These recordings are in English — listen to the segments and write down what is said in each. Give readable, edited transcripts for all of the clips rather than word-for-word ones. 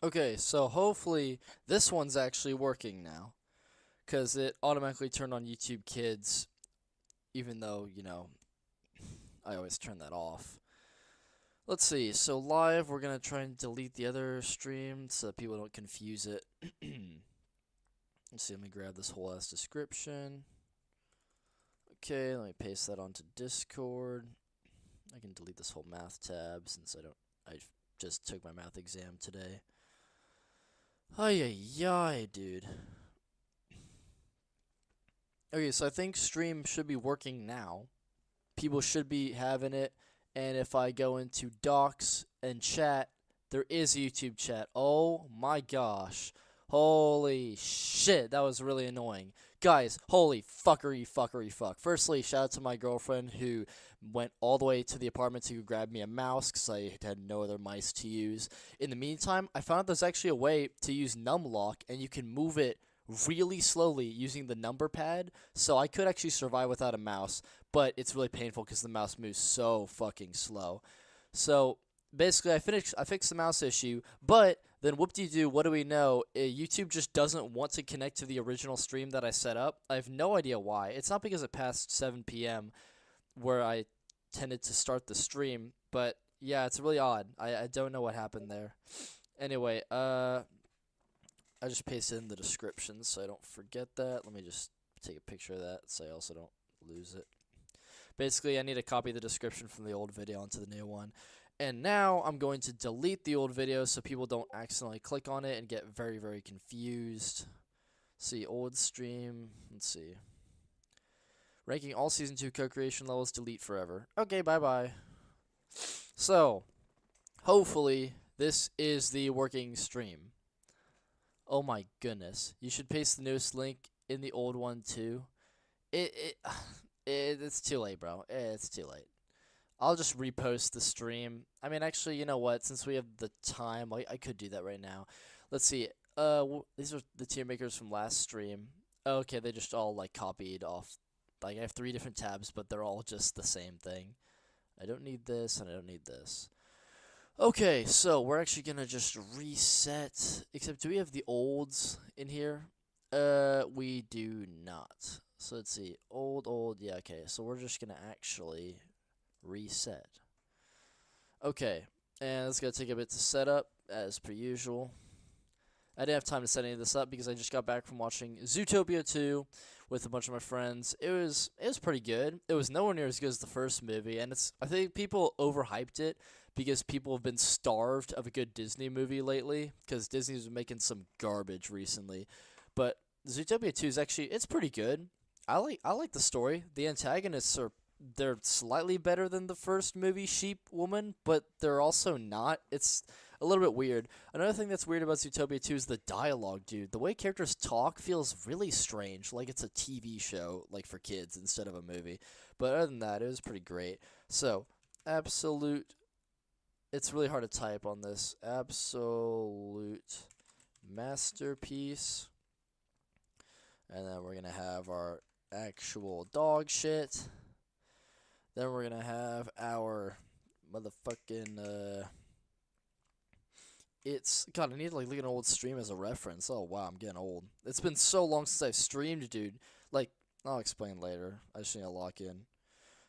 Okay, so hopefully this one's actually working now, because it automatically turned on YouTube Kids, even though, I always turn that off. Let's see, so live, we're gonna try and delete the other stream so that people don't confuse it. Let's see, let me grab this whole ass description. Okay, let me paste that onto Discord. I can delete this whole math tab since I just took my math exam today. Ay ay ay, dude. Okay, so I think stream should be working now. People should be having it. And if I go into docs and chat, there is YouTube chat. Oh my gosh. Holy shit, that was really annoying. Guys, holy fuckery, fuckery, fuck. Firstly, shout out to my girlfriend who went all the way to the apartment to grab me a mouse because I had no other mice to use. In the meantime, I found out there's actually a way to use numlock and you can move it really slowly using the number pad, so I could actually survive without a mouse, but it's really painful because the mouse moves so fucking slow. So basically, I fixed the mouse issue, but then whoop-de-doo, what do we know? YouTube just doesn't want to connect to the original stream that I set up. I have no idea why. It's not because it passed 7 p.m. where I tended to start the stream, but yeah, it's really odd. I don't know what happened there. Anyway, I just pasted in the description so I don't forget that. Let me just take a picture of that so I also don't lose it. Basically, I need to copy the description from the old video onto the new one. And now I'm going to delete the old video so people don't accidentally click on it and get very, very confused. See, old stream. Let's see. Ranking all Season 2 co-creation levels, delete forever. Okay, bye-bye. So, hopefully, this is the working stream. Oh my goodness. You should paste the newest link in the old one too. It, it, it's too late, bro. It's too late. I'll just repost the stream. I mean, actually, you know what? Since we have the time, I could do that right now. Let's see. These are the tier makers from last stream. Okay, they just all like copied off. Like I have 3 different tabs, but they're all just the same thing. I don't need this, and I don't need this. Okay, so we're actually gonna just reset. Except, do we have the olds in here? We do not. So let's see. Old. Yeah, okay. So we're just gonna actually reset. Okay, and it's gonna take a bit to set up, as per usual. I didn't have time to set any of this up because I just got back from watching Zootopia 2 with a bunch of my friends. It was pretty good. It was nowhere near as good as the first movie, and I think people overhyped it because people have been starved of a good Disney movie lately because Disney's been making some garbage recently. But Zootopia 2 is actually it's pretty good. I like the story. The antagonists they're slightly better than the first movie, Sheep Woman, but they're also not. It's a little bit weird. Another thing that's weird about Zootopia 2 is the dialogue, dude. The way characters talk feels really strange, like it's a TV show, like for kids instead of a movie. But other than that, it was pretty great. So, absolute. It's really hard to type on this. Absolute masterpiece. And then we're going to have our actual dog shit. Then we're going to have our motherfucking, God, I need to like look at an old stream as a reference. Oh wow, I'm getting old. It's been so long since I've streamed, dude. Like, I'll explain later. I just need to lock in.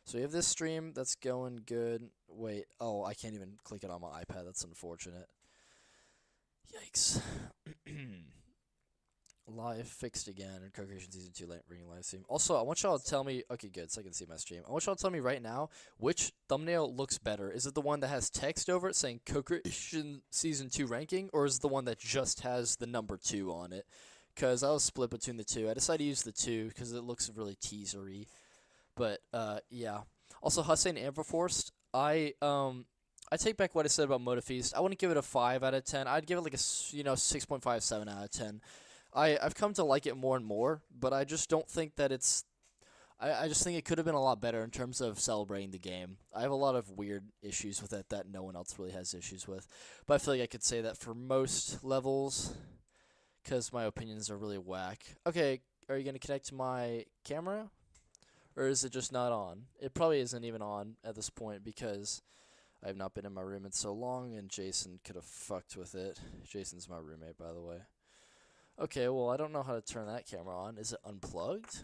So we have this stream that's going good. Wait, oh, I can't even click it on my iPad. That's unfortunate. Yikes. Live fixed again in Co-Creation Season 2 ring live stream. Also, I want y'all to tell me, okay, good, so I can see my stream. I want y'all to tell me right now which thumbnail looks better. Is it the one that has text over it saying Co-Creation Season 2 ranking, or is it the one that just has the number 2 on it? Because I was split between the two. I decided to use the 2 because it looks really teasery. But, yeah. Also, Hussein Amperforced, I take back what I said about Motifeast. I wouldn't give it a 5 out of 10. I'd give it like a, 6.57 out of 10. I've come to like it more and more, but I just don't think that it's. I just think it could have been a lot better in terms of celebrating the game. I have a lot of weird issues with it that no one else really has issues with. But I feel like I could say that for most levels, because my opinions are really whack. Okay, are you going to connect to my camera? Or is it just not on? It probably isn't even on at this point because I have not been in my room in so long, and Jason could have fucked with it. Jason's my roommate, by the way. Okay, well, I don't know how to turn that camera on. Is it unplugged?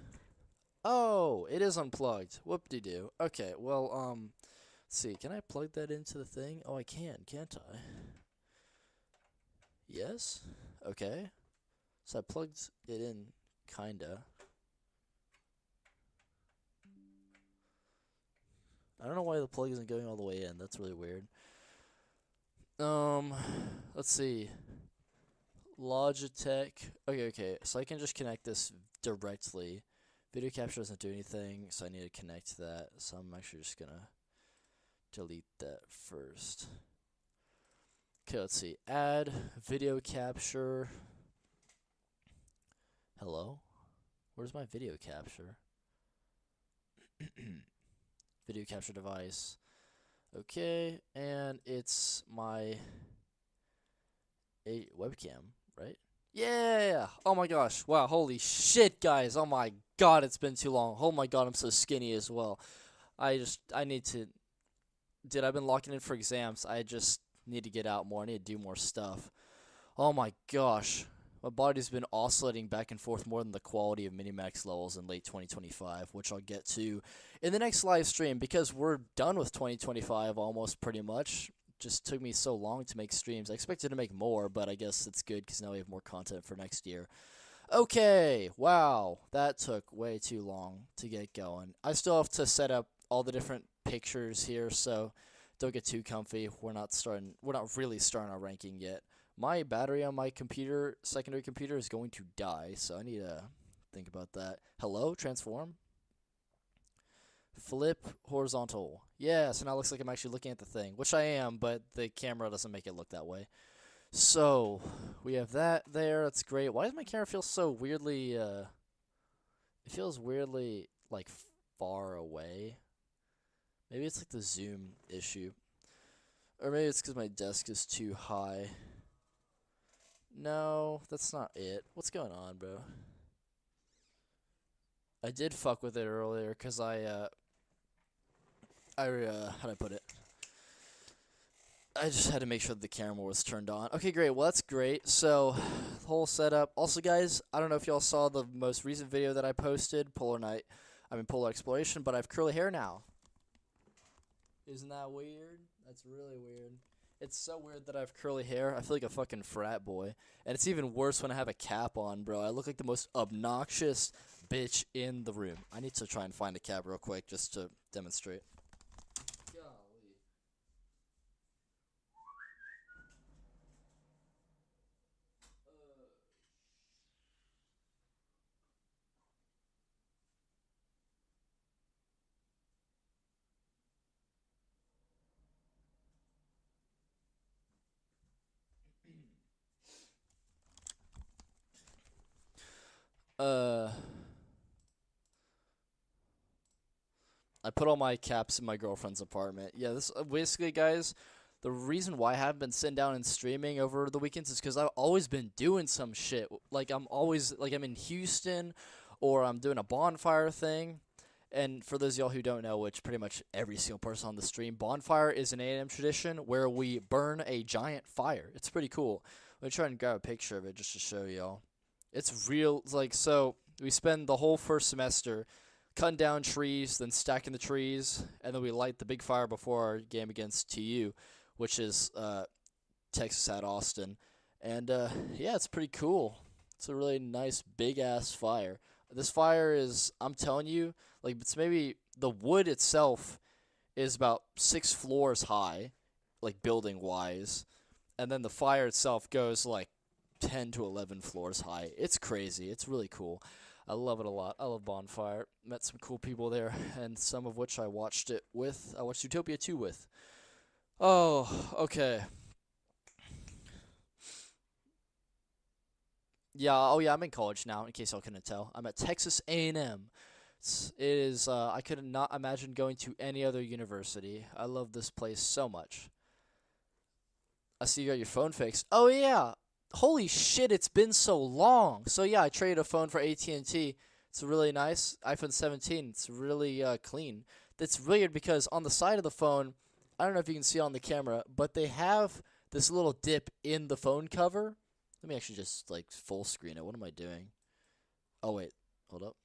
Oh, it is unplugged. Whoop-de-doo. Okay, well, let's see. Can I plug that into the thing? Oh, I can, can't I? Yes? Okay. So I plugged it in, kinda. I don't know why the plug isn't going all the way in. That's really weird. Let's see. Logitech. Okay. So I can just connect this directly. Video capture doesn't do anything, so I need to connect that. So I'm actually just gonna delete that first. Okay, let's see. Add video capture. Hello? Where's my video capture? Video capture device. Okay, and it's my webcam, right? Yeah! Oh my gosh. Wow, holy shit, guys. Oh my god, it's been too long. Oh my god, I'm so skinny as well. I need to... Dude, I've been locking in for exams. I just need to get out more. I need to do more stuff. Oh my gosh. My body's been oscillating back and forth more than the quality of Minimax levels in late 2025, which I'll get to in the next live stream, because we're done with 2025 almost pretty much. Just took me so long to make streams. I expected to make more, but I guess it's good because now we have more content for next year. Okay, wow, that took way too long to get going. I still have to set up all the different pictures here, so don't get too comfy. We're not really starting our ranking yet. My battery on my computer, secondary computer, is going to die, so I need to think about that. Hello, transform. Flip horizontal. Yeah, so now it looks like I'm actually looking at the thing, which I am, but the camera doesn't make it look that way. So, we have that there. That's great. Why does my camera feel so weirdly, it feels weirdly, like, far away? Maybe it's like the zoom issue. Or maybe it's because my desk is too high. No, that's not it. What's going on, bro? I did fuck with it earlier because how do I put it? I just had to make sure that the camera was turned on. Okay, great. Well, that's great. So, the whole setup. Also, guys, I don't know if y'all saw the most recent video that I posted, Polar Exploration, but I have curly hair now. Isn't that weird? That's really weird. It's so weird that I have curly hair. I feel like a fucking frat boy. And it's even worse when I have a cap on, bro. I look like the most obnoxious bitch in the room. I need to try and find a cap real quick just to demonstrate. I put all my caps in my girlfriend's apartment. Yeah, this basically, guys, the reason why I haven't been sitting down and streaming over the weekends is because I've always been doing some shit. Like, I'm in Houston, or I'm doing a bonfire thing. And for those of y'all who don't know, which pretty much every single person on the stream, bonfire is an A&M tradition where we burn a giant fire. It's pretty cool. Let me try and grab a picture of it just to show y'all. It's real. It's like, so we spend the whole first semester cutting down trees, then stacking the trees, and then we light the big fire before our game against TU, which is Texas at Austin. And yeah, it's pretty cool. It's a really nice big-ass fire. This fire is, I'm telling you, like, it's maybe the wood itself is about 6 floors high, like building-wise, and then the fire itself goes like 10 to 11 floors high. It's crazy. It's really cool. I love it a lot. I love Bonfire. Met some cool people there, and some of which I watched it with. I watched Utopia 2 with. Oh, okay. Yeah, oh yeah, I'm in college now, in case y'all couldn't tell. I'm at Texas A&M. I could not imagine going to any other university. I love this place so much. I see you got your phone fixed. Oh yeah. Holy shit, it's been so long. So yeah, I traded a phone for AT&T. It's really nice. iPhone 17. It's really clean. That's weird because on the side of the phone, I don't know if you can see on the camera, but they have this little dip in the phone cover. Let me actually just like full screen it. What am I doing? Oh wait, hold up.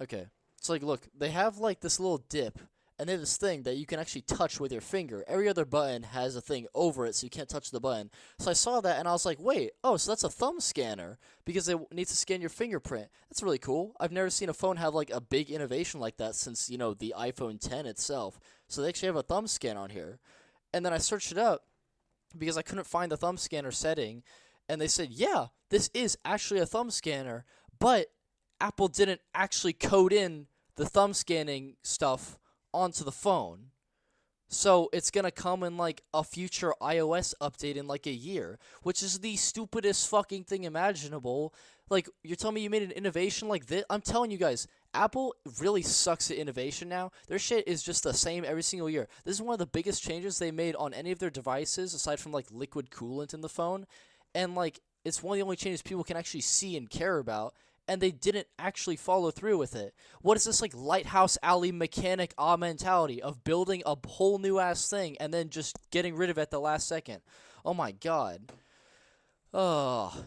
Okay. So like look, they have like this little dip and they have this thing that you can actually touch with your finger. Every other button has a thing over it so you can't touch the button. So I saw that and I was like, wait, oh, so that's a thumb scanner because it needs to scan your fingerprint. That's really cool. I've never seen a phone have like a big innovation like that since, you know, the iPhone 10 itself. So they actually have a thumb scan on here. And then I searched it up because I couldn't find the thumb scanner setting. And they said, yeah, this is actually a thumb scanner, but Apple didn't actually code in the thumb scanning stuff onto the phone. So it's going to come in like a future iOS update in like a year, which is the stupidest fucking thing imaginable. Like, you're telling me you made an innovation like this? I'm telling you guys, Apple really sucks at innovation now. Their shit is just the same every single year. This is one of the biggest changes they made on any of their devices, aside from like liquid coolant in the phone. And like, it's one of the only changes people can actually see and care about. And they didn't actually follow through with it. What is this like Lighthouse Alley mechanic mentality of building a whole new ass thing and then just getting rid of it at the last second? Oh my god. Oh.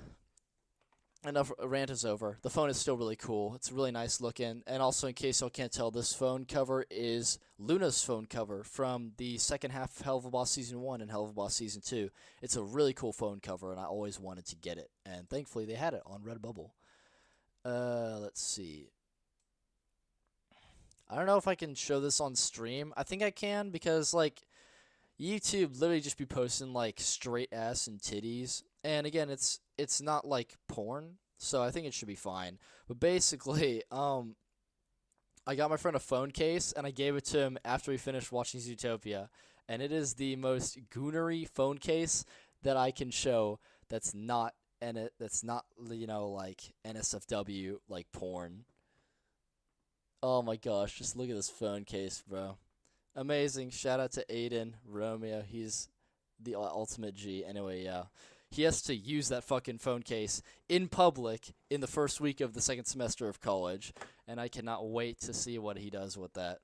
Enough rant is over. The phone is still really cool. It's really nice looking. And also, in case y'all can't tell, this phone cover is Loona's phone cover from the second half of Hell of a Boss Season 1 and Hell of a Boss Season 2. It's a really cool phone cover, and I always wanted to get it. And thankfully, they had it on Redbubble. Let's see. I don't know if I can show this on stream. I think I can because, like, YouTube literally just be posting, like, straight ass and titties. And again, it's not, like, porn, so I think it should be fine. But basically, I got my friend a phone case, and I gave it to him after we finished watching Zootopia. And it is the most goonery phone case that I can show that's not you know, like NSFW, like porn. Oh my gosh, just look at this phone case, bro. Amazing. Shout out to Aiden Romeo. He's the ultimate G. Anyway, yeah. He has to use that fucking phone case in public in the first week of the second semester of college, and I cannot wait to see what he does with that.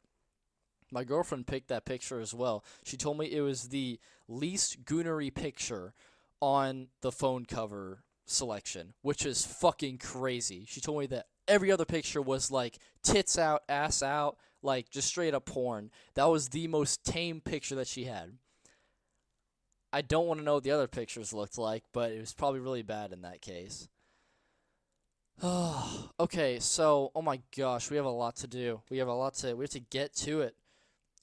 My girlfriend picked that picture as well. She told me it was the least goonery picture on the phone cover selection, which is fucking crazy. She told me that every other picture was like tits out, ass out, like just straight up porn. That was the most tame picture that she had. I don't want to know what the other pictures looked like, but it was probably really bad in that case. Okay, so oh my gosh, we have a lot to do. We have to get to it.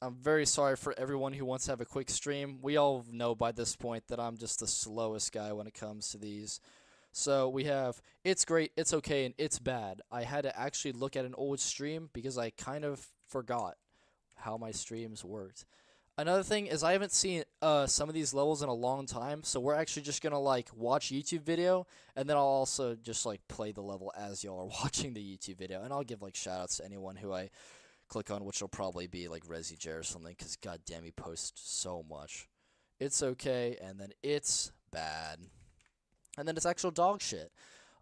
I'm very sorry for everyone who wants to have a quick stream. We all know by this point that I'm just the slowest guy when it comes to these. So we have it's great, it's okay, and it's bad. I had to actually look at an old stream because I kind of forgot how my streams worked. Another thing is I haven't seen some of these levels in a long time, so we're actually just gonna like watch YouTube video, and then I'll also just like play the level as y'all are watching the YouTube video, and I'll give like shoutouts to anyone who I click on, which will probably be like ResiJ or something, because goddamn he posts so much. It's okay, and then it's bad. And then it's actual dog shit.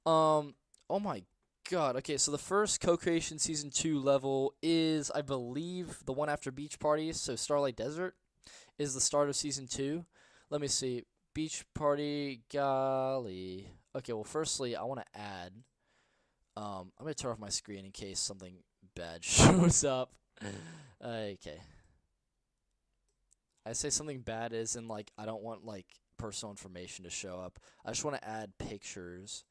Oh my god. Okay, so the first Co-Creation Season 2 level is, I believe, the one after Beach Party. So Starlight Desert is the start of Season 2. Let me see. Beach Party, golly. Okay, well, firstly, I want to add. I'm going to turn off my screen in case something bad shows up. Okay. I say something bad is in, like, I don't want, like, personal information to show up. I just want to add pictures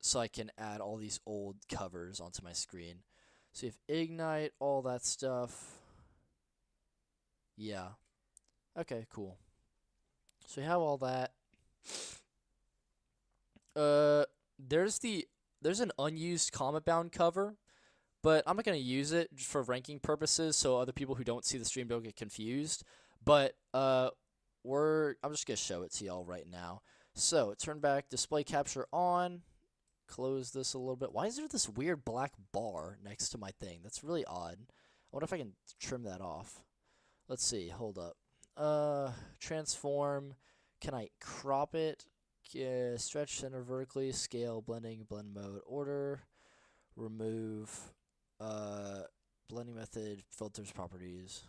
so I can add all these old covers onto my screen. So you have Ignite, all that stuff. Yeah. Okay, cool. So we have all that. There's an unused Cometbound cover, but I'm not gonna use it for ranking purposes, so other people who don't see the stream don't get confused. But I'm just gonna show it to y'all right now. So turn back, display capture on. Close this a little bit. Why is there this weird black bar next to my thing? That's really odd. I wonder if I can trim that off. Let's see. Hold up. Transform. Can I crop it? Stretch center vertically. Scale. Blending. Blend mode. Order. Remove. Blending method. Filters. Properties.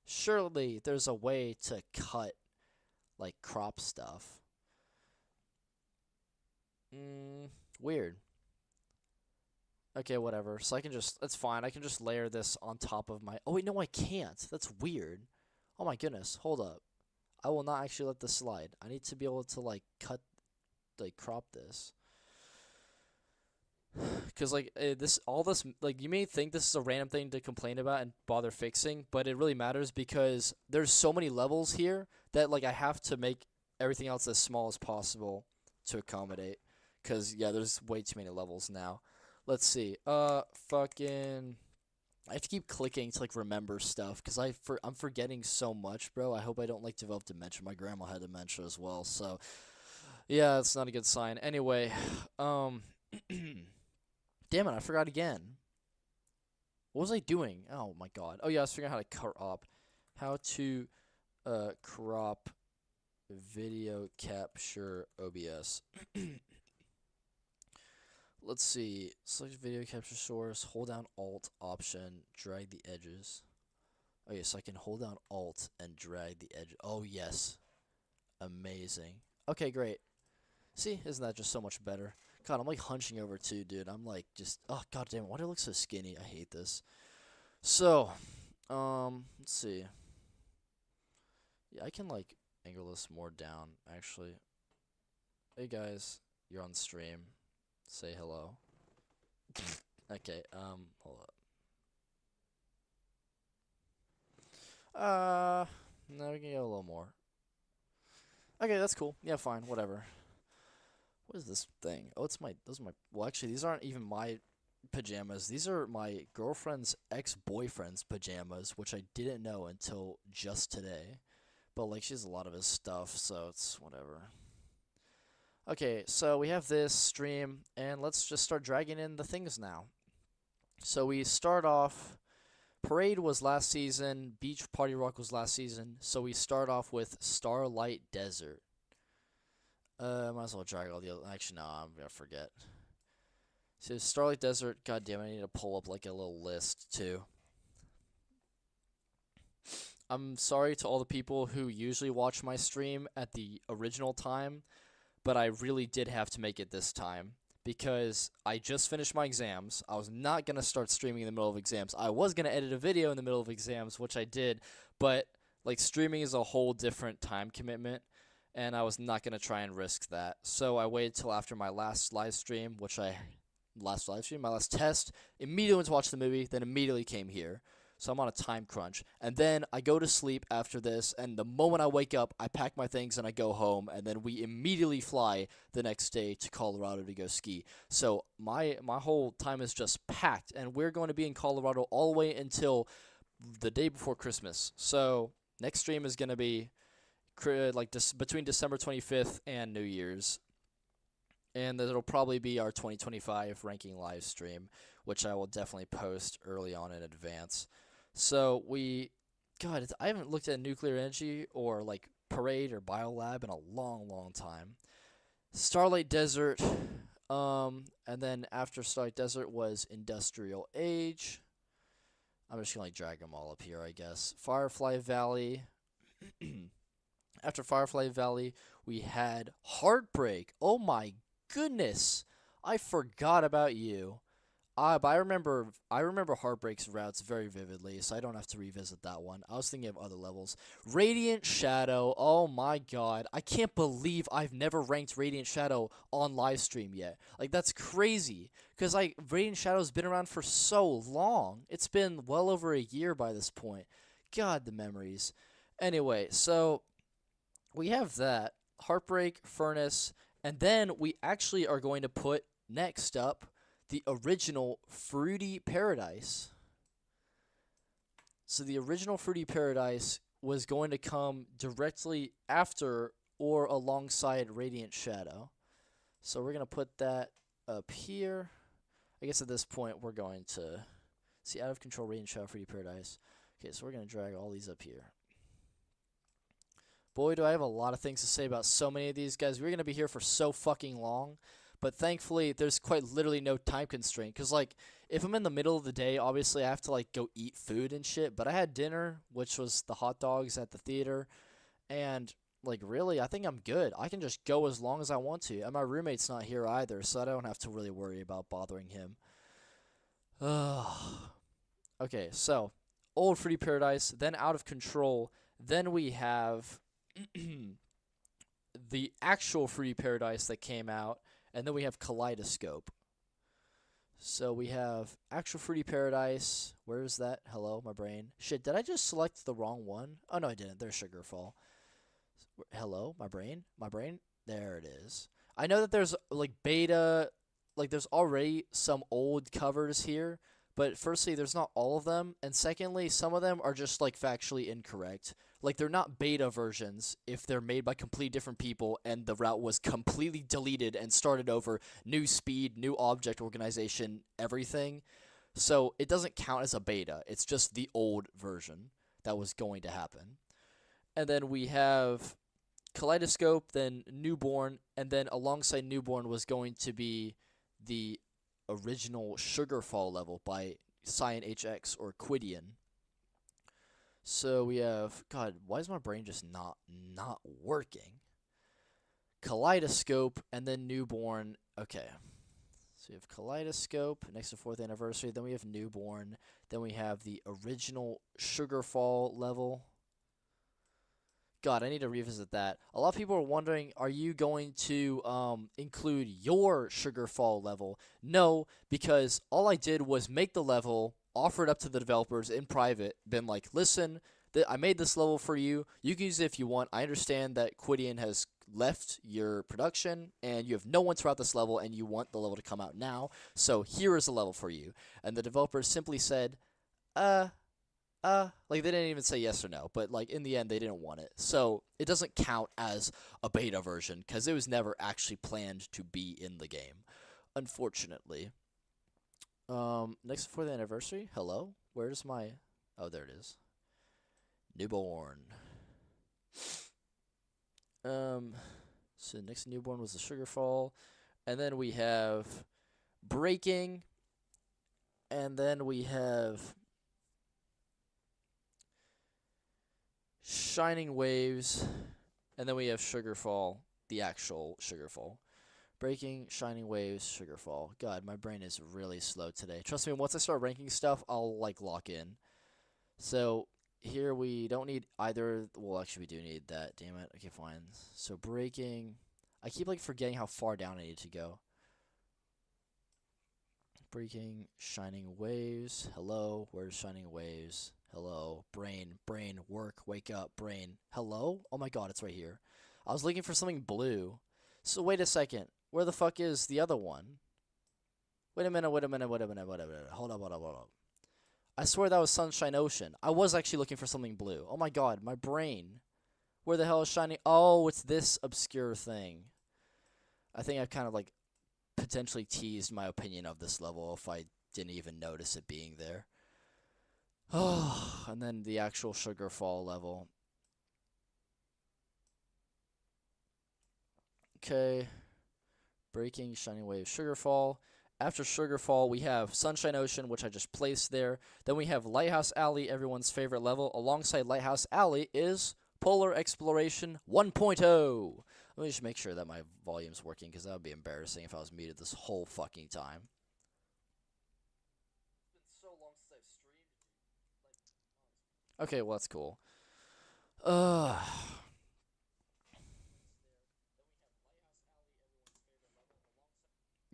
Surely there's a way to cut, like, crop stuff. Weird. Okay, whatever. So I can just, that's fine. I can just layer this on top of my, oh wait, no, I can't. That's weird. Oh my goodness, hold up. I will not actually let this slide. I need to be able to, like, cut, like, crop this. Because, like, all this, like, you may think this is a random thing to complain about and bother fixing, but it really matters because there's so many levels here that, like, I have to make everything else as small as possible to accommodate. Because, yeah, there's way too many levels now. Let's see. Fucking, I have to keep clicking to, like, remember stuff because I'm forgetting so much, bro. I hope I don't, like, develop dementia. My grandma had dementia as well, so yeah, it's not a good sign. Anyway, damn it, I forgot again. What was I doing? Oh my god. Oh yeah, I was figuring out how to crop. How to crop video capture OBS. Let's see. Select video capture source, hold down Alt option, drag the edges. Okay, so I can hold down Alt and drag the edge. Oh yes. Amazing. Okay, great. See, isn't that just so much better? God, I'm like hunching over too, dude. I'm like just, oh god damn it, why do I look so skinny? I hate this. So, let's see. Yeah, I can like angle this more down, actually. Hey guys, you're on stream. Say hello. Okay, hold up. No, we can go a little more. Okay, that's cool. Yeah, fine, whatever. What is this thing? Oh, those are my, well, actually, these aren't even my pajamas. These are my girlfriend's ex-boyfriend's pajamas, which I didn't know until just today. But, like, she has a lot of his stuff, so it's whatever. Okay, so we have this stream, and let's just start dragging in the things now. So we start off, Parade was last season, Beach Party Rock was last season, so we start off with Starlight Desert. Might as well drag all the other, actually, no, I'm gonna forget. So Starlight Desert, god damn it, I need to pull up like a little list too. I'm sorry to all the people who usually watch my stream at the original time, but I really did have to make it this time because I just finished my exams. I was not going to start streaming in the middle of exams. I was going to edit a video in the middle of exams, which I did, but like streaming is a whole different time commitment, and I was not going to try and risk that. So I waited till after my last live stream, my last test, immediately went to watch the movie, then immediately came here. So I'm on a time crunch. And then I go to sleep after this, and the moment I wake up, I pack my things and I go home, and then we immediately fly the next day to Colorado to go ski. So my whole time is just packed, and we're going to be in Colorado all the way until the day before Christmas. So next stream is going to be like between December 25th and New Year's. And it'll probably be our 2025 ranking live stream, which I will definitely post early on in advance. So God, I haven't looked at nuclear energy or like Parade or Biolab in a long, long time. Starlight Desert, and then after Starlight Desert was Industrial Age. I'm just gonna like drag them all up here, I guess. Firefly Valley. After Firefly Valley, we had Heartbreak. Oh my goodness, I forgot about you. But I remember Heartbreak's routes very vividly, so I don't have to revisit that one. I was thinking of other levels. Radiant Shadow, oh my god. I can't believe I've never ranked Radiant Shadow on livestream yet. Like, that's crazy, because like Radiant Shadow's been around for so long. It's been well over a year by this point. God, the memories. Anyway, so we have that. Heartbreak, Furnace, and then we actually are going to put next up the original Fruity Paradise. So the original Fruity Paradise was going to come directly after or alongside Radiant Shadow. So we're going to put that up here. I guess at this point we're going to see Out of Control, Radiant Shadow, Fruity Paradise. Okay, so we're going to drag all these up here. Boy, do I have a lot of things to say about so many of these guys. We're going to be here for so fucking long. But thankfully, there's quite literally no time constraint. Because, like, if I'm in the middle of the day, obviously I have to, like, go eat food and shit. But I had dinner, which was the hot dogs at the theater. And, like, really, I think I'm good. I can just go as long as I want to. And my roommate's not here either, so I don't have to really worry about bothering him. Okay, so, Old Fruity Paradise, then Out of Control. Then we have the actual Fruity Paradise that came out. And then we have Kaleidoscope. So we have actual Fruity Paradise. Where is that? Hello, my brain. Shit, did I just select the wrong one? Oh, no, I didn't. There's Sugarfall. Hello, my brain? My brain? There it is. I know that there's, like, beta, like, there's already some old covers here. But firstly, there's not all of them. And secondly, some of them are just, like, factually incorrect. Like, they're not beta versions if they're made by completely different people and the route was completely deleted and started over, new speed, new object organization, everything. So it doesn't count as a beta. It's just the old version that was going to happen. And then we have Kaleidoscope, then Newborn, and then alongside Newborn was going to be the original Sugarfall level by Cyan HX or Quidian. So we have, God, why is my brain just not working? Kaleidoscope and then Newborn. Okay. So we have Kaleidoscope next to 4th anniversary. Then we have Newborn. Then we have the original Sugarfall level. God, I need to revisit that. A lot of people are wondering, are you going to include your Sugarfall level? No, because all I did was make the level, offer it up to the developers in private, been like, listen, I made this level for you. You can use it if you want. I understand that Quidian has left your production, and you have no one throughout this level, and you want the level to come out now. So here is a level for you. And the developers simply said, like, they didn't even say yes or no, but, like, in the end, they didn't want it. So it doesn't count as a beta version, because it was never actually planned to be in the game, unfortunately. Next for the anniversary. Hello? Where's my... Oh, there it is. Newborn. So next Newborn was the Sugarfall. And then we have Breaking. And then we have Shining Waves. And then we have Sugarfall, the actual Sugarfall. Breaking, Shining Waves, Sugarfall. God, my brain is really slow today. Trust me, once I start ranking stuff, I'll, like, lock in. So, here we don't need either. Well, actually, we do need that. Damn it. Okay, fine. So, Breaking. I keep, like, forgetting how far down I need to go. Breaking, Shining Waves. Hello, where's Shining Waves? Hello, brain, work, wake up, brain. Hello? Oh my god, it's right here. I was looking for something blue. So, wait a second. Where the fuck is the other one? Wait a minute. Hold up. I swear that was Sunshine Ocean. I was actually looking for something blue. Oh my god, my brain. Where the hell is Shining? Oh, it's this obscure thing. I think I've kind of, like, potentially teased my opinion of this level if I didn't even notice it being there. Oh, and then the actual Sugarfall level. Okay. Breaking, Shining Wave, Sugarfall. After Sugarfall, we have Sunshine Ocean, which I just placed there. Then we have Lighthouse Alley, everyone's favorite level. Alongside Lighthouse Alley is Polar Exploration 1.0. Let me just make sure that my volume's working, because that would be embarrassing if I was muted this whole fucking time. It's been so long since I've streamed. Okay, well, that's cool.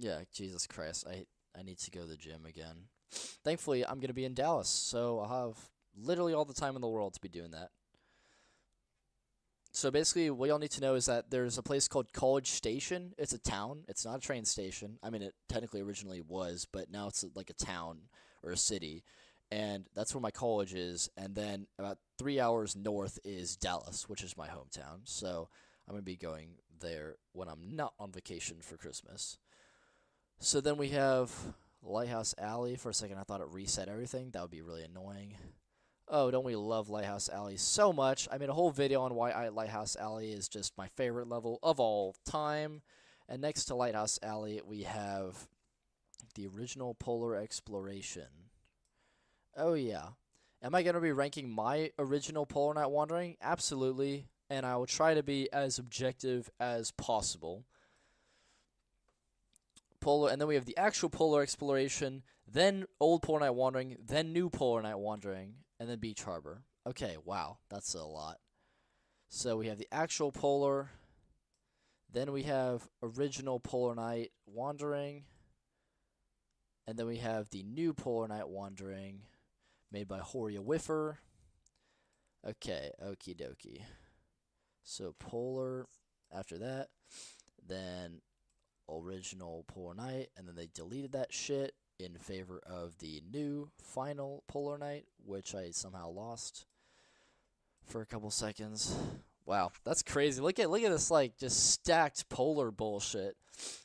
Yeah, Jesus Christ, I need to go to the gym again. Thankfully, I'm going to be in Dallas, so I'll have literally all the time in the world to be doing that. So basically, what y'all need to know is that there's a place called College Station. It's a town. It's not a train station. I mean, it technically originally was, but now it's like a town or a city. And that's where my college is. And then about 3 hours north is Dallas, which is my hometown. So I'm going to be going there when I'm not on vacation for Christmas. So then we have Lighthouse Alley. For a second, I thought it reset everything. That would be really annoying. Oh, don't we love Lighthouse Alley so much? I made a whole video on why Lighthouse Alley is just my favorite level of all time. And next to Lighthouse Alley, we have the original Polar Exploration. Oh, yeah. Am I going to be ranking my original Polar Night Wandering? Absolutely. And I will try to be as objective as possible. And then we have the actual Polar Exploration, then Old Polar Night Wandering, then New Polar Night Wandering, and then Beach Harbor. Okay, wow, that's a lot. So we have the actual Polar, then we have original Polar Night Wandering, and then we have the New Polar Night Wandering, made by Horia Whiffer. Okay, okie dokie. So Polar, after that, then original Polar Night, and then they deleted that shit in favor of the new final Polar Night, which I somehow lost for a couple seconds. Wow, that's crazy. Look at this, like, just stacked Polar bullshit.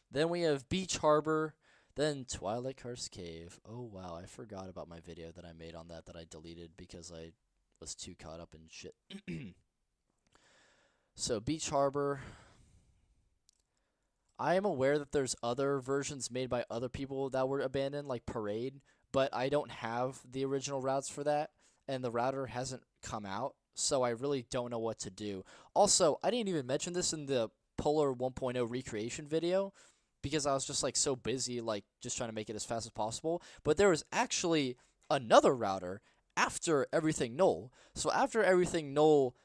Then we have Beach Harbor, then Twilight Karst Cave. Oh wow, I forgot about my video that I made on that I deleted because I was too caught up in shit. So Beach Harbor, I am aware that there's other versions made by other people that were abandoned, like Parade, but I don't have the original routes for that, and the router hasn't come out, so I really don't know what to do. Also, I didn't even mention this in the Polar 1.0 recreation video, because I was just, like, so busy, like, just trying to make it as fast as possible, but there was actually another router after Everything Null. So after Everything Null,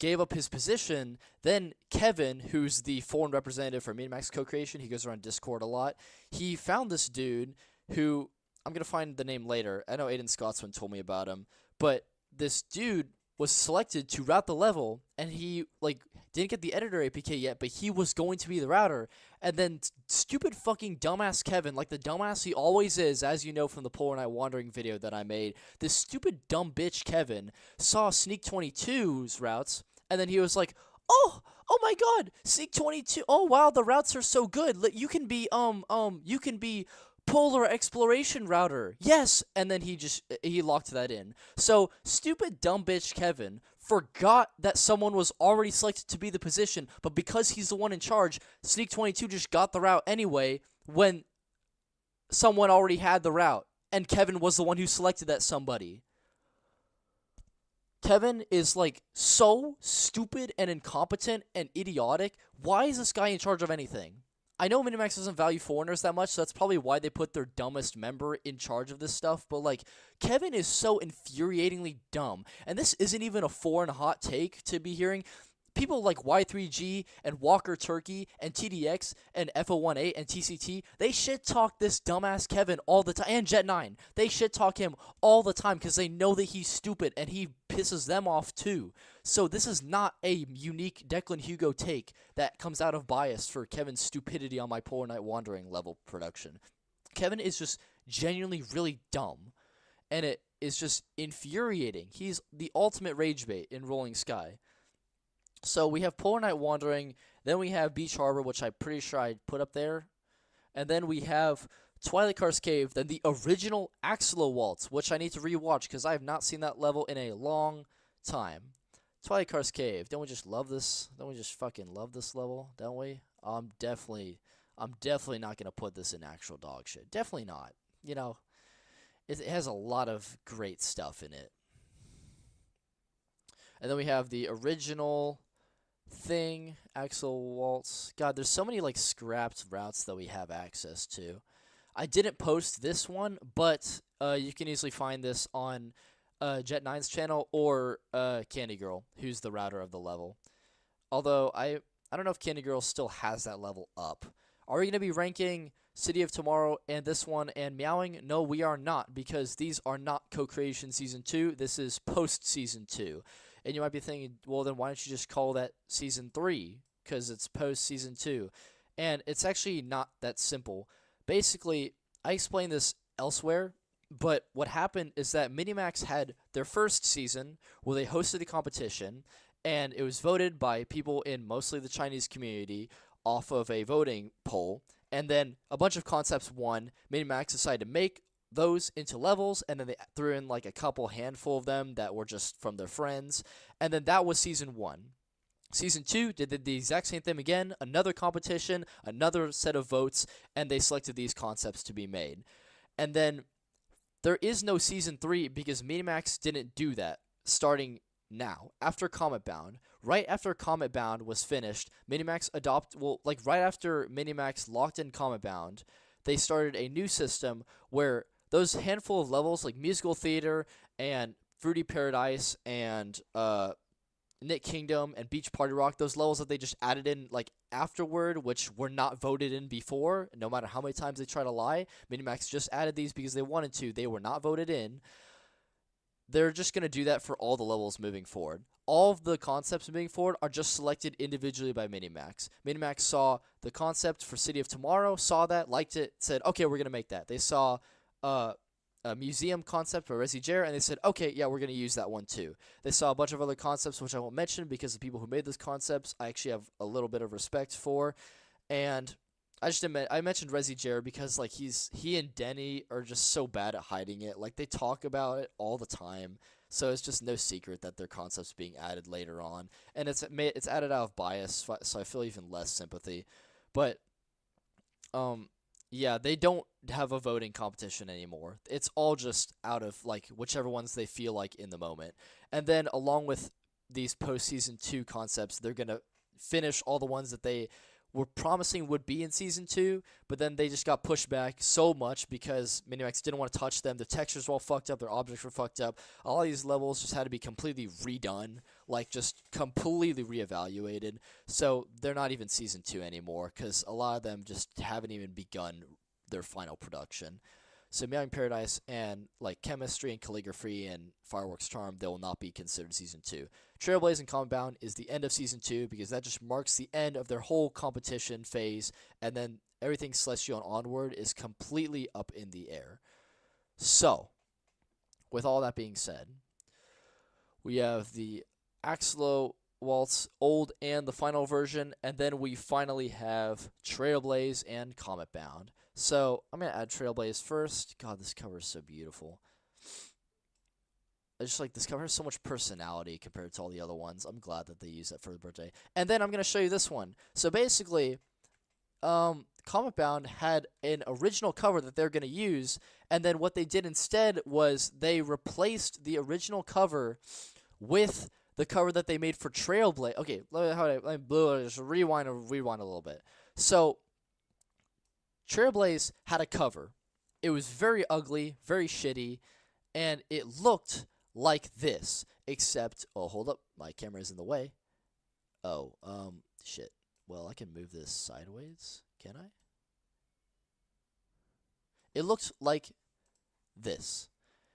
gave up his position, then Kevin, who's the foreign representative for Minimax Co-Creation, he goes around Discord a lot, he found this dude who, I'm going to find the name later, I know Aiden Scotsman told me about him, but this dude was selected to route the level, and he, like, didn't get the editor APK yet, but he was going to be the router, and then stupid fucking dumbass Kevin, like the dumbass he always is, as you know from the Polar Night Wandering video that I made, this stupid dumb bitch Kevin saw Sneak 22's routes, and then he was like, oh my god, Sneak 22, oh wow, the routes are so good, you can be Polar Exploration Router, yes, and then he locked that in. So, stupid dumb bitch Kevin forgot that someone was already selected to be the position, but because he's the one in charge, Sneak 22 just got the route anyway when someone already had the route, and Kevin was the one who selected that somebody. Kevin is, like, so stupid and incompetent and idiotic. Why is this guy in charge of anything? I know Minimax doesn't value foreigners that much, so that's probably why they put their dumbest member in charge of this stuff, but, like, Kevin is so infuriatingly dumb, and this isn't even a foreign hot take to be hearing. People like Y3G and WalkerTurkey and TDX and FO18 and TCT, they shit-talk this dumbass Kevin all the time, and Jet9. They shit-talk him all the time because they know that he's stupid, and he pisses them off too. So this is not a unique Declan Hugo take that comes out of bias for Kevin's stupidity on my Polar Night Wandering level production. Kevin is just genuinely really dumb, and it is just infuriating. He's the ultimate rage bait in Rolling Sky. So we have Polar Night Wandering, then we have Beach Harbor, which I'm pretty sure I put up there, and then we have Twilight Karst Cave, then the original Axolo-Waltz, which I need to rewatch because I have not seen that level in a long time. Twilight Karst Cave, don't we just love this? Don't we just fucking love this level, don't we? I'm definitely not gonna put this in actual dog shit. Definitely not. You know, it has a lot of great stuff in it. And then we have the original thing, Axolo-Waltz. God, there's so many, like, scrapped routes that we have access to. I didn't post this one, but you can easily find this on Jet9's channel or Candy Girl, who's the router of the level. Although, I don't know if Candy Girl still has that level up. Are we going to be ranking City of Tomorrow and this one and Meowing? No, we are not, because these are not Co-Creation Season 2. This is post-Season 2. And you might be thinking, well, then why don't you just call that Season 3? Because it's post-Season 2. And it's actually not that simple. Basically, I explained this elsewhere, but what happened is that Minimax had their first season where they hosted the competition, and it was voted by people in mostly the Chinese community off of a voting poll, and then a bunch of concepts won. Minimax decided to make those into levels, and then they threw in like a couple handful of them that were just from their friends, and then that was season 1. Season 2 did the exact same thing again, another competition, another set of votes, and they selected these concepts to be made. And then there is no Season 3 because Minimax didn't do that starting now. After Cometbound, right after Cometbound was finished, Minimax right after Minimax locked in Cometbound, they started a new system where those handful of levels like Musical Theater and Fruity Paradise and Knit Kingdom and Beach Party Rock, those levels that they just added in like afterward, which were not voted in before, no matter how many times they try to lie. Minimax just added these because they wanted to. They were not voted in. They're just going to do that for all the levels moving forward. All of the concepts moving forward are just selected individually by Minimax. Minimax saw the concept for City of Tomorrow, saw that, liked it, said, okay, we're going to make that. They saw a museum concept for Resi-Jer, and they said, okay, yeah, we're going to use that one too. They saw a bunch of other concepts, which I won't mention because the people who made those concepts I actually have a little bit of respect for. And I mentioned Resi-Jer because like he and Denny are just so bad at hiding it. Like they talk about it all the time, so it's just no secret that their concept's being added later on, and it's added out of bias, so I feel even less sympathy. But yeah, they don't have a voting competition anymore. It's all just out of like whichever ones they feel like in the moment. And then along with these post-season 2 concepts, they're going to finish all the ones that they were promising would be in season 2, but then they just got pushed back so much because Minimax didn't want to touch them. The textures were all fucked up, their objects were fucked up. All these levels just had to be completely redone, like just completely reevaluated. So they're not even season 2 anymore because a lot of them just haven't even begun their final production. So Meowing Paradise and like Chemistry and Calligraphy and Fireworks Charm, they will not be considered season 2. Trailblaze and Cometbound is the end of season 2 because that just marks the end of their whole competition phase, and then everything Celestial and onward is completely up in the air. So, with all that being said, we have the Axolo-Waltz old and the final version, and then we finally have Trailblaze and Cometbound. So, I'm going to add Trailblaze first. God, this cover is so beautiful. I just like this cover has so much personality compared to all the other ones. I'm glad that they used that for the birthday. And then I'm going to show you this one. So, basically, Cometbound had an original cover that they're going to use, and then what they did instead was they replaced the original cover with the cover that they made for Trailblaze. Okay, let me just rewind a little bit. So, Trailblaze had a cover. It was very ugly, very shitty, and it looked like this, except, oh, hold up, my camera is in the way. Oh, shit. Well, I can move this sideways, can I? It looked like this,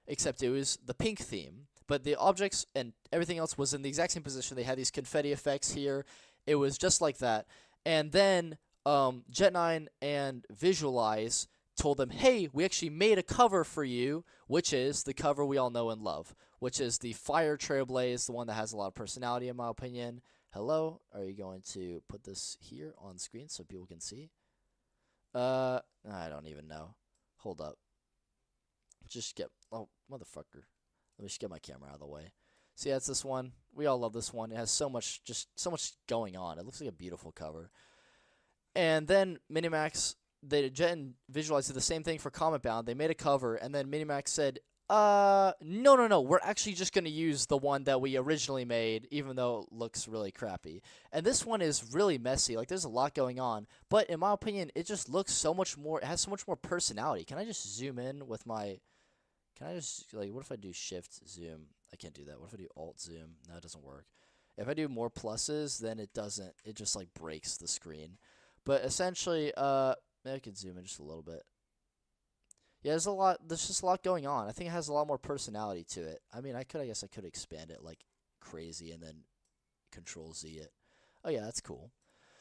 except it was the pink theme, but the objects and everything else was in the exact same position. They had these confetti effects here. It was just like that. And then Jet9 and Visualize told them, hey, we actually made a cover for you, which is the cover we all know and love, which is the Fire Trailblaze, the one that has a lot of personality in my opinion. Hello, are you going to put this here on screen so people can see? I don't even know. Hold up. Oh, motherfucker. Let me just get my camera out of the way. So yeah, it's this one. We all love this one. It has so much going on. It looks like a beautiful cover. And then Minimax, Jet and Visualize did the same thing for Cometbound. They made a cover, and then Minimax said, no, we're actually just going to use the one that we originally made, even though it looks really crappy. And this one is really messy. Like, there's a lot going on. But in my opinion, it just looks so much more, it has so much more personality. Can I just zoom in with my, what if I do Shift Zoom? I can't do that. What if I do Alt Zoom? No, it doesn't work. If I do more pluses, then it doesn't, it just, like, breaks the screen. But essentially, maybe I could zoom in just a little bit. Yeah, there's just a lot going on. I think it has a lot more personality to it. I mean, I guess I could expand it like crazy and then Control-Z it. Oh yeah, that's cool.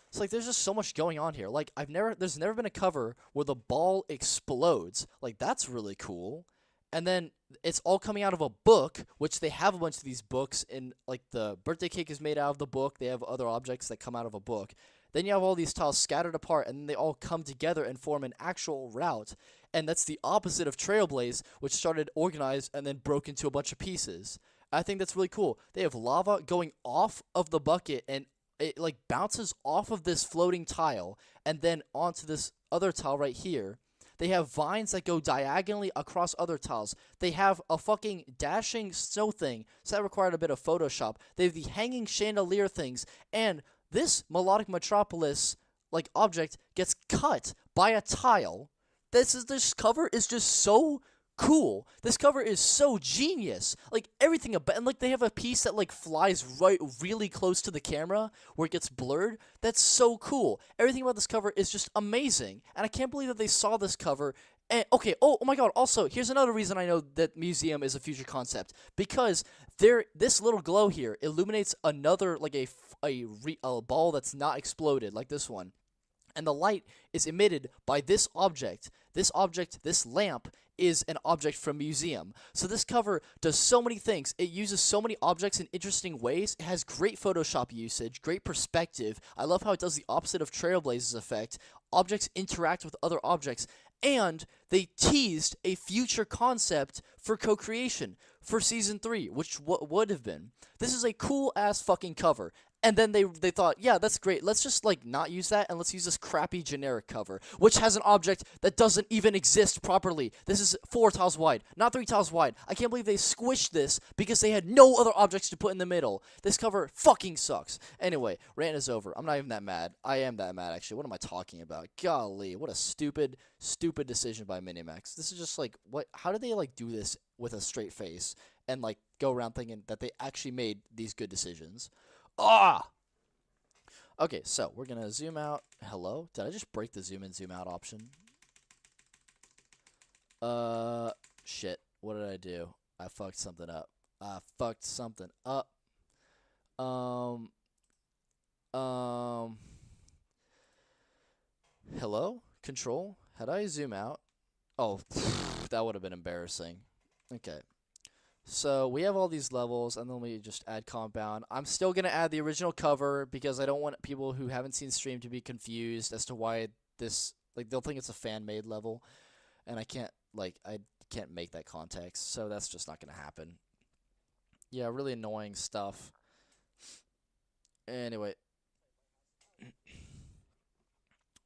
It's like there's just so much going on here. Like there's never been a cover where the ball explodes. Like that's really cool. And then it's all coming out of a book, which they have a bunch of these books, and like the birthday cake is made out of the book. They have other objects that come out of a book. Then you have all these tiles scattered apart, and then they all come together and form an actual route. And that's the opposite of Trailblaze, which started organized and then broke into a bunch of pieces. I think that's really cool. They have lava going off of the bucket and it like bounces off of this floating tile and then onto this other tile right here. They have vines that go diagonally across other tiles. They have a fucking dashing snow thing, so that required a bit of Photoshop. They have the hanging chandelier things, and this melodic metropolis like object gets cut by a tile. This cover is just so cool. This cover is so genius. Like everything about, and like they have a piece that like flies right really close to the camera where it gets blurred. That's so cool. Everything about this cover is just amazing. And I can't believe that they saw this cover. And okay, oh my god, also, here's another reason I know that museum is a future concept, because this little glow here illuminates another like a ball that's not exploded like this one. And the light is emitted by this object. This object, this lamp, is an object from museum. So this cover does so many things. It uses so many objects in interesting ways. It has great Photoshop usage, great perspective. I love how it does the opposite of Trailblaze's effect. Objects interact with other objects. And they teased a future concept for co-creation for Season 3, which would have been. This is a cool-ass fucking cover. And then they thought, yeah, that's great. Let's just, like, not use that, and let's use this crappy generic cover, which has an object that doesn't even exist properly. This is 4 tiles wide, not 3 tiles wide. I can't believe they squished this because they had no other objects to put in the middle. This cover fucking sucks. Anyway, rant is over. I'm not even that mad. I am that mad, actually. What am I talking about? Golly, what a stupid decision by Minimax. This is just, like, what? How did they, like, do this with a straight face and, like, go around thinking that they actually made these good decisions? Ah! Okay, so we're gonna zoom out. Hello? Did I just break the zoom in, zoom out option? Shit. What did I do? I fucked something up. I fucked something up. Hello? Control? Had I zoom out? Oh, that would have been embarrassing. Okay. So we have all these levels, and then we just add Cometbound. I'm still going to add the original cover because I don't want people who haven't seen stream to be confused as to why this, like, they'll think it's a fan-made level, and I can't make that context, so that's just not going to happen. Yeah, really annoying stuff. Anyway.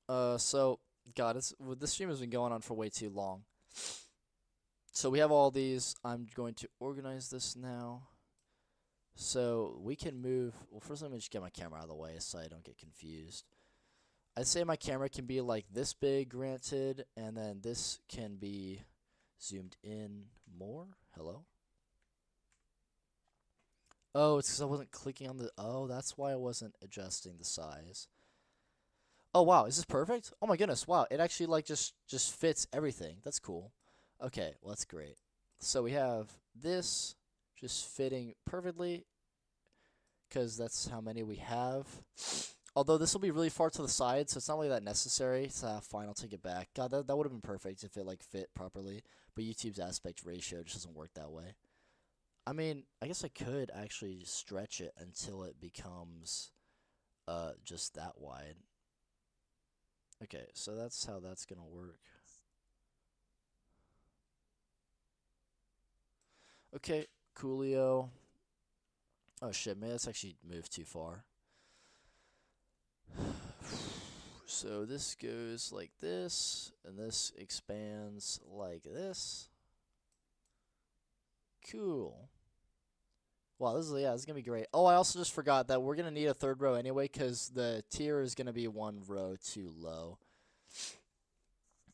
So, God, this stream has been going on for way too long. So we have all these. I'm going to organize this now. So we can move. Well, first let me just get my camera out of the way so I don't get confused. I'd say my camera can be like this big, granted, and then this can be zoomed in more. Hello? Oh, it's because I wasn't clicking on the... Oh, that's why I wasn't adjusting the size. Oh, wow. Is this perfect? Oh, my goodness. Wow. It actually, like, just fits everything. That's cool. Okay, well, that's great. So we have this just fitting perfectly because that's how many we have. Although this will be really far to the side, so it's not really that necessary. So fine, I'll take it back. God, that would have been perfect if it like fit properly. But YouTube's aspect ratio just doesn't work that way. I mean, I guess I could actually stretch it until it becomes just that wide. Okay, so that's how that's gonna work. Okay, coolio. Oh shit, maybe that's actually moved too far. So this goes like this, and this expands like this. Cool. Wow, this is gonna be great. Oh, I also just forgot that we're gonna need a third row anyway, because the tier is gonna be 1 row too low.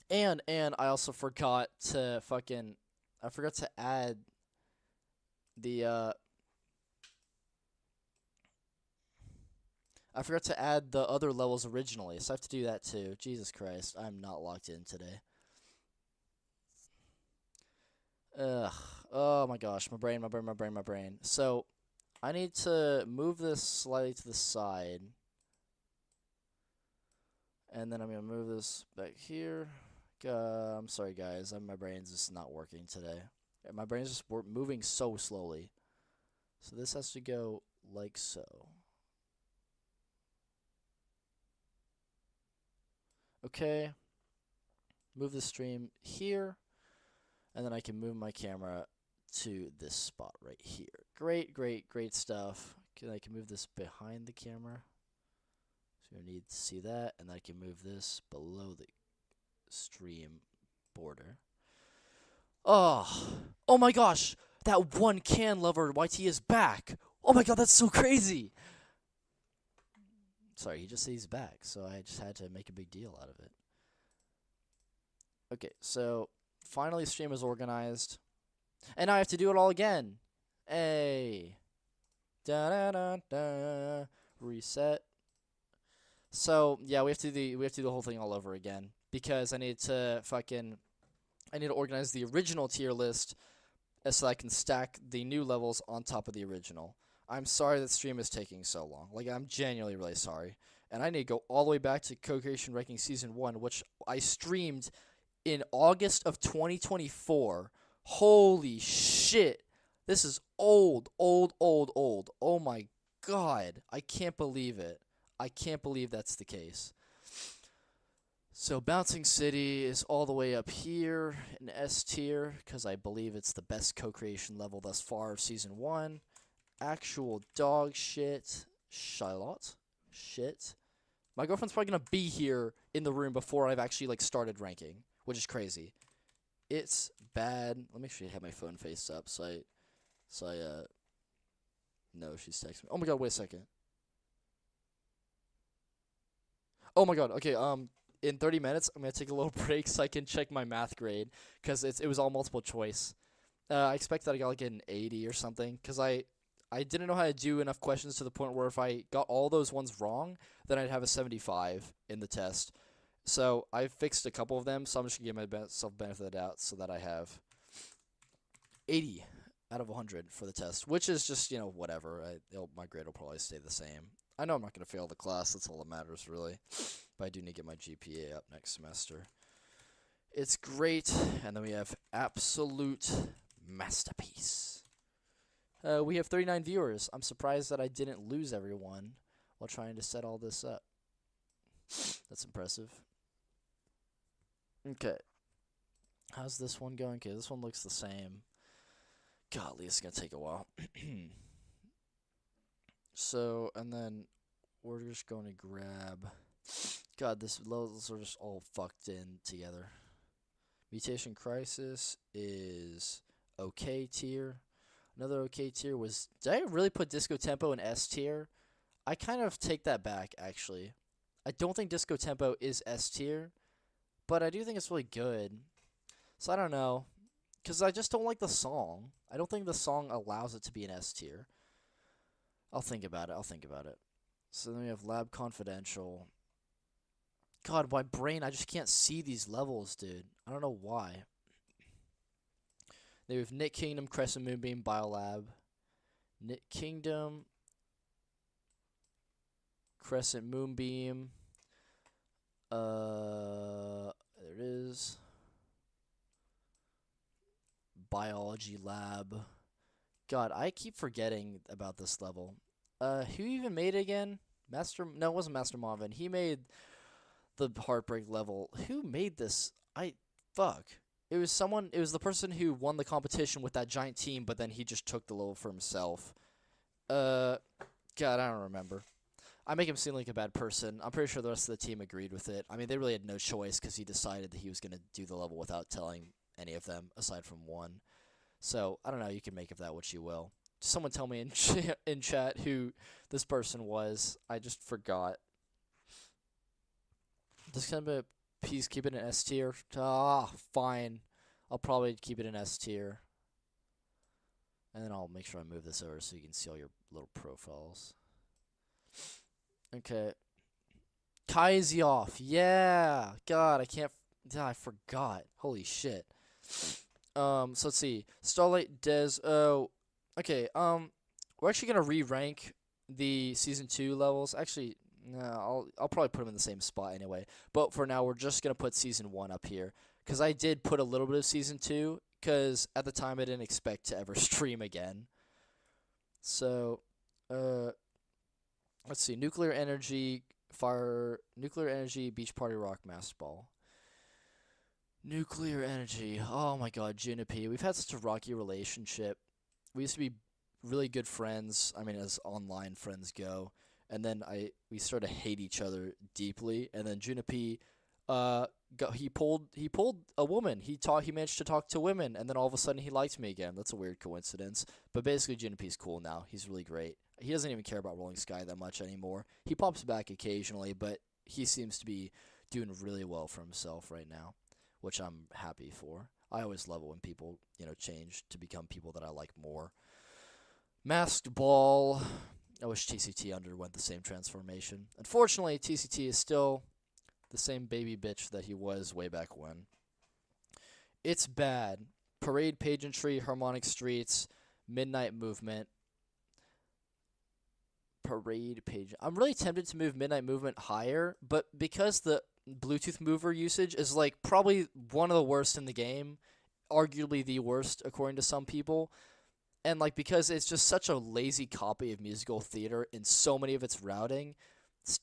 And I also forgot to add the I forgot to add the other levels originally, so I have to do that too. Jesus Christ, I'm not locked in today. Ugh. Oh my gosh, my brain. So, I need to move this slightly to the side. And then I'm going to move this back here. I'm sorry, guys. My brain's just not working today. My brain's just moving so slowly. So this has to go like so. Okay. Move the stream here. And then I can move my camera to this spot right here. Great stuff. I can move this behind the camera. So we need to see that, and then I can move this below the stream border. Oh my gosh, that one can lover YT is back. Oh my god, that's so crazy. Sorry, he just said he's back, so I just had to make a big deal out of it. Okay, so finally stream is organized, and now I have to do it all again. Hey, da da da da, reset. So yeah, we have to do the whole thing all over again because I need to organize the original tier list so I can stack the new levels on top of the original. I'm sorry that stream is taking so long. Like, I'm genuinely really sorry. And I need to go all the way back to Co-Creation Ranking Season 1, which I streamed in August of 2024. Holy shit. This is old. Oh my god. I can't believe it. I can't believe that's the case. So Bouncing City is all the way up here in S tier because I believe it's the best co-creation level thus far of Season 1. Actual dog shit. Charlotte. Shit. My girlfriend's probably going to be here in the room before I've actually, like, started ranking, which is crazy. It's bad. Let me make sure I have my phone face up so I no, she's texting me. Oh my god, wait a second. Oh my god, okay, in 30 minutes, I'm going to take a little break so I can check my math grade, because it was all multiple choice. I expect that I got, like, an 80 or something, because I didn't know how to do enough questions to the point where if I got all those ones wrong, then I'd have a 75 in the test. So I fixed a couple of them, so I'm just going to give myself benefit of the doubt so that I have 80 out of 100 for the test, which is just, whatever. My grade will probably stay the same. I know I'm not going to fail the class. That's all that matters, really. But I do need to get my GPA up next semester. It's great. And then we have Absolute Masterpiece. We have 39 viewers. I'm surprised that I didn't lose everyone while trying to set all this up. That's impressive. Okay. How's this one going? Okay, this one looks the same. Golly, it's going to take a while. So, and then we're just going to grab... God, these levels are just all fucked in together. Mutation Crisis is okay tier. Another okay tier was... Did I really put Disco Tempo in S tier? I kind of take that back, actually. I don't think Disco Tempo is S tier, but I do think it's really good. So I don't know, because I just don't like the song. I don't think the song allows it to be an S tier. I'll think about it. So then we have Lab Confidential. God, my brain, I just can't see these levels, dude. I don't know why. Then we have Nick Kingdom, Crescent Moonbeam, Biolab. Nick Kingdom, Crescent Moonbeam. There it is. Biology Lab. God, I keep forgetting about this level. Who even made it again? No, it wasn't Master Marvin. He made the Heartbreak level. Who made this? Fuck. It was the person who won the competition with that giant team, but then he just took the level for himself. God, I don't remember. I make him seem like a bad person. I'm pretty sure the rest of the team agreed with it. I mean, they really had no choice because he decided that he was going to do the level without telling any of them, aside from one. So, I don't know. You can make of that what you will. Someone tell me in chat who this person was. I just forgot. Just kind of please keep it in S tier. Fine. I'll probably keep it in S tier. And then I'll make sure I move this over so you can see all your little profiles. Okay. Kaizioff. Yeah. God, I forgot. Holy shit. So let's see. Starlight Desert. Oh. Okay. We're actually gonna re-rank the season 2 levels. Actually, no, I'll probably put them in the same spot anyway. But for now, we're just gonna put season 1 up here because I did put a little bit of season 2 because at the time I didn't expect to ever stream again. So, let's see. Nuclear Energy, Beach Party Rock, Master Ball. Nuclear Energy. Oh my god, Junipe. We've had such a rocky relationship. We used to be really good friends. I mean, as online friends go. and then we started to hate each other deeply, and then Junipi he pulled a woman. He managed to talk to women, and then all of a sudden he liked me again. That's a weird coincidence. But basically Junipi's cool now. He's really great. He doesn't even care about Rolling Sky that much anymore. He pops back occasionally, but he seems to be doing really well for himself right now, which I'm happy for. I always love it when people, change to become people that I like more. Masked Ball. I wish TCT underwent the same transformation. Unfortunately, TCT is still the same baby bitch that he was way back when. It's bad. Parade Pageantry, Harmonic Streets, Midnight Movement. Parade Page. I'm really tempted to move Midnight Movement higher, but because the Bluetooth mover usage is like probably one of the worst in the game, arguably the worst according to some people, and like because it's just such a lazy copy of musical theater in so many of its routing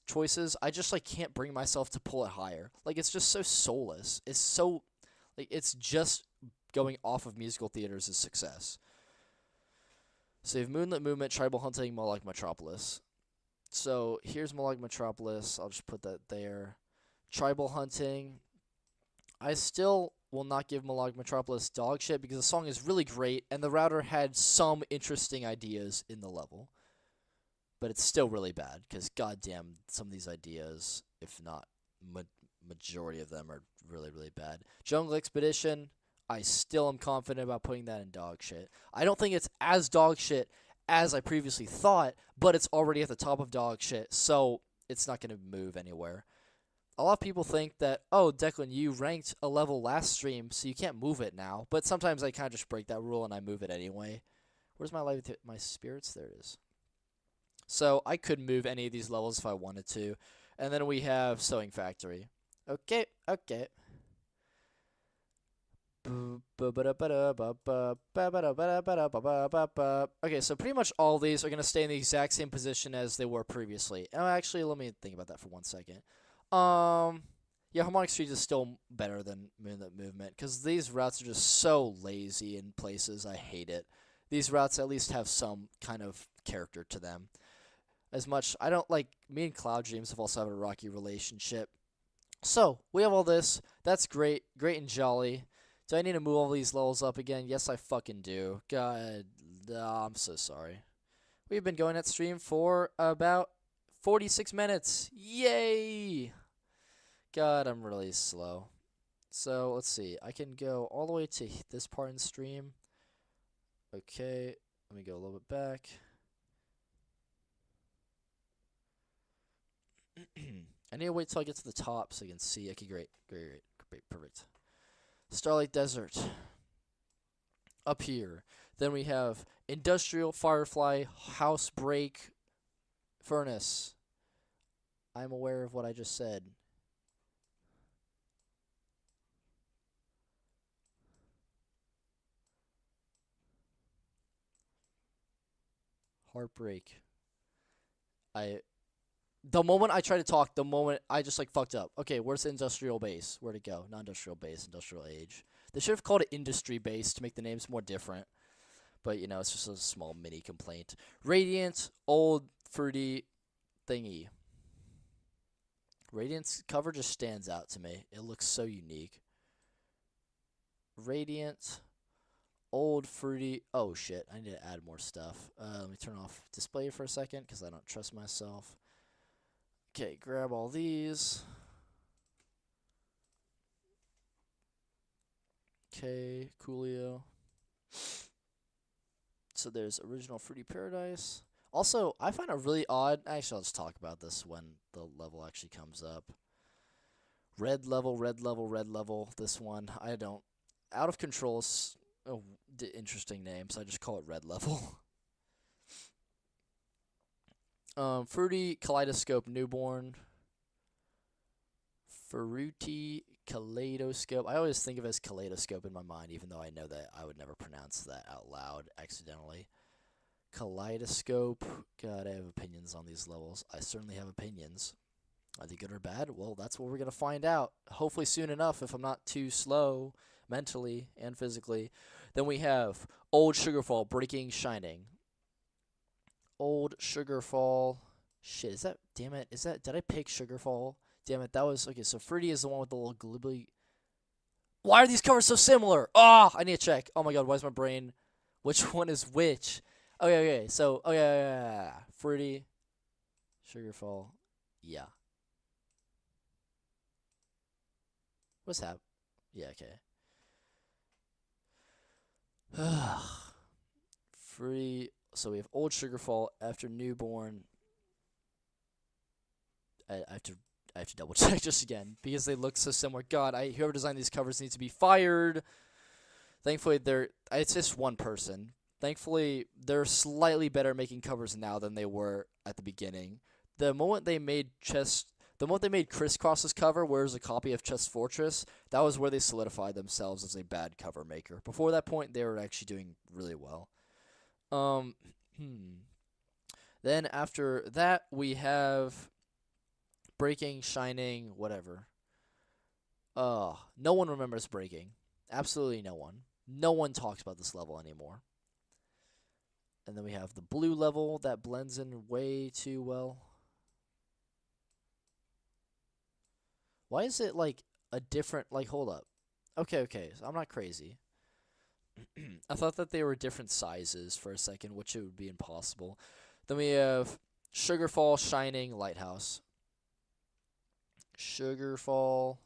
choices, I just like can't bring myself to pull it higher. Like it's just so soulless. It's so like it's just going off of musical theater's success. Save Moonlit Movement, Tribal Hunting, Moloch Metropolis. So here's Moloch Metropolis. I'll just put that there. Tribal Hunting. I still will not give Moloch Metropolis dog shit because the song is really great and the router had some interesting ideas in the level. But it's still really bad because goddamn, some of these ideas, if not majority of them, are really, really bad. Jungle Expedition. I still am confident about putting that in dog shit. I don't think it's as dog shit as I previously thought, but it's already at the top of dog shit, so it's not going to move anywhere. A lot of people think that, oh, Declan, you ranked a level last stream, so you can't move it now. But sometimes I kind of just break that rule and I move it anyway. Where's my spirits? There it is. So I could move any of these levels if I wanted to. And then we have Sewing Factory. Okay. Okay, so pretty much all these are going to stay in the exact same position as they were previously. Oh, actually, let me think about that for 1 second. Yeah, Harmonic Street is still better than Moonlit Movement, because these routes are just so lazy in places. I hate it. These routes at least have some kind of character to them. As much, I don't like, me and Cloud Dreams have also had a rocky relationship. So, we have all this. That's great. Great and jolly. Do I need to move all these levels up again? Yes, I fucking do. God, I'm so sorry. We've been going at stream for about 46 minutes. Yay! God, I'm really slow. So, let's see. I can go all the way to this part in stream. Okay, let me go a little bit back. I need to wait till I get to the top so I can see. Okay, great, perfect. Starlight Desert. Up here. Then we have Industrial, Firefly, Housebreak, Furnace. I'm aware of what I just said. Heartbreak. The moment I try to talk, the moment I just like fucked up. Okay, where's the industrial base? Where'd it go? Not industrial base, industrial age. They should have called it industry base to make the names more different. But, it's just a small mini complaint. Radiant, old, fruity thingy. Radiant's cover just stands out to me. It looks so unique. Radiant, old, fruity. Oh, shit. I need to add more stuff. Let me turn off display for a second because I don't trust myself. Okay, grab all these. Okay, coolio. So there's Original Fruity Paradise. Also, I find it really odd. Actually, I'll just talk about this when the level actually comes up. Red level, red level, red level. This one, I don't. Out of Control is an interesting name, so I just call it red level. Fruity, Kaleidoscope, Newborn. Fruity, Kaleidoscope. I always think of it as Kaleidoscope in my mind, even though I know that I would never pronounce that out loud accidentally. Kaleidoscope. God, I have opinions on these levels. I certainly have opinions. Are they good or bad? Well, that's what we're going to find out. Hopefully soon enough, if I'm not too slow mentally and physically. Then we have Old Sugarfall, Breaking Shining. Old Sugarfall. Shit, is that, damn it, is that, did I pick Sugarfall? Damn it, that was, okay, so Fruity is the one with the little glibbly. Why are these covers so similar? Ah, I need to check. Oh my god, why is my brain, which one is which? Okay, so, oh yeah. Fruity, Sugarfall, yeah. What's that? Yeah, okay. Free. So we have old Sugarfall after newborn. I have to double check just again because they look so similar. God, whoever designed these covers needs to be fired. Thankfully, it's just one person. Thankfully, they're slightly better at making covers now than they were at the beginning. The moment they made Crisscross's cover, where there's a copy of Chess Fortress, that was where they solidified themselves as a bad cover maker. Before that point, they were actually doing really well. Then after that, we have Breaking, Shining, whatever. No one remembers Breaking. Absolutely no one. No one talks about this level anymore. And then we have the blue level that blends in way too well. Why is it like a different, like, hold up. Okay, so I'm not crazy. I thought that they were different sizes for a second, which it would be impossible. Then we have Sugarfall, Shining, Lighthouse. Sugarfall,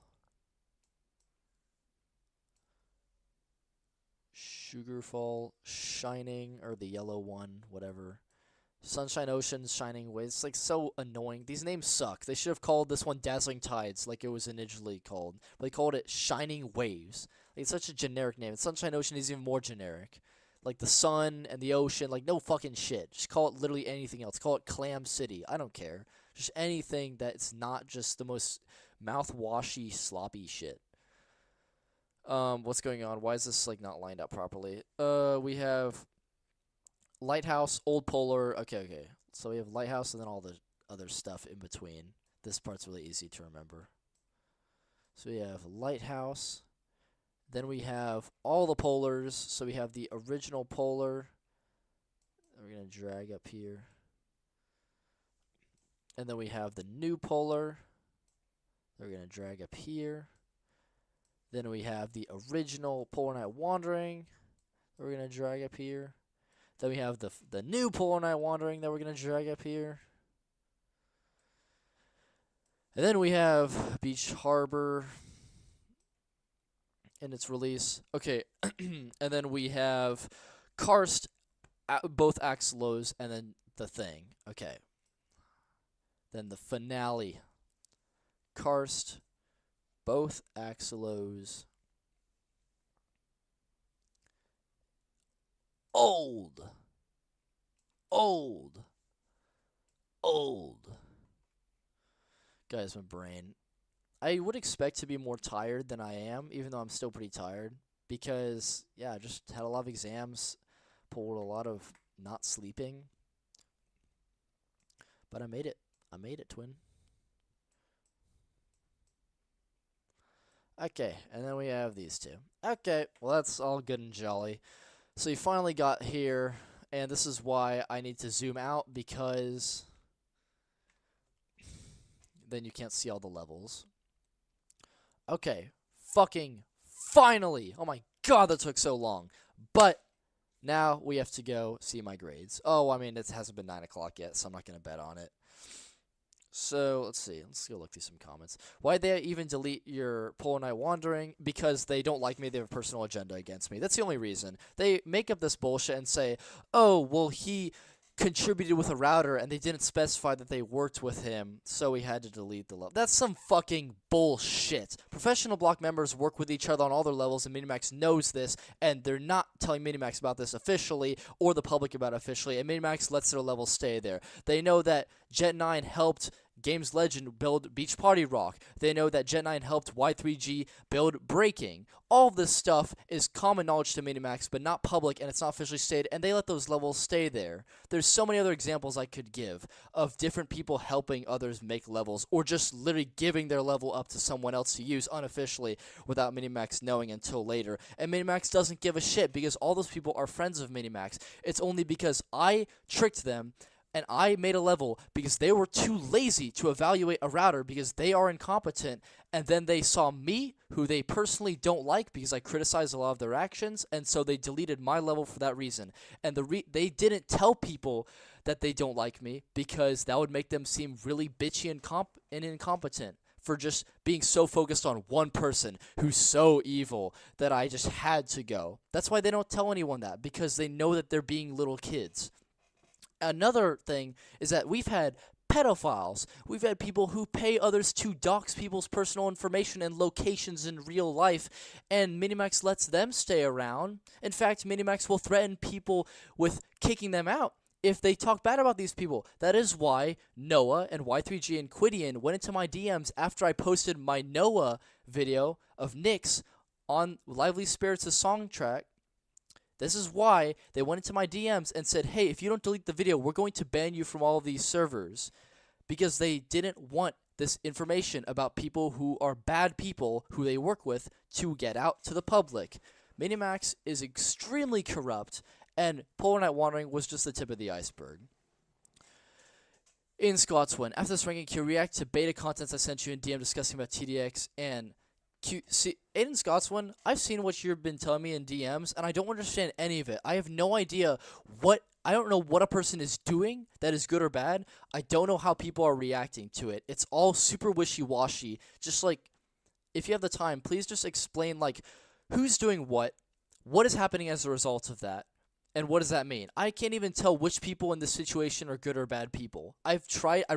Shining, or the yellow one, whatever. Sunshine Ocean, Shining Waves. It's like so annoying. These names suck. They should have called this one Dazzling Tides, like it was initially called. But they called it Shining Waves. Like, it's such a generic name. And Sunshine Ocean is even more generic. Like the sun and the ocean, like no fucking shit. Just call it literally anything else. Call it Clam City. I don't care. Just anything that's not just the most mouth-washy, sloppy shit. What's going on? Why is this like not lined up properly? We have Lighthouse, Old Polar. Okay. So we have Lighthouse and then all the other stuff in between. This part's really easy to remember. So we have Lighthouse. Then we have all the polars. So we have the original polar. We're going to drag up here. And then we have the new polar. We're going to drag up here. Then we have the original Polar Night Wandering. We're going to drag up here. Then we have the new Polar Night Wandering that we're going to drag up here. And then we have Beach Harbor in its release. Okay, and then we have Karst, both Axelos, and then the thing. Okay. Then the finale. Karst, both Axelos. Old. Guys, my brain. I would expect to be more tired than I am, even though I'm still pretty tired. Because, yeah, I just had a lot of exams, pulled a lot of not sleeping. But I made it. I made it, twin. Okay, and then we have these two. Okay, well, that's all good and jolly. So you finally got here, and this is why I need to zoom out, because then you can't see all the levels. Okay, fucking finally! Oh my god, that took so long. But now we have to go see my grades. Oh, I mean, it hasn't been 9 o'clock yet, so I'm not going to bet on it. So, let's see. Let's go look through some comments. Why'd they even delete your Polar Night Wandering? Because they don't like me. They have a personal agenda against me. That's the only reason. They make up this bullshit and say, oh, well, he contributed with a router, and they didn't specify that they worked with him, so we had to delete the level. That's some fucking bullshit. Professional block members work with each other on all their levels, and Minimax knows this, and they're not telling Minimax about this officially, or the public about it officially, and Minimax lets their levels stay there. They know that Jet9 helped Games Legend build Beach Party Rock. They know that Jet9 helped Y3G build Breaking. All of this stuff is common knowledge to Minimax, but not public, and it's not officially stated, and they let those levels stay there. There's so many other examples I could give of different people helping others make levels, or just literally giving their level up to someone else to use unofficially without Minimax knowing until later. And Minimax doesn't give a shit because all those people are friends of Minimax. It's only because I tricked them and I made a level because they were too lazy to evaluate a router because they are incompetent, and then they saw me, who they personally don't like because I criticized a lot of their actions, and so they deleted my level for that reason. And they didn't tell people that they don't like me because that would make them seem really bitchy and incompetent for just being so focused on one person who's so evil that I just had to go. That's why they don't tell anyone that, because they know that they're being little kids. Another thing is that we've had pedophiles. We've had people who pay others to dox people's personal information and locations in real life, and Minimax lets them stay around. In fact, Minimax will threaten people with kicking them out if they talk bad about these people. That is why Noah and Y3G and Quidian went into my DMs after I posted my Noah video of Nyx on Lively Spirits' song track. This is why they went into my DMs and said, hey, if you don't delete the video, we're going to ban you from all of these servers. Because they didn't want this information about people who are bad people who they work with to get out to the public. Minimax is extremely corrupt, and Polar Night Wandering was just the tip of the iceberg. In Scotswin, after this ranking, can you react to beta contents I sent you in DM discussing about TDX and see, in Scotswin, I've seen what you've been telling me in DMs, and I don't understand any of it. I have no idea I don't know what a person is doing that is good or bad. I don't know how people are reacting to it. It's all super wishy-washy. Just like, if you have the time, please just explain, like, who's doing what is happening as a result of that, and what does that mean? I can't even tell which people in this situation are good or bad people. I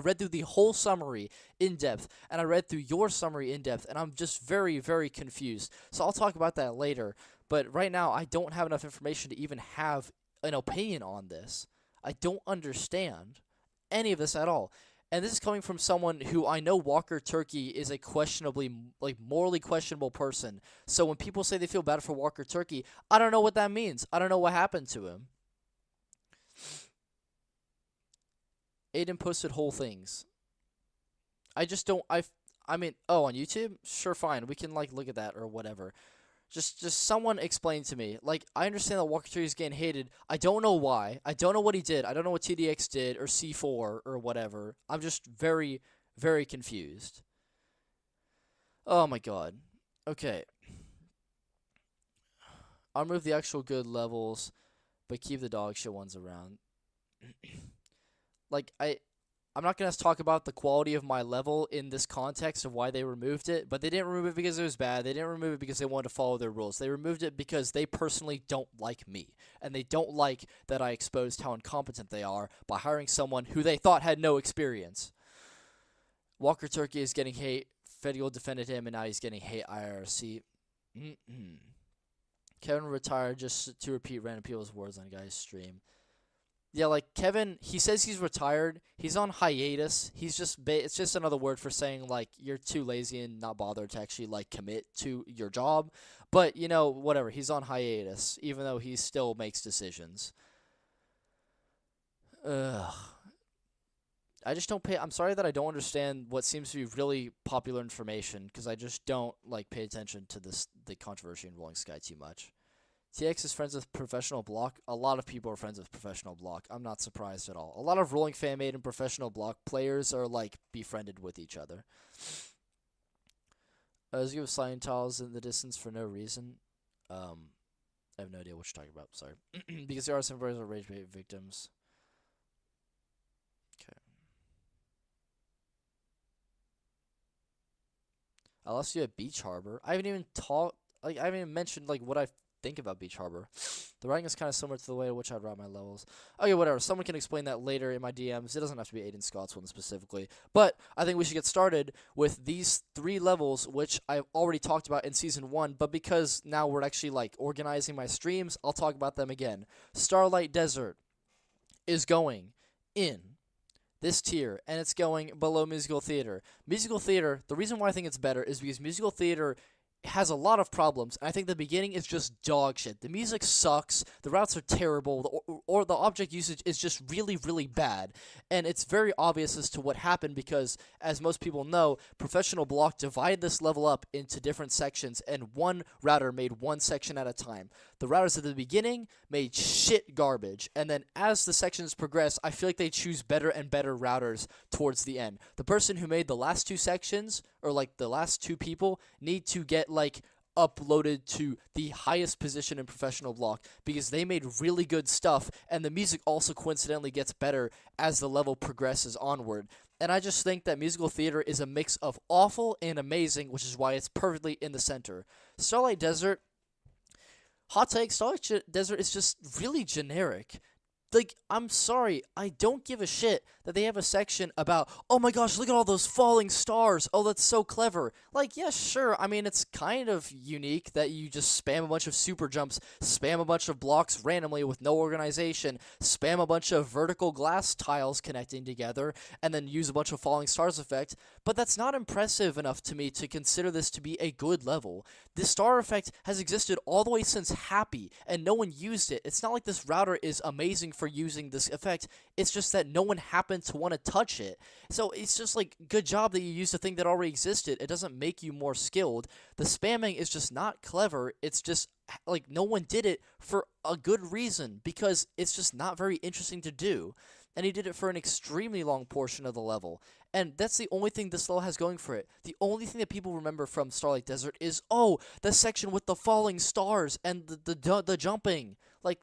read through the whole summary in depth, and I read through your summary in depth, and I'm just very, very confused. So I'll talk about that later. But right now, I don't have enough information to even have an opinion on this. I don't understand any of this at all. And this is coming from someone who I know WalkerTurkey is a morally questionable person. So when people say they feel bad for WalkerTurkey, I don't know what that means. I don't know what happened to him. Aiden posted whole things. I just don't, I mean, oh, on YouTube? Sure, fine. We can, like, look at that or whatever. Just someone explain to me. Like, I understand that WalkerTurkey is getting hated. I don't know why. I don't know what he did. I don't know what TDX did or C4 or whatever. I'm just very, very confused. Oh my god. Okay. I'll remove the actual good levels, but keep the dog shit ones around. Like, I'm not going to talk about the quality of my level in this context of why they removed it, but they didn't remove it because it was bad. They didn't remove it because they wanted to follow their rules. They removed it because they personally don't like me, and they don't like that I exposed how incompetent they are by hiring someone who they thought had no experience. WalkerTurkey is getting hate. Fedial defended him, and now he's getting hate IRC. Kevin retired just to repeat random people's words on a guy's stream. Yeah, like, Kevin, he says he's retired. He's on hiatus. He's just, it's just another word for saying, like, you're too lazy and not bothered to actually, like, commit to your job. But, you know, whatever. He's on hiatus, even though he still makes decisions. Ugh. I just don't I'm sorry that I don't understand what seems to be really popular information, because I just don't, like, pay attention to the controversy in Rolling Sky too much. TX is friends with Professional Block. A lot of people are friends with Professional Block. I'm not surprised at all. A lot of Rolling Fan Made and Professional Block players are, like, befriended with each other. As you have sliding tiles in the distance for no reason. I have no idea what you're talking about. Sorry. Because there are some various rage bait victims. Okay. I lost you at Beach Harbor. I haven't even I haven't even mentioned, like, what I think about Beach Harbor. The writing is kind of similar to the way in which I'd write my levels. Okay, whatever. Someone can explain that later in my DMs. It doesn't have to be Aiden Scott's one specifically. But I think we should get started with these 3 levels, which I've already talked about in Season 1. But because now we're actually, like, organizing my streams, I'll talk about them again. Starlight Desert is going in this tier, and it's going below Musical Theater. Musical Theater, the reason why I think it's better is because Musical Theater has a lot of problems, and I think the beginning is just dog shit. The music sucks, the routes are terrible, or the object usage is just really, really bad. And it's very obvious as to what happened because, as most people know, Professional Block divided this level up into different sections, and one router made one section at a time. The routers at the beginning made shit garbage, and then as the sections progress, I feel like they choose better and better routers towards the end. The person who made the last two sections, or like the last two people, need to get like uploaded to the highest position in Professional Block because they made really good stuff, and the music also coincidentally gets better as the level progresses onward. And I just think that musical theater is a mix of awful and amazing, which is why it's perfectly in the center. Starlight Desert, hot take, Starlight Desert is just really generic. Like, I'm sorry, I don't give a shit that they have a section about, oh my gosh, look at all those falling stars. Oh, that's so clever. Like, yeah, sure. I mean, it's kind of unique that you just spam a bunch of super jumps, spam a bunch of blocks randomly with no organization, spam a bunch of vertical glass tiles connecting together, and then use a bunch of falling stars effect. But that's not impressive enough to me to consider this to be a good level. This star effect has existed all the way since Happy, and no one used it. It's not like this router is amazing for using this effect. It's just that no one happened to want to touch it. So it's just like, good job that you used a thing that already existed. It doesn't make you more skilled. The spamming is just not clever. It's just like no one did it for a good reason because it's just not very interesting to do. And he did it for an extremely long portion of the level. And that's the only thing this level has going for it. The only thing that people remember from Starlight Desert is, oh, the section with the falling stars and the jumping. Like,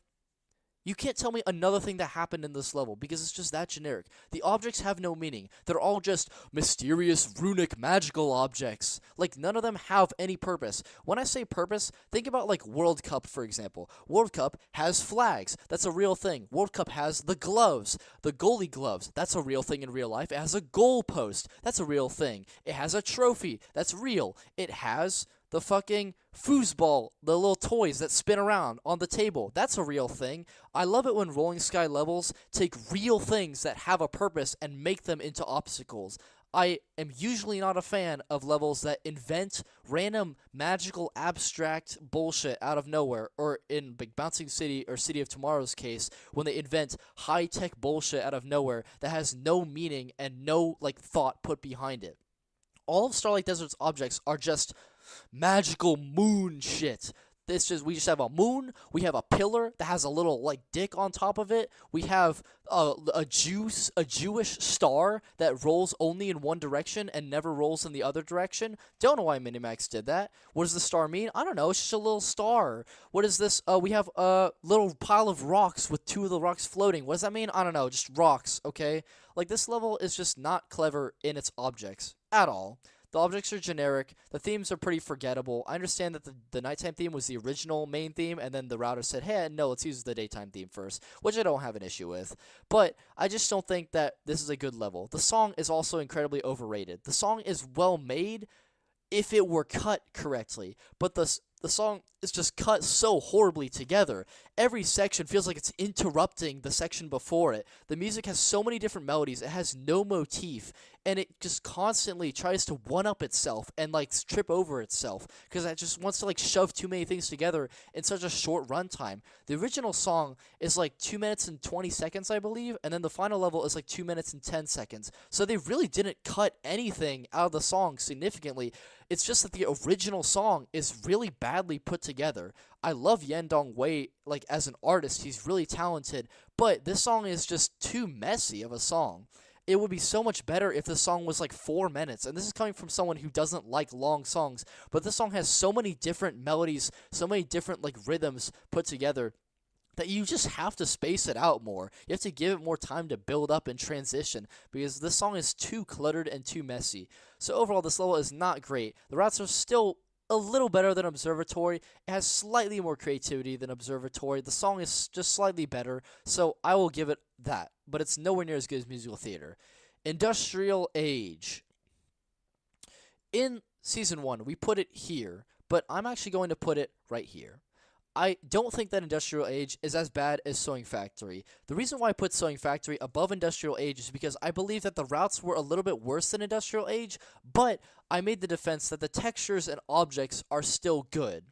you can't tell me another thing that happened in this level because it's just that generic. The objects have no meaning. They're all just mysterious, runic, magical objects. Like, none of them have any purpose. When I say purpose, think about, like, World Cup, for example. World Cup has flags. That's a real thing. World Cup has the gloves. The goalie gloves. That's a real thing in real life. It has a goal post. That's a real thing. It has a trophy. That's real. It has the fucking foosball, the little toys that spin around on the table. That's a real thing. I love it when Rolling Sky levels take real things that have a purpose and make them into obstacles. I am usually not a fan of levels that invent random magical abstract bullshit out of nowhere, or in Big Bouncing City or City of Tomorrow's case, when they invent high-tech bullshit out of nowhere that has no meaning and no like thought put behind it. All of Starlight Desert's objects are just magical moon shit. We just have a moon, we have a pillar that has a little like dick on top of it, we have a Jewish star that rolls only in one direction and never rolls in the other direction. Don't know why Minimax did that. What does the star mean? I don't know, it's just a little star. What is this? We have a little pile of rocks with two of the rocks floating. What does that mean? I don't know, just rocks, okay? Like, this level is just not clever in its objects at all. The objects are generic. The themes are pretty forgettable. I understand that the nighttime theme was the original main theme, and then the router said, hey, no, let's use the daytime theme first, which I don't have an issue with. But I just don't think that this is a good level. The song is also incredibly overrated. The song is well made if it were cut correctly, but the song is just cut so horribly together. Every section feels like it's interrupting the section before it. The music has so many different melodies. It has no motif, and it just constantly tries to one-up itself and, like, trip over itself because it just wants to, like, shove too many things together in such a short runtime. The original song is, like, 2 minutes and 20 seconds, I believe, and then the final level is, like, 2 minutes and 10 seconds. So they really didn't cut anything out of the song significantly. It's just that the original song is really badly put together. I love Yendong Wei, like, as an artist. He's really talented, but this song is just too messy of a song. It would be so much better if the song was like 4 minutes, and this is coming from someone who doesn't like long songs, but this song has so many different melodies, so many different, like, rhythms put together that you just have to space it out more. You have to give it more time to build up and transition because this song is too cluttered and too messy. So overall, this level is not great. The routes are still a little better than Observatory. It has slightly more creativity than Observatory. The song is just slightly better, so I will give it that, but it's nowhere near as good as Musical Theater. Industrial Age. In Season 1, we put it here, but I'm actually going to put it right here. I don't think that Industrial Age is as bad as Sewing Factory. The reason why I put Sewing Factory above Industrial Age is because I believe that the routes were a little bit worse than Industrial Age, but I made the defense that the textures and objects are still good.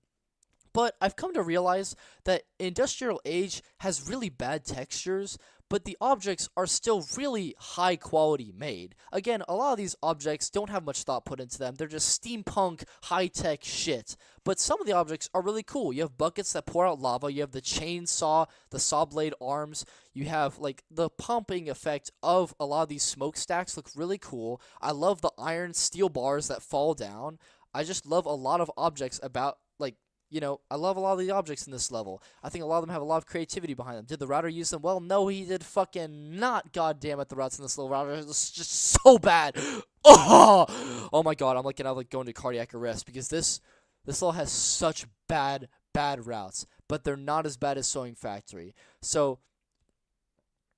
But I've come to realize that Industrial Age has really bad textures, but the objects are still really high quality made. Again, a lot of these objects don't have much thought put into them. They're just steampunk, high-tech shit. But some of the objects are really cool. You have buckets that pour out lava. You have the chainsaw, the saw blade arms. You have, like, the pumping effect of a lot of these smokestacks look really cool. I love the iron steel bars that fall down. I just love a lot of objects about, like, I love a lot of the objects in this level. I think a lot of them have a lot of creativity behind them. Did the router use them? Well, no, he did fucking not. God damn it, the routes in this little router is just so bad. Oh my god, I'm looking at going to cardiac arrest because this level has such bad routes, but they're not as bad as Sewing Factory. So,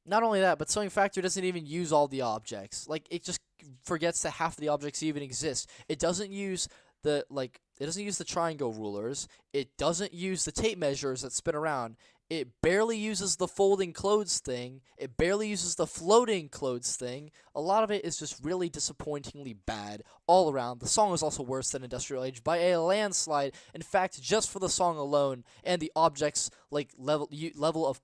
not only that, but Sewing Factory doesn't even use all the objects. Like, it just forgets that half of the objects even exist. It doesn't use it doesn't use the triangle rulers. It doesn't use the tape measures that spin around. It barely uses the folding clothes thing. It barely uses the floating clothes thing. A lot of it is just really disappointingly bad all around. The song is also worse than Industrial Age by a landslide. In fact, just for the song alone and the objects level of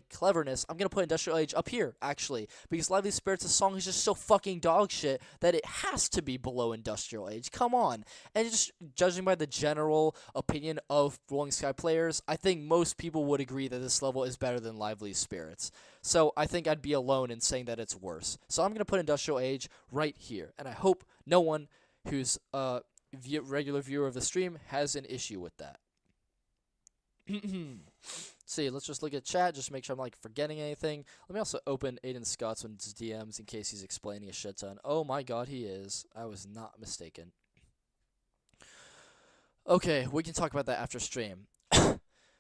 cleverness, I'm gonna put Industrial Age up here actually because Lively Spirits' song is just so fucking dog shit that it has to be below Industrial Age. Come on. And just judging by the general opinion of Rolling Sky players, I think most people would agree that this level is better than Lively Spirits. So I think I'd be alone in saying that it's worse. So I'm going to put Industrial Age right here. And I hope no one who's a regular viewer of the stream has an issue with that. See, let's just look at chat, just make sure I'm forgetting anything. Let me also open Aiden Scotsman's DMs in case he's explaining a shit ton. Oh my god, he is. I was not mistaken. Okay, we can talk about that after stream.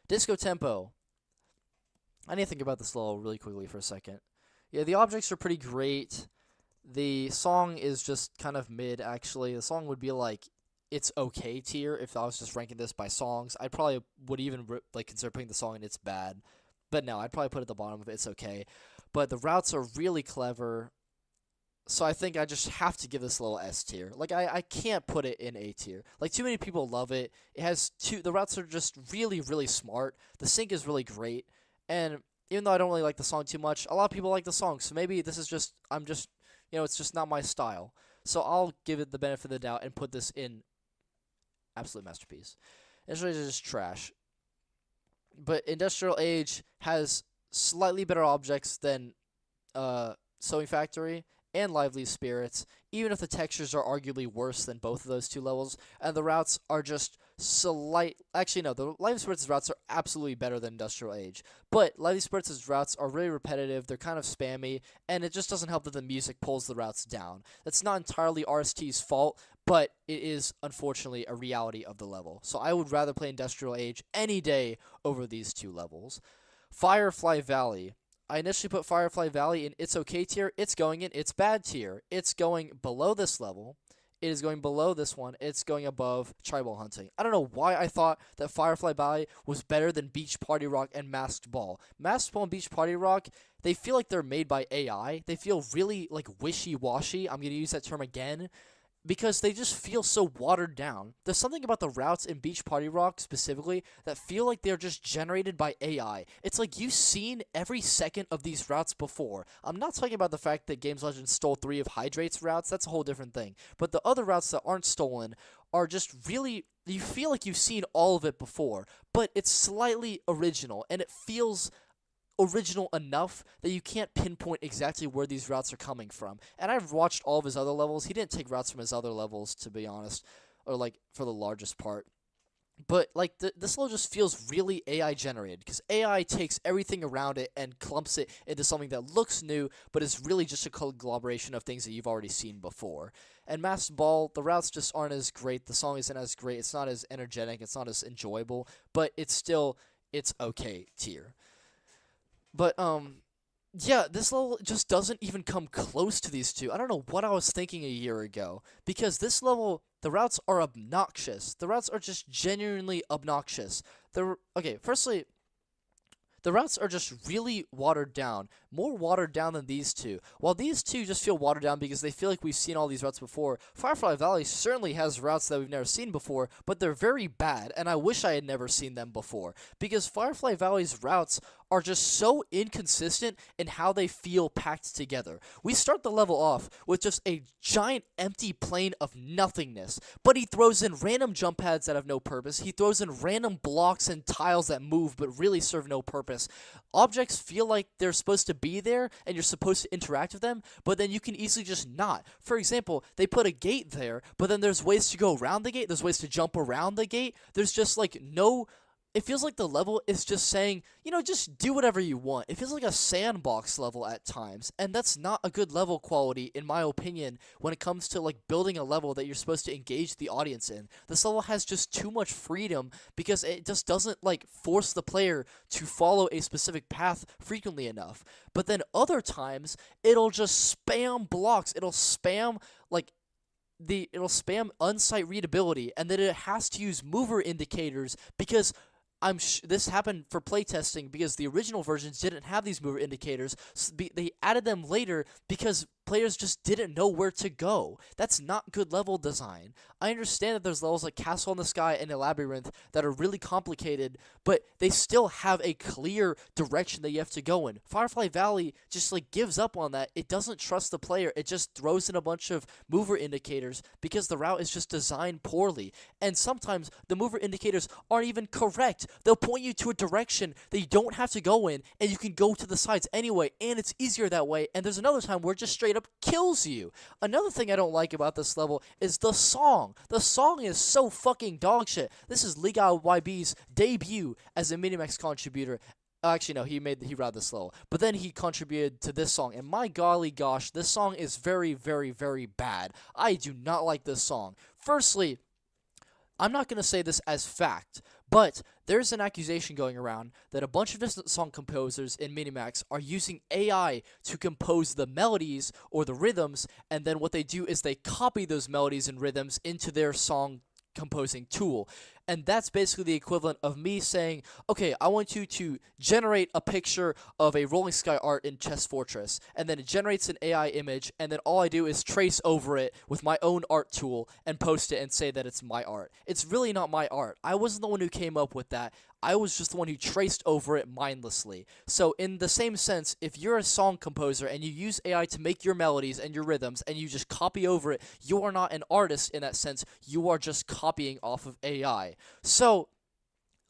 Disco Tempo. I need to think about this level really quickly for a second. Yeah, the objects are pretty great. The song is just kind of mid, actually. The song would be it's okay tier if I was just ranking this by songs. I probably would even consider putting the song in it's bad. But no, I'd probably put it at the bottom of it's okay. But the routes are really clever. So I think I just have to give this a little S tier. I can't put it in A tier. Too many people love it. It has the routes are just really, really smart. The sync is really great. And even though I don't really like the song too much, a lot of people like the song. So maybe this is just, it's just not my style. So I'll give it the benefit of the doubt and put this in absolute masterpiece. Industrial Age is just trash. But Industrial Age has slightly better objects than Sewing Factory and Lively Spirits, even if the textures are arguably worse than both of those two levels, and the routes are just actually no, the Lively Spirits' routes are absolutely better than Industrial Age, but Lively Spirits' routes are really repetitive, they're kind of spammy, and it just doesn't help that the music pulls the routes down. That's not entirely RST's fault, but it is unfortunately a reality of the level, so I would rather play Industrial Age any day over these two levels. Firefly Valley. I initially put Firefly Valley in its okay tier. It's going in its bad tier. It's going below this level. It is going below this one. It's going above Tribal Hunting. I don't know why I thought that Firefly Valley was better than Beach Party Rock and Masked Ball. Masked Ball and Beach Party Rock, they feel like they're made by AI. They feel really wishy-washy. I'm going to use that term again. Because they just feel so watered down. There's something about the routes in Beach Party Rock specifically that feel like they're just generated by AI. It's like you've seen every second of these routes before. I'm not talking about the fact that Games Legend stole 3 of Hydrate's routes. That's a whole different thing. But the other routes that aren't stolen are just really, you feel like you've seen all of it before. But it's slightly original and it feels original enough that you can't pinpoint exactly where these routes are coming from. And I've watched all of his other levels. He didn't take routes from his other levels, to be honest, or for the largest part. But this level just feels really AI generated because AI takes everything around it and clumps it into something that looks new, but is really just a conglomeration of things that you've already seen before. And Masked Ball, the routes just aren't as great. The song isn't as great. It's not as energetic. It's not as enjoyable. But it's okay tier. But, Yeah, this level just doesn't even come close to these two. I don't know what I was thinking a year ago, because this level, the routes are obnoxious. The routes are just genuinely obnoxious. Okay, firstly, the routes are just really watered down, more watered down than these two. While these two just feel watered down because they feel like we've seen all these routes before, Firefly Valley certainly has routes that we've never seen before, but they're very bad, and I wish I had never seen them before, because Firefly Valley's routes are just so inconsistent in how they feel packed together. We start the level off with just a giant empty plane of nothingness, but he throws in random jump pads that have no purpose. He throws in random blocks and tiles that move but really serve no purpose. Objects feel like they're supposed to be there and you're supposed to interact with them, but then you can easily just not. For example, they put a gate there, but then there's ways to go around the gate, there's ways to jump around the gate. There's just like no. It feels like the level is just saying, just do whatever you want. It feels like a sandbox level at times, and that's not a good level quality, in my opinion, when it comes to, like, building a level that you're supposed to engage the audience in. This level has just too much freedom because it just doesn't, like, force the player to follow a specific path frequently enough. But then other times, it'll just spam blocks. It'll spam, like, it'll spam unsight readability, and then it has to use mover indicators because this happened for playtesting because the original versions didn't have these mover indicators. So they added them later because players just didn't know where to go. That's not good level design. I understand that there's levels like Castle in the Sky and a Labyrinth that are really complicated, but they still have a clear direction that you have to go in. Firefly Valley just like gives up on that. It doesn't trust the player. It just throws in a bunch of mover indicators because the route is just designed poorly. And sometimes the mover indicators aren't even correct. They'll point you to a direction that you don't have to go in, and you can go to the sides anyway, and it's easier that way. And there's another time where it just straight up kills you. Another thing I don't like about this level is the song. The song is so fucking dog shit. This is Liga YB's debut as a Minimax contributor. Actually, no, he wrote this level. But then he contributed to this song. And my golly gosh, this song is very, very, very bad. I do not like this song. Firstly, I'm not going to say this as fact, but there's an accusation going around that a bunch of different song composers in Minimax are using AI to compose the melodies or the rhythms, and then what they do is they copy those melodies and rhythms into their song composing tool. And that's basically the equivalent of me saying, okay, I want you to generate a picture of a Rolling Sky art in Chess Fortress, and then it generates an AI image, and then all I do is trace over it with my own art tool and post it and say that it's my art. It's really not my art. I wasn't the one who came up with that. I was just the one who traced over it mindlessly. So in the same sense, if you're a song composer and you use AI to make your melodies and your rhythms and you just copy over it, you are not an artist in that sense. You are just copying off of AI. So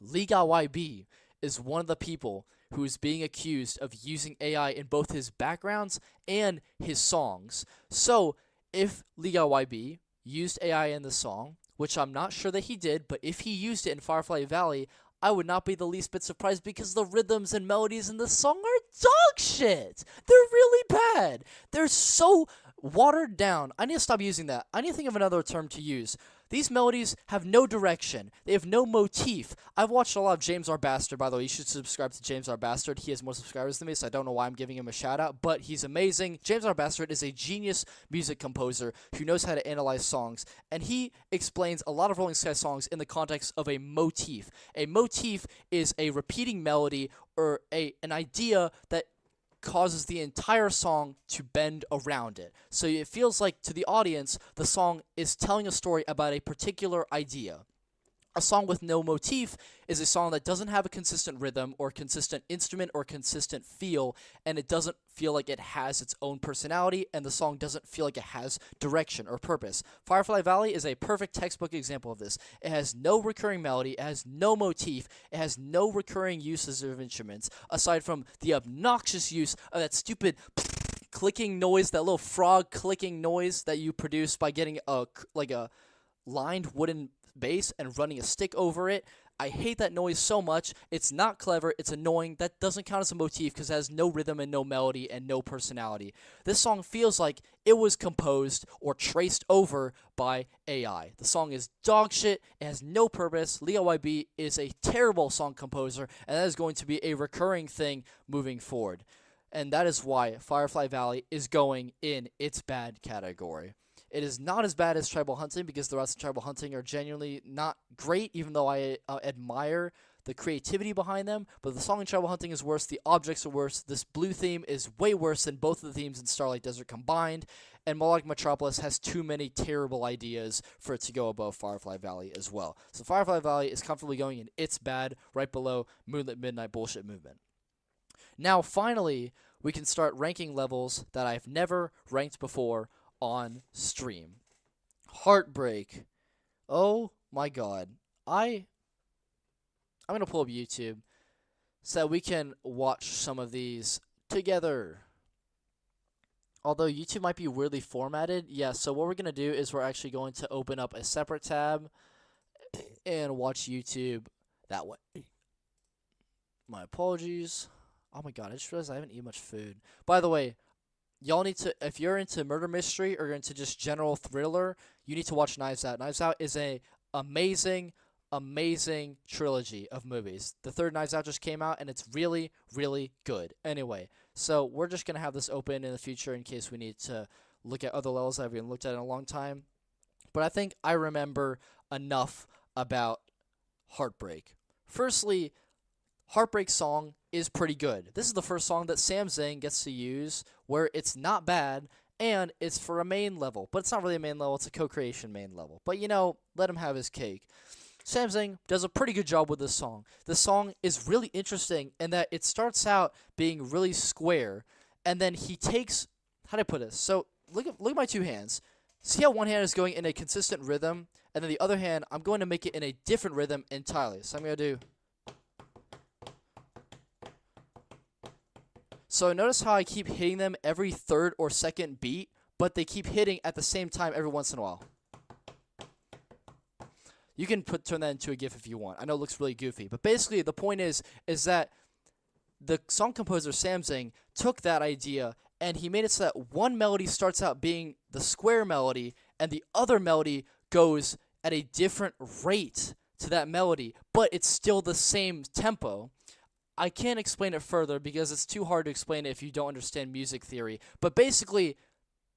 Liga YB is one of the people who is being accused of using AI in both his backgrounds and his songs. So if Liga YB used AI in the song, which I'm not sure that he did, but if he used it in Firefly Valley, I would not be the least bit surprised because the rhythms and melodies in the song are dog shit. They're really bad. They're so watered down. I need to stop using that. I need to think of another term to use. These melodies have no direction. They have no motif. I've watched a lot of James R. Bastard, by the way. You should subscribe to James R. Bastard. He has more subscribers than me, so I don't know why I'm giving him a shout-out, but he's amazing. James R. Bastard is a genius music composer who knows how to analyze songs, and he explains a lot of Rolling Sky songs in the context of a motif. A motif is a repeating melody or an idea that causes the entire song to bend around it. So it feels like to the audience, the song is telling a story about a particular idea. A song with no motif is a song that doesn't have a consistent rhythm or consistent instrument or consistent feel, and it doesn't feel like it has its own personality, and the song doesn't feel like it has direction or purpose. Firefly Valley is a perfect textbook example of this. It has no recurring melody, it has no motif, it has no recurring uses of instruments, aside from the obnoxious use of that stupid clicking noise, that little frog clicking noise that you produce by getting a lined wooden base and running a stick over it. I hate that noise so much. It's not clever. It's annoying. That doesn't count as a motif because it has no rhythm and no melody and no personality. This song feels like it was composed or traced over by AI. The song is dog shit. It has no purpose. Leo YB is a terrible song composer, and that is going to be a recurring thing moving forward. And that is why Firefly Valley is going in its bad category. It is not as bad as Tribal Hunting because the rest of Tribal Hunting are genuinely not great, even though I admire the creativity behind them. But the song in Tribal Hunting is worse. The objects are worse. This blue theme is way worse than both of the themes in Starlight Desert combined. And Melodic Metropolis has too many terrible ideas for it to go above Firefly Valley as well. So Firefly Valley is comfortably going in its bad, right below Moonlit Midnight Bullshit Movement. Now, finally, we can start ranking levels that I've never ranked before on stream. Heartbreak. Oh my god. I'm going to pull up YouTube so that we can watch some of these together. Although YouTube might be weirdly formatted. Yeah, so what we're going to do is we're actually going to open up a separate tab and watch YouTube that way. My apologies. Oh my god, I just realized I haven't eaten much food. By the way, y'all need to, if you're into murder mystery or into just general thriller, you need to watch Knives Out. Knives Out is a amazing trilogy of movies. The third Knives Out just came out, and it's really, really good. Anyway, so we're just going to have this open in the future in case we need to look at other levels that I haven't looked at in a long time. But I think I remember enough about Heartbreak. Firstly, Heartbreak song is pretty good. This is the first song that Sam Zane gets to use where it's not bad, and it's for a main level. But it's not really a main level, it's a co-creation main level. But, you know, let him have his cake. Sam Zane does a pretty good job with this song. This song is really interesting in that it starts out being really square, and then he takes, how do I put this? So look at my two hands. See how one hand is going in a consistent rhythm, and then the other hand, I'm going to make it in a different rhythm entirely. So I'm going to do. So notice how I keep hitting them every third or second beat, but they keep hitting at the same time every once in a while. You can turn that into a GIF if you want. I know it looks really goofy. But basically, the point is that the song composer, Sam Zane, took that idea and he made it so that one melody starts out being the square melody and the other melody goes at a different rate to that melody, but it's still the same tempo. I can't explain it further because it's too hard to explain it if you don't understand music theory. But basically,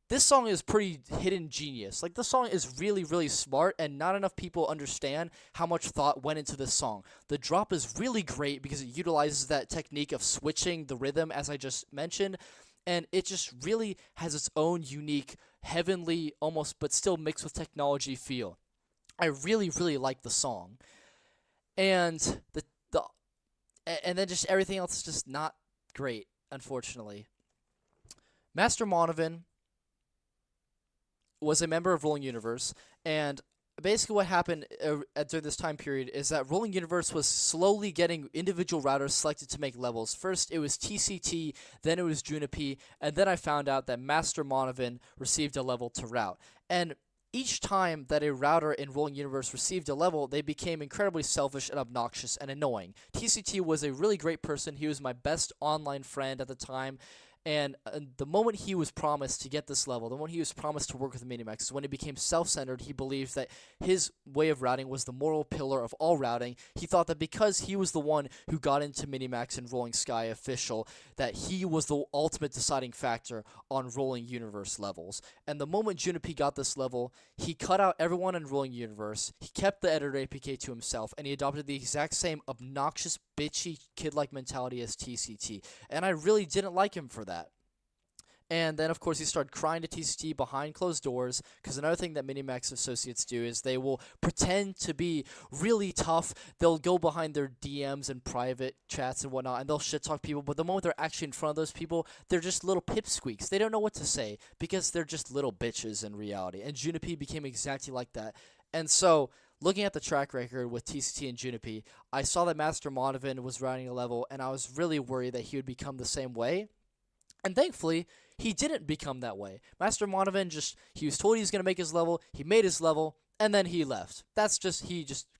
this song is pretty hidden genius. Like, this song is really, really smart, and not enough people understand how much thought went into this song. The drop is really great because it utilizes that technique of switching the rhythm, as I just mentioned, and it just really has its own unique, heavenly, almost, but still mixed with technology feel. I really, really like the song. And and then just everything else is just not great, unfortunately. Master Monovan was a member of Rolling Universe, and basically what happened during this time period is that Rolling Universe was slowly getting individual routers selected to make levels. First it was TCT, then it was Junipi, and then I found out that Master Monovan received a level to route. And each time that a router in Rolling Universe received a level, they became incredibly selfish and obnoxious and annoying. TCT was a really great person. He was my best online friend at the time. And the moment he was promised to get this level, the moment he was promised to work with Minimax, is when he became self-centered. He believed that his way of routing was the moral pillar of all routing. He thought that because he was the one who got into Minimax and Rolling Sky official, that he was the ultimate deciding factor on Rolling Universe levels. And the moment Junipi got this level, he cut out everyone in Rolling Universe, he kept the editor APK to himself, and he adopted the exact same obnoxious, bitchy, kid-like mentality as TCT. And I really didn't like him for that. And then, of course, he started crying to TCT behind closed doors, because another thing that Minimax associates do is they will pretend to be really tough. They'll go behind their DMs and private chats and whatnot, and they'll shit-talk people, but the moment they're actually in front of those people, they're just little pipsqueaks. They don't know what to say, because they're just little bitches in reality. And Junipi became exactly like that. And so, looking at the track record with TCT and Junipi, I saw that Master Monovan was routing a level, and I was really worried that he would become the same way. And thankfully, he didn't become that way. Master Monovan he was told he was going to make his level, he made his level, and then he left. That's just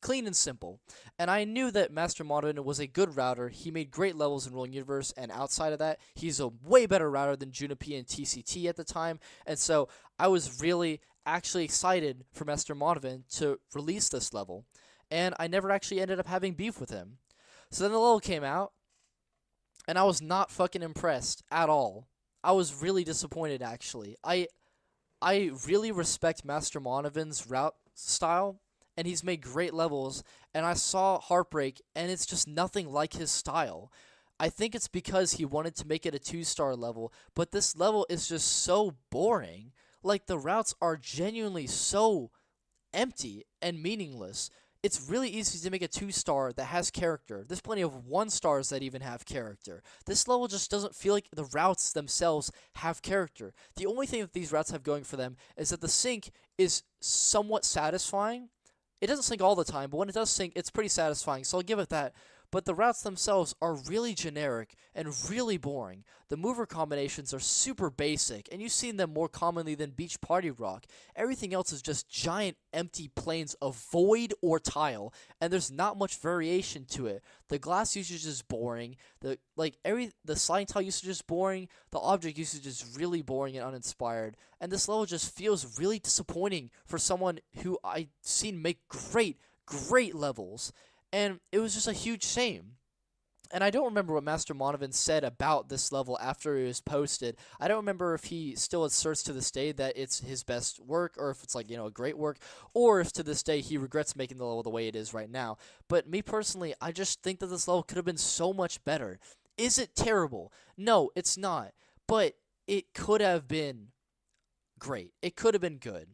clean and simple. And I knew that Master Monovan was a good router. He made great levels in Rolling Universe, and outside of that, he's a way better router than Junipi and TCT at the time. And so I was really actually excited for Master Monovan to release this level. And I never actually ended up having beef with him. So then the level came out, and I was not fucking impressed at all. I was really disappointed, actually. I really respect Master Monovan's route style, and he's made great levels, and I saw Heartbreak, and it's just nothing like his style. I think it's because he wanted to make it a 2-star level, but this level is just so boring. Like, the routes are genuinely so empty and meaningless. It's really easy to make a 2-star that has character. There's plenty of 1-stars that even have character. This level just doesn't feel like the routes themselves have character. The only thing that these routes have going for them is that the sync is somewhat satisfying. It doesn't sync all the time, but when it does sync, it's pretty satisfying, so I'll give it that. But the routes themselves are really generic and really boring. The mover combinations are super basic, and you've seen them more commonly than Beach Party Rock. Everything else is just giant empty planes of void or tile, and there's not much variation to it. The glass usage is boring. The sliding tile usage is boring. The object usage is really boring and uninspired. And this level just feels really disappointing for someone who I've seen make great levels. And it was just a huge shame. And I don't remember what Master Monovan said about this level after it was posted. I don't remember if he still asserts to this day that it's his best work, or if it's like, a great work, or if to this day he regrets making the level the way it is right now. But me personally, I just think that this level could have been so much better. Is it terrible? No, it's not. But it could have been great. It could have been good.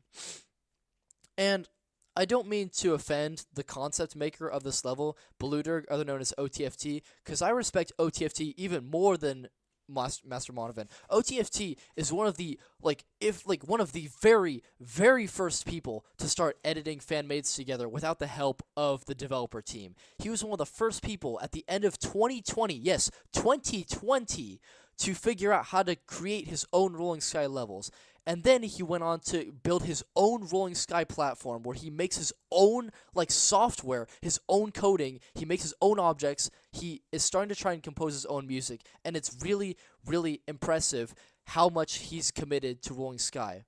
And I don't mean to offend the concept maker of this level, Bluder, other known as OTFT, because I respect OTFT even more than Master Monovan. OTFT is one of the one of the very first people to start editing fan-mades together without the help of the developer team. He was one of the first people at the end of 2020, yes, 2020, to figure out how to create his own Rolling Sky levels. And then he went on to build his own Rolling Sky platform where he makes his own software, his own coding, he makes his own objects, he is starting to try and compose his own music, and it's really, really impressive how much he's committed to Rolling Sky.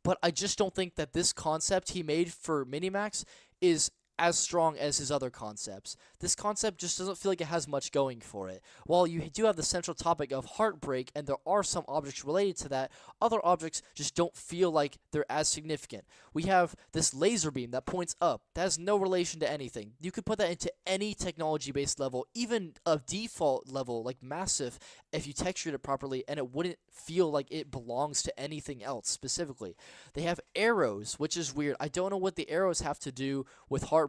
But I just don't think that this concept he made for Minimax is as strong as his other concepts. This concept just doesn't feel like it has much going for it. While you do have the central topic of Heartbreak, and there are some objects related to that, other objects just don't feel like they're as significant. We have this laser beam that points up. That has no relation to anything. You could put that into any technology-based level, even a default level like Massive, if you textured it properly, and it wouldn't feel like it belongs to anything else specifically. They have arrows, which is weird. I don't know what the arrows have to do with Heartbreak.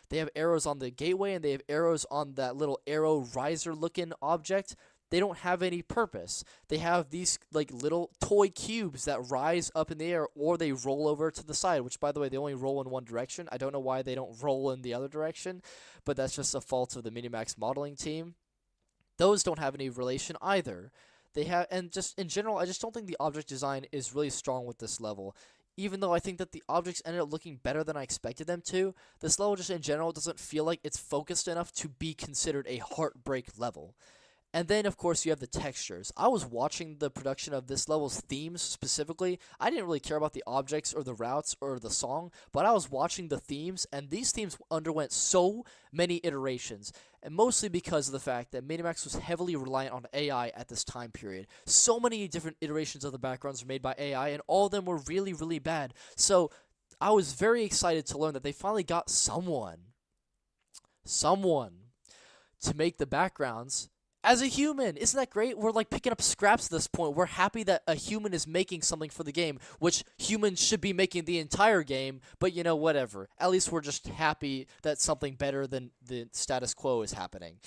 They have arrows on the gateway, and they have arrows on that little arrow riser looking object. They don't have any purpose. They have these little toy cubes that rise up in the air, or they roll over to the side, which, by the way, they only roll in one direction. I don't know why they don't roll in the other direction, but that's just a fault of the Minimax modeling team. Those don't have any relation either. They have, and just in general, I just don't think the object design is really strong with this level. Even though I think that the objects ended up looking better than I expected them to, this level just in general doesn't feel like it's focused enough to be considered a Heartbreak level. And then, of course, you have the textures. I was watching the production of this level's themes specifically. I didn't really care about the objects or the routes or the song, but I was watching the themes, and these themes underwent so many iterations, and mostly because of the fact that Minimax was heavily reliant on AI at this time period. So many different iterations of the backgrounds were made by AI, and all of them were really, really bad. So I was very excited to learn that they finally got someone to make the backgrounds as a human. Isn't that great? We're picking up scraps at this point. We're happy that a human is making something for the game, which humans should be making the entire game, but whatever. At least we're just happy that something better than the status quo is happening.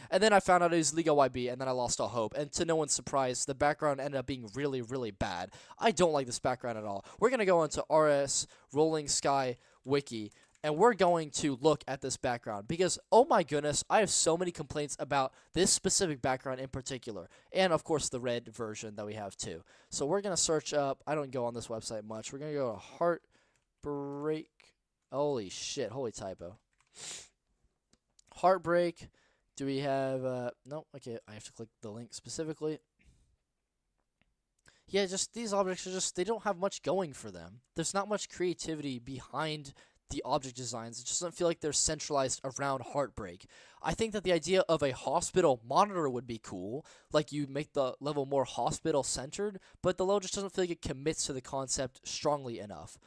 And then I found out it was Liga YB, and then I lost all hope. And to no one's surprise, the background ended up being really, really bad. I don't like this background at all. We're going to go into RS Rolling Sky Wiki, and we're going to look at this background because, oh my goodness, I have so many complaints about this specific background in particular. And, of course, the red version that we have, too. So we're going to search up. I don't go on this website much. We're going to go to Heartbreak. Holy shit. Holy typo. Heartbreak. Do we have... no, okay, I have to click the link specifically. Yeah, just these objects are just... They don't have much going for them. There's not much creativity behind the object designs. It just doesn't feel like they're centralized around Heartbreak. I think that the idea of a hospital monitor would be cool, like you make the level more hospital centered, but the level just doesn't feel like it commits to the concept strongly enough.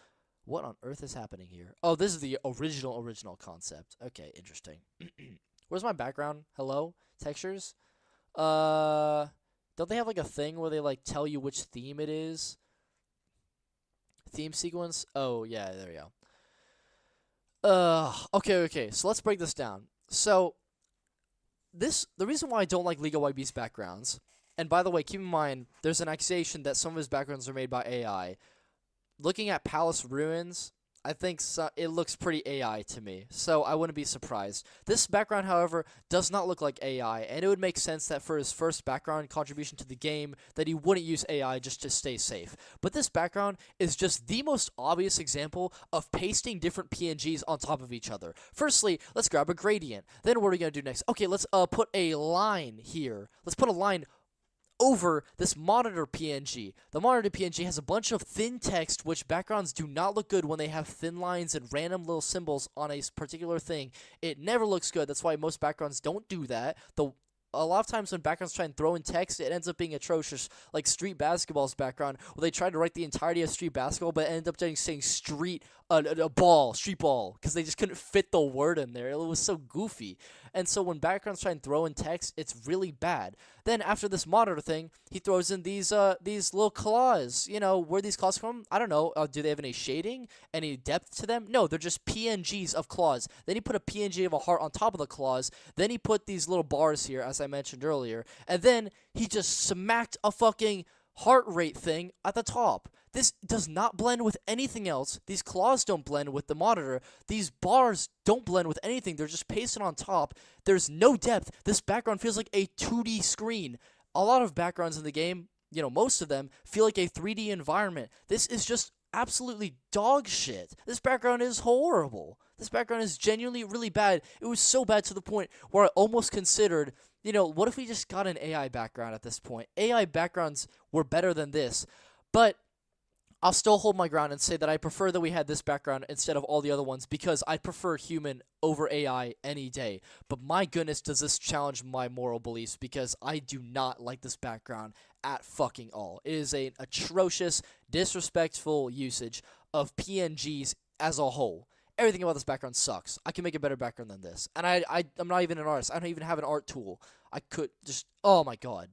What on earth is happening here? Oh, this is the original concept. Okay, interesting. Where's my background? Hello? Textures? Don't they have like a thing where they like tell you which theme it is? Theme sequence? Oh, yeah, there we go. Okay. So let's break this down. So the reason why I don't like League of YB's backgrounds, and by the way, keep in mind there's an accusation that some of his backgrounds are made by AI. Looking at Palace Ruins, I think it looks pretty AI to me, so I wouldn't be surprised. This background, however, does not look like AI, and it would make sense that for his first background contribution to the game, that he wouldn't use AI just to stay safe. But this background is just the most obvious example of pasting different PNGs on top of each other. Firstly, let's grab a gradient. Then what are we going to do next? Okay, let's put a line here. Let's put a line over this monitor PNG. The monitor PNG has a bunch of thin text, which backgrounds do not look good when they have thin lines and random little symbols on a particular thing. It never looks good. That's why most backgrounds don't do that. A lot of times when backgrounds try and throw in text, it ends up being atrocious, like Street Basketball's background, where they tried to write the entirety of Street Basketball, but ended up saying street ball, because they just couldn't fit the word in there. It was so goofy. And so when backgrounds try and throw in text, it's really bad. Then after this monitor thing, he throws in these little claws. You know, where these claws come from? I don't know. Do they have any shading? Any depth to them? No, they're just PNGs of claws. Then he put a PNG of a heart on top of the claws. Then he put these little bars here, as I mentioned earlier. And then he just smacked a fucking heart rate thing at the top. This does not blend with anything else. These claws don't blend with the monitor. These bars don't blend with anything. They're just pasted on top. There's no depth. This background feels like a 2D screen. A lot of backgrounds in the game, you know, most of them feel like a 3D environment. This is just absolutely dog shit. This background is horrible. This background is genuinely really bad. It was so bad to the point where I almost considered, you know, what if we just got an AI background at this point? AI backgrounds were better than this, but I'll still hold my ground and say that I prefer that we had this background instead of all the other ones because I prefer human over AI any day. But my goodness, does this challenge my moral beliefs because I do not like this background at fucking all. It is an atrocious, disrespectful usage of PNGs as a whole. Everything about this background sucks. I can make a better background than this. And I'm not even an artist. I don't even have an art tool. I could just... Oh my god.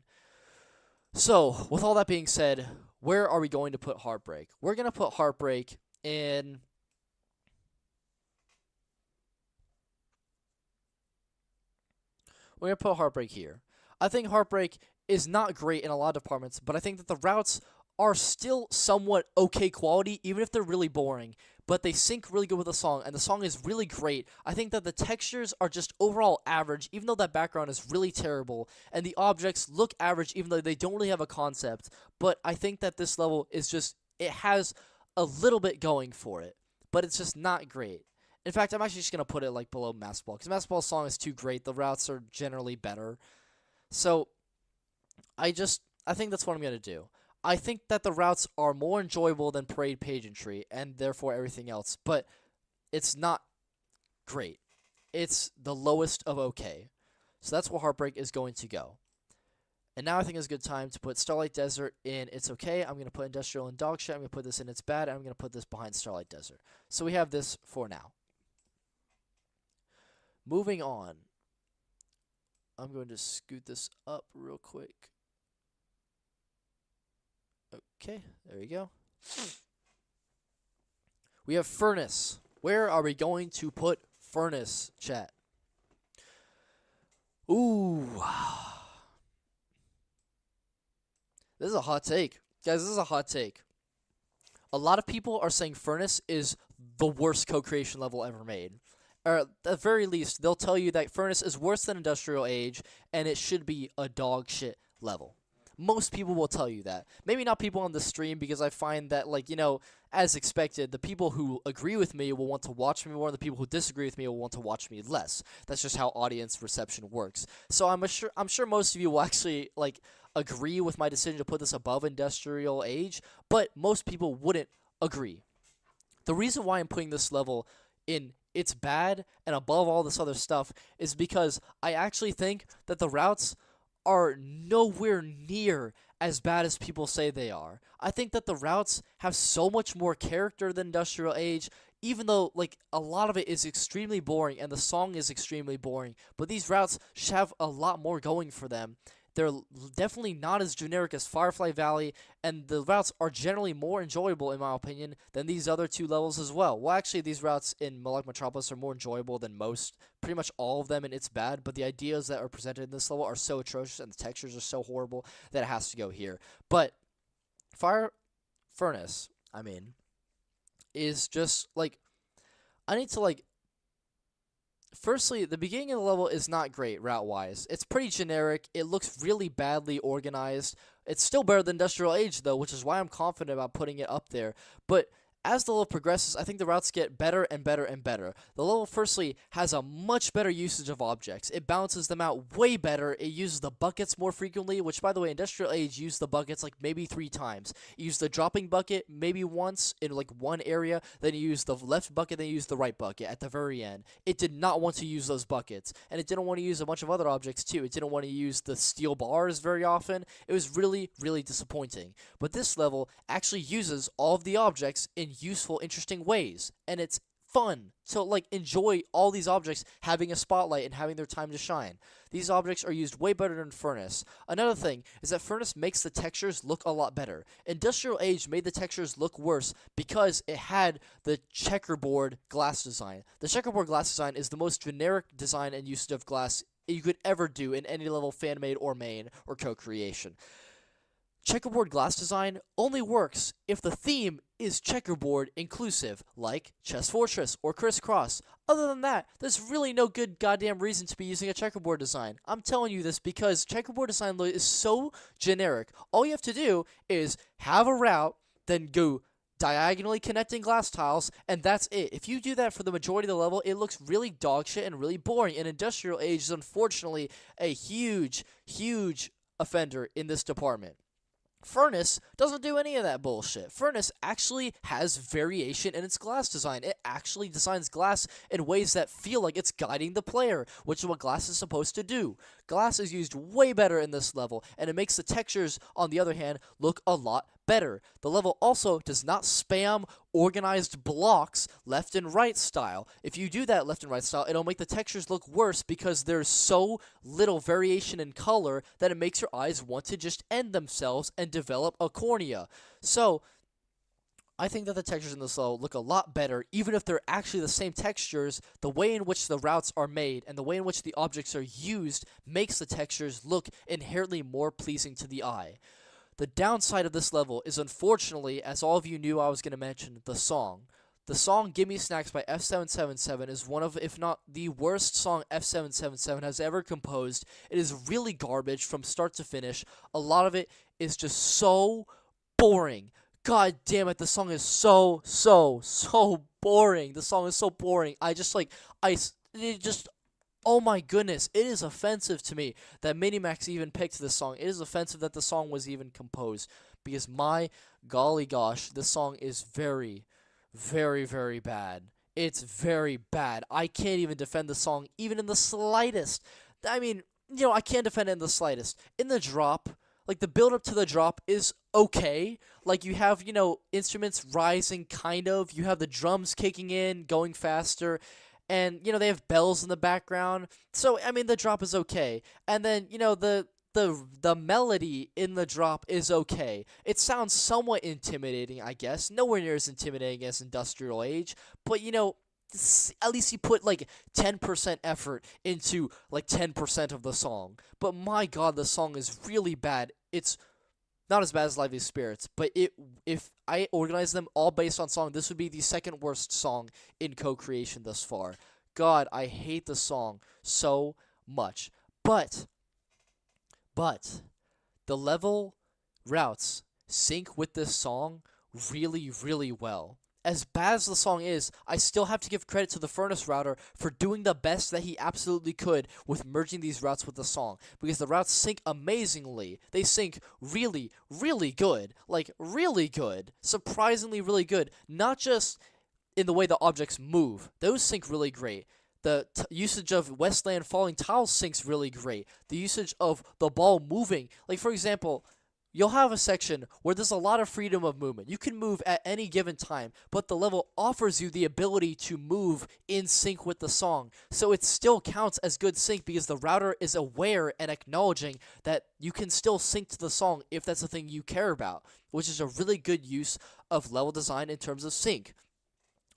So, with all that being said, where are we going to put Heartbreak? We're going to put Heartbreak in... We're going to put Heartbreak here. I think Heartbreak is not great in a lot of departments, but I think that the routes are still somewhat okay quality, even if they're really boring. But they sync really good with the song, and the song is really great. I think that the textures are just overall average, even though that background is really terrible, and the objects look average, even though they don't really have a concept. But I think that this level is just, it has a little bit going for it, but it's just not great. In fact, I'm actually just going to put it like below Maskball, because Maskball's song is too great. The routes are generally better. So, I think that's what I'm going to do. I think that the routes are more enjoyable than Parade Pageantry, and therefore everything else, but it's not great. It's the lowest of okay. So that's where Heartbreak is going to go. And now I think it's a good time to put Starlight Desert in It's Okay. I'm going to put Industrial in Dog Shit. I'm going to put this in It's Bad. And I'm going to put this behind Starlight Desert. So we have this for now. Moving on. I'm going to scoot this up real quick. Okay, there we go. We have Furnace. Where are we going to put Furnace, chat? Ooh. This is a hot take. Guys, this is a hot take. A lot of people are saying Furnace is the worst co-creation level ever made. Or at the very least, they'll tell you that Furnace is worse than Industrial Age, and it should be a dog shit level. Most people will tell you that. Maybe not people on the stream, because I find that, like, you know, as expected, the people who agree with me will want to watch me more, and the people who disagree with me will want to watch me less. That's just how audience reception works. So I'm sure most of you will actually, like, agree with my decision to put this above Industrial Age, but most people wouldn't agree. The reason why I'm putting this level in it's bad and above all this other stuff is because I actually think that the routes are nowhere near as bad as people say they are. I think that the routes have so much more character than Industrial Age, even though like a lot of it is extremely boring and the song is extremely boring, but these routes have a lot more going for them. They're definitely not as generic as Firefly Valley, and the routes are generally more enjoyable, in my opinion, than these other two levels as well. Well, actually, these routes in Moloch Metropolis are more enjoyable than most, pretty much all of them, and it's bad, but the ideas that are presented in this level are so atrocious, and the textures are so horrible that it has to go here. But Fire Furnace, I mean, is just, like, I need to, like, firstly, the beginning of the level is not great route-wise. It's pretty generic. It looks really badly organized. It's still better than Industrial Age, though, which is why I'm confident about putting it up there. But as the level progresses, I think the routes get better and better and better. The level, firstly, has a much better usage of objects. It balances them out way better. It uses the buckets more frequently, which, by the way, Industrial Age used the buckets like maybe 3 times. You used the dropping bucket maybe once in like one area, then you used the left bucket, then you used the right bucket at the very end. It did not want to use those buckets, and it didn't want to use a bunch of other objects too. It didn't want to use the steel bars very often. It was really, really disappointing. But this level actually uses all of the objects in useful, interesting ways, and it's fun to like enjoy all these objects having a spotlight and having their time to shine. These objects are used way better than Furnace. Another thing is that Furnace makes the textures look a lot better. Industrial Age made the textures look worse because it had the checkerboard glass design. The checkerboard glass design is the most generic design and usage of glass you could ever do in any level fan-made or main or co-creation. Checkerboard glass design only works if the theme is checkerboard inclusive, like Chess Fortress or Crisscross. Other than that, there's really no good goddamn reason to be using a checkerboard design. I'm telling you this because checkerboard design is so generic. All you have to do is have a route, then go diagonally connecting glass tiles, and that's it. If you do that for the majority of the level, it looks really dogshit and really boring, and Industrial Age is unfortunately a huge, huge offender in this department. Furnace doesn't do any of that bullshit. Furnace actually has variation in its glass design. It actually designs glass in ways that feel like it's guiding the player, which is what glass is supposed to do. Glass is used way better in this level, and it makes the textures, on the other hand, look a lot better. The level also does not spam organized blocks left and right style. If you do that left and right style, it'll make the textures look worse because there's so little variation in color that it makes your eyes want to just end themselves and develop a cornea. So, I think that the textures in this level look a lot better, even if they're actually the same textures. The way in which the routes are made and the way in which the objects are used makes the textures look inherently more pleasing to the eye. The downside of this level is, unfortunately, as all of you knew I was going to mention, the song. The song Gimme Snacks by F777 is one of, if not the worst song F777 has ever composed. It is really garbage from start to finish. A lot of it is just so boring. God damn it, the song is so boring. The song is so boring. Oh my goodness, it is offensive to me that Minimax even picked this song. It is offensive that the song was even composed, because my golly gosh, this song is very, very, very bad. It's very bad. I can't even defend the song even in the slightest. I mean, I can't defend it in the slightest. In the drop, like the build up to the drop is okay. Like you have, instruments rising kind of. You have the drums kicking in, going faster. And, they have bells in the background. So, I mean, the drop is okay. And then, the melody in the drop is okay. It sounds somewhat intimidating, I guess. Nowhere near as intimidating as Industrial Age. But, at least you put, 10% effort into, 10% of the song. But, my God, the song is really bad. It's not as bad as Lively Spirits, but if I organize them all based on song, this would be the second worst song in co-creation thus far. God, I hate the song so much. But the level routes sync with this song really, really well. As bad as the song is, I still have to give credit to the Furnace router for doing the best that he absolutely could with merging these routes with the song, because the routes sync amazingly. They sync really, really good. Really good. Surprisingly really good. Not just in the way the objects move. Those sync really great. The usage of Westland falling tiles syncs really great. The usage of the ball moving. Like, for example, you'll have a section where there's a lot of freedom of movement. You can move at any given time, but the level offers you the ability to move in sync with the song. So it still counts as good sync because the router is aware and acknowledging that you can still sync to the song if that's the thing you care about, which is a really good use of level design in terms of sync.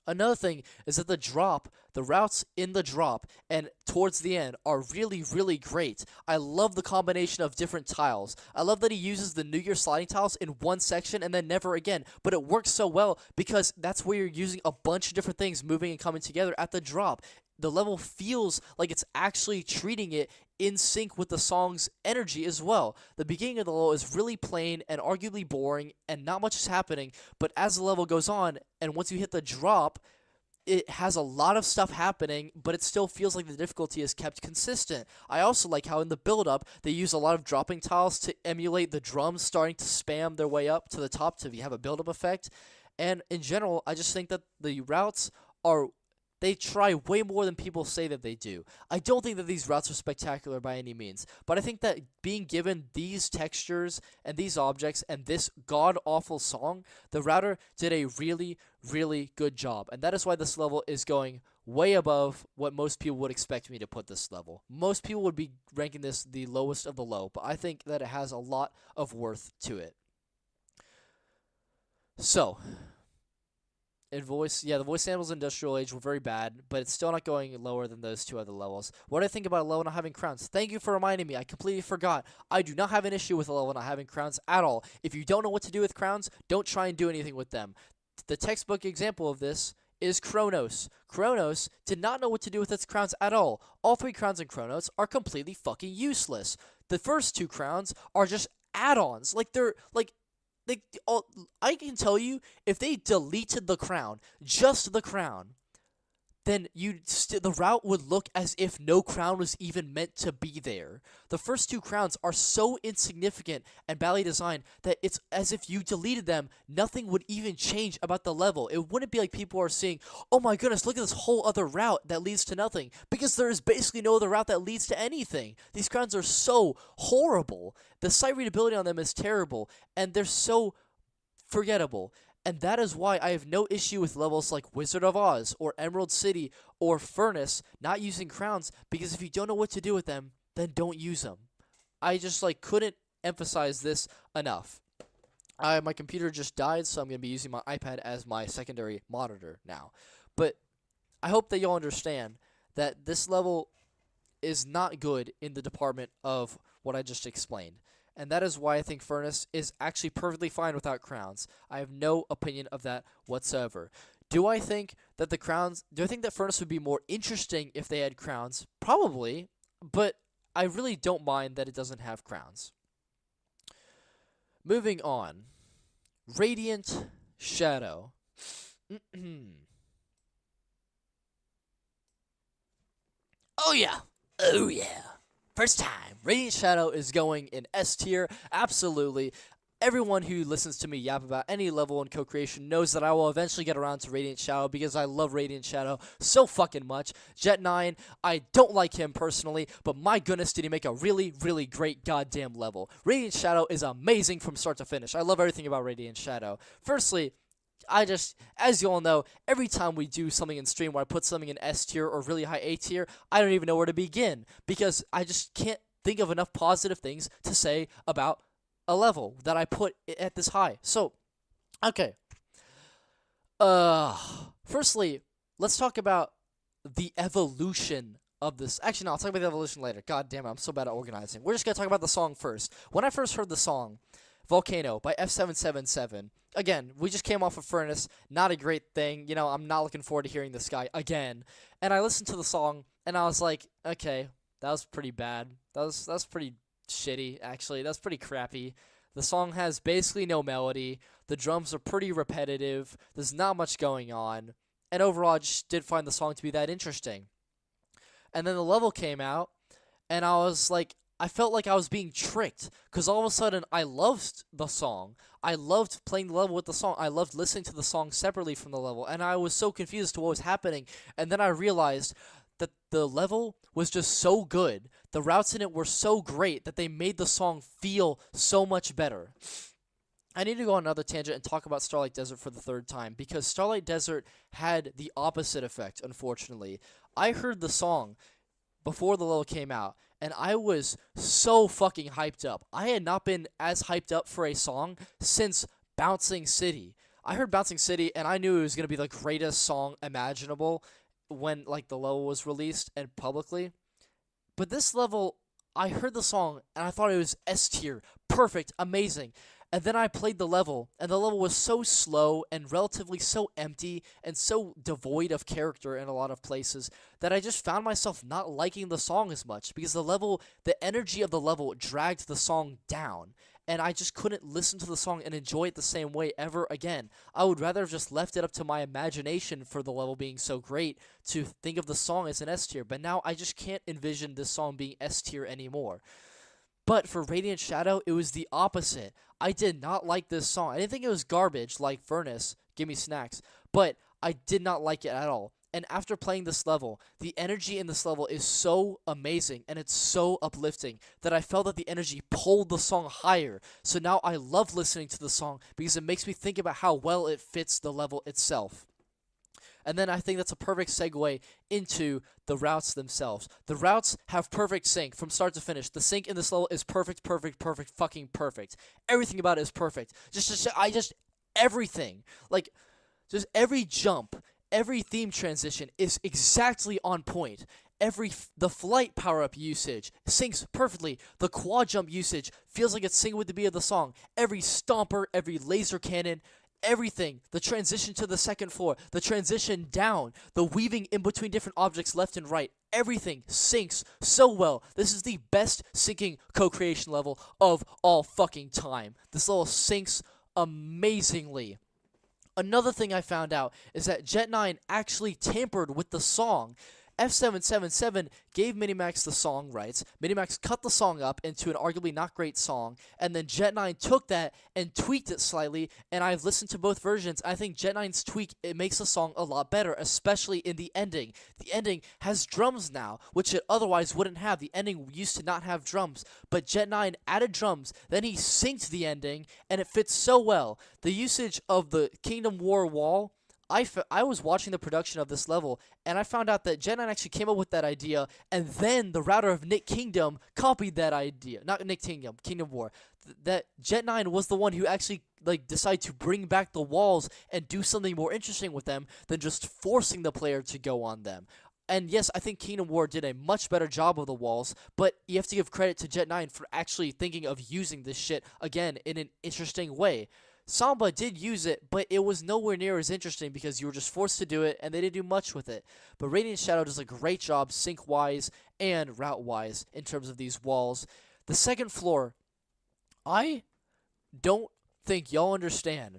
Another thing is that the routes in the drop and towards the end are really, really great. I love the combination of different tiles. I love that he uses the New Year sliding tiles in one section and then never again. But it works so well because that's where you're using a bunch of different things moving and coming together at the drop. The level feels like it's actually treating it in sync with the song's energy as well. The beginning of the level is really plain and arguably boring and not much is happening, but as the level goes on and once you hit the drop, it has a lot of stuff happening, but it still feels like the difficulty is kept consistent. I also like how in the build-up, they use a lot of dropping tiles to emulate the drums starting to spam their way up to the top to have a build-up effect. And in general, I just think that the routes they try way more than people say that they do. I don't think that these routes are spectacular by any means, but I think that being given these textures and these objects and this god-awful song, the router did a really, really good job. And that is why this level is going way above what most people would expect me to put this level. Most people would be ranking this the lowest of the low, but I think that it has a lot of worth to it. So, the voice samples in Industrial Age were very bad, but it's still not going lower than those two other levels. What do I think about a level not having crowns? Thank you for reminding me. I completely forgot. I do not have an issue with a level not having crowns at all. If you don't know what to do with crowns, don't try and do anything with them. The textbook example of this is Kronos. Kronos did not know what to do with its crowns at all. All 3 crowns in Kronos are completely fucking useless. The first 2 crowns are just add-ons. I can tell you, if they deleted the crown, just the crown, then the route would look as if no crown was even meant to be there. The first 2 crowns are so insignificant and badly designed that it's as if you deleted them, nothing would even change about the level. It wouldn't be like people are saying, oh my goodness, look at this whole other route that leads to nothing, because there is basically no other route that leads to anything. These crowns are so horrible. The sight readability on them is terrible, and they're so forgettable. And that is why I have no issue with levels like Wizard of Oz or Emerald City or Furnace not using crowns, because if you don't know what to do with them, then don't use them. I just couldn't emphasize this enough. My computer just died, so I'm going to be using my iPad as my secondary monitor now. But I hope that you'll understand that this level is not good in the department of what I just explained. And that is why I think Furnace is actually perfectly fine without crowns. I have no opinion of that whatsoever. Do I think that Furnace would be more interesting if they had crowns? Probably, but I really don't mind that it doesn't have crowns. Moving on. Radiant Shadow. Oh yeah. Oh yeah. First time, Radiant Shadow is going in S tier, absolutely. Everyone who listens to me yap about any level in co-creation knows that I will eventually get around to Radiant Shadow because I love Radiant Shadow so fucking much. Jet 9, I don't like him personally, but my goodness did he make a really, really great goddamn level. Radiant Shadow is amazing from start to finish. I love everything about Radiant Shadow. Firstly, as you all know, every time we do something in stream where I put something in S tier or really high A tier, I don't even know where to begin, because I just can't think of enough positive things to say about a level that I put at this high. So, okay. Firstly, let's talk about the evolution of this. Actually, no, I'll talk about the evolution later. God damn it, I'm so bad at organizing. We're just gonna talk about the song first. When I first heard the song, Volcano by F777. Again, we just came off of Furnace. Not a great thing. You know, I'm not looking forward to hearing this guy again. And I listened to the song, and I was like, okay, that was pretty bad. That was pretty shitty, actually. That's pretty crappy. The song has basically no melody. The drums are pretty repetitive. There's not much going on. And overall, I just did find the song to be that interesting. And then the level came out, and I was like, I felt like I was being tricked, because all of a sudden I loved the song. I loved playing the level with the song. I loved listening to the song separately from the level, and I was so confused as to what was happening. And then I realized that the level was just so good. The routes in it were so great that they made the song feel so much better. I need to go on another tangent and talk about Starlight Desert for the third time, because Starlight Desert had the opposite effect, unfortunately. I heard the song before the level came out, and I was so fucking hyped up. I had not been as hyped up for a song since Bouncing City. I heard Bouncing City, and I knew it was going to be the greatest song imaginable when, like, the level was released and publicly. But this level, I heard the song, and I thought it was S tier, perfect, amazing. And then I played the level, and the level was so slow and relatively so empty and so devoid of character in a lot of places that I just found myself not liking the song as much, because the energy of the level dragged the song down, and I just couldn't listen to the song and enjoy it the same way ever again. I would rather have just left it up to my imagination for the level being so great to think of the song as an S tier, but now I just can't envision this song being S tier anymore. But for Radiant Shadow, it was the opposite. I did not like this song. I didn't think it was garbage like Furnace, Gimme Snacks, but I did not like it at all. And after playing this level, the energy in this level is so amazing and it's so uplifting that I felt that the energy pulled the song higher. So now I love listening to the song because it makes me think about how well it fits the level itself. And then I think that's a perfect segue into the routes themselves. The routes have perfect sync from start to finish. The sync in this level is perfect, fucking perfect. Everything about it is perfect. Everything. Like, just every jump, every theme transition is exactly on point. The flight power-up usage syncs perfectly. The quad jump usage feels like it's synced with the beat of the song. Every stomper, every laser cannon, everything, the transition to the second floor, the transition down, the weaving in between different objects left and right, everything syncs so well. This is the best syncing co-creation level of all fucking time. This level syncs amazingly. Another thing I found out is that Jet9 actually tampered with the song. F777 gave Minimax the song rights. Minimax cut the song up into an arguably not great song, and then Jet9 took that and tweaked it slightly, and I've listened to both versions. I think Jet9's tweak, it makes the song a lot better, especially in the ending. The ending has drums now, which it otherwise wouldn't have. The ending used to not have drums, but Jet9 added drums, then he synced the ending, and it fits so well. The usage of the Kingdom War wall, I was watching the production of this level, and I found out that Jet9 actually came up with that idea, and then the router of Nick Kingdom copied that idea. Not Nick Kingdom, Kingdom War. That Jet9 was the one who actually decided to bring back the walls and do something more interesting with them than just forcing the player to go on them. And yes, I think Kingdom War did a much better job of the walls, but you have to give credit to Jet9 for actually thinking of using this shit, again, in an interesting way. Samba did use it, but it was nowhere near as interesting because you were just forced to do it, and they didn't do much with it. But Radiant Shadow does a great job sync-wise and route-wise in terms of these walls. The second floor, I don't think y'all understand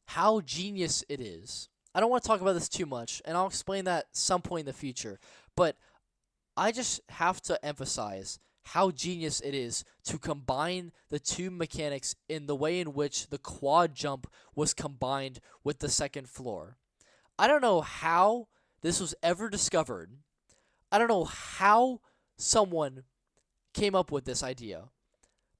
how genius it is. I don't want to talk about this too much, and I'll explain that some point in the future, but I just have to emphasize how genius it is to combine the two mechanics in the way in which the quad jump was combined with the second floor. I don't know how this was ever discovered. I don't know how someone came up with this idea,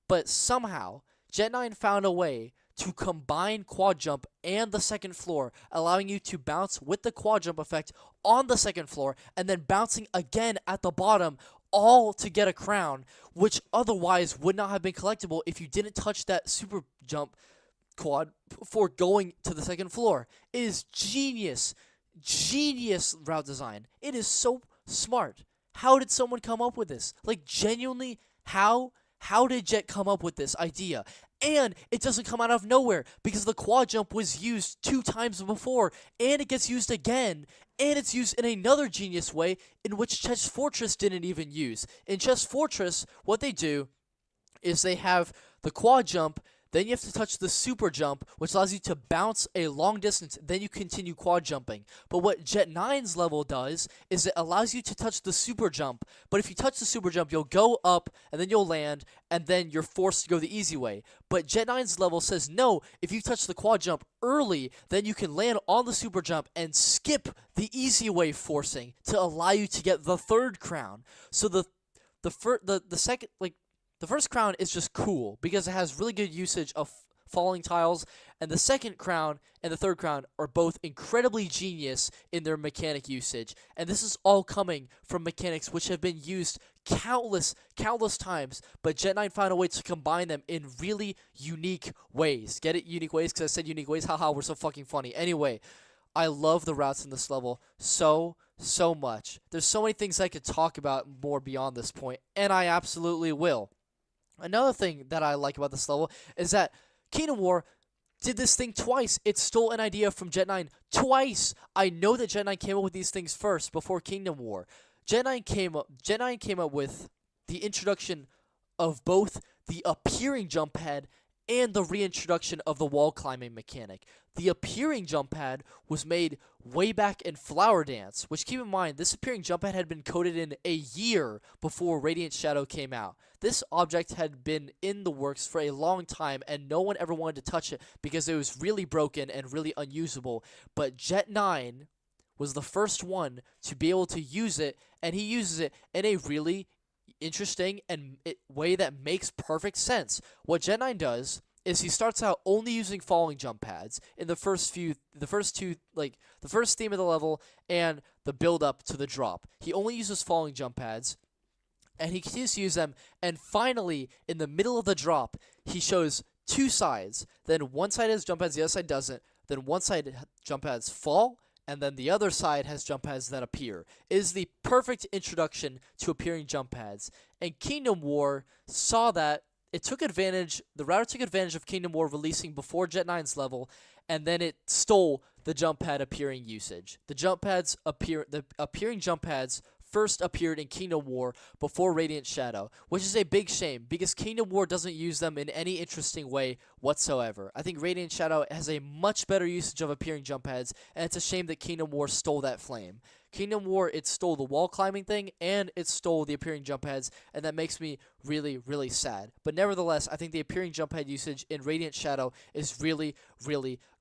but somehow Jet9 found a way to combine quad jump and the second floor, allowing you to bounce with the quad jump effect on the second floor and then bouncing again at the bottom, all to get a crown, which otherwise would not have been collectible if you didn't touch that super jump quad before going to the second floor. It is genius route design. It is so smart. How did someone come up with this? Like, genuinely, how did Jet come up with this idea? And it doesn't come out of nowhere, because the quad jump was used 2 times before, and it gets used again, and it's used in another genius way in which Chess Fortress didn't even use. In Chess Fortress, what they do is they have the quad jump, Then you have to touch the super jump, which allows you to bounce a long distance. Then you continue quad jumping. But what Jet 9's level does is it allows you to touch the super jump. But if you touch the super jump, you'll go up, and then you'll land, and then you're forced to go the easy way. But Jet 9's level says, no, if you touch the quad jump early, then you can land on the super jump and skip the easy way forcing to allow you to get the third crown. So the first crown is just cool because it has really good usage of falling tiles, and the second crown and the third crown are both incredibly genius in their mechanic usage. And this is all coming from mechanics which have been used countless times, but Jet 9 found a way to combine them in really unique ways. Get it? Unique ways? Because I said unique ways? Haha, we're so fucking funny. Anyway, I love the routes in this level so much. There's so many things I could talk about more beyond this point, and I absolutely will. Another thing that I like about this level is that Kingdom War did this thing twice. It stole an idea from Jet 9 twice. I know that Jet 9 came up with these things first before Kingdom War. Jet 9 came up with the introduction of both the appearing jump pad and the reintroduction of the wall climbing mechanic. The appearing jump pad was made way back in Flower Dance, which, keep in mind, this appearing jump pad had been coded in a year before Radiant Shadow came out. This object had been in the works for a long time, and no one ever wanted to touch it because it was really broken and really unusable. But Jet 9 was the first one to be able to use it, and he uses it in a really interesting and way that makes perfect sense. What Jet 9 does is he starts out only using falling jump pads in the first theme of the level and the build up to the drop. He only uses falling jump pads, and he continues to use them, and finally, in the middle of the drop, he shows two sides. Then one side has jump pads, the other side doesn't. Then one side jump pads fall, and then the other side has jump pads that appear. It is the perfect introduction to appearing jump pads. And Kingdom War saw that. The router took advantage of Kingdom War releasing before Jet 9's level, and then it stole the jump pad appearing usage. The appearing jump pads first appeared in Kingdom War before Radiant Shadow, which is a big shame because Kingdom War doesn't use them in any interesting way whatsoever. I think Radiant Shadow has a much better usage of appearing jump pads, and it's a shame that Kingdom War stole that flame. Kingdom War, it stole the wall climbing thing, and it stole the appearing jump pads, and that makes me really sad. But nevertheless, I think the appearing jump pad usage in Radiant Shadow is really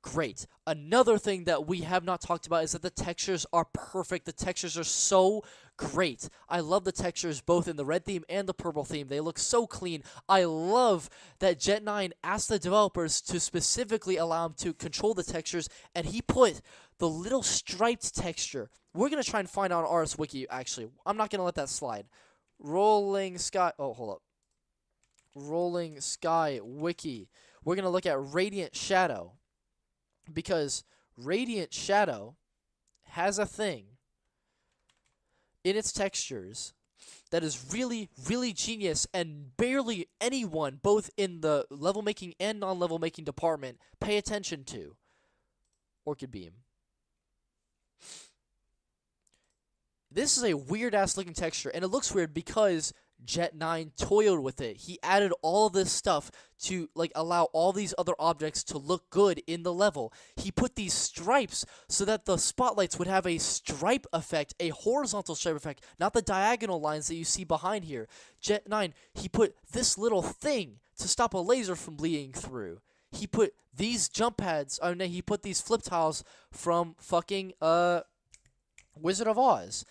great. Another thing that we have not talked about is that the textures are perfect. The textures are so great. I love the textures both in the red theme and the purple theme. They look so clean. I love that Jet 9 asked the developers to specifically allow him to control the textures, and he put the little striped texture. We're going to try and find on RS Wiki, actually. I'm not going to let that slide. Rolling Sky Wiki. We're going to look at Radiant Shadow, because Radiant Shadow has a thing in its textures that is really genius, and barely anyone, both in the level making and non-level making department, pay attention to. Orchid Beam. This is a weird-ass looking texture, and it looks weird because Jet 9 toiled with it. He added all this stuff to allow all these other objects to look good in the level. He put these stripes so that the spotlights would have a stripe effect, a horizontal stripe effect, not the diagonal lines that you see behind here. Jet 9, he put this little thing to stop a laser from bleeding through. He put these jump pads, he put these flip tiles from fucking Wizard of Oz.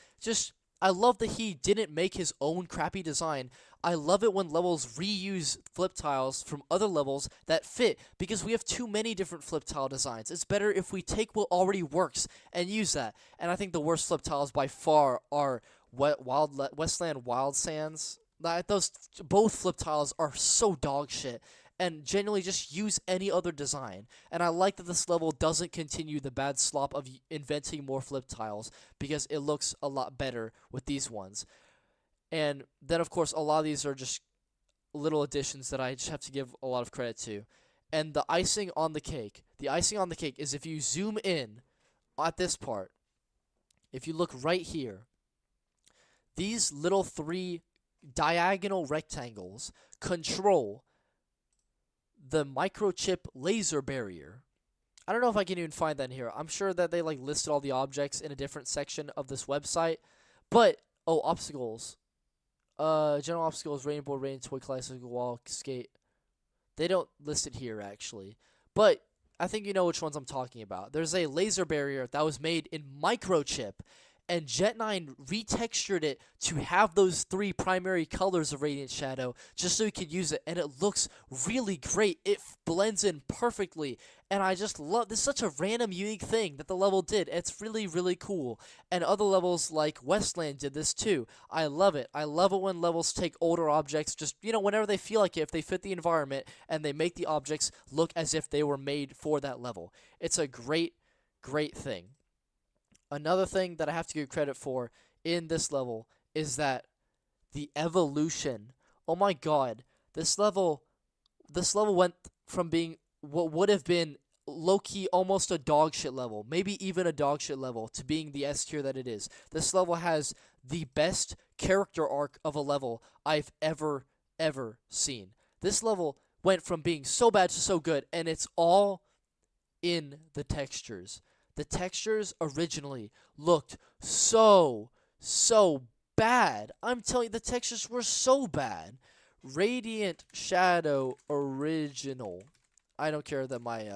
I love that he didn't make his own crappy design. I love it when levels reuse flip tiles from other levels that fit, because we have too many different flip tile designs. It's better if we take what already works and use that. And I think the worst flip tiles by far are Westland Wild Sands. Both flip tiles are so dog shit, and genuinely just use any other design. And I like that this level doesn't continue the bad slop of inventing more flip tiles, because it looks a lot better with these ones. And then, of course, a lot of these are just little additions that I just have to give a lot of credit to. And the icing on the cake is if you zoom in at this part, if you look right here, these little 3 diagonal rectangles control the microchip laser barrier. I don't know if I can even find that in here. I'm sure that they like listed all the objects in a different section of this website. But oh, obstacles. General obstacles, rainbow, rain, toy, classic, walk, skate. They don't list it here actually. But I think you know which ones I'm talking about. There's a laser barrier that was made in microchip, and Jet9 retextured it to have those 3 primary colors of Radiant Shadow just so you could use it, and it looks really great. It blends in perfectly, and I just love this. Is such a random, unique thing that the level did. It's really, really cool. And other levels like Westland did this too. I love it. I love it when levels take older objects, just, you know, whenever they feel like it, if they fit the environment, and they make the objects look as if they were made for that level. It's a great, great thing. Another thing that I have to give credit for in this level is that the evolution. Oh my god, this level went from being what would have been low-key almost a dog shit level, maybe even a dog shit level, to being the S tier that it is. This level has the best character arc of a level I've ever seen. This level went from being so bad to so good, and it's all in the textures. The textures originally looked so bad. I'm telling you, the textures were so bad. Radiant Shadow Original. I don't care that my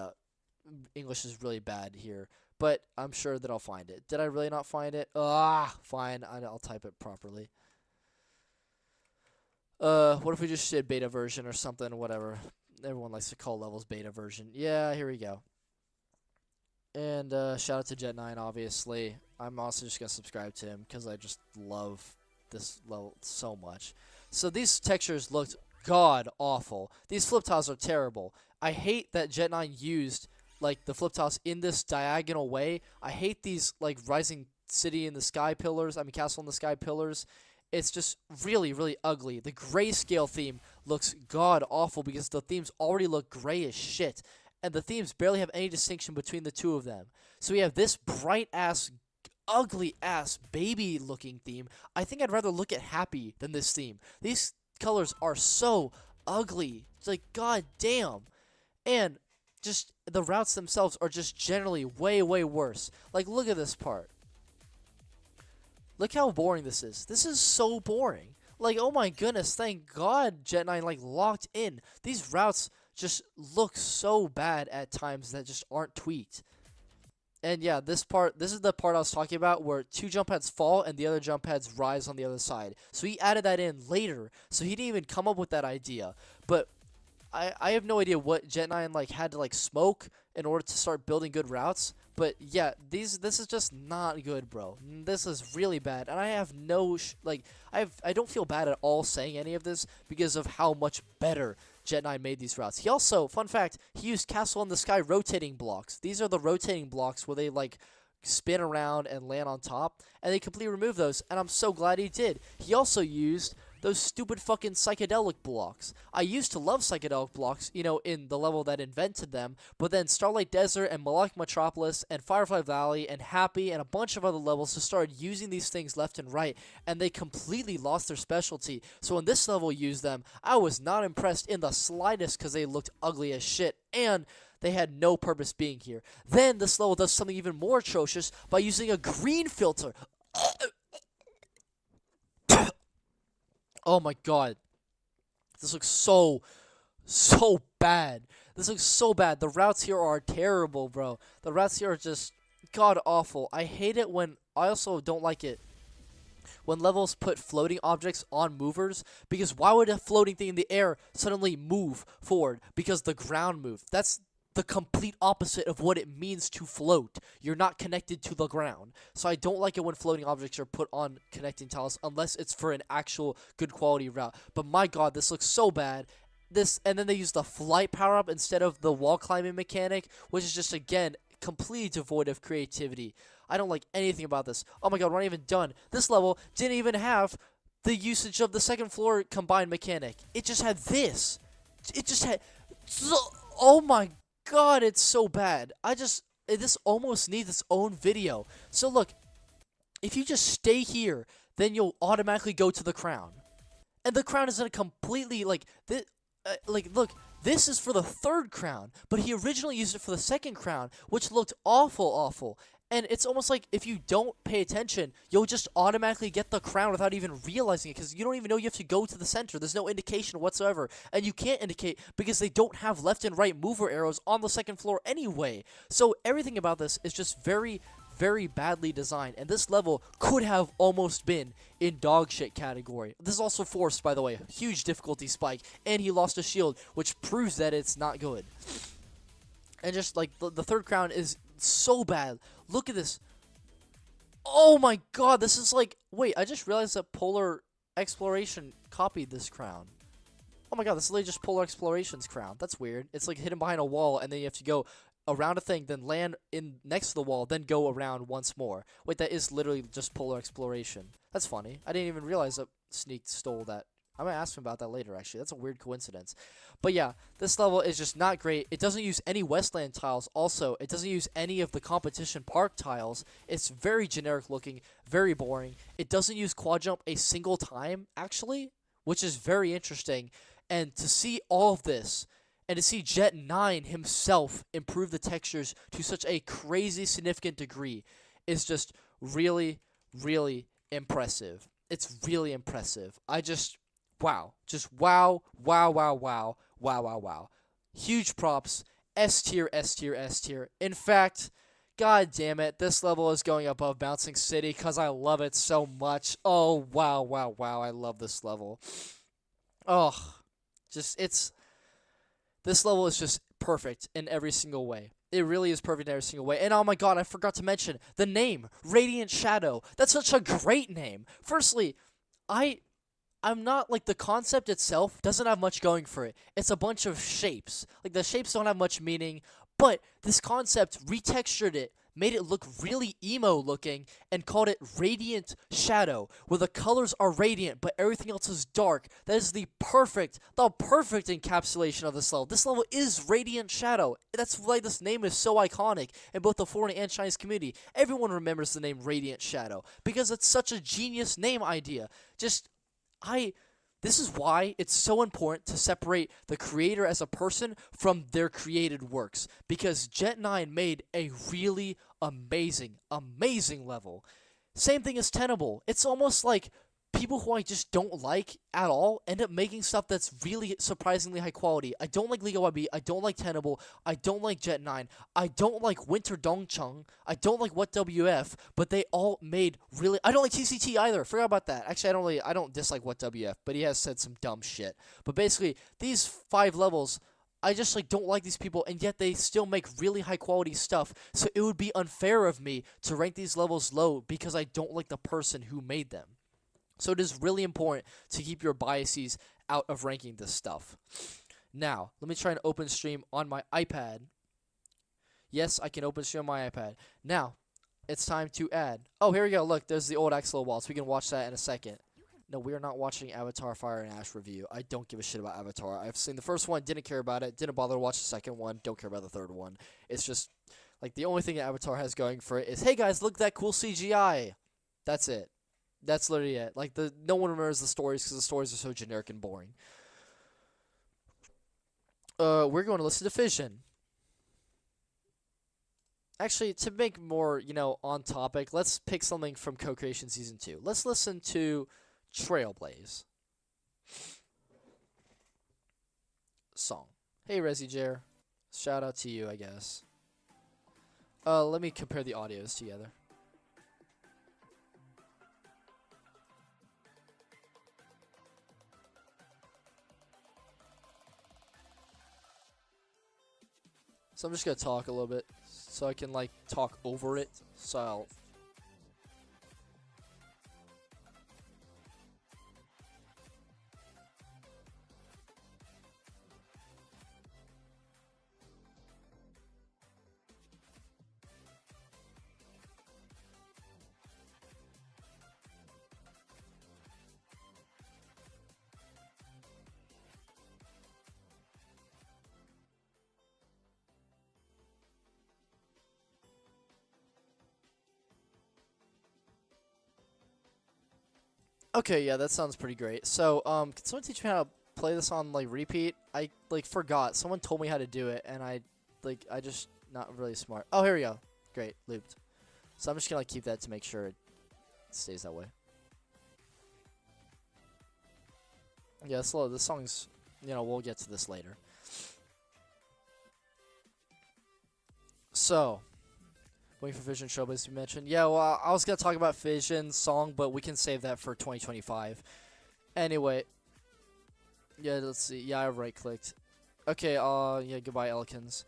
English is really bad here, but I'm sure that I'll find it. Did I really not find it? Fine. I'll type it properly. What if we just did beta version or something? Whatever. Everyone likes to call levels beta version. Yeah, here we go. And shout out to Jet9, obviously. I'm also just going to subscribe to him because I just love this level so much. So these textures looked god-awful. These flip tiles are terrible. I hate that Jet9 used like the flip tiles in this diagonal way. I hate these like rising city in the sky pillars. I mean castle in the sky pillars. It's just really, really ugly. The grayscale theme looks god-awful because the themes already look gray as shit. And the themes barely have any distinction between the two of them. So we have this bright-ass, ugly-ass, baby-looking theme. I think I'd rather look at Happy than this theme. These colors are so ugly. It's like, god damn. And just the routes themselves are just generally way, way worse. Like, look at this part. Look how boring this is. This is so boring. Like, oh my goodness, thank God Jet9, like, locked in. These routes just look so bad at times that just aren't tweaked. And yeah, this is the part I was talking about where 2 jump pads fall and the other jump pads rise on the other side. So he added that in later, so he didn't even come up with that idea. But I have no idea what Jet9 like had to like smoke in order to start building good routes. But yeah, this is just not good, bro. This is really bad, and I have no I don't feel bad at all saying any of this because of how much better Jet9 made these routes. He also, fun fact, he used Castle in the Sky rotating blocks. These are the rotating blocks where they like spin around and land on top, and they completely removed those, and I'm so glad he did. He also used those stupid fucking psychedelic blocks. I used to love psychedelic blocks, you know, in the level that invented them, but then Starlight Desert and Melodic Metropolis and Firefly Valley and Happy and a bunch of other levels just started using these things left and right, and they completely lost their specialty. So when this level used them, I was not impressed in the slightest because they looked ugly as shit, and they had no purpose being here. Then this level does something even more atrocious by using a green filter. Oh my god. This looks so bad. This looks so bad. The routes here are terrible, bro. The routes here are just god-awful. I hate it when... I also don't like it when levels put floating objects on movers, because why would a floating thing in the air suddenly move forward? Because the ground moved. That's the complete opposite of what it means to float. You're not connected to the ground. So I don't like it when floating objects are put on connecting tiles unless it's for an actual good quality route. But my god, this looks so bad. And then they use the flight power-up instead of the wall climbing mechanic, which is just, again, completely devoid of creativity. I don't like anything about this. Oh my god, we're not even done. This level didn't even have the usage of the second floor combined mechanic. It just had this. It just had... Oh my god, it's so bad. This almost needs its own video. So look, if you just stay here, then you'll automatically go to the crown. And the crown is in a completely, look, This is for the third crown, but he originally used it for the second crown, which looked awful. And it's almost like if you don't pay attention, you'll just automatically get the crown without even realizing it, because you don't even know you have to go to the center. There's no indication whatsoever. And you can't indicate because they don't have left and right mover arrows on the second floor anyway. So everything about this is just very badly designed, and this level could have almost been in dog shit category. This is also forced, by the way, huge difficulty spike, and he lost a shield, which proves that it's not good. And just like the third crown is so bad. Look at this. Oh my god, this is like, wait, I just realized that Polar Exploration copied this crown. Oh my god, this is literally just Polar Exploration's crown. That's weird. It's like hidden behind a wall, and then you have to go around a thing, then land in next to the wall, then go around once more. Wait, that is literally just Polar Exploration. That's funny. I didn't even realize that Sneak stole that. I'm gonna ask him about that later, actually. That's a weird coincidence. But yeah, this level is just not great. It doesn't use any Westland tiles. Also, it doesn't use any of the competition park tiles. It's very generic looking, very boring. It doesn't use quad jump a single time, actually, which is very interesting. And to see all of this, and to see Jet 9 himself improve the textures to such a crazy significant degree is just really impressive. It's really impressive. Wow. Just wow. Huge props. S tier. In fact, god damn it, this level is going above Bouncing City because I love it so much. Oh, wow. I love this level. Oh, this level is just perfect in every single way. It really is perfect in every single way. And oh my god, I forgot to mention the name, Radiant Shadow. That's such a great name. Firstly, I'm not, like, the concept itself doesn't have much going for it. It's a bunch of shapes. Like, the shapes don't have much meaning, but this concept retextured it, made it look really emo looking, and called it Radiant Shadow, where the colors are radiant, but everything else is dark. That is the perfect encapsulation of this level. This level is Radiant Shadow. That's why this name is so iconic in both the foreign and Chinese community. Everyone remembers the name Radiant Shadow, because it's such a genius name idea. This is why it's so important to separate the creator as a person from their created works, because Jet 9 made a really amazing level. Same thing as Tenable. It's almost like people who I just don't like at all end up making stuff that's really surprisingly high quality. I don't like League of YB, I don't like Tenable, I don't like Jet 9, I don't like Winter Dongcheng, I don't like What WF, but they all made really... I don't like TCT either, forgot about that. Actually, I don't dislike What WF, but he has said some dumb shit. But basically, these 5 levels, I just don't like these people, and yet they still make really high quality stuff, so it would be unfair of me to rank these levels low because I don't like the person who made them. So it is really important to keep your biases out of ranking this stuff. Now, let me try and open stream on my iPad. Yes, I can open stream on my iPad. Now, it's time to add. Oh, here we go. Look, there's the old Axolo-Waltz. We can watch that in a second. No, we are not watching Avatar Fire and Ash review. I don't give a shit about Avatar. I've seen the first one, didn't care about it, didn't bother to watch the second one, don't care about the third one. It's just, like, the only thing that Avatar has going for it is, hey guys, look at that cool CGI. That's it. That's literally it. Like, no one remembers the stories because the stories are so generic and boring. We're going to listen to Fission. Actually, to make more, on topic, let's pick something from Co-Creation Season 2. Let's listen to Trailblaze. Song. Hey, ResiJair. Shout out to you, I guess. Let me compare the audios together. So I'm just going to talk a little bit so I can, talk over it. So okay, yeah, that sounds pretty great. So, can someone teach me how to play this on like repeat. I like forgot. Someone told me how to do it, and I just not really smart. Oh, here we go. Great, looped. So I'm just gonna like keep that to make sure it stays that way. Yeah, slow. This song's, you know, we'll get to this later. So, waiting for Vision Trailblaze to be mentioned. Yeah, well, I was gonna talk about Vision's song, but we can save that for 2025. Anyway, yeah, let's see. Yeah, I right-clicked. Okay, yeah, goodbye, Elkins.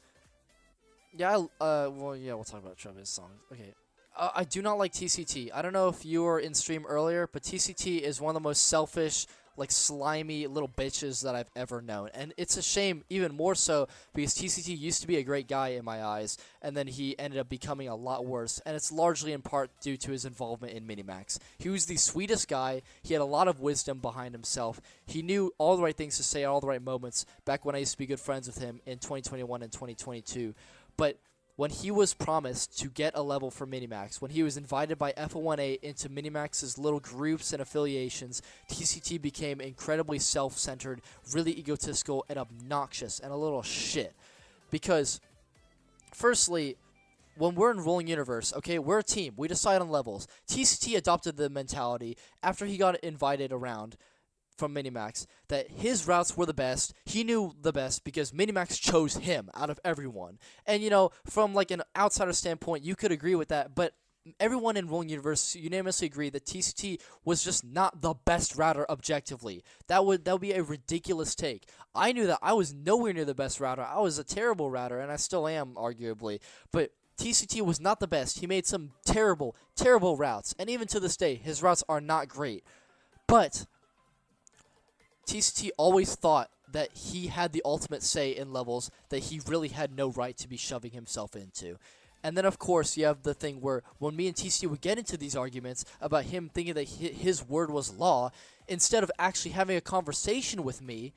Yeah, well, yeah, we'll talk about Trailblaze's songs. Okay. I do not like TCT. I don't know if you were in stream earlier, but TCT is one of the most selfish, like, slimy little bitches that I've ever known. And it's a shame, even more so, because TCT used to be a great guy in my eyes, and then he ended up becoming a lot worse. And it's largely in part due to his involvement in Minimax. He was the sweetest guy. He had a lot of wisdom behind himself. He knew all the right things to say at all the right moments back when I used to be good friends with him in 2021 and 2022. But when he was promised to get a level for Minimax, when he was invited by F1A into Minimax's little groups and affiliations, TCT became incredibly self-centered, really egotistical, and obnoxious, and a little shit. Because, firstly, when we're in Rolling Universe, okay, we're a team. We decide on levels. TCT adopted the mentality after he got invited around from Minimax that his routes were the best. He knew the best because Minimax chose him out of everyone. And, you know, from like an outsider standpoint, you could agree with that, but everyone in Rolling Universe unanimously agreed that TCT was just not the best router objectively. That would be a ridiculous take. I knew that I was nowhere near the best router. I was a terrible router, and I still am, arguably. But TCT was not the best. He made some terrible, terrible routes. And even to this day, his routes are not great. But TCT always thought that he had the ultimate say in levels that he really had no right to be shoving himself into. And then, of course, you have the thing where when me and TCT would get into these arguments about him thinking that his word was law, instead of actually having a conversation with me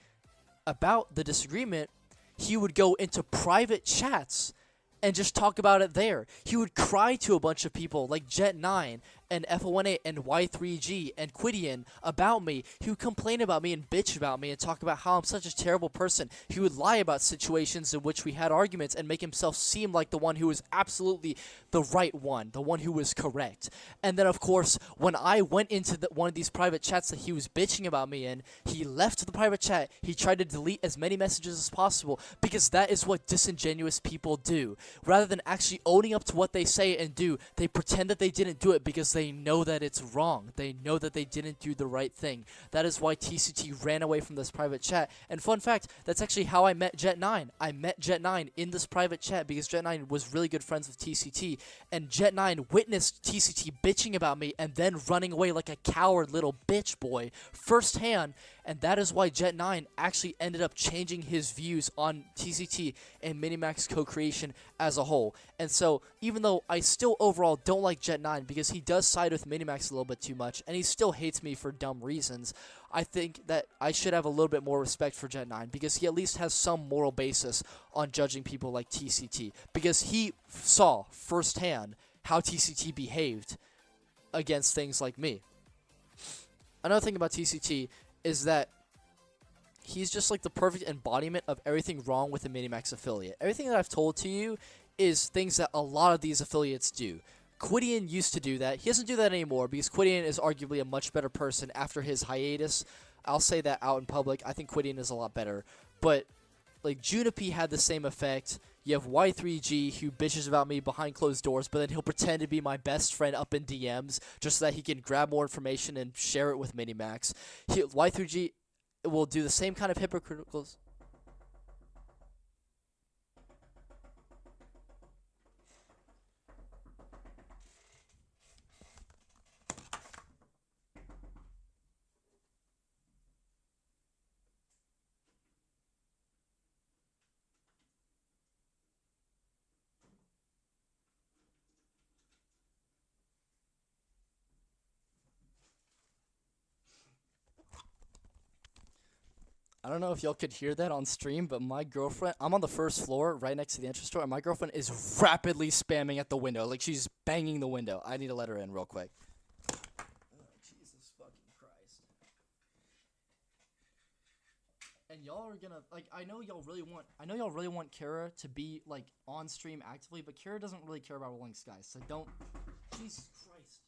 about the disagreement, he would go into private chats and just talk about it there. He would cry to a bunch of people like Jet9 and F1A and Y3G and Quidian about me. He would complain about me and bitch about me and talk about how I'm such a terrible person. He would lie about situations in which we had arguments and make himself seem like the one who was absolutely the right one, the one who was correct. And then, of course, when I went into one of these private chats that he was bitching about me in, he left the private chat. He tried to delete as many messages as possible because that is what disingenuous people do. Rather than actually owning up to what they say and do, they pretend that they didn't do it because they know that it's wrong. They know that they didn't do the right thing. That is why TCT ran away from this private chat. And fun fact, that's actually how I met Jet9. I met Jet9 in this private chat because Jet9 was really good friends with TCT. And Jet9 witnessed TCT bitching about me and then running away like a coward little bitch boy firsthand. And that is why Jet9 actually ended up changing his views on TCT and Minimax co-creation as a whole. And so, even though I still overall don't like Jet9 because he does side with Minimax a little bit too much, and he still hates me for dumb reasons, I think that I should have a little bit more respect for Jet9 because he at least has some moral basis on judging people like TCT. Because he saw firsthand how TCT behaved against things like me. Another thing about TCT is that he's just like the perfect embodiment of everything wrong with a Minimax affiliate. Everything that I've told to you is things that a lot of these affiliates do. Quidian used to do that. He doesn't do that anymore because Quidian is arguably a much better person after his hiatus. I'll say that out in public. I think Quidian is a lot better. But like Junipi had the same effect. You have Y3G who bitches about me behind closed doors, but then he'll pretend to be my best friend up in DMs just so that he can grab more information and share it with Minimax. Y3G will do the same kind of hypocritical. I don't know if y'all could hear that on stream, but my girlfriend, I'm on the first floor right next to the entrance door, and my girlfriend is rapidly spamming at the window. Like, she's banging the window. I need to let her in real quick. Oh, Jesus fucking Christ. and y'all are gonna like. I know y'all really want Cara to be like on stream actively, but Cara doesn't really care about rolling skies. So don't. Jesus Christ.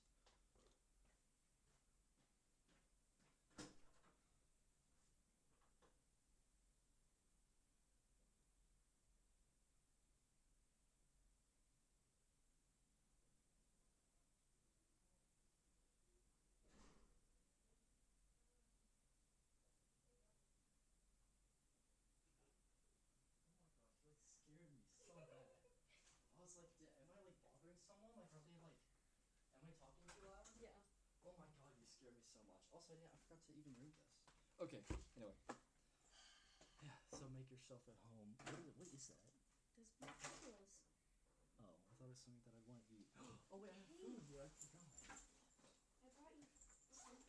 Scared me so bad. I was like, am I like bothering someone? Like, are they like, am I talking too loud? Yeah. Oh my god, you scared me so much. Also, yeah, I forgot to even read this. Okay, anyway. Yeah, so make yourself at home. What is that? There's potatoes. Oh, I thought it was something that I want to eat. Oh wait, I have food here. I forgot. I brought you something.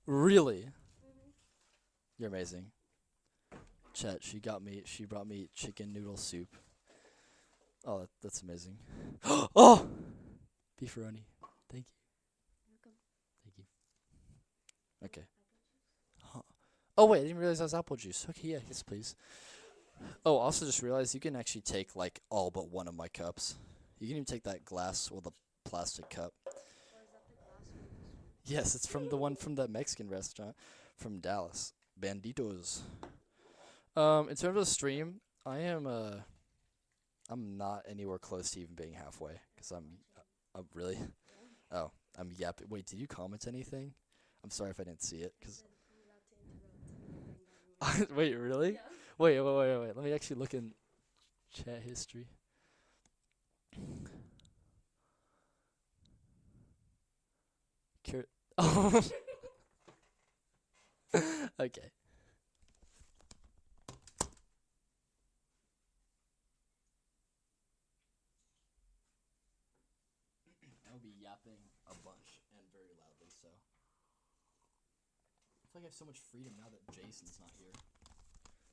Really? Mm-hmm. You're amazing. Chet, she brought me chicken noodle soup. Oh, that's amazing. Oh! Beefaroni. Thank you. Welcome. Thank you. Okay. Huh. Oh wait, I didn't realize that was apple juice. Okay, yeah, yes please. Oh, also just realized you can actually take like all but one of my cups. You can even take that glass or the plastic cup. Oh, is that the glass from this one? Yes, it's from the one from that Mexican restaurant from Dallas. Banditos. In terms of the stream, I'm not anywhere close to even being halfway because I'm really. Yeah. Oh, I'm yapping. Wait, did you comment anything? I'm sorry if I didn't see it. I Cause said I'm allowed to interrupt during that room. wait, really? Yeah. Wait. Let me actually look in chat history. Oh. Okay. I'll be yapping a bunch and very loudly, so. I feel like I have so much freedom now that Jason's not here.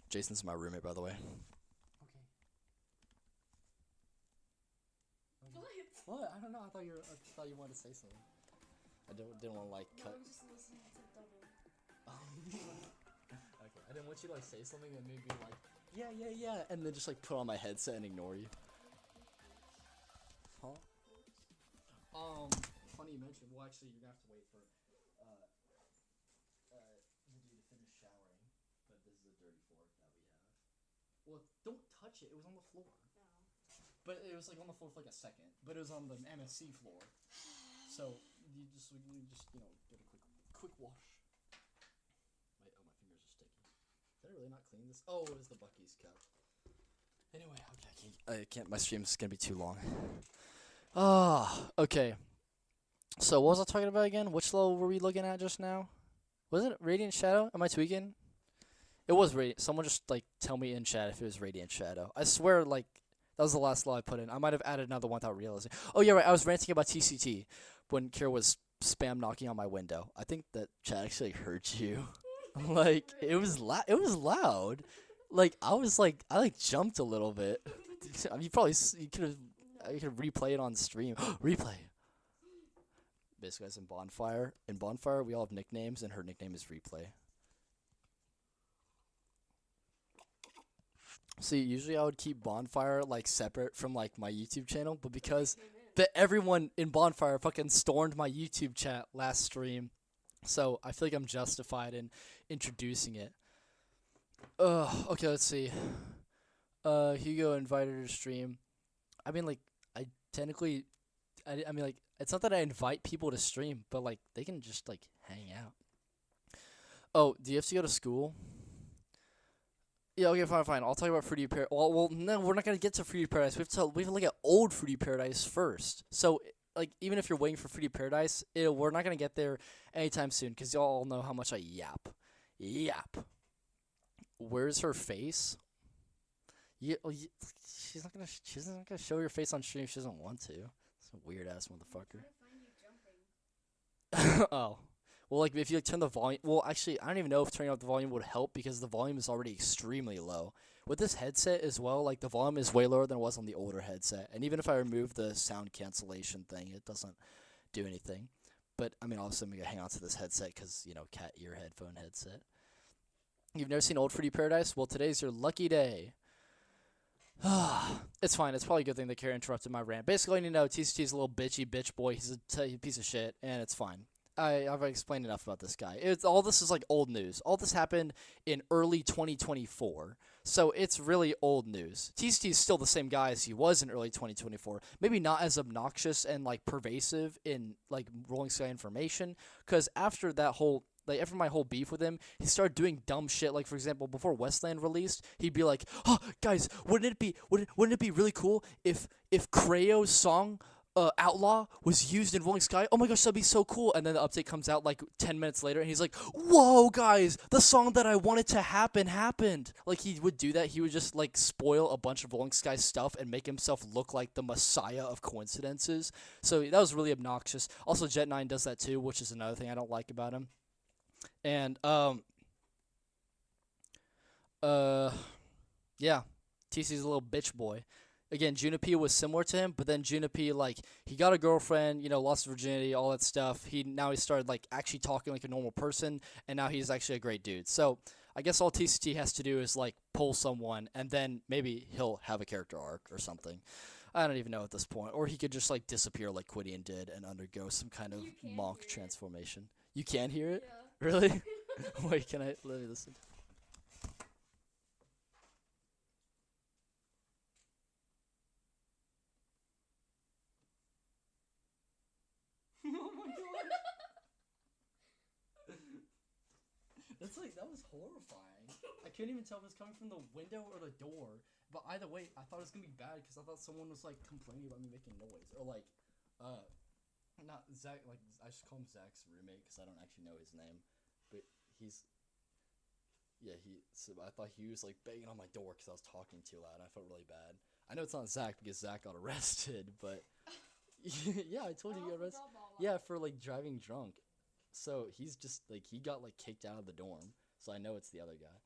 Jason's my roommate, by the way. Okay. What? I don't know. I thought you wanted to say something. I didn't want to like cut. No, I'm just listening to double. Okay. I didn't want you to like say something and maybe like yeah, and then just like put on my headset and ignore you. Huh? Funny you mentioned. Well, actually, you're gonna have to wait for the dude to finish showering. But this is a dirty floor that we have. Well, don't touch it. It was on the floor. No. But it was like on the floor for like a second. But it was on the MSC floor. So you just get a quick wash. Wait, oh my fingers are sticky. Did I really not clean this? Oh, it was the Buc-ee's cup. Anyway, okay, I can't. My stream's gonna be too long. Okay. So what was I talking about again? Which level were we looking at just now? Was it Radiant Shadow? Am I tweaking? It was Radiant. Someone just like tell me in chat if it was Radiant Shadow. I swear, like that was the last level I put in. I might have added another one without realizing. Oh yeah, right. I was ranting about TCT when Kira was spam knocking on my window. I think that chat actually heard you. Like it was loud. Like I jumped a little bit. I mean, you could replay it on stream. Replay. Basically, as in Bonfire. In Bonfire, we all have nicknames, and her nickname is Replay. See, usually I would keep Bonfire like separate from like my YouTube channel, but because everyone in Bonfire fucking stormed my YouTube chat last stream, so I feel like I'm justified in introducing it. Okay, let's see. Hugo invited her to stream. I mean, like, I mean, like, it's not that I invite people to stream, but like, they can just like hang out. Oh, do you have to go to school? Yeah, okay, fine. I'll talk about Fruity Paradise. Well, no, we're not gonna get to Fruity Paradise. We have to look at old Fruity Paradise first. So, like, even if you're waiting for Fruity Paradise, we're not gonna get there anytime soon because y'all know how much I yap. Where's her face? She's not gonna show your face on stream if she doesn't want to. It's a weird ass motherfucker. Oh. Well, like, if you turn the volume... Well, actually, I don't even know if turning up the volume would help because the volume is already extremely low. With this headset as well, like, the volume is way lower than it was on the older headset. And even if I remove the sound cancellation thing, it doesn't do anything. But I mean, obviously, I'm gonna hang on to this headset because cat ear headphone headset. You've never seen Old Fruity Paradise? Well, today's your lucky day. It's fine. It's probably a good thing that Cara interrupted my rant. Basically, TCT's a little bitch boy. He's a piece of shit, and it's fine. I've explained enough about this guy. All this is like old news. All this happened in early 2024, so it's really old news. TCT is still the same guy as he was in early 2024. Maybe not as obnoxious and like pervasive in like Rolling Sky information, because after that whole after my whole beef with him, he started doing dumb shit. Like, for example, before Westland released, he'd be like, "Oh, guys, wouldn't it be really cool if Crayo's song Outlaw was used in Rolling Sky? Oh my gosh, that'd be so cool." And then the update comes out like 10 minutes later, and he's like, "Whoa, guys, the song that I wanted to happen happened." Like, he would do that. He would just like spoil a bunch of Rolling Sky stuff and make himself look like the messiah of coincidences. So that was really obnoxious. Also, Jet9 does that too, which is another thing I don't like about him. And yeah, TC's a little bitch boy. Again, Junipee was similar to him, but then Junipee, like, he got a girlfriend, lost virginity, all that stuff. Now he started like actually talking like a normal person, and now he's actually a great dude. So I guess all TCT has to do is like pull someone, and then maybe he'll have a character arc or something. I don't even know at this point. Or he could just like disappear like Quidian did and undergo some kind of monk transformation. You can hear it? Yeah. Really? Wait, let me listen. Oh my god. That was horrifying. I couldn't even tell if it was coming from the window or the door. But either way, I thought it was gonna be bad because I thought someone was like complaining about me making noise. Or like, not Zach, like, I just call him Zach's roommate because I don't actually know his name. But so I thought he was like banging on my door because I was talking too loud. I felt really bad. I know it's not Zach because Zach got arrested, but yeah, I told you he got arrested. Yeah, for like driving drunk. So he's just like, he got like kicked out of the dorm. So I know it's the other guy.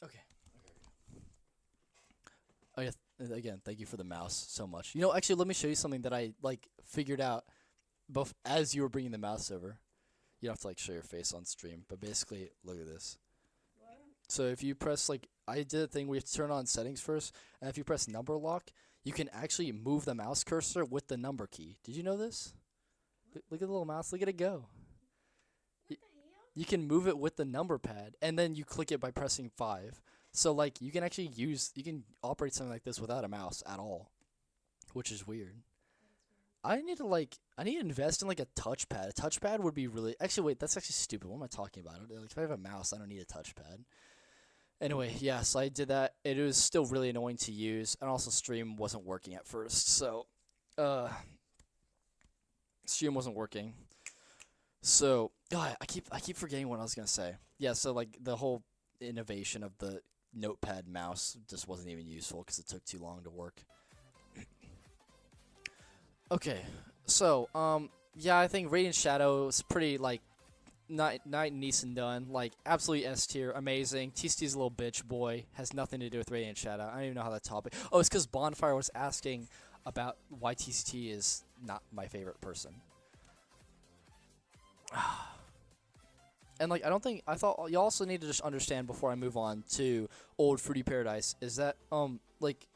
Okay. Oh yeah. Again, thank you for the mouse so much. Actually, let me show you something that I like figured out both as you were bringing the mouse over. You don't have to like show your face on stream, but basically, look at this. What? So if you press like, I did a thing, we have to turn on settings first, and if you press number lock, you can actually move the mouse cursor with the number key. Did you know this? Look at the little mouse, look at it go. What the hell? You can move it with the number pad, and then you click it by pressing 5. So like, you can actually you can operate something like this without a mouse at all, which is weird. I need to invest in like a touchpad. A touchpad would be really, actually wait, that's actually stupid. What am I talking about? Like, if I have a mouse, I don't need a touchpad. Anyway, yeah, so I did that. It was still really annoying to use, and also stream wasn't working at first. So, stream wasn't working. So, God, I keep forgetting what I was gonna say. Yeah, so like the whole innovation of the notepad mouse just wasn't even useful because it took too long to work. Okay, so yeah, I think Radiant Shadow is pretty like nice and done, like absolutely S tier, amazing. TCT's a little bitch boy, has nothing to do with Radiant Shadow. I don't even know how that topic. Oh, it's because Bonfire was asking about why TCT is not my favorite person. And like, I thought you also need to just understand before I move on to Old Fruity Paradise is that like,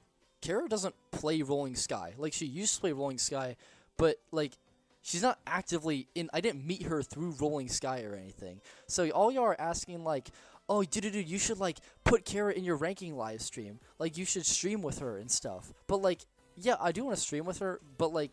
Cara doesn't play Rolling Sky. Like, she used to play Rolling Sky, but like, she's not actively in. I didn't meet her through Rolling Sky or anything. So all y'all are asking like, oh, dude, you should like put Cara in your ranking live stream. Like, you should stream with her and stuff. But like, yeah, I do want to stream with her, but like,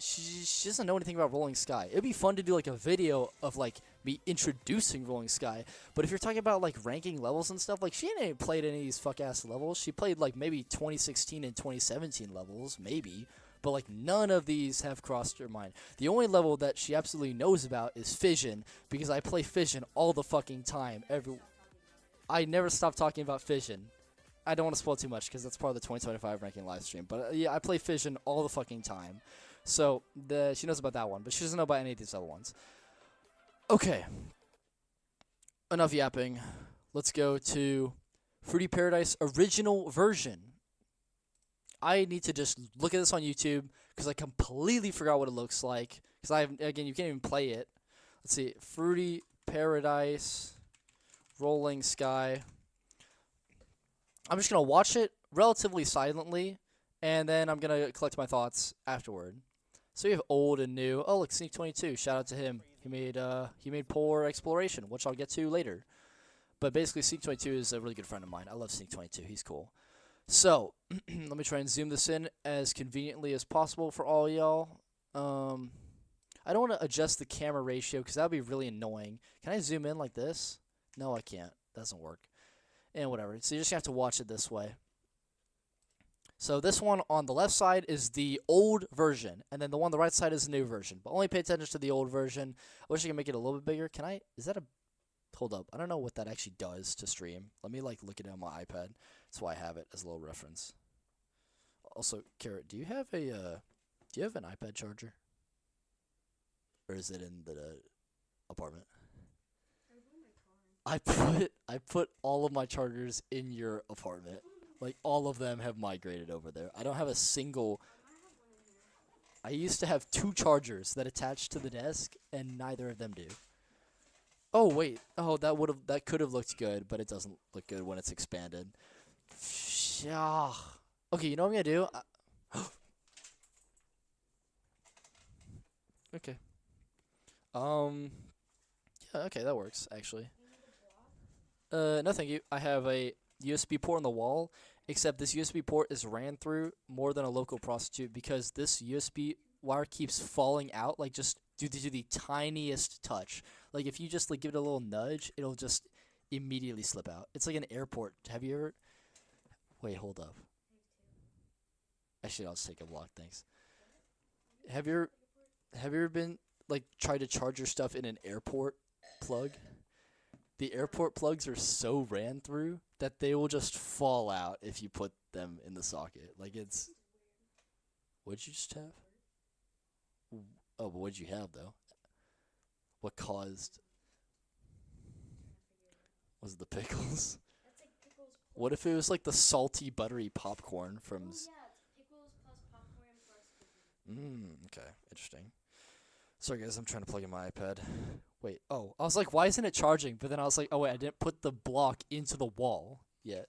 she doesn't know anything about Rolling Sky. It'd be fun to do like a video of like me introducing Rolling Sky. But if you're talking about like ranking levels and stuff, like, she ain't played any of these fuck ass levels. She played like maybe 2016 and 2017 levels, maybe. But like, none of these have crossed her mind. The only level that she absolutely knows about is Fission, because I play Fission all the fucking time. I never stop talking about Fission. I don't want to spoil too much because that's part of the 2025 ranking live stream. But yeah, I play Fission all the fucking time. So she knows about that one, but she doesn't know about any of these other ones. Okay. Enough yapping. Let's go to Fruity Paradise original version. I need to just look at this on YouTube, because I completely forgot what it looks like. Because again, you can't even play it. Let's see, Fruity Paradise, Rolling Sky. I'm just gonna watch it relatively silently, and then I'm gonna collect my thoughts afterward. So we have old and new. Oh, look, Sneak 22. Shout out to him. He made Polar Exploration, which I'll get to later. But basically, Sneak 22 is a really good friend of mine. I love Sneak 22. He's cool. So let me try and zoom this in as conveniently as possible for all y'all. I don't want to adjust the camera ratio because that would be really annoying. Can I zoom in like this? No, I can't. Doesn't work. And whatever. So you just have to watch it this way. So this one on the left side is the old version, and then the one on the right side is the new version. But only pay attention to the old version. I wish I could make it a little bit bigger. Can I? Is that a? Hold up. I don't know what that actually does to stream. Let me like look at it on my iPad. That's why I have it as a little reference. Also, Cara, do you have an iPad charger? Or is it in the apartment? I put all of my chargers in your apartment. Like all of them have migrated over there. I don't have a single. I used to have 2 chargers that attached to the desk, and neither of them do. Oh wait. Oh, that could have looked good, but it doesn't look good when it's expanded. Yeah. Okay, you know what I'm gonna do? Okay. Yeah, okay, that works actually. No, thank you. I have a USB port on the wall, except this USB port is ran through more than a local prostitute because this USB wire keeps falling out, like just due to the tiniest touch. Like if you just like give it a little nudge, it'll just immediately slip out. It's like an airport. Have you ever? Wait, hold up. Actually, I'll just take a block. Thanks. Have you ever been like tried to charge your stuff in an airport plug? The airport plugs are so ran through that they will just fall out if you put them in the socket. Like it's. What'd you just have? Oh, but what'd you have though? What caused? Was it the pickles? What if it was like the salty, buttery popcorn from? Oh, yeah, it's pickles plus popcorn plus cookies. Okay, interesting. Sorry guys, I'm trying to plug in my iPad. Wait, oh, I was like, why isn't it charging? But then I was like, oh wait, I didn't put the block into the wall yet.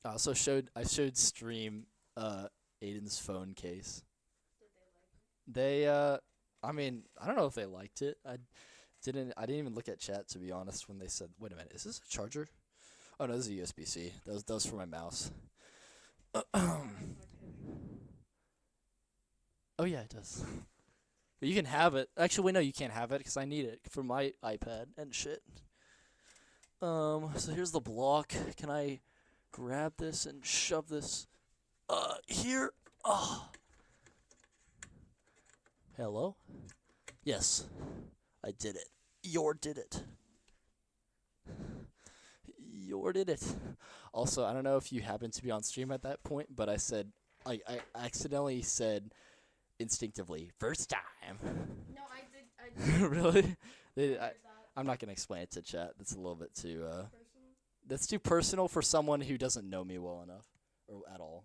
I also showed stream Aiden's phone case. They I mean, I don't know if they liked it. I didn't even look at chat to be honest when they said, wait a minute, is this a charger? Oh no, this is a USB-C. That was for my mouse. Oh yeah, it does. But you can have it. Actually, wait, no, you can't have it because I need it for my iPad and shit. So here's the block. Can I grab this and shove this here? Oh. Hello? Yes. I did it. Did it. Did it. Also, I don't know if you happened to be on stream at that point, but I accidentally said instinctively, first time. No, I did. Really? I'm not going to explain it to chat. That's a little bit too, that's too personal for someone who doesn't know me well enough, or at all.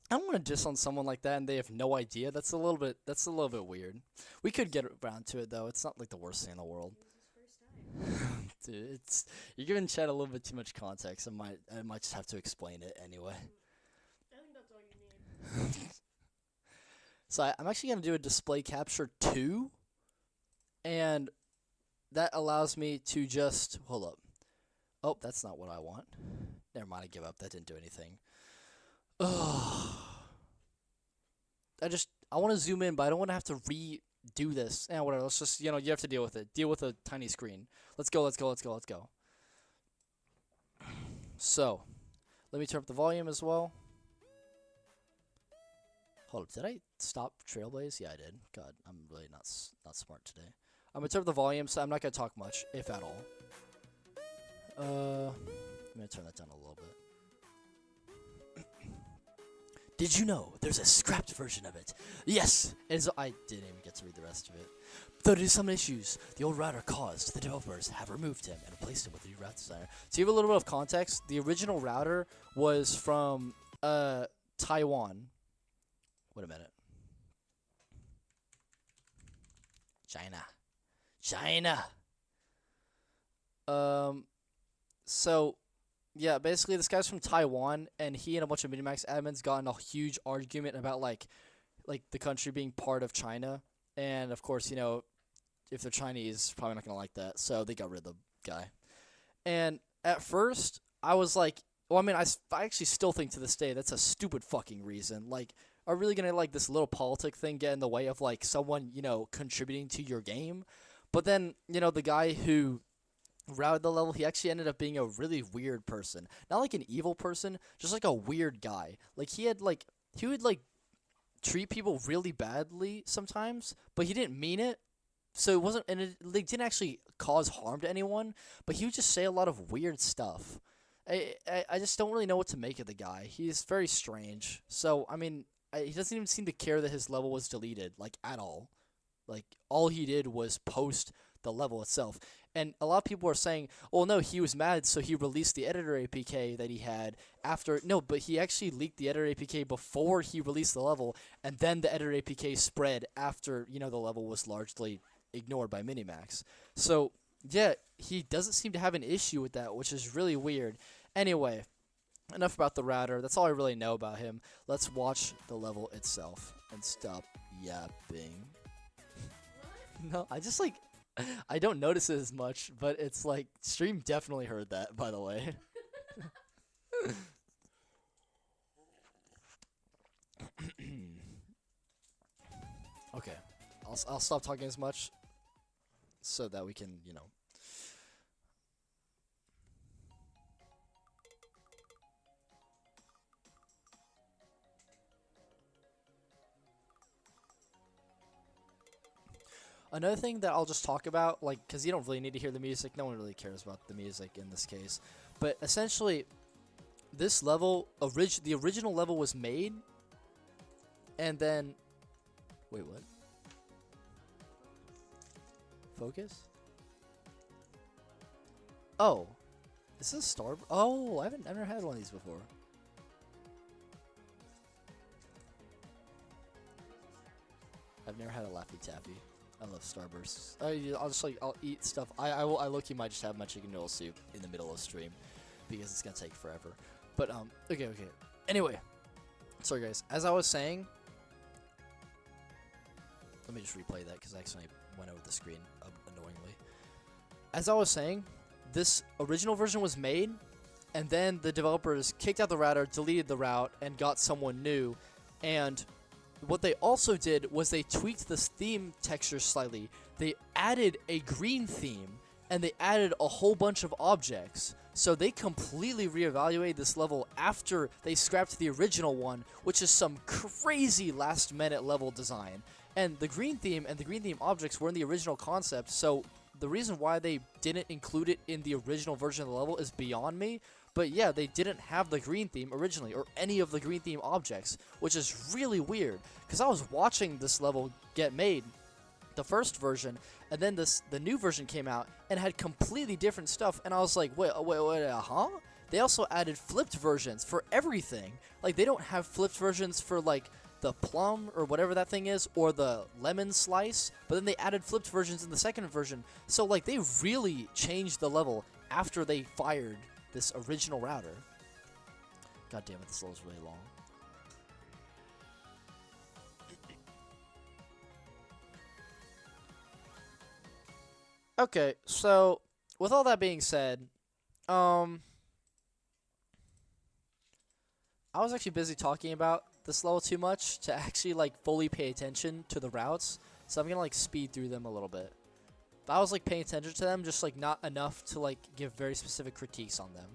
I don't want to diss on someone like that and they have no idea. That's a little bit weird. We could get around to it though. It's not like the worst thing in the world. Dude, you're giving chat a little bit too much context. I might just have to explain it anyway. I think that's all you need. So I'm actually going to do a display capture 2, and that allows me to just, hold up. Oh, that's not what I want. Never mind, I give up. That didn't do anything. Ugh. I want to zoom in, but I don't want to have to redo this. And whatever, let's just, you have to deal with it. Deal with a tiny screen. Let's go. So, let me turn up the volume as well. Hold up, did I stop Trailblaze? Yeah, I did. God, I'm really not smart today. I'm going to turn up the volume, so I'm not going to talk much, if at all. I'm going to turn that down a little bit. Did you know there's a scrapped version of it? Yes! I didn't even get to read the rest of it. Though due to some issues the old router caused, the developers have removed him and replaced him with a new route designer. To give a little bit of context, the original router was from Taiwan. Wait a minute. China. So yeah, basically this guy's from Taiwan, and he and a bunch of Minimax admins got in a huge argument about like the country being part of China, and of course, you know, if they're Chinese, probably not gonna like that, so they got rid of the guy. And at first, I was like, well, I mean, I actually still think to this day that's a stupid fucking reason. Like, are really gonna like this little politic thing get in the way of like someone, you know, contributing to your game? But then, you know, the guy who routed the level, he actually ended up being a really weird person. Not like an evil person, just like a weird guy. Like he would like treat people really badly sometimes, but he didn't mean it. So it wasn't, and it like, didn't actually cause harm to anyone, but he would just say a lot of weird stuff. I just don't really know what to make of the guy. He's very strange. So, I mean, he doesn't even seem to care that his level was deleted, like, at all. Like, all he did was post the level itself. And a lot of people are saying, oh, no, he was mad, so he released the editor APK that he had after. No, but he actually leaked the editor APK before he released the level, and then the editor APK spread after, you know, the level was largely ignored by Minimax. So, yeah, he doesn't seem to have an issue with that, which is really weird. Anyway, enough about the router. That's all I really know about him. Let's watch the level itself and stop yapping. No, I just like, I don't notice it as much, but it's like, stream definitely heard that, by the way. Okay, I'll stop talking as much so that we can, you know. Another thing that I'll just talk about, like, because you don't really need to hear the music. No one really cares about the music in this case. But essentially, this level, the original level was made, and then, wait, what? Focus? Oh, is this Star? Oh, I've never had one of these before. I've never had a Laffy Taffy. I love Starbursts. I'll just like, I'll eat stuff. I low-key might just have my chicken noodle soup in the middle of stream because it's gonna take forever. But okay. Anyway, sorry guys. As I was saying, let me just replay that because I accidentally went over the screen annoyingly. As I was saying, this original version was made, and then the developers kicked out the router, deleted the route, and got someone new, and what they also did was they tweaked this theme texture slightly. They added a green theme, and they added a whole bunch of objects. So they completely reevaluated this level after they scrapped the original one, which is some crazy last-minute level design. And the green theme and the green theme objects were in the original concept, so the reason why they didn't include it in the original version of the level is beyond me. But yeah, they didn't have the green theme originally, or any of the green theme objects, which is really weird, because I was watching this level get made, the first version, and then the new version came out, and had completely different stuff, and I was like, wait, huh? They also added flipped versions for everything. Like, they don't have flipped versions for, like, the plum, or whatever that thing is, or the lemon slice, but then they added flipped versions in the second version, so, like, they really changed the level after they fired this original router. God damn it, this level's really long. Okay, so with all that being said, I was actually busy talking about this level too much to actually like fully pay attention to the routes, so I'm gonna like speed through them a little bit. But I was like paying attention to them, just like not enough to like give very specific critiques on them.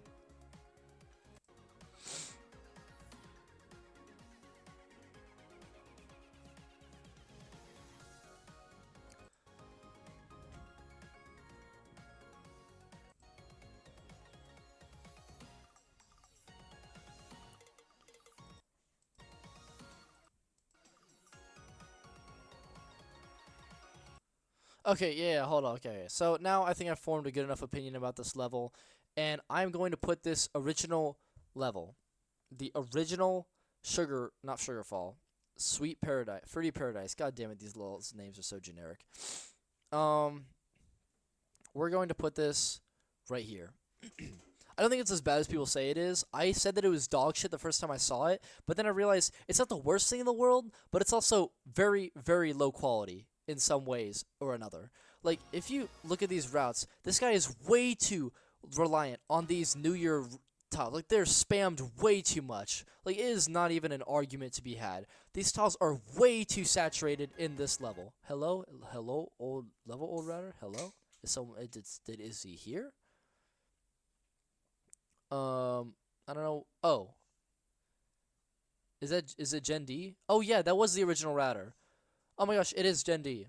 Okay, yeah, hold on, okay. So now I think I've formed a good enough opinion about this level, and I'm going to put this original level the original not Sugarfall, Sweet Paradise, Fruity Paradise. God damn it, these little names are so generic. We're going to put this right here. I don't think it's as bad as people say it is. I said that it was dog shit the first time I saw it, but then I realized it's not the worst thing in the world, but it's also very, very low quality in some ways or another. Like, if you look at these routes, this guy is way too reliant on these New Year tiles. Like, they're spammed way too much. Like, it is not even an argument to be had. These tiles are way too saturated in this level. Hello, old router. Hello, is he here? I don't know. Oh, is it Gen D? Oh yeah, that was the original router. Oh my gosh, it is Gen D.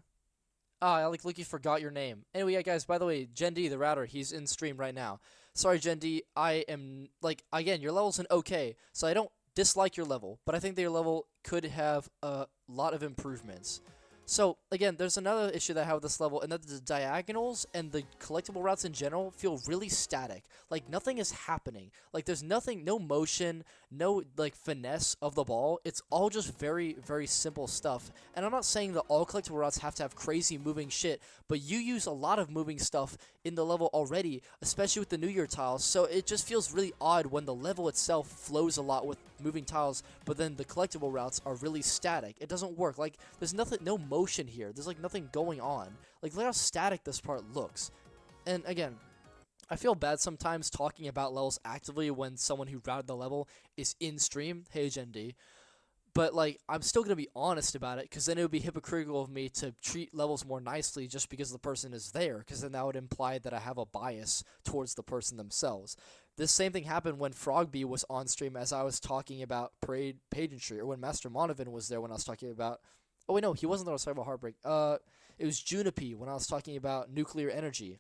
I look, you forgot your name. Anyway, yeah, guys, by the way, Gen D, the router, he's in stream right now. Sorry, Gen D, I am, again, your level's an okay, so I don't dislike your level, but I think that your level could have a lot of improvements. So, again, there's another issue that I have with this level, and that the diagonals and the collectible routes in general feel really static. Like, nothing is happening. Like, there's nothing, no motion, no, finesse of the ball. It's all just very, very simple stuff. And I'm not saying that all collectible routes have to have crazy moving shit, but you use a lot of moving stuff in the level already, especially with the New Year tiles, so it just feels really odd when the level itself flows a lot with moving tiles, but then the collectible routes are really static. It doesn't work. Like, there's nothing, no motion here. There's nothing going on. Like, look how static this part looks. And again, I feel bad sometimes talking about levels actively when someone who routed the level is in stream. Hey, Gen D. But, I'm still going to be honest about it, because then it would be hypocritical of me to treat levels more nicely just because the person is there, because then that would imply that I have a bias towards the person themselves. This same thing happened when Frogby was on stream as I was talking about Parade Pageantry, or when Master Monovan was there when I was talking about... Oh, wait, no, he wasn't there. I was talking about Heartbreak. It was Junipe when I was talking about nuclear energy.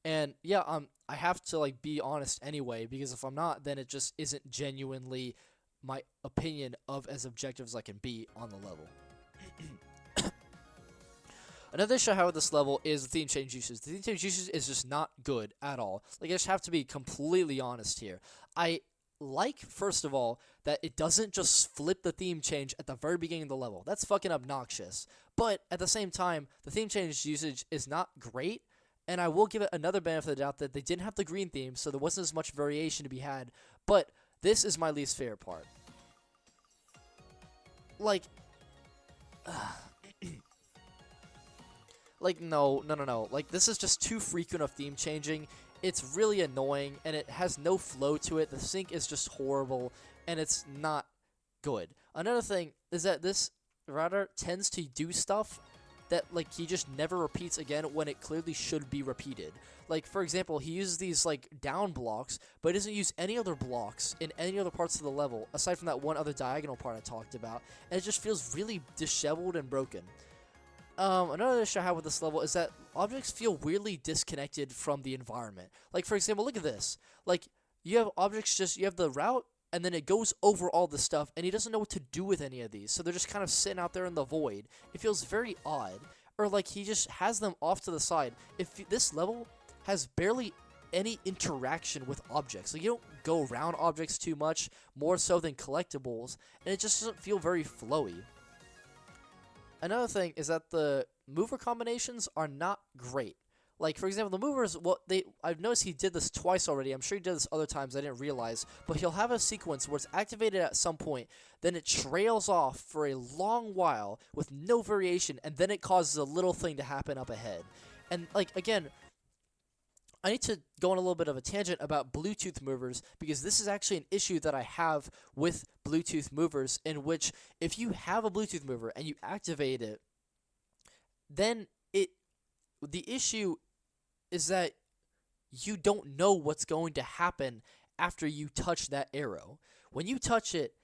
And, yeah, I have to, be honest anyway, because if I'm not, then it just isn't genuinely my opinion of as objective as I can be on the level. Another issue I have with this level is the theme change usage. The theme change usage is just not good at all. I just have to be completely honest here. I like, first of all, that it doesn't just flip the theme change at the very beginning of the level. That's fucking obnoxious. But at the same time, the theme change usage is not great, and I will give it another benefit of the doubt that they didn't have the green theme, so there wasn't as much variation to be had. But this is my least favorite part. No. This is just too frequent of theme changing. It's really annoying, and it has no flow to it. The sync is just horrible, and it's not good. Another thing is that this router tends to do stuff that, he just never repeats again when it clearly should be repeated. For example, he uses these, down blocks, but doesn't use any other blocks in any other parts of the level, aside from that one other diagonal part I talked about, and it just feels really disheveled and broken. Another issue I have with this level is that objects feel weirdly disconnected from the environment. For example, look at this. You have objects you have the route, and then it goes over all the stuff, and he doesn't know what to do with any of these, so they're just kind of sitting out there in the void. It feels very odd. Or, he just has them off to the side. This level has barely any interaction with objects. You don't go around objects too much, more so than collectibles, and it just doesn't feel very flowy. Another thing is that the mover combinations are not great. For example, the movers, I've noticed he did this twice already. I'm sure he did this other times I didn't realize. But he'll have a sequence where it's activated at some point, then it trails off for a long while with no variation, and then it causes a little thing to happen up ahead. And, again, I need to go on a little bit of a tangent about Bluetooth movers, because this is actually an issue that I have with Bluetooth movers, in which if you have a Bluetooth mover and you activate it, then the issue is that you don't know what's going to happen after you touch that arrow. When you touch it,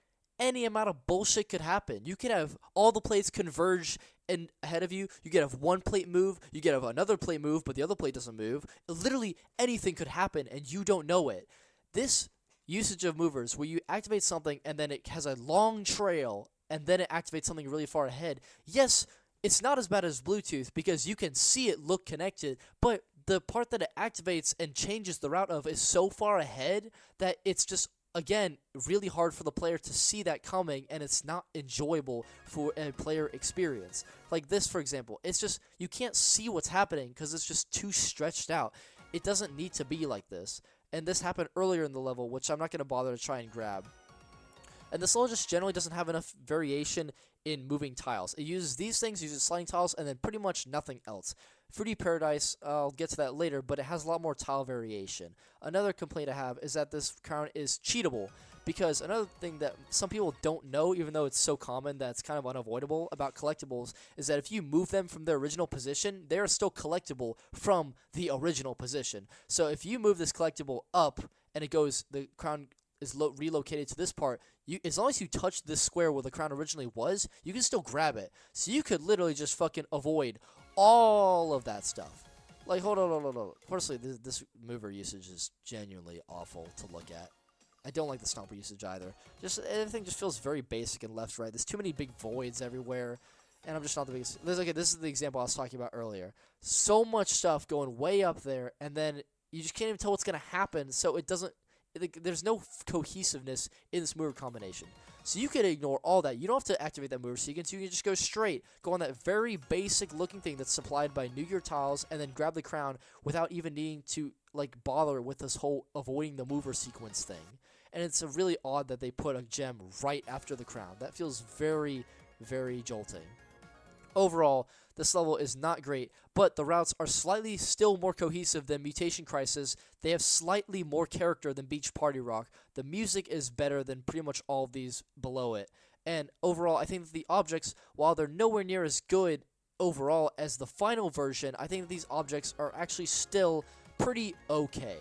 any amount of bullshit could happen. You could have all the plates converge and ahead of you. You could have one plate move. You could have another plate move, but the other plate doesn't move. Literally anything could happen, and you don't know it. This usage of movers, where you activate something and then it has a long trail, and then it activates something really far ahead. Yes, it's not as bad as Bluetooth, because you can see it look connected, but the part that it activates and changes the route of is so far ahead that it's just again, really hard for the player to see that coming, and it's not enjoyable for a player experience. Like this, for example, it's just, you can't see what's happening because it's just too stretched out. It doesn't need to be like this. And this happened earlier in the level, which I'm not going to bother to try and grab. And this level just generally doesn't have enough variation in moving tiles. It uses these things, uses sliding tiles, and then pretty much nothing else. Fruity Paradise, I'll get to that later, but it has a lot more tile variation. Another complaint I have is that this crown is cheatable, because another thing that some people don't know, even though it's so common that it's kind of unavoidable about collectibles, is that if you move them from their original position, they are still collectible from the original position. So if you move this collectible up, and it goes, the crown is relocated to this part, as long as you touch this square where the crown originally was, you can still grab it. So you could literally just fucking avoid all of that stuff. Like, hold on. Personally, this mover usage is genuinely awful to look at. I don't like the stomper usage either. Just everything just feels very basic and left right. There's too many big voids everywhere, and I'm just not the biggest. Okay, this is the example I was talking about earlier. So much stuff going way up there, and then you just can't even tell what's gonna happen. So it doesn't. There's no cohesiveness in this mover combination. So you can ignore all that. You don't have to activate that mover sequence. You can just go straight, go on that very basic looking thing that's supplied by New Year tiles, and then grab the crown without even needing to like bother with this whole avoiding the mover sequence thing. And it's really odd that they put a gem right after the crown. That feels very, very jolting. Overall, this level is not great, but the routes are slightly still more cohesive than Mutation Crisis. They have slightly more character than Beach Party Rock. The music is better than pretty much all of these below it. And overall, I think that the objects, while they're nowhere near as good overall as the final version, I think that these objects are actually still pretty okay.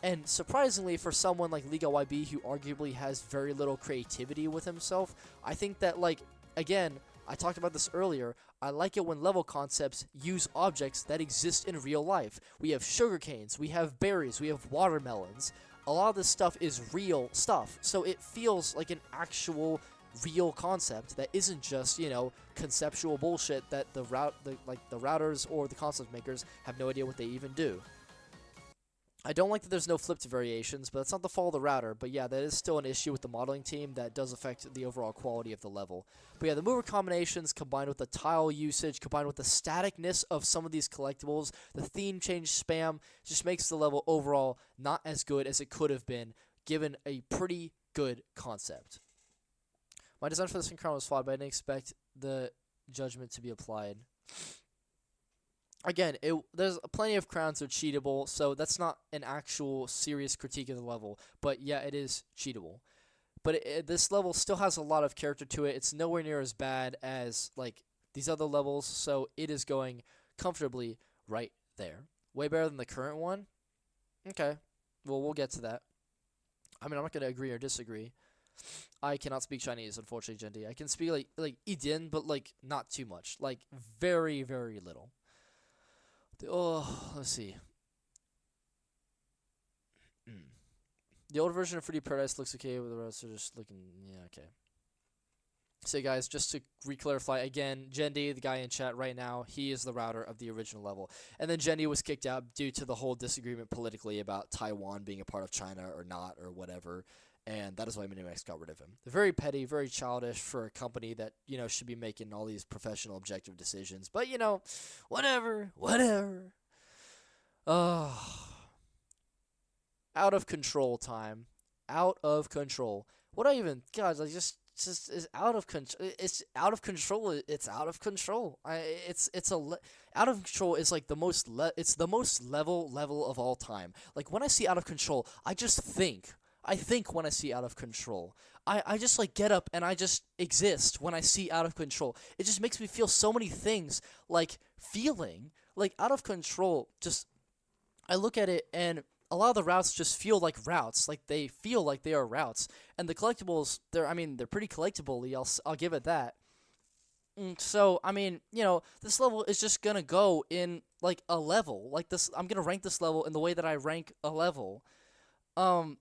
And surprisingly, for someone like LegalYB, who arguably has very little creativity with himself, I think that, like, again, I talked about this earlier, I like it when level concepts use objects that exist in real life. We have sugar canes, we have berries, we have watermelons. A lot of this stuff is real stuff, so it feels like an actual real concept that isn't just, you know, conceptual bullshit that the routers or the concept makers have no idea what they even do. I don't like that there's no flipped variations, but that's not the fault of the router. But yeah, that is still an issue with the modeling team that does affect the overall quality of the level. But yeah, the mover combinations combined with the tile usage, combined with the staticness of some of these collectibles, the theme change spam, just makes the level overall not as good as it could have been, given a pretty good concept. My design for this crown was flawed, but I didn't expect the judgment to be applied. Again, there's plenty of crowns that are cheatable, so that's not an actual serious critique of the level. But yeah, it is cheatable. But this level still has a lot of character to it. It's nowhere near as bad as like these other levels, so it is going comfortably right there. Way better than the current one. Okay, well, we'll get to that. I mean, I'm not going to agree or disagree. I cannot speak Chinese, unfortunately, Jendi. I can speak like Yidin, but like not too much. Like very, very little. Oh, let's see. The older version of Fruity Paradise looks okay, but the rest are just looking, yeah, okay. So guys, just to re-clarify again, Jendi, the guy in chat right now, he is the router of the original level. And then Jendi was kicked out due to the whole disagreement politically about Taiwan being a part of China or not or whatever. And that is why Minimax got rid of him. They're very petty, very childish for a company that, you know, should be making all these professional objective decisions. But, you know, whatever. Out of control time. Out of control. What I even, God, like just is out of control. It's out of control. It's out of control. Out of control is like the most it's the most level of all time. Like when I see out of control, I think when I see out of control. I just like get up and I just exist when I see out of control. It just makes me feel so many things like feeling like out of control. Just I look at it and a lot of the routes just feel like routes. Like they feel like they are routes. And the collectibles, they're pretty collectible-y. I'll give it that. So, I mean, you know, this level is just gonna go in like a level. Like this I'm gonna rank this level in the way that I rank a level. The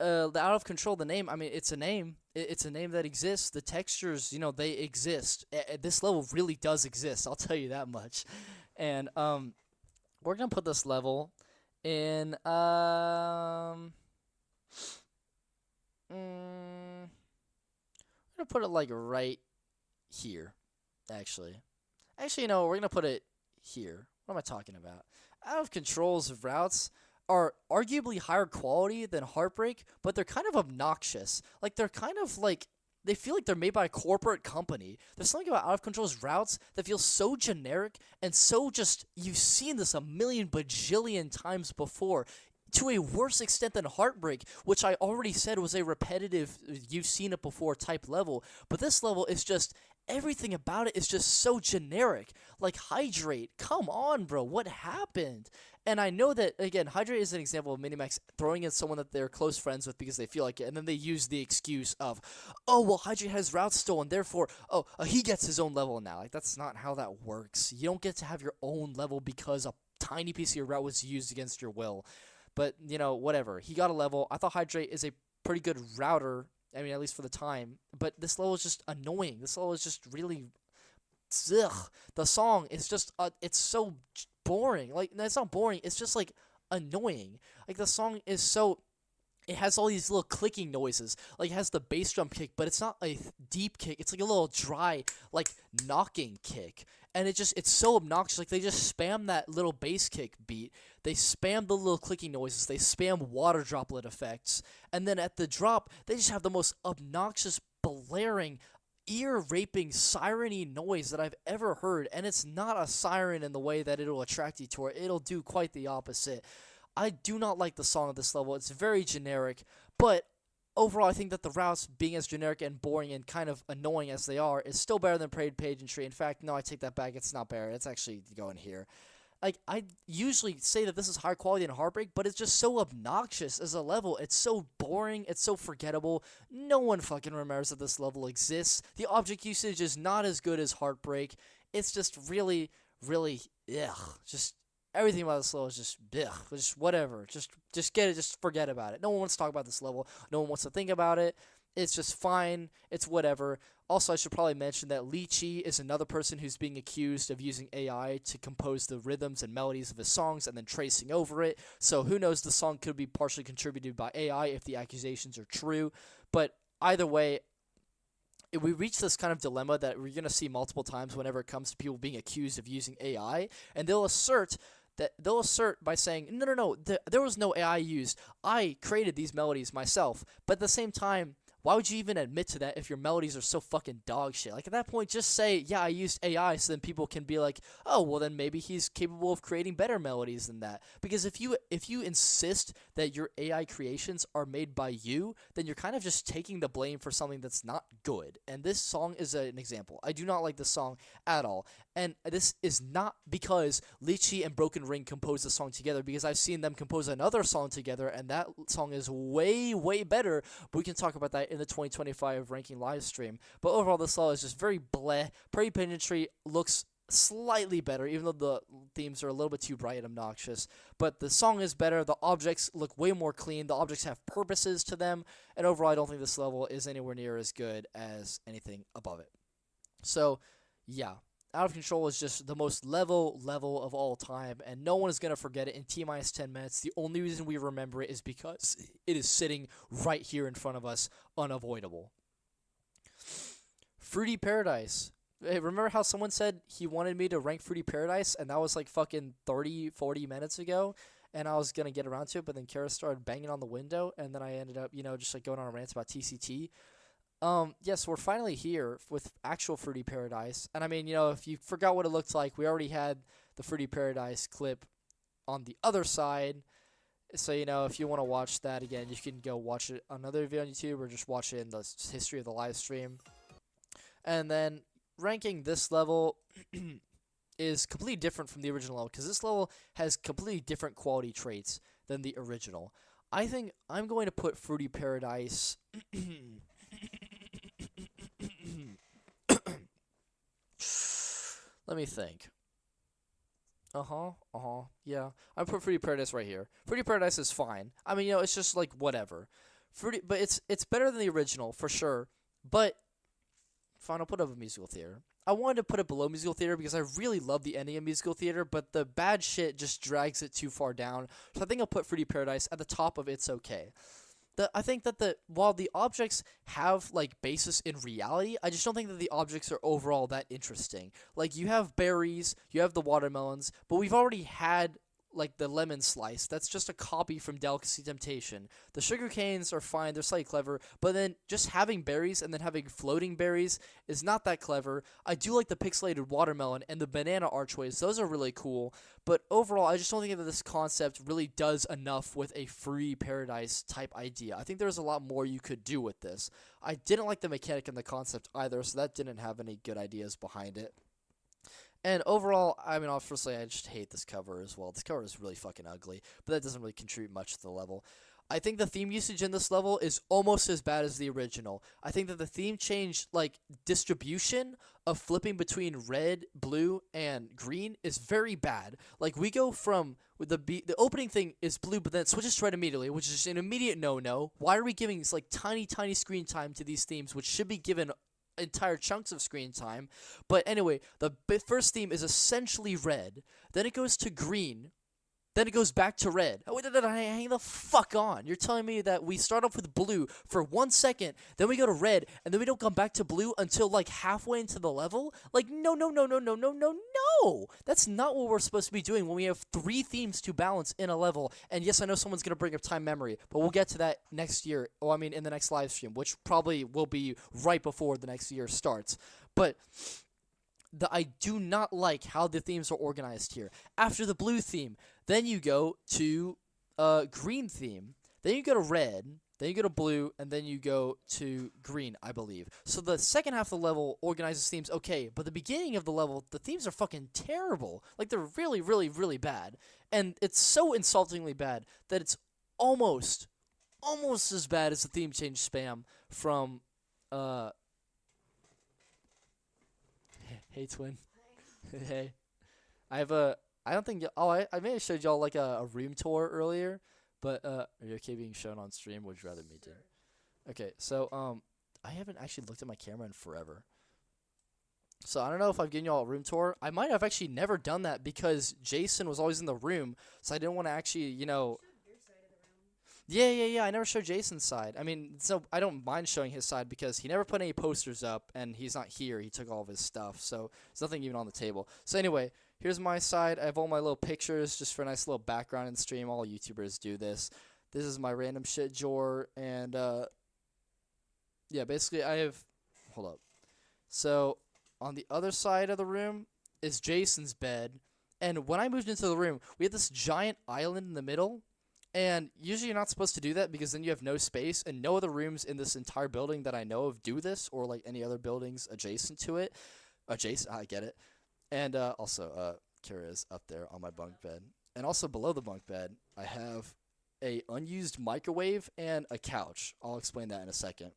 out of control, the name, I mean, it's a name. It's a name that exists. The textures, you know, they exist. This level really does exist. I'll tell you that much. And we're gonna put this level in I'm gonna put it like right here. Actually, we're gonna put it here. What am I talking about? Out of Control's routes are arguably higher quality than Heartbreak, but they're kind of obnoxious. Like they're kind of like they feel like they're made by a corporate company. There's something about Out of Control's routes that feels so generic and so just you've seen this a million bajillion times before. To a worse extent than Heartbreak, which I already said was a repetitive, you've seen it before type level. But this level is just, everything about it is just so generic. Like, Hydrate, come on, bro, what happened? And I know that, again, Hydrate is an example of Minimax throwing in someone that they're close friends with because they feel like it, and then they use the excuse of, oh, well, Hydrate has routes stolen, therefore, he gets his own level now. Like, that's not how that works. You don't get to have your own level because a tiny piece of your route was used against your will. But, whatever. He got a level. I thought Hydrate is a pretty good router. I mean, at least for the time. But this level is just annoying. This level is just really... Ugh. The song is just... it's so boring. Like, it's not boring. It's just, like, annoying. Like, the song is so... It has all these little clicking noises. Like, it has the bass drum kick, but it's not a deep kick. It's like a little dry, like, knocking kick. And it's so obnoxious. Like, they just spam that little bass kick beat. They spam the little clicking noises. They spam water droplet effects. And then at the drop, they just have the most obnoxious, blaring, ear-raping, siren-y noise that I've ever heard. And it's not a siren in the way that it'll attract you to it. It'll do quite the opposite. I do not like the song at this level. It's very generic, but overall, I think that the routes, being as generic and boring and kind of annoying as they are, is still better than Parade Pageantry. In fact, no, I take that back. It's not better. It's actually going here. Like, I usually say that this is higher quality than Heartbreak, but it's just so obnoxious as a level. It's so boring. It's so forgettable. No one fucking remembers that this level exists. The object usage is not as good as Heartbreak. It's just really, really, just... Everything about this level is just, just whatever. Just get it. Just forget about it. No one wants to talk about this level. No one wants to think about it. It's just fine. It's whatever. Also, I should probably mention that Lychee is another person who's being accused of using AI to compose the rhythms and melodies of his songs and then tracing over it. So who knows, the song could be partially contributed by AI if the accusations are true. But either way, we reach this kind of dilemma that we're going to see multiple times whenever it comes to people being accused of using AI. And they'll assert by saying, no, there was no AI used. I created these melodies myself. But at the same time, why would you even admit to that if your melodies are so fucking dog shit? Like, at that point, just say, yeah, I used AI, so then people can be like, oh, well, then maybe he's capable of creating better melodies than that. Because if you insist that your AI creations are made by you, then you're kind of just taking the blame for something that's not good. And this song is an example. I do not like this song at all. And this is not because Lychee and Broken Ring composed the song together, because I've seen them compose another song together, and that song is way, way better. But we can talk about that in the 2025 ranking live stream. But overall, this song is just very bleh. Parade Pageantry looks slightly better, even though the themes are a little bit too bright and obnoxious. But the song is better. The objects look way more clean. The objects have purposes to them. And overall, I don't think this level is anywhere near as good as anything above it. So, yeah. Out of Control is just the most level of all time, and no one is going to forget it in T-minus 10 minutes. The only reason we remember it is because it is sitting right here in front of us, unavoidable. Fruity Paradise. Hey, remember how someone said he wanted me to rank Fruity Paradise, and that was like fucking 30-40 minutes ago, and I was going to get around to it, but then Cara started banging on the window, and then I ended up, just like going on a rant about TCT. Yes, we're finally here with actual Fruity Paradise. And I mean, if you forgot what it looked like, we already had the Fruity Paradise clip on the other side. So, if you want to watch that again, you can go watch it on another video on YouTube or just watch it in the history of the live stream. And then ranking this level is completely different from the original level, because this level has completely different quality traits than the original. I think I'm going to put Fruity Paradise... Let me think. Yeah. I put Fruity Paradise right here. Fruity Paradise is fine. I mean, it's just like whatever. But it's better than the original for sure. But fine, I'll put up a musical theater. I wanted to put it below musical theater because I really love the ending of musical theater, but the bad shit just drags it too far down. So I think I'll put Fruity Paradise at the top of It's Okay. I think that while the objects have like basis in reality, I just don't think that the objects are overall that interesting. Like you have berries, you have the watermelons, but we've already had like the lemon slice. That's just a copy from Delicacy Temptation. The sugar canes are fine, they're slightly clever, but then just having berries and then having floating berries is not that clever. I do like the pixelated watermelon and the banana archways. Those are really cool, but overall I just don't think that this concept really does enough with a free paradise type idea. I think there's a lot more you could do with this. I didn't like the mechanic and the concept either, so that didn't have any good ideas behind it. And overall, I mean, obviously, I just hate this cover as well. This cover is really fucking ugly, but that doesn't really contribute much to the level. I think the theme usage in this level is almost as bad as the original. I think that the theme change, like, distribution of flipping between red, blue, and green is very bad. Like, we go from, with the opening thing is blue, but then it switches to red immediately, which is an immediate no-no. Why are we giving, like, tiny, tiny screen time to these themes, which should be given entire chunks of screen time? But anyway, the first theme is essentially red, then it goes to green, then it goes back to red. Oh, wait, hang the fuck on. You're telling me that we start off with blue for 1 second, then we go to red, and then we don't come back to blue until like halfway into the level? Like, no, no, no, no, no, no, no, no! That's not what we're supposed to be doing when we have 3 themes to balance in a level. And yes, I know someone's going to bring up time memory, but we'll get to that next year. Oh, I mean, in the next live stream, which probably will be right before the next year starts. But I do not like how the themes are organized here. After the blue theme, then you go to green theme, then you go to red, then you go to blue, and then you go to green, I believe. So the second half of the level organizes themes okay, but the beginning of the level, the themes are fucking terrible. Like, they're really, really, really bad. And it's so insultingly bad that it's almost as bad as the theme change spam from, Hey, twin. Hey. I don't think, I may have showed y'all, like, a room tour earlier, but, are you okay being shown on stream? Would you rather me do? Okay, so, I haven't actually looked at my camera in forever. So, I don't know if I've given y'all a room tour. I might have actually never done that because Jason was always in the room, so I didn't want to actually, you know. Yeah. I never showed Jason's side. I mean, so I don't mind showing his side because he never put any posters up, and he's not here. He took all of his stuff, so there's nothing even on the table. So anyway, here's my side. I have all my little pictures just for a nice little background in stream. All YouTubers do this. This is my random shit drawer, and yeah, basically I have. Hold up. So on the other side of the room is Jason's bed, and when I moved into the room, we had this giant island in the middle. And usually you're not supposed to do that because then you have no space, and no other rooms in this entire building that I know of do this, or like any other buildings adjacent to it. Adjacent, I get it. And also, Cara is up there on my bunk bed. And also below the bunk bed, I have a unused microwave and a couch. I'll explain that in a second.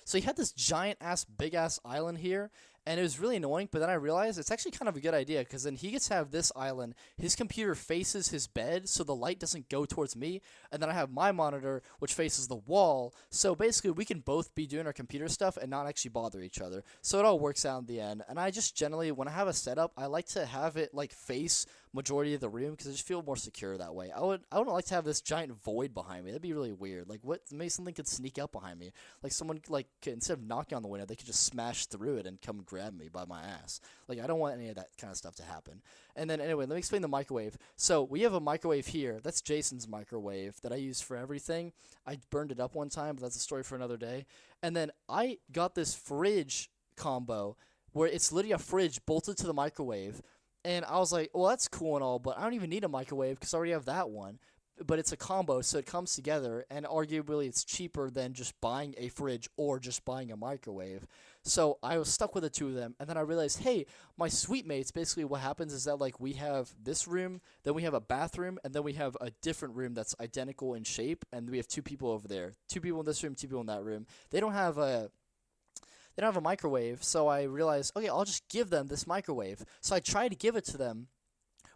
So he had this giant-ass, big-ass island here, and it was really annoying, but then I realized it's actually kind of a good idea, because then he gets to have this island, his computer faces his bed, so the light doesn't go towards me, and then I have my monitor, which faces the wall, so basically we can both be doing our computer stuff and not actually bother each other, so it all works out in the end. And I just generally, when I have a setup, I like to have it, like, face majority of the room, because I just feel more secure that way. I wouldn't like to have this giant void behind me. That'd be really weird. Like, what, maybe something could sneak up behind me, like someone, like, instead of knocking on the window, they could just smash through it and come grab me by my ass. Like, I don't want any of that kind of stuff to happen. And then anyway, let me explain the microwave. So we have a microwave here. That's Jason's microwave that I use for everything. I burned it up one time, but that's a story for another day. And then I got this fridge combo where it's literally a fridge bolted to the microwave. And I was like, well, that's cool and all, but I don't even need a microwave because I already have that one. But it's a combo, so it comes together, and arguably it's cheaper than just buying a fridge or just buying a microwave. So I was stuck with the two of them, and then I realized, hey, my suite mates, basically what happens is that, like, we have this room, then we have a bathroom, and then we have a different room that's identical in shape, and we have 2 people over there. 2 people in this room, 2 people in that room. They don't have a microwave, so I realized, okay, I'll just give them this microwave. So I tried to give it to them,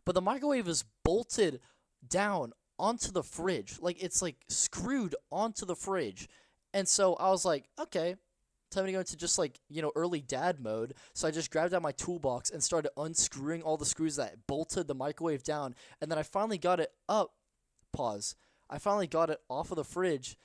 but the microwave is bolted down onto the fridge. Like, it's, like, screwed onto the fridge. And so I was like, okay, time to go into just, like, you know, early dad mode. So I just grabbed out my toolbox and started unscrewing all the screws that bolted the microwave down. And then I finally got it up. Pause. I finally got it off of the fridge.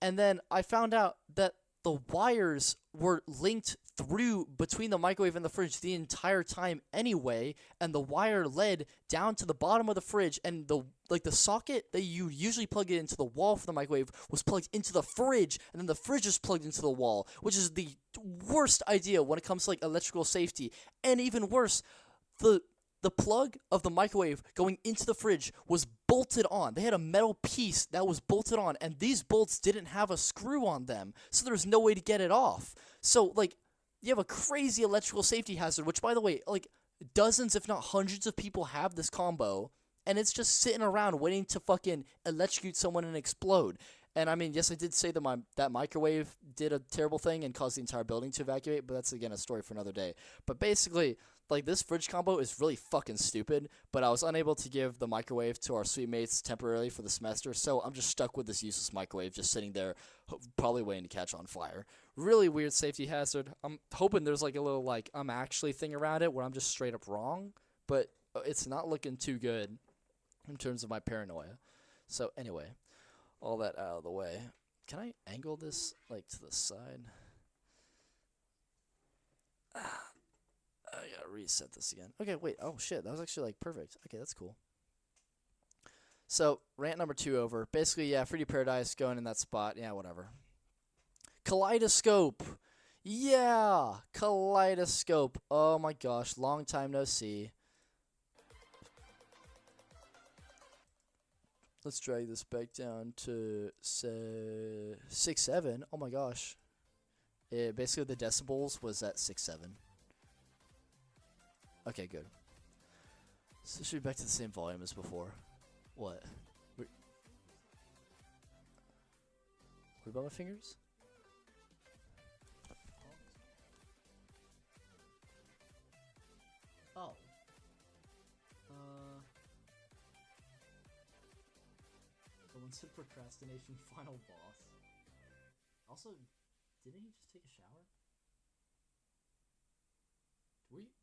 And then I found out that the wires were linked through between the microwave and the fridge the entire time anyway, and the wire led down to the bottom of the fridge, and the socket that you usually plug it into the wall for the microwave was plugged into the fridge, and then the fridge is plugged into the wall, which is the worst idea when it comes to like electrical safety. And even worse, the plug of the microwave going into the fridge was bolted on. They had a metal piece that was bolted on, and these bolts didn't have a screw on them, so there was no way to get it off. So, like, you have a crazy electrical safety hazard, which, by the way, like, dozens, if not hundreds of people have this combo, and it's just sitting around waiting to fucking electrocute someone and explode. And, I mean, yes, I did say that that microwave did a terrible thing and caused the entire building to evacuate, but that's, again, a story for another day. But basically, like, this fridge combo is really fucking stupid, but I was unable to give the microwave to our suite mates temporarily for the semester, so I'm just stuck with this useless microwave just sitting there, probably waiting to catch on fire. Really weird safety hazard. I'm hoping there's, like, a little, like, I'm actually thing around it where I'm just straight up wrong, but it's not looking too good in terms of my paranoia. So, anyway, all that out of the way. Can I angle this, like, to the side? I gotta reset this again. Okay, wait. Oh, shit. That was actually, like, perfect. Okay, that's cool. So, rant number 2 over. Basically, yeah, 3D Paradise going in that spot. Yeah, whatever. Kaleidoscope. Yeah, Kaleidoscope. Oh, my gosh. Long time no see. Let's drag this back down to 6.7. Oh, my gosh. Basically, the decibels was at 6.7. Okay, good. So should be back to the same volume as before. What? What about my fingers? Oh. Someone said procrastination final boss. Also, didn't he just take a shower?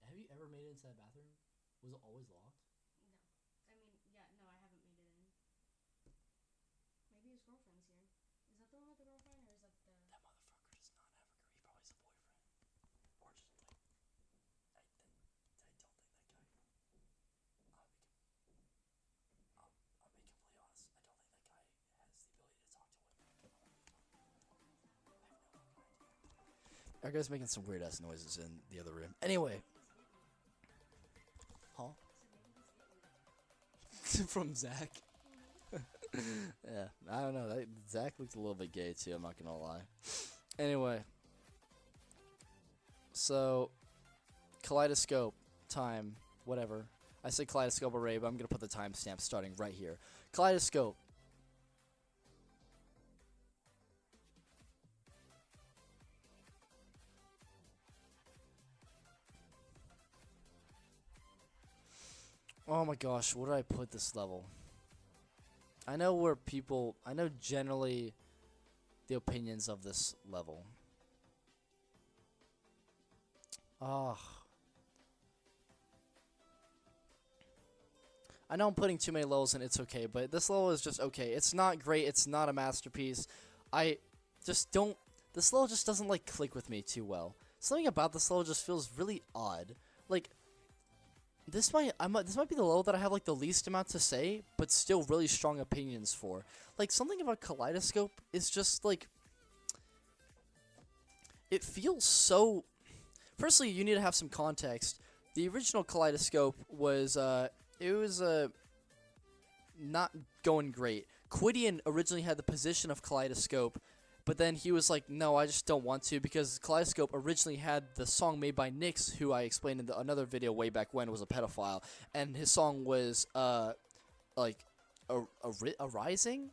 Have you ever made it into that bathroom? Was it always locked? No. I mean, yeah, no, I haven't made it in. Maybe his girlfriend's here. Is that the one with the girlfriend, or is that the... That motherfucker does not have a girl. He probably has a boyfriend. Or just, like... I don't think that guy... I'll be completely honest. I don't think that guy has the ability to talk to women. I have no fucking idea. Our guy's making some weird-ass noises in the other room. Anyway... Huh? From Zach. Yeah, I don't know. Zach looks a little bit gay too. I'm not gonna lie. Anyway, so Kaleidoscope time, whatever. I say Kaleidoscope array, but I'm gonna put the timestamp starting right here. Kaleidoscope. Oh my gosh, where did I put this level? I know generally the opinions of this level. Ah. I know I'm putting too many levels in, it's okay, but this level is just okay. It's not great, it's not a masterpiece. This level just doesn't like click with me too well. Something about this level just feels really odd. Like, this might be the level that I have like the least amount to say, but still really strong opinions for. Like, something about Kaleidoscope is just like, it feels so. Firstly, you need to have some context. The original Kaleidoscope was not going great. Quidian originally had the position of Kaleidoscope, but then he was like, no, I just don't want to, because Kaleidoscope originally had the song made by Nyx, who I explained in another video way back when was a pedophile, and his song was like a rising,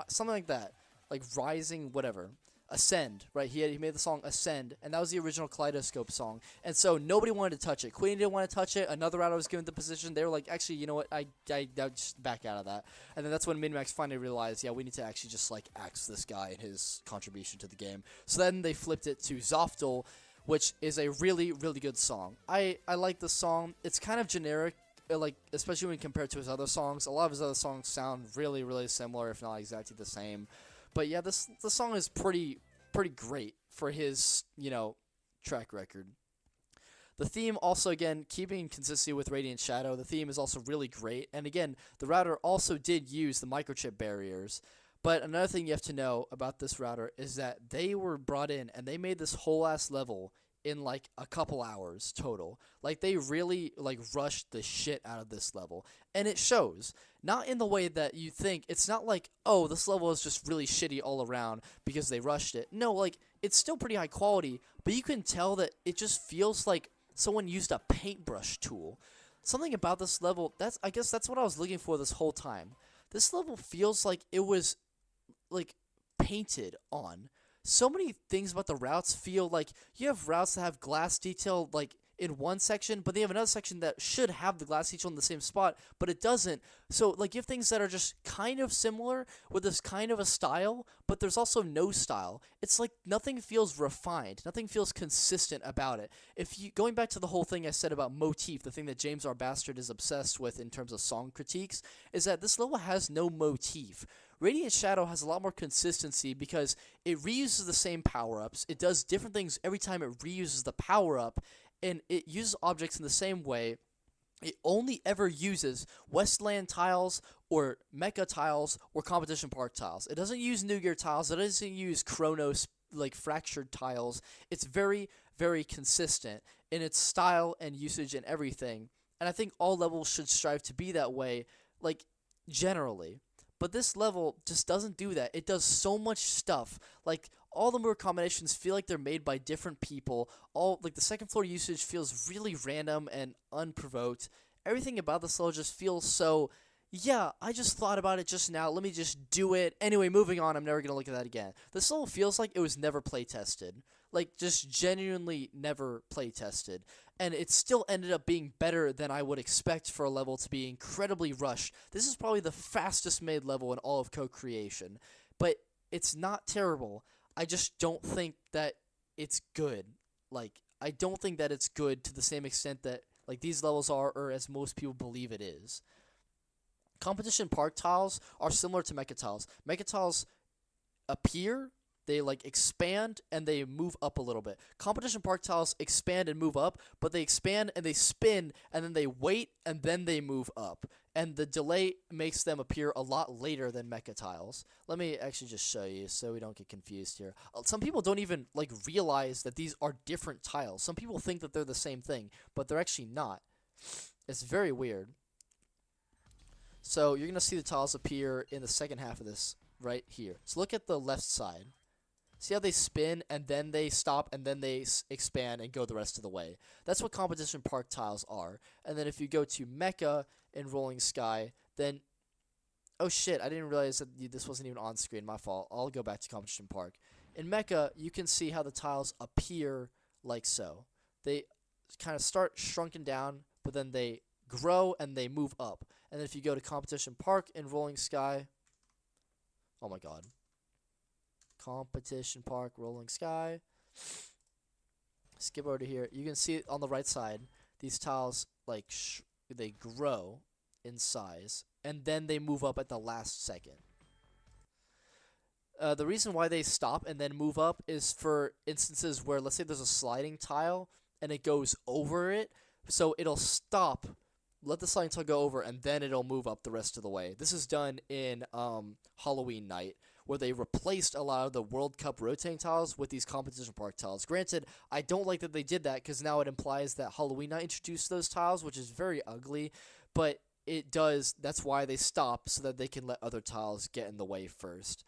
something like that, like rising, whatever. Ascend, right? He made the song Ascend, and that was the original Kaleidoscope song. And so nobody wanted to touch it. Queen didn't want to touch it. Another router was given the position. They were like, actually, you know what? I just back out of that. And then that's when MinMax finally realized, yeah, we need to actually just like axe this guy and his contribution to the game. So then they flipped it to Zoftel, which is a really, really good song. I like the song. It's kind of generic, like, especially when compared to his other songs. A lot of his other songs sound really, really similar, if not exactly the same. But yeah, this song is pretty great for his, track record. The theme also, again, keeping consistency with Radiant Shadow, the theme is also really great. And again, the router also did use the microchip barriers. But another thing you have to know about this router is that they were brought in and they made this whole ass level in like a couple hours total. Like they really like rushed the shit out of this level. And it shows. Not in the way that you think. It's not like, oh, this level is just really shitty all around because they rushed it. No, like it's still pretty high quality, but you can tell that it just feels like someone used a paintbrush tool. Something about this level, I guess that's what I was looking for this whole time. This level feels like it was like painted on. So many things about the routes feel like you have routes that have glass detail like in one section, but they have another section that should have the glass detail in the same spot, but it doesn't. So like you have things that are just kind of similar with this kind of a style, but there's also no style. It's like nothing feels refined, nothing feels consistent about it. If you going back to the whole thing I said about motif, the thing that James R. Bastard is obsessed with in terms of song critiques, is that this level has no motif. Radiant Shadow has a lot more consistency because it reuses the same power-ups. It does different things every time it reuses the power-up, and it uses objects in the same way. It only ever uses Westland tiles or Mecha tiles or Competition Park tiles. It doesn't use New Gear tiles. It doesn't use Chronos, like fractured tiles. It's very, very consistent in its style and usage and everything. And I think all levels should strive to be that way, like, generally. But this level just doesn't do that. It does so much stuff. Like, all the mover combinations feel like they're made by different people. Like, the second floor usage feels really random and unprovoked. Everything about this level just feels so, yeah, I just thought about it just now. Let me just do it. Anyway, moving on. I'm never going to look at that again. This level feels like it was never play tested. Like, just genuinely never play tested. And it still ended up being better than I would expect for a level to be incredibly rushed. This is probably the fastest made level in all of co-creation. But it's not terrible. I just don't think that it's good. Like, I don't think that it's good to the same extent that, like, these levels are, or as most people believe it is. Competition Park tiles are similar to Mecha tiles. Mecha tiles appear, they like expand, and they move up a little bit. Competition Park tiles expand and move up, but they expand and they spin, and then they wait, and then they move up. And the delay makes them appear a lot later than Mecha tiles. Let me actually just show you so we don't get confused here. Some people don't even like realize that these are different tiles. Some people think that they're the same thing, but they're actually not. It's very weird. So you're going to see the tiles appear in the second half of this right here. So look at the left side. See how they spin, and then they stop, and then they expand and go the rest of the way. That's what Competition Park tiles are. And then if you go to Mecha and Rolling Sky, then... Oh shit, I didn't realize that this wasn't even on screen. My fault. I'll go back to Competition Park. In Mecha, you can see how the tiles appear like so. They kind of start shrunken down, but then they grow and they move up. And then if you go to Competition Park and Rolling Sky... Oh my god. Competition Park, Rolling Sky. Skip over to here. You can see on the right side, these tiles, like, they grow in size, and then they move up at the last second. The reason why they stop and then move up is for instances where, let's say there's a sliding tile, and it goes over it, so it'll stop, let the sliding tile go over, and then it'll move up the rest of the way. This is done in Halloween Night, where they replaced a lot of the World Cup rotating tiles with these Competition Park tiles. Granted, I don't like that they did that, because now it implies that Halloween Night introduced those tiles, which is very ugly, but it does, that's why they stop, so that they can let other tiles get in the way first.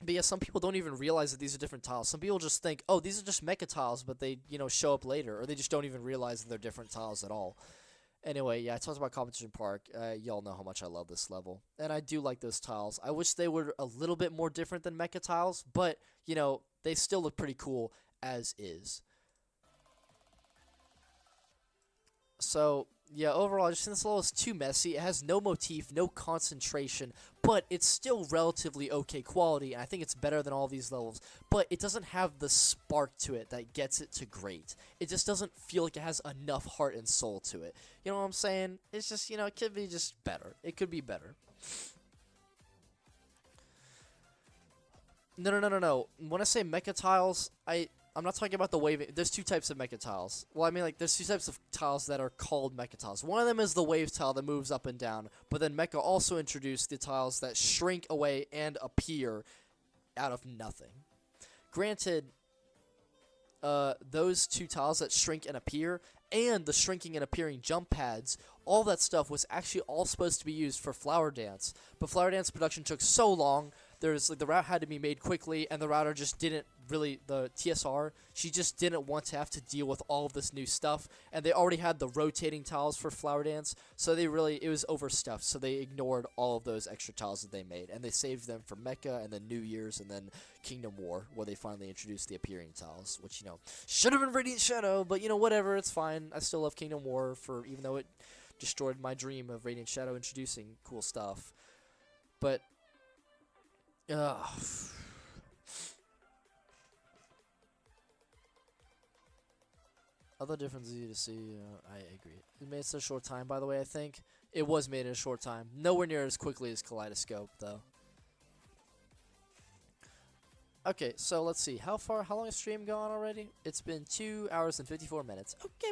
But yeah, some people don't even realize that these are different tiles. Some people just think, oh, these are just Mecha tiles, but they, show up later, or they just don't even realize that they're different tiles at all. Anyway, yeah, I talked about Competition Park. Y'all know how much I love this level. And I do like those tiles. I wish they were a little bit more different than Mecha tiles, but, they still look pretty cool as is. So, yeah, overall, I just think this level is too messy. It has no motif, no concentration, but it's still relatively okay quality, and I think it's better than all these levels. But it doesn't have the spark to it that gets it to great. It just doesn't feel like it has enough heart and soul to it. You know what I'm saying? It's just, it could be just better. It could be better. No. When I say mecha tiles, I'm not talking about the wave. There's two types of mecha tiles. Well, I mean, like, there's two types of tiles that are called mecha tiles. One of them is the wave tile that moves up and down, but then mecha also introduced the tiles that shrink away and appear out of nothing. Granted, those two tiles that shrink and appear, and the shrinking and appearing jump pads, all that stuff was actually all supposed to be used for Flower Dance. But Flower Dance production took so long, there's like the route had to be made quickly, and the router just didn't really, the TSR, she just didn't want to have to deal with all of this new stuff, and they already had the rotating tiles for Flower Dance, so they really, it was overstuffed, so they ignored all of those extra tiles that they made, and they saved them for Mecha, and then New Year's, and then Kingdom War, where they finally introduced the appearing tiles, which, you know, should have been Radiant Shadow, but, you know, whatever, it's fine. I still love Kingdom War, for even though it destroyed my dream of Radiant Shadow introducing cool stuff. But, other differences you to see, I agree. It made such a short time, by the way, I think. It was made in a short time. Nowhere near as quickly as Kaleidoscope, though. Okay, so let's see. How long has stream gone already? It's been 2 hours and 54 minutes. Okay.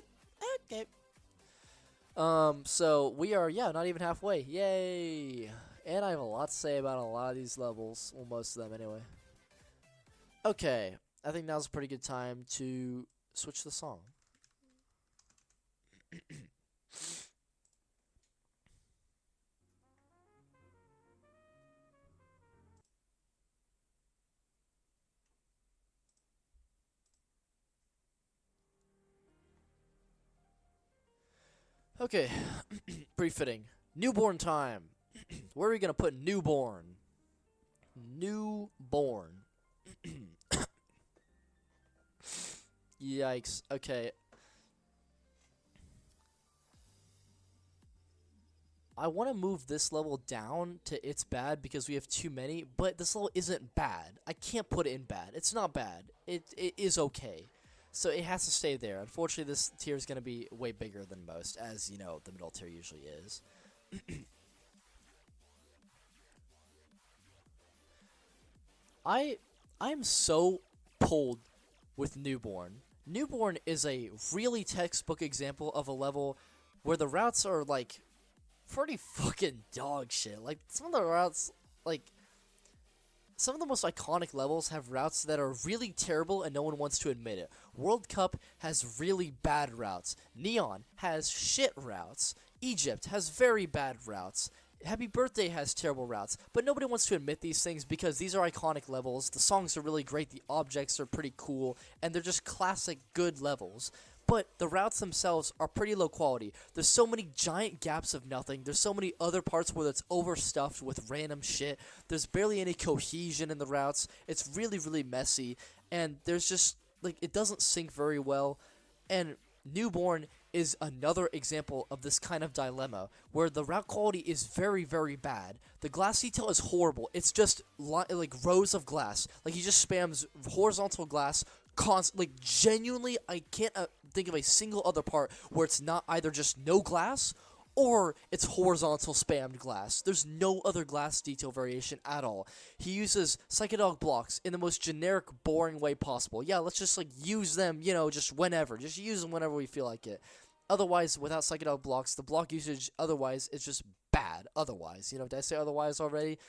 So we are, yeah, not even halfway. Yay! And I have a lot to say about a lot of these levels. Well, most of them, anyway. Okay, I think now's a pretty good time to switch the song. Okay, pretty fitting. Newborn time. Where are we gonna put newborn? Newborn. Yikes. Okay. I want to move this level down to it's bad because we have too many, but this level isn't bad. I can't put it in bad. It's not bad. It is okay. So it has to stay there. Unfortunately, this tier is going to be way bigger than most, as, you know, the middle tier usually is. I'm so pulled with Newborn. Newborn is a really textbook example of a level where the routes are, like, pretty fucking dog shit. Like, some of the routes, like, some of the most iconic levels have routes that are really terrible and no one wants to admit it. World Cup has really bad routes. Neon has shit routes. Egypt has very bad routes. Happy Birthday has terrible routes. But nobody wants to admit these things because these are iconic levels. The songs are really great. The objects are pretty cool. And they're just classic good levels. But the routes themselves are pretty low quality. There's so many giant gaps of nothing. There's so many other parts where it's overstuffed with random shit. There's barely any cohesion in the routes. It's really, really messy. And there's just, like, it doesn't sync very well. And Newborn is another example of this kind of dilemma, where the route quality is very, very bad. The glass detail is horrible. It's just, like, rows of glass. Like, he just spams horizontal glass like, genuinely, I can't think of a single other part where it's not either just no glass or it's horizontal spammed glass. There's no other glass detail variation at all. He uses psychedelic blocks in the most generic, boring way possible. Yeah, let's just, like, use them, you know, just whenever. Just use them whenever we feel like it. Otherwise, without psychedelic blocks, the block usage otherwise is just bad. Otherwise, you know, did I say otherwise already?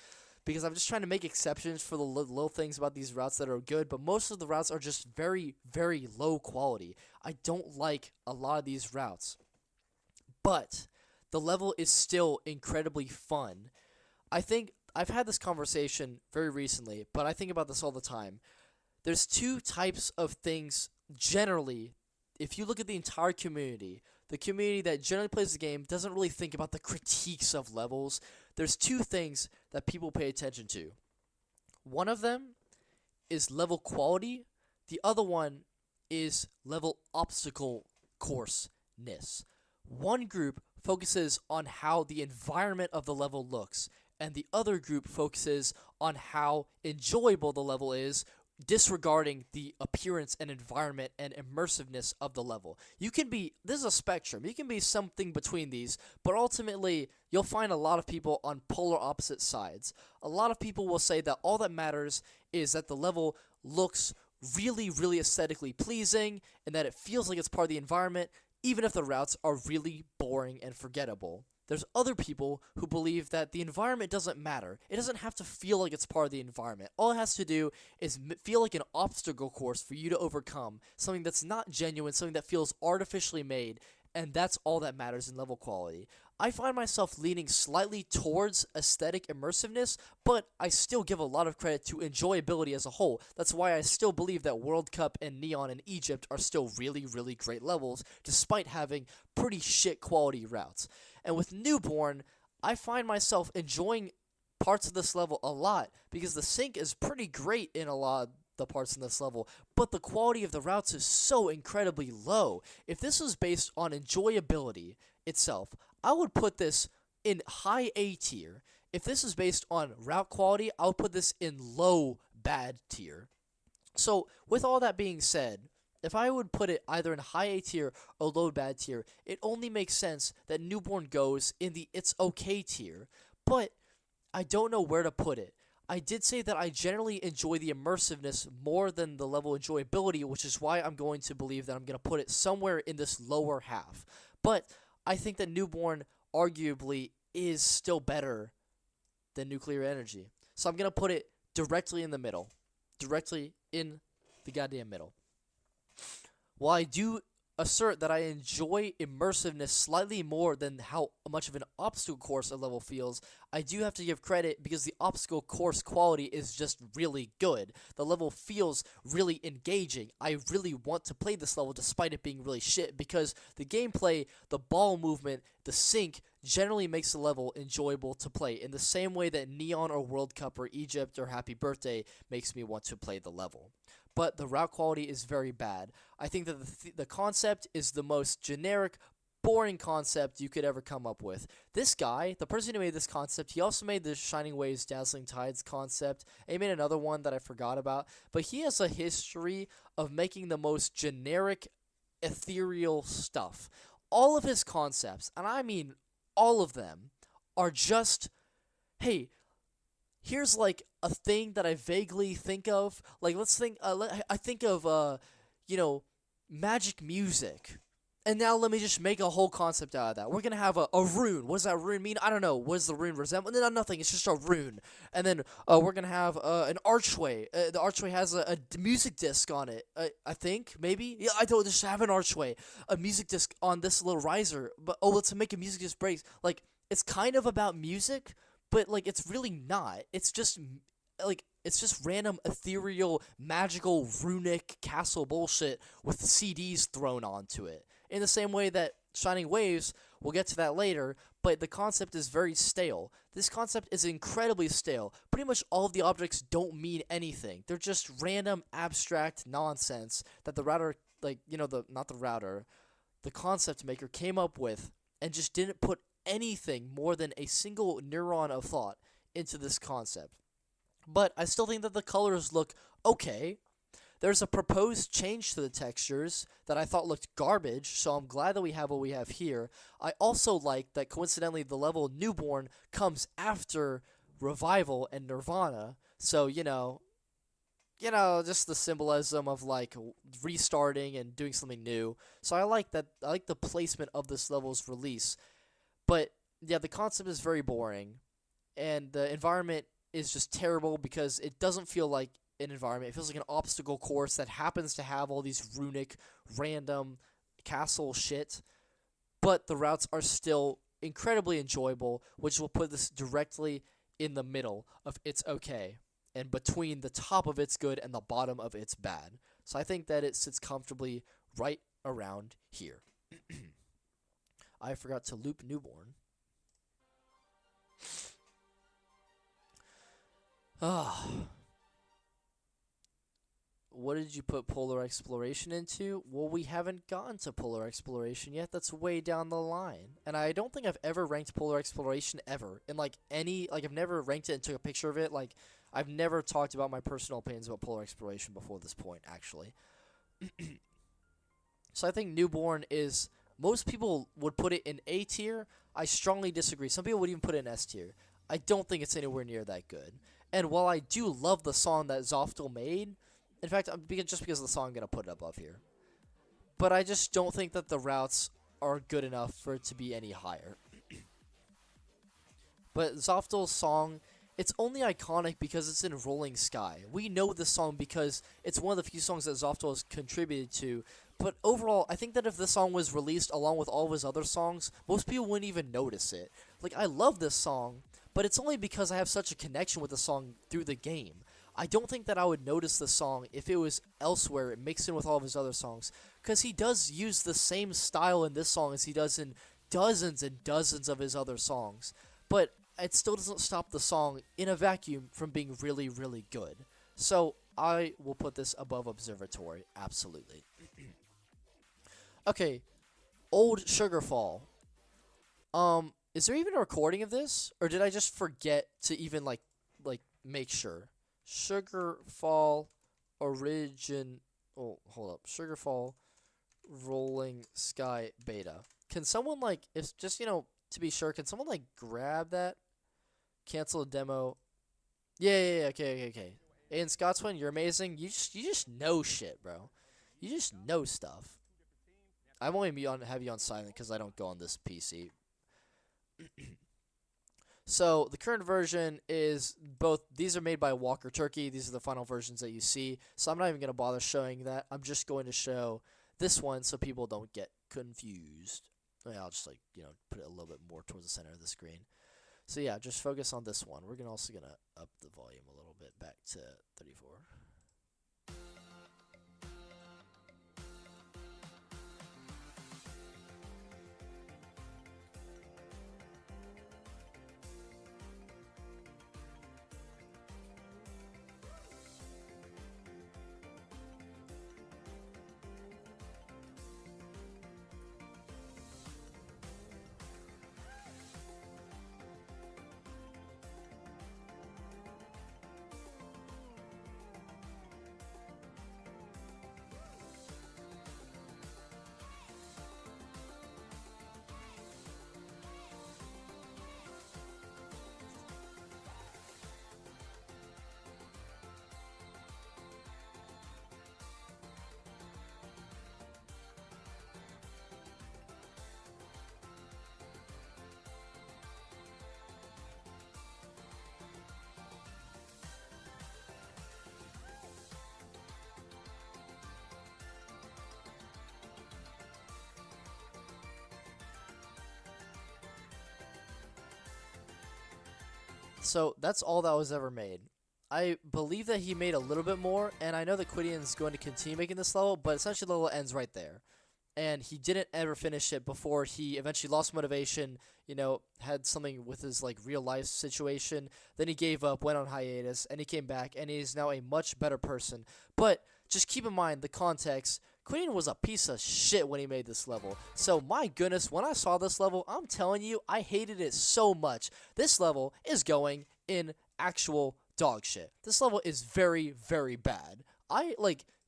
Because I'm just trying to make exceptions for the little things about these routes that are good, but most of the routes are just very, very low quality. I don't like a lot of these routes. But the level is still incredibly fun. I think I've had this conversation very recently, but I think about this all the time. There's two types of things generally. If you look at the entire community, the community that generally plays the game doesn't really think about the critiques of levels. There's two things that people pay attention to. One of them is level quality. The other one is level obstacle coarseness. One group focuses on how the environment of the level looks, and the other group focuses on how enjoyable the level is disregarding the appearance and environment and immersiveness of the level. You can be, this is a spectrum, you can be something between these, but ultimately you'll find a lot of people on polar opposite sides. A lot of people will say that all that matters is that the level looks really, really aesthetically pleasing and that it feels like it's part of the environment, even if the routes are really boring and forgettable. There's other people who believe that the environment doesn't matter. It doesn't have to feel like it's part of the environment. All it has to do is feel like an obstacle course for you to overcome, something that's not genuine, something that feels artificially made, and that's all that matters in level quality. I find myself leaning slightly towards aesthetic immersiveness, but I still give a lot of credit to enjoyability as a whole. That's why I still believe that World Cup and Neon and Egypt are still really, really great levels, despite having pretty shit quality routes. And with Newborn, I find myself enjoying parts of this level a lot, because the sync is pretty great in a lot of the parts in this level, but the quality of the routes is so incredibly low. If this was based on enjoyability itself, I would put this in high A tier. If this is based on route quality, I would put this in low bad tier. So with all that being said, if I would put it either in high A tier or low bad tier, it only makes sense that Newborn goes in the it's okay tier, but I don't know where to put it. I did say that I generally enjoy the immersiveness more than the level enjoyability, which is why I'm going to believe that I'm going to put it somewhere in this lower half. But I think that Newborn arguably is still better than Nuclear Energy. So I'm going to put it directly in the middle. Directly in the goddamn middle. While I do assert that I enjoy immersiveness slightly more than how much of an obstacle course a level feels, I do have to give credit because the obstacle course quality is just really good. The level feels really engaging. I really want to play this level despite it being really shit, because the gameplay, the ball movement, the sync generally makes the level enjoyable to play in the same way that Neon or World Cup or Egypt or Happy Birthday makes me want to play the level. But the route quality is very bad. I think that the concept is the most generic, boring concept you could ever come up with. This guy, the person who made this concept, he also made the Shining Waves, Dazzling Tides concept. And he made another one that I forgot about. But he has a history of making the most generic, ethereal stuff. All of his concepts, and I mean all of them, are just, hey, here's like a thing that I vaguely think of. Like, let's think, I think of, magic music. And now let me just make a whole concept out of that. We're going to have a rune. What does that rune mean? I don't know. What does the rune resemble? No, nothing. It's just a rune. And then we're going to have an archway. The archway has a music disc on it. I think, maybe? Yeah, I don't just have an archway. A music disc on this little riser. But, let's make a music disc break. Like, it's kind of about music, but, like, it's really not. It's just, like, it's just random, ethereal, magical, runic castle bullshit with CDs thrown onto it. In the same way that Shining Waves, we'll get to that later, but the concept is very stale. This concept is incredibly stale. Pretty much all of the objects don't mean anything. They're just random, abstract nonsense that the router, the concept maker came up with and just didn't put anything more than a single neuron of thought into this concept. But I still think that the colors look okay. There's a proposed change to the textures that I thought looked garbage, so I'm glad that we have what we have here. I also like that, coincidentally, the level Newborn comes after Revival and Nirvana, so, just the symbolism of, like, restarting and doing something new. So I like that. I like the placement of this level's release. But, yeah, the concept is very boring, and the environment is just terrible because it doesn't feel like an environment. It feels like an obstacle course that happens to have all these runic, random castle shit, but the routes are still incredibly enjoyable, which will put this directly in the middle of it's okay, and between the top of it's good and the bottom of it's bad. So I think that it sits comfortably right around here. I forgot to loop Newborn. What did you put Polar Exploration into? Well, we haven't gotten to Polar Exploration yet. That's way down the line. And I don't think I've ever ranked Polar Exploration ever. In, I've never ranked it and took a picture of it. I've never talked about my personal opinions about polar exploration before this point, actually. So I think Newborn is, most people would put it in A tier. I strongly disagree. Some people would even put it in S tier. I don't think it's anywhere near that good. And while I do love the song that Zoftel made, in fact, just because of the song, I'm going to put it above here. But I just don't think that the routes are good enough for it to be any higher. But Zoftel's song, it's only iconic because it's in Rolling Sky. We know this song because it's one of the few songs that Zoftel has contributed to. But overall, I think that if this song was released along with all of his other songs, most people wouldn't even notice it. Like, I love this song, but it's only because I have such a connection with the song through the game. I don't think that I would notice the song if it was elsewhere, mixed in with all of his other songs, because he does use the same style in this song as he does in dozens and dozens of his other songs. But it still doesn't stop the song in a vacuum from being really, really good. So I will put this above Observatory, absolutely. Okay, Old Sugarfall. Is there even a recording of this, or did I just forget to even like make sure? Sugarfall origin. Oh, hold up. Sugarfall Rolling Sky beta. Can someone if just to be sure, can someone grab that? Cancel a demo. Yeah. Okay. And Scotsman, you're amazing. You just know shit, bro. You just know stuff. I won't even have you on silent because I don't go on this PC. So the current version is both. These are made by WalkerTurkey. These are the final versions that you see. So I'm not even going to bother showing that. I'm just going to show this one so people don't get confused. I'll just put it a little bit more towards the center of the screen. So yeah, just focus on this one. We're also going to up the volume a little bit back to 34. So that's all that was ever made. I believe that he made a little bit more, and I know that Quidian's going to continue making this level, but essentially the level ends right there. And he didn't ever finish it before he eventually lost motivation, had something with his real life situation. Then he gave up, went on hiatus, and he came back, and he's now a much better person. But just keep in mind the context. Quidian was a piece of shit when he made this level. So my goodness, when I saw this level, I'm telling you, I hated it so much. This level is going in actual dog shit. This level is very, very bad. I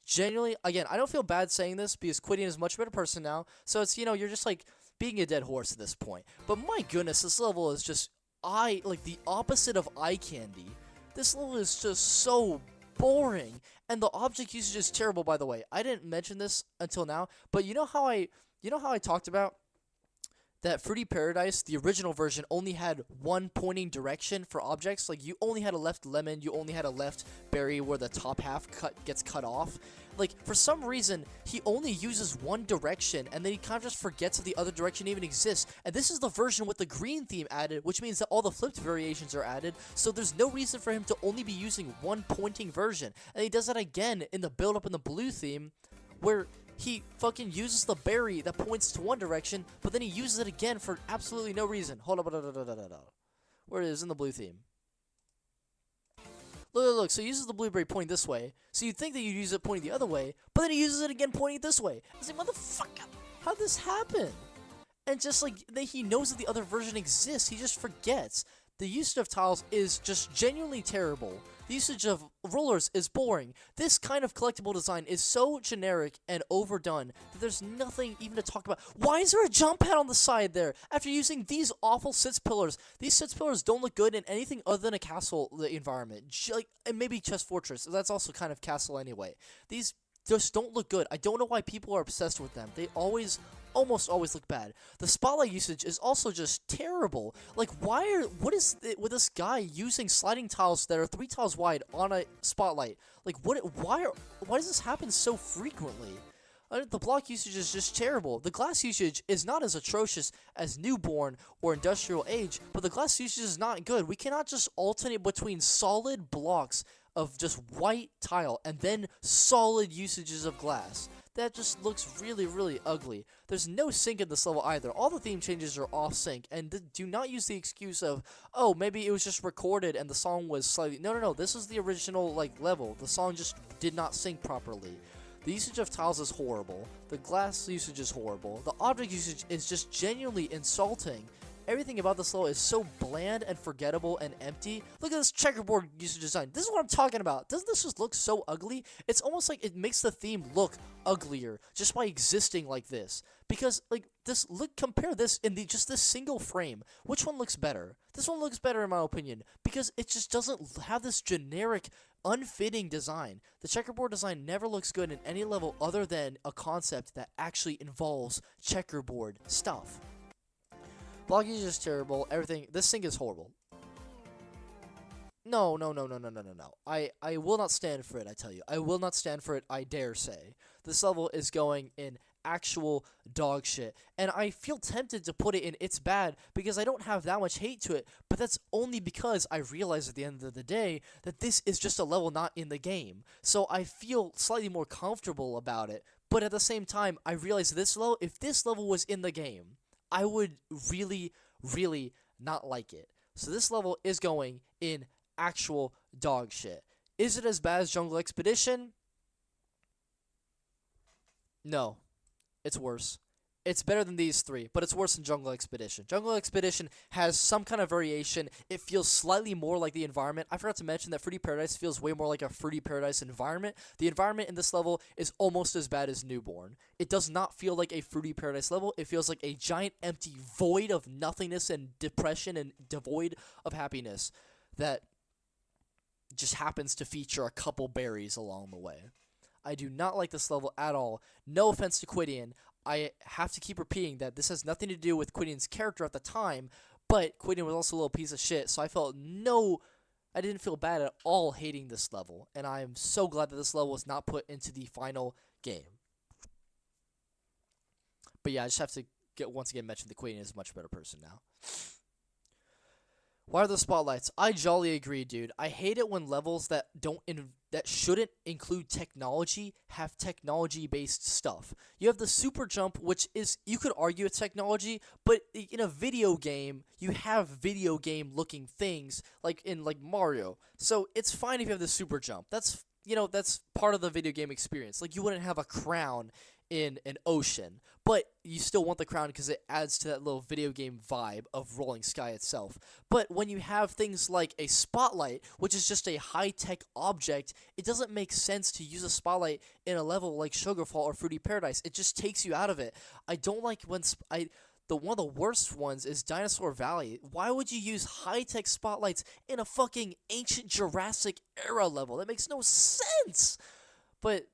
genuinely, again, I don't feel bad saying this because Quidian is a much better person now. So it's, you're just being a dead horse at this point. But my goodness, this level is just the opposite of eye candy. This level is just so boring, and the object usage is terrible. By the way, I didn't mention this until now, but you know how I talked about that Fruity Paradise, the original version, only had one pointing direction for objects. You only had a left lemon, you only had a left berry where the top half gets cut off. For some reason, he only uses one direction, and then he kind of just forgets that the other direction even exists. And this is the version with the green theme added, which means that all the flipped variations are added, so there's no reason for him to only be using one pointing version. And he does that again in the build-up in the blue theme, where he fucking uses the berry that points to one direction, but then he uses it again for absolutely no reason. Hold up, where it is in the blue theme. Look, so he uses the blueberry pointing this way, so you'd think that you'd use it pointing the other way, but then he uses it again pointing this way. I was like, motherfucker, how'd this happen? And just he knows that the other version exists, he just forgets. The use of tiles is just genuinely terrible. The usage of rollers is boring. This kind of collectible design is so generic and overdone that there's nothing even to talk about. Why is there a jump pad on the side there after using these awful sits pillars? These sits pillars don't look good in anything other than a castle environment. Like, and maybe Chest Fortress. That's also kind of castle anyway. These just don't look good. I don't know why people are obsessed with them. They almost always look bad. The spotlight usage is also just terrible. Like, what is it with this guy using sliding tiles that are 3 tiles wide on a spotlight? Like, why does this happen so frequently? The block usage is just terrible. The glass usage is not as atrocious as Newborn or Industrial Age, but the glass usage is not good. We cannot just alternate between solid blocks of just white tile and then solid usages of glass. That just looks really, really ugly. There's no sync in this level either. All the theme changes are off sync, and do not use the excuse of, oh, maybe it was just recorded and the song was slightly... No. This is the original, level. The song just did not sync properly. The usage of tiles is horrible. The glass usage is horrible. The object usage is just genuinely insulting. Everything about this level is so bland and forgettable and empty. Look at this checkerboard usage design. This is what I'm talking about. Doesn't this just look so ugly? It's almost like it makes the theme look uglier just by existing like this. Because, compare this in just this single frame. Which one looks better? This one looks better in my opinion. Because it just doesn't have this generic, unfitting design. The checkerboard design never looks good in any level other than a concept that actually involves checkerboard stuff. Blocking is just terrible. Everything. This thing is horrible. No. I will not stand for it, I tell you. I will not stand for it, I dare say. This level is going in actual dog shit. And I feel tempted to put it in it's bad because I don't have that much hate to it. But that's only because I realize at the end of the day that this is just a level not in the game. So I feel slightly more comfortable about it. But at the same time, I realize if this level was in the game, I would really, really not like it. So this level is going in actual dog shit. Is it as bad as Jungle Expedition? No. It's worse. It's better than these three, but it's worse than Jungle Expedition. Jungle Expedition has some kind of variation. It feels slightly more like the environment. I forgot to mention that Fruity Paradise feels way more like a Fruity Paradise environment. The environment in this level is almost as bad as Newborn. It does not feel like a Fruity Paradise level. It feels like a giant empty void of nothingness and depression and devoid of happiness that just happens to feature a couple berries along the way. I do not like this level at all. No offense to Quidian. I have to keep repeating that this has nothing to do with Quidian's character at the time, but Quidian was also a little piece of shit, so I didn't feel bad at all hating this level, and I am so glad that this level was not put into the final game. But yeah, I just have to once again mention that Quidian is a much better person now. Why are the spotlights? I jolly agree, dude. I hate it when levels that shouldn't include technology have technology-based stuff. You have the super jump, which is, you could argue it's technology, but in a video game, you have video game-looking things, like in Mario. So it's fine if you have the super jump. That's part of the video game experience. Like, you wouldn't have a crown in an ocean, but you still want the crown because it adds to that little video game vibe of Rolling Sky itself. But when you have things like a spotlight, which is just a high-tech object, it doesn't make sense to use a spotlight in a level like Sugarfall or Fruity Paradise. It just takes you out of it. I don't like when one of the worst ones is Dinosaur Valley. Why would you use high-tech spotlights in a fucking ancient Jurassic era level? That makes no sense. But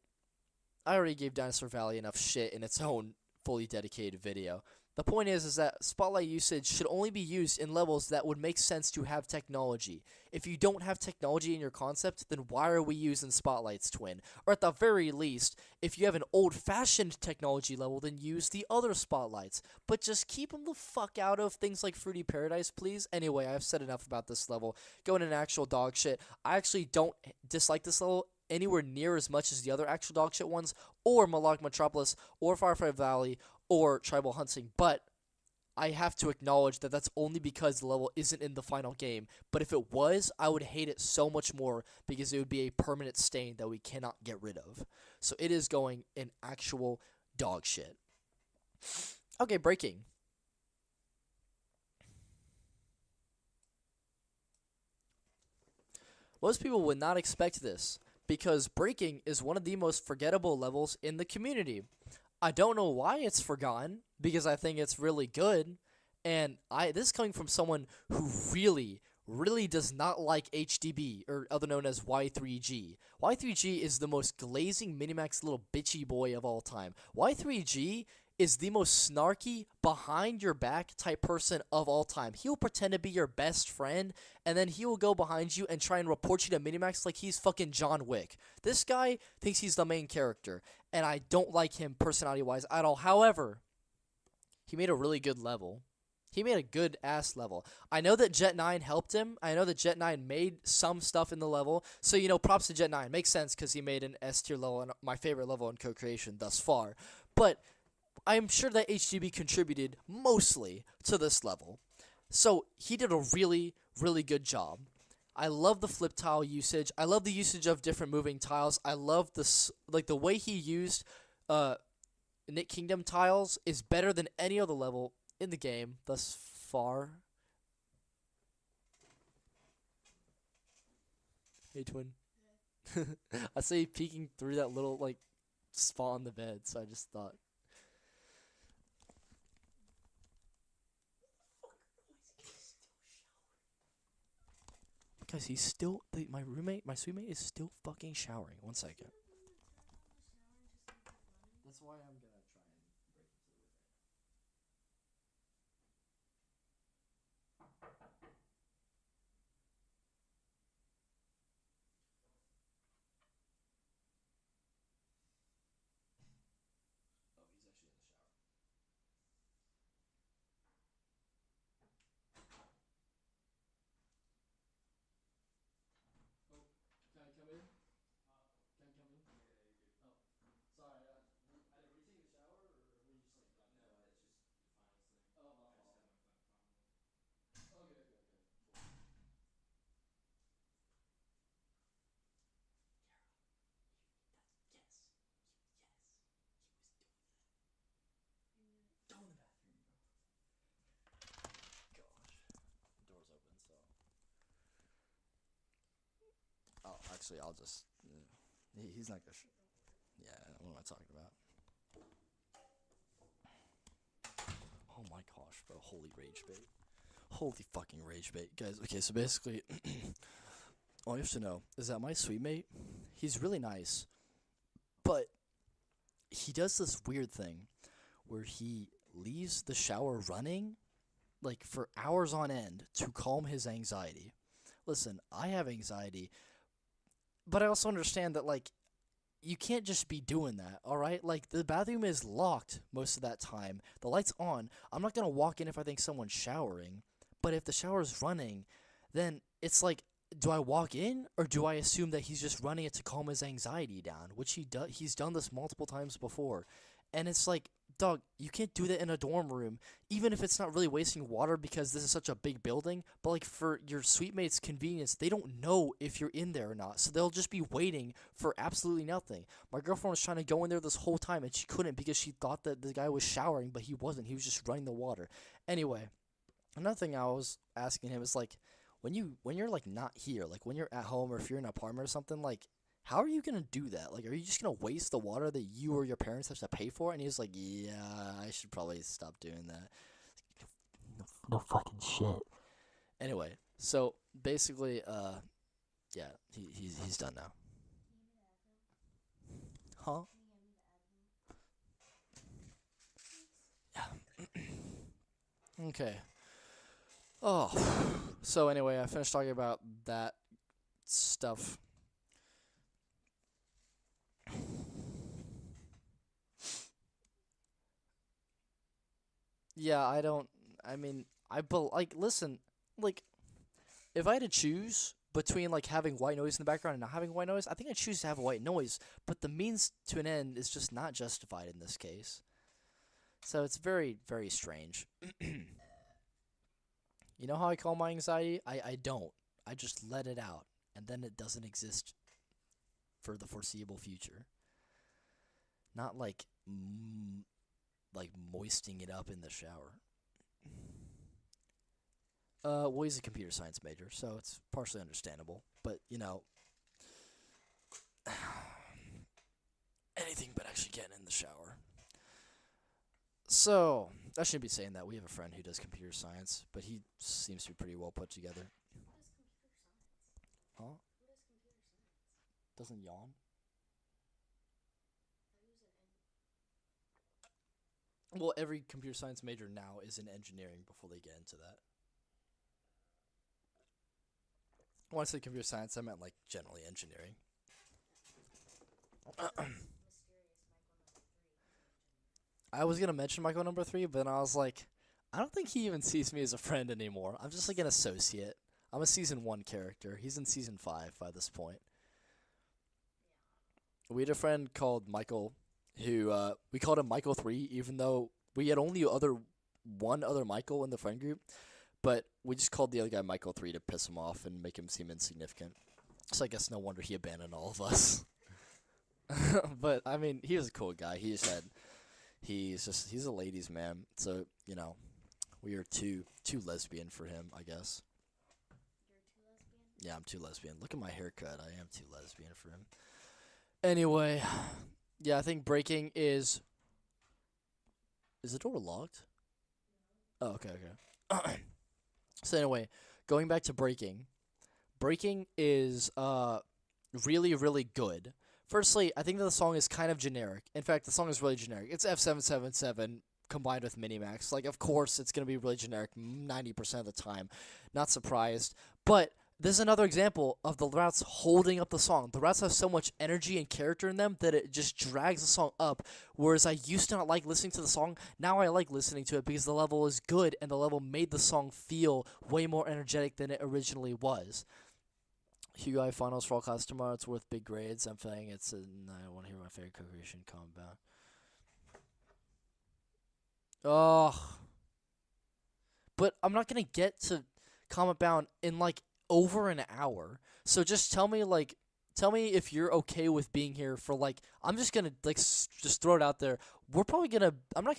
I already gave Dinosaur Valley enough shit in its own fully dedicated video. The point is that spotlight usage should only be used in levels that would make sense to have technology. If you don't have technology in your concept, then why are we using spotlights, twin? Or at the very least, if you have an old-fashioned technology level, then use the other spotlights. But just keep them the fuck out of things like Fruity Paradise, please. Anyway, I've said enough about this level. Going into actual dog shit, I actually don't dislike this level anywhere near as much as the other actual dog shit ones, or Malak Metropolis, or Firefly Valley, or Tribal Hunting, but I have to acknowledge that that's only because the level isn't in the final game. But if it was, I would hate it so much more because it would be a permanent stain that we cannot get rid of. So it is going in actual dog shit. Okay, breaking. Most people would not expect this because breaking is one of the most forgettable levels in the community. I don't know why it's forgotten because I think it's really good, and this is coming from someone who really does not like HDB, or other known as Y3G. Y3G is the most glazing minimax little bitchy boy of all time. Y3G is the most snarky, behind your back type person of all time. He'll pretend to be your best friend, and then he will go behind you and try and report you to Minimax like he's fucking John Wick. This guy thinks he's the main character, and I don't like him personality-wise at all. However, he made a really good level. He made a good ass level. I know that Jet9 helped him. I know that Jet9 made some stuff in the level. So, props to Jet9. Makes sense because he made an S tier level and my favorite level in co-creation thus far. But I'm sure that HDB contributed mostly to this level. So he did a really good job. I love the flip tile usage. I love the usage of different moving tiles. I love the way he used Nick Kingdom tiles is better than any other level in the game thus far. Hey, twin. I see you peeking through that little spot on the bed, so I just thought. Guys, he's still my sweet mate is still fucking showering. 1 second. That's why I'm gonna try and break into the room right now. Oh, he's actually in the shower. Oh, can I come in? Can I come in? Oh, sorry. Were you taking a shower or were you just done? No, it's just the finals thing. Oh, my fault. Okay. Cool. Yes. Go in the bathroom, bro. Gosh. The door's open, so. Oh, actually, I'll just. He's not gonna. Yeah, what am I talking about? Oh my gosh, bro. Holy rage bait. Holy fucking rage bait. Guys, okay, so basically, all you have to know is that my sweet mate, he's really nice, but he does this weird thing where he leaves the shower running for hours on end to calm his anxiety. Listen, I have anxiety, but I also understand that you can't just be doing that, alright? The bathroom is locked most of that time. The light's on. I'm not gonna walk in if I think someone's showering. But if the shower's running, then it's do I walk in or do I assume that he's just running it to calm his anxiety down? Which he's done this multiple times before. And it's dog, you can't do that in a dorm room, even if it's not really wasting water because this is such a big building. But for your sweet mate's convenience, they don't know if you're in there or not, so they'll just be waiting for absolutely nothing. My girlfriend was trying to go in there this whole time and she couldn't because she thought that the guy was showering, but he wasn't. He was just running the water. Anyway, another thing I was asking him is when you're not here, when you're at home or if you're in an apartment or something, how are you gonna do that? Are you just gonna waste the water that you or your parents have to pay for? And he's like, yeah, I should probably stop doing that. No fucking shit. Anyway, so basically, yeah, he's done now. Huh? Yeah. Okay. Oh, so anyway, I finished talking about that stuff. Yeah, listen, if I had to choose between having white noise in the background and not having white noise, I think I'd choose to have white noise, but the means to an end is just not justified in this case. So it's very, very strange. You know how I calm my anxiety? I don't. I just let it out, and then it doesn't exist for the foreseeable future. Not moistening it up in the shower. Well, he's a computer science major, so it's partially understandable. But, you know, anything but actually getting in the shower. So, I shouldn't be saying that. We have a friend who does computer science, but he seems to be pretty well put together. Huh? Doesn't yawn? Well, every computer science major now is in engineering before they get into that. When I say computer science, I meant like generally engineering. I was gonna mention Michael number 3, but then I was like, I don't think he even sees me as a friend anymore. I'm just like an associate. I'm a season 1 character. He's in season 5 by this point. We had a friend called Michael who we called him Michael 3, even though we had only one other Michael in the friend group, but we just called the other guy Michael 3 to piss him off and make him seem insignificant. So I guess no wonder he abandoned all of us. But I mean, he was a cool guy. He's a ladies' man. So, you know, we are too lesbian for him, I guess. You're too lesbian? Yeah, I'm too lesbian. Look at my haircut. I am too lesbian for him. Anyway, yeah, I think breaking is the door locked? Oh, okay. So anyway, going back to breaking is really, really good. Firstly, I think that the song is kind of generic. In fact, the song is really generic. It's F777 combined with Minimax. Like, of course, it's going to be really generic 90% of the time. Not surprised. But this is another example of the routes holding up the song. The routes have so much energy and character in them that it just drags the song up. Whereas I used to not like listening to the song. Now I like listening to it because the level is good and the level made the song feel way more energetic than it originally was. HUI finals for all class tomorrow. It's worth big grades. I'm feeling it's. I want to hear my favorite co-creation Cometbound. Oh, but I'm not gonna get to Cometbound in like over an hour. So just tell me if you're okay with being here for like. I'm just gonna like just throw it out there. I'm not gonna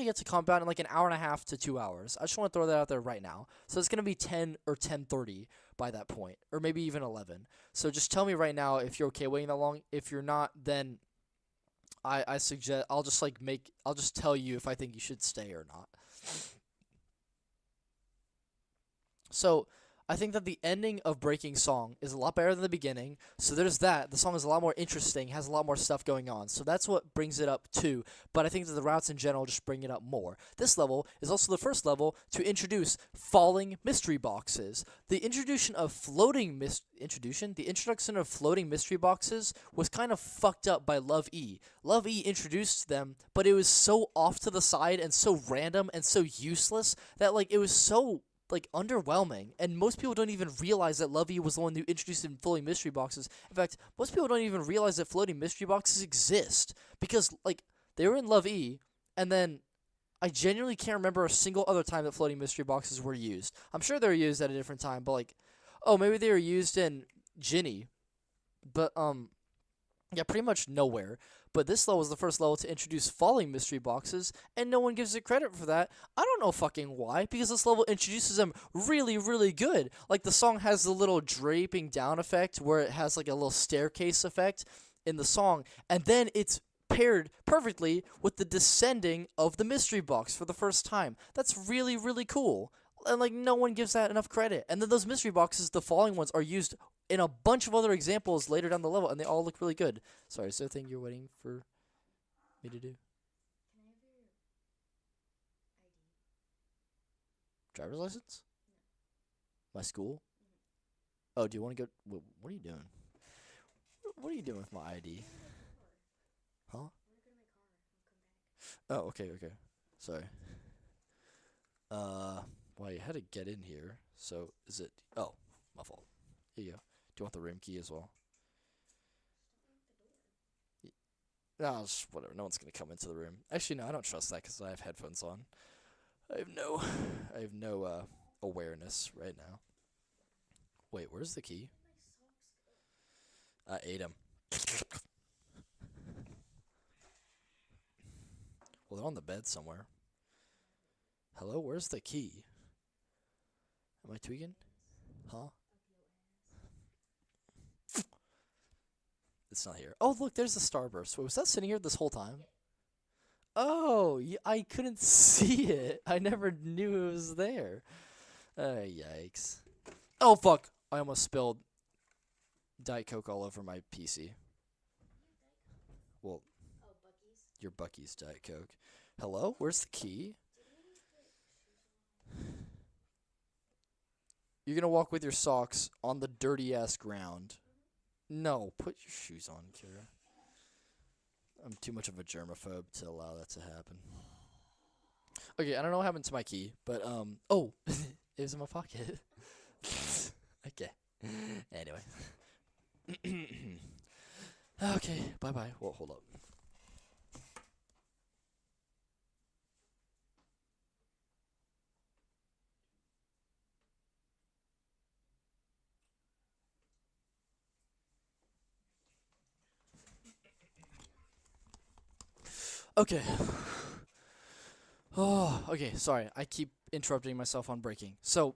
get to Cometbound in like an hour and a half to 2 hours. I just want to throw that out there right now. So it's gonna be 10 or 10:30 by that point, or maybe even 11. So just tell me right now if you're okay waiting that long. If you're not, then I suggest I'll just tell you if I think you should stay or not. So I think that the ending of Breaking Song is a lot better than the beginning. So there's that. The song is a lot more interesting, has a lot more stuff going on. So that's what brings it up too. But I think that the routes in general just bring it up more. This level is also the first level to introduce falling mystery boxes. The introduction of floating mystery boxes was kind of fucked up by Love E. Love E introduced them, but it was so off to the side and so random and so useless that like it was so like underwhelming, and most people don't even realize that Love E was the one who introduced in floating mystery boxes. In fact, most people don't even realize that floating mystery boxes exist because like they were in Love E, and then I genuinely can't remember a single other time that floating mystery boxes were used. I'm sure they were used at a different time, but like, oh, maybe they were used in Ginny, but yeah, pretty much nowhere. But this level was the first level to introduce falling mystery boxes, and no one gives it credit for that. I don't know fucking why, because this level introduces them really, really good. Like, the song has the little draping down effect, where it has, like, a little staircase effect in the song, and then it's paired perfectly with the descending of the mystery box for the first time. That's really, really cool. And, like, no one gives that enough credit. And then those mystery boxes, the falling ones, are used in a bunch of other examples later down the level, and they all look really good. Sorry, is there a thing you're waiting for me to do? Can I have your ID? Driver's license? No. My school? Mm-hmm. Oh, do you want to go? What are you doing? What are you doing with my ID? Huh? I want to go to my car. I'll come back. Oh, okay. Sorry. Well, you had to get in here, so is it? Oh, my fault. Here you go. Do you want the room key as well? No, just whatever. No one's gonna come into the room. Actually, no, I don't trust that because I have headphones on. I have no awareness right now. Wait, where's the key? I ate him. Well, they're on the bed somewhere. Hello, where's the key? Am I tweaking? Huh? It's not here. Oh, look, there's the starburst. Wait, was that sitting here this whole time? Oh, I couldn't see it. I never knew it was there. Yikes. Oh, fuck. I almost spilled Diet Coke all over my PC. Well, your Bucky's Diet Coke. Hello? Where's the key? You're gonna walk with your socks on the dirty-ass ground. No, put your shoes on, Kira. I'm too much of a germaphobe to allow that to happen. Okay, I don't know what happened to my key, but, oh, it was in my pocket. Okay. Anyway. Okay, bye-bye. Well, hold up. Okay. Oh, okay, sorry. I keep interrupting myself on breaking. So,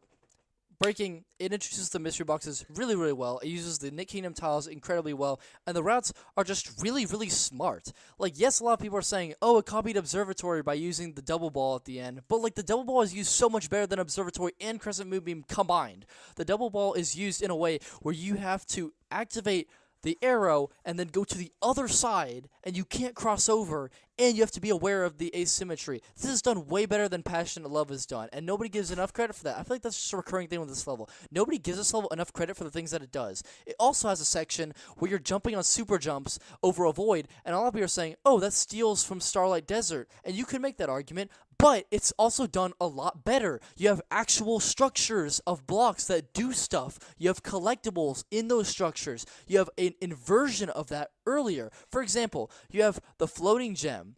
breaking, it introduces the mystery boxes really, really well. It uses the Nick Kingdom tiles incredibly well, and the routes are just really, really smart. Like, yes, a lot of people are saying, oh, it copied Observatory by using the double ball at the end, but, like, the double ball is used so much better than Observatory and Crescent Moonbeam combined. The double ball is used in a way where you have to activate the arrow and then go to the other side, and you can't cross over, and you have to be aware of the asymmetry. This is done way better than Passionate Love is done, and nobody gives enough credit for that. I feel like that's just a recurring thing with this level. Nobody gives this level enough credit for the things that it does. It also has a section where you're jumping on super jumps over a void, and a lot of people are saying, oh, that steals from Starlight Desert, and you can make that argument, but it's also done a lot better. You have actual structures of blocks that do stuff. You have collectibles in those structures. You have an inversion of that earlier. For example, you have the floating gem,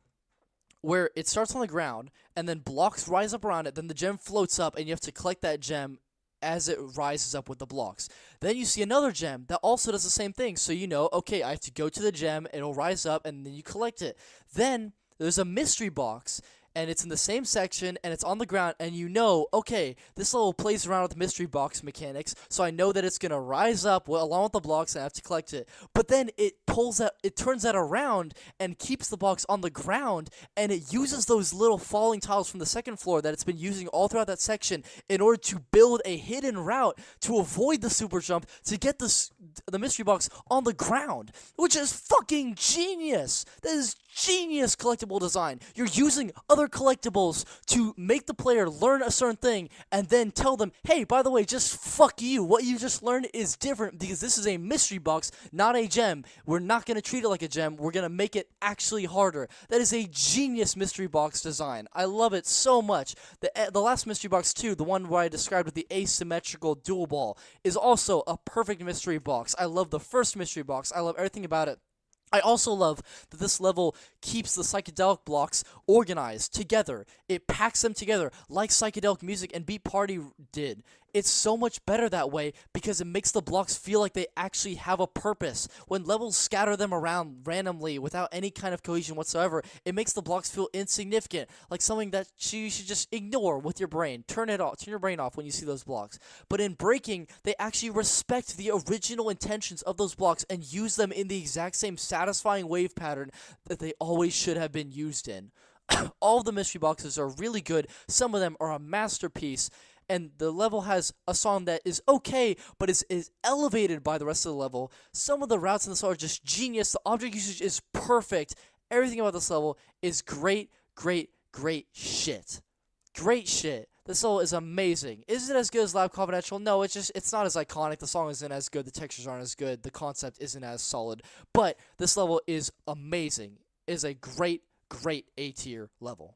where it starts on the ground, and then blocks rise up around it, then the gem floats up, and you have to collect that gem as it rises up with the blocks. Then you see another gem that also does the same thing, so you know, okay, I have to go to the gem, it'll rise up, and then you collect it. Then there's a mystery box, and it's in the same section, and it's on the ground, and you know, okay, this level plays around with mystery box mechanics, so I know that it's gonna rise up along with the blocks, and I have to collect it. But then it turns that around, and keeps the box on the ground, and it uses those little falling tiles from the second floor that it's been using all throughout that section in order to build a hidden route to avoid the super jump to get the mystery box on the ground, which is fucking genius. That is genius collectible design. You're using other collectibles to make the player learn a certain thing and then tell them, hey, by the way, just fuck you. What you just learned is different because this is a mystery box, not a gem. We're not going to treat it like a gem. We're going to make it actually harder. That is a genius mystery box design. I love it so much. The last mystery box too, the one where I described with the asymmetrical dual ball, is also a perfect mystery box. I love the first mystery box. I love everything about it. I also love that this level keeps the psychedelic blocks organized together. It packs them together like psychedelic music and Beat Party did. It's so much better that way because it makes the blocks feel like they actually have a purpose. When levels scatter them around randomly without any kind of cohesion whatsoever, it makes the blocks feel insignificant, like something that you should just ignore with your brain. Turn it off. Turn your brain off when you see those blocks. But in breaking, they actually respect the original intentions of those blocks and use them in the exact same satisfying wave pattern that they always should have been used in. All of the mystery boxes are really good. Some of them are a masterpiece. And the level has a song that is okay, but is elevated by the rest of the level. Some of the routes in this level are just genius. The object usage is perfect. Everything about this level is great, great, great shit. Great shit. This level is amazing. Is it as good as Lab Confidential? No, it's not as iconic. The song isn't as good. The textures aren't as good. The concept isn't as solid. But this level is amazing. It is a great, great A-tier level.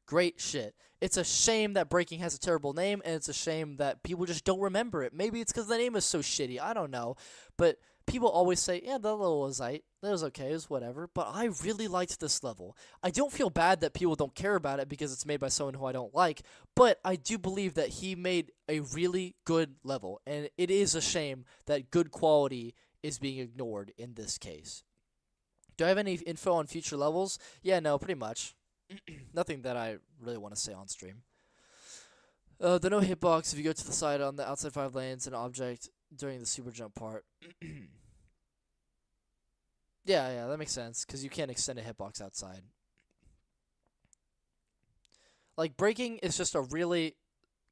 Great shit. It's a shame that breaking has a terrible name, and it's a shame that people just don't remember it. Maybe it's because the name is so shitty. I don't know. But people always say, yeah, that level was that was okay, it was whatever. But I really liked this level. I don't feel bad that people don't care about it because it's made by someone who I don't like, but I do believe that he made a really good level, and it is a shame that good quality is being ignored in this case. Do I have any info on future levels? Yeah, no, pretty much. Nothing that I really want to say on stream. The no hitbox if you go to the side on the outside 5 lanes, an object during the super jump part. Yeah, that makes sense because you can't extend a hitbox outside. Like breaking is just a really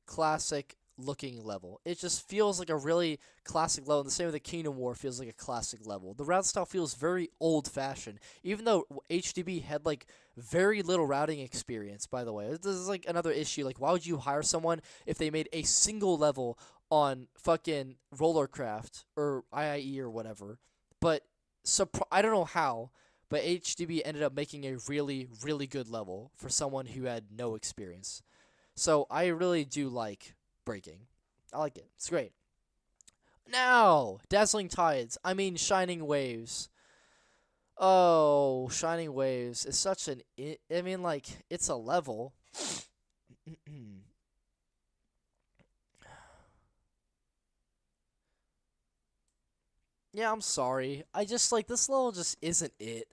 classic looking level. It just feels like a really classic level. And the same with the Kingdom War feels like a classic level. The route style feels very old fashioned, even though HDB had like very little routing experience. By the way, this is like another issue. Like, why would you hire someone if they made a single level on fucking Rollercraft or IIE or whatever? But I don't know how. But HDB ended up making a really, really good level for someone who had no experience. So I really do like breaking. I like it. It's great. Now, Dazzling Tides. I mean, Shining Waves. Oh, Shining Waves is such an... I mean, like, it's a level. Yeah, I'm sorry. I just, like, this level just isn't it.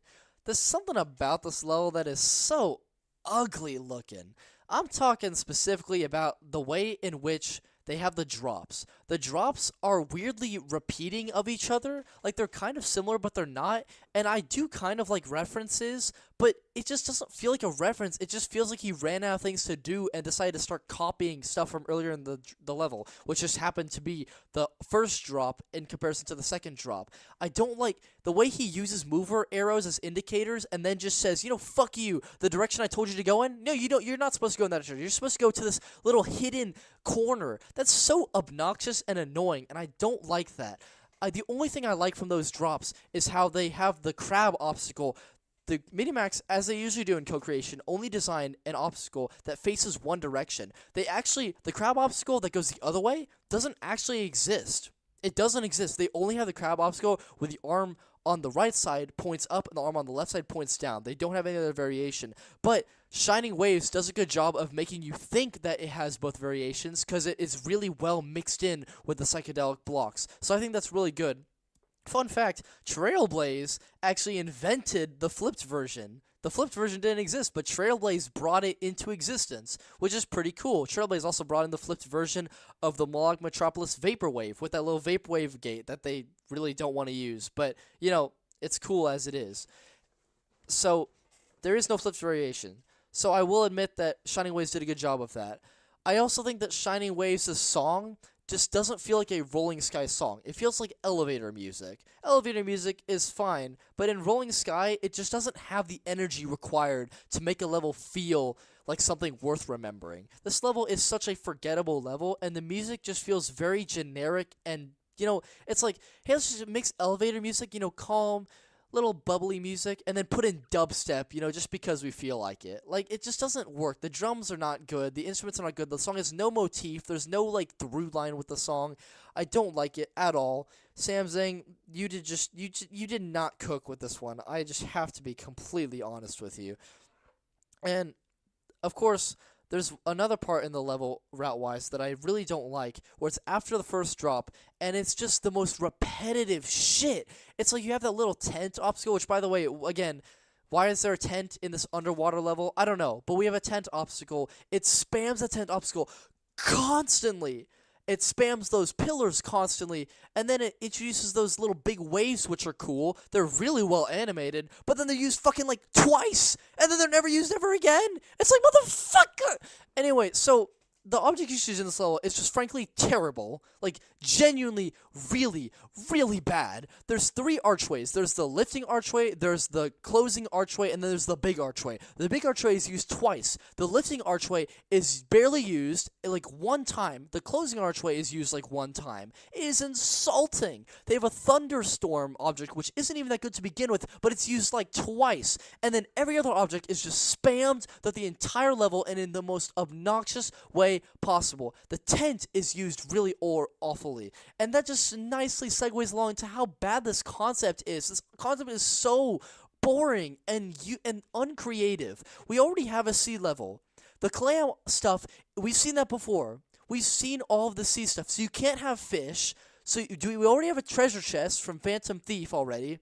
There's something about this level that is so ugly looking. I'm talking specifically about the way in which they have the drops. The drops are weirdly repeating of each other. Like, they're kind of similar, but they're not. And I do kind of like references, but it just doesn't feel like a reference. It just feels like he ran out of things to do and decided to start copying stuff from earlier in the level, which just happened to be the first drop in comparison to the second drop. I don't like the way he uses mover arrows as indicators and then just says, you know, fuck you, the direction I told you to go in. No, you don't. You're not supposed to go in that direction. You're supposed to go to this little hidden corner. That's so obnoxious and annoying, and I don't like that. The only thing I like from those drops is how they have the crab obstacle. The Minimax, as they usually do in co-creation, only design an obstacle that faces one direction. The crab obstacle that goes the other way doesn't actually exist. It doesn't exist. They only have the crab obstacle with the arm on the right side points up and the arm on the left side points down. They don't have any other variation. But Shining Waves does a good job of making you think that it has both variations because it is really well mixed in with the psychedelic blocks. So I think that's really good. Fun fact, Trailblaze actually invented the flipped version. The flipped version didn't exist, but Trailblaze brought it into existence, which is pretty cool. Trailblaze also brought in the flipped version of the Mog Metropolis Vaporwave with that little Vaporwave gate that they really don't want to use. But, you know, it's cool as it is. So, there is no flipped variation. So I will admit that Shining Waves did a good job of that. I also think that Shining Waves' song just doesn't feel like a Rolling Sky song. It feels like elevator music. Elevator music is fine, but in Rolling Sky, it just doesn't have the energy required to make a level feel like something worth remembering. This level is such a forgettable level, and the music just feels very generic and, you know, it's like, hey, let's just mix elevator music, you know, calm, little bubbly music, and then put in dubstep, you know, just because we feel like it. Like, it just doesn't work. The drums are not good. The instruments are not good. The song has no motif. There's no, like, through line with the song. I don't like it at all. Sam Zhang, you did not cook with this one. I just have to be completely honest with you. And, of course, there's another part in the level, route-wise, that I really don't like, where it's after the first drop, and it's just the most repetitive shit. It's like you have that little tent obstacle, which, by the way, again, why is there a tent in this underwater level? I don't know, but we have a tent obstacle. It spams the tent obstacle constantly. It spams those pillars constantly, and then it introduces those little big waves, which are cool. They're really well animated, but then they're used fucking like twice, and then they're never used ever again. It's like, motherfucker! Anyway, so the object usage in this level is just frankly terrible. Like, genuinely, really, really bad. There's 3 archways. There's the lifting archway, there's the closing archway, and then there's the big archway. The big archway is used twice. The lifting archway is barely used, like, 1 time. The closing archway is used, like, 1 time. It is insulting. They have a thunderstorm object, which isn't even that good to begin with, but it's used, like, twice. And then every other object is just spammed throughout the entire level and in the most obnoxious way possible. The tent is used really awfully, and that just nicely segues along to how bad this concept is. This concept is so boring and uncreative. We already have a sea level. The clam stuff, we've seen that before. We've seen all of the sea stuff, so you can't have fish. So we already have a treasure chest from Phantom Thief already.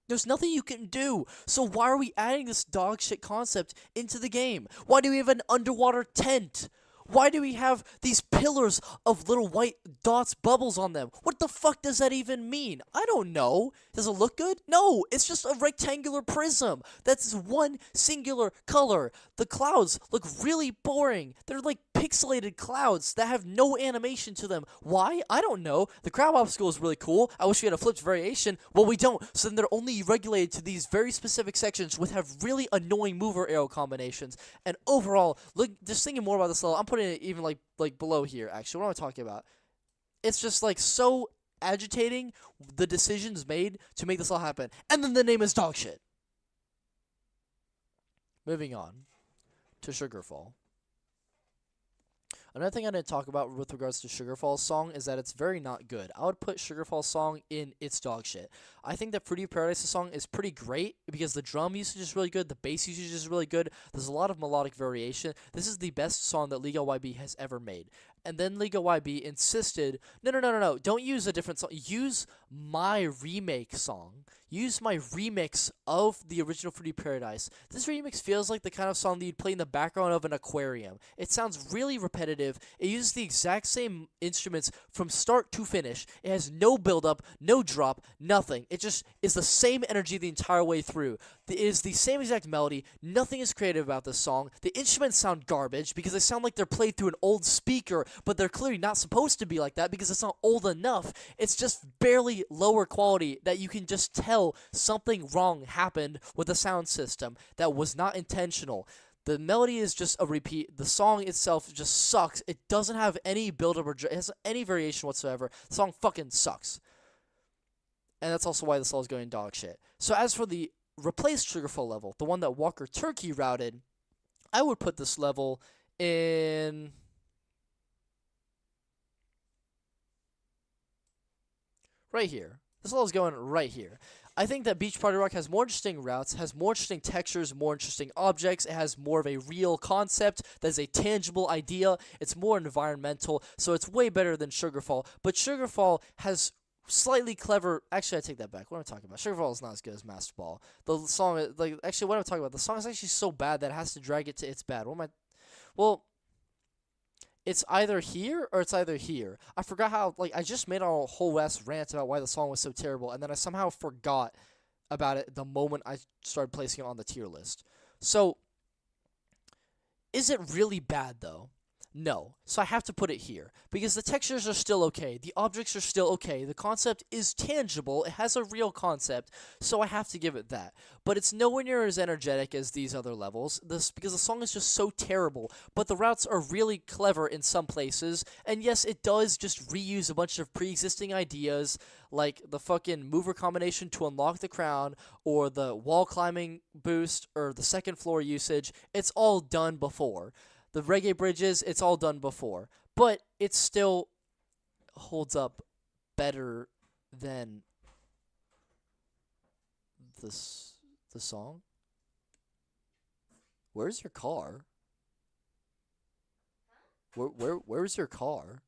There's nothing you can do. So why are we adding this dog shit concept into the game? Why do we have an underwater tent? Why do we have these pillars of little white dots, bubbles on them? What the fuck does that even mean? I don't know. Does it look good? No, it's just a rectangular prism. That's one singular color. The clouds look really boring. They're like pixelated clouds that have no animation to them. Why? I don't know. The crab obstacle is really cool. I wish we had a flipped variation. Well, we don't. So then they're only regulated to these very specific sections which have really annoying mover arrow combinations. And overall, look, just thinking more about this level, I'm putting it even like below here. Actually, what am I talking about? It's just like so agitating the decisions made to make this all happen. And then the name is dog shit. Moving on to Sugarfall. Another thing I didn't talk about with regards to Sugarfall's song is that it's very not good. I would put Sugarfall's song in its dog shit. I think that Fruity Paradise's song is pretty great because the drum usage is really good, the bass usage is really good, there's a lot of melodic variation. This is the best song that League YB has ever made. And then League YB insisted, no, don't use a different song. Use my remake song. Use my remix of the original Fruity Paradise. This remix feels like the kind of song that you'd play in the background of an aquarium. It sounds really repetitive. It uses the exact same instruments from start to finish. It has no build-up, no drop, nothing. It just is the same energy the entire way through. It is the same exact melody. Nothing is creative about this song. The instruments sound garbage because they sound like they're played through an old speaker, but they're clearly not supposed to be like that because it's not old enough. It's just barely lower quality that you can just tell something wrong happened with the sound system that was not intentional. The melody is just a repeat. The song itself just sucks. It doesn't have any build-up or it has any variation whatsoever. The song fucking sucks. And that's also why this level is going dog shit. So as for the replaced Sugarfall level, the one that WalkerTurkey routed, I would put this level in right here. This level is going right here. I think that Beach Party Rock has more interesting routes, has more interesting textures, more interesting objects. It has more of a real concept that is a tangible idea. It's more environmental, so it's way better than Sugarfall. But Sugarfall has slightly clever. Actually, I take that back. What am I talking about? Sugarfall is not as good as Master Ball. The song, actually, what am I talking about? The song is actually so bad that it has to drag it to It's Bad. What am I? Well, it's either here or it's either here. I forgot how, I just made a whole ass rant about why the song was so terrible, and then I somehow forgot about it the moment I started placing it on the tier list. So, is it really bad, though? No. So I have to put it here. Because the textures are still okay. The objects are still okay. The concept is tangible. It has a real concept. So I have to give it that. But it's nowhere near as energetic as these other levels. Because the song is just so terrible. But the routes are really clever in some places. And yes, it does just reuse a bunch of pre-existing ideas. Like the fucking mover combination to unlock the crown. Or the wall climbing boost. Or the second floor usage. It's all done before. The reggae bridges, it's all done before. But it still holds up better than the song. Where's your car? Where's your car?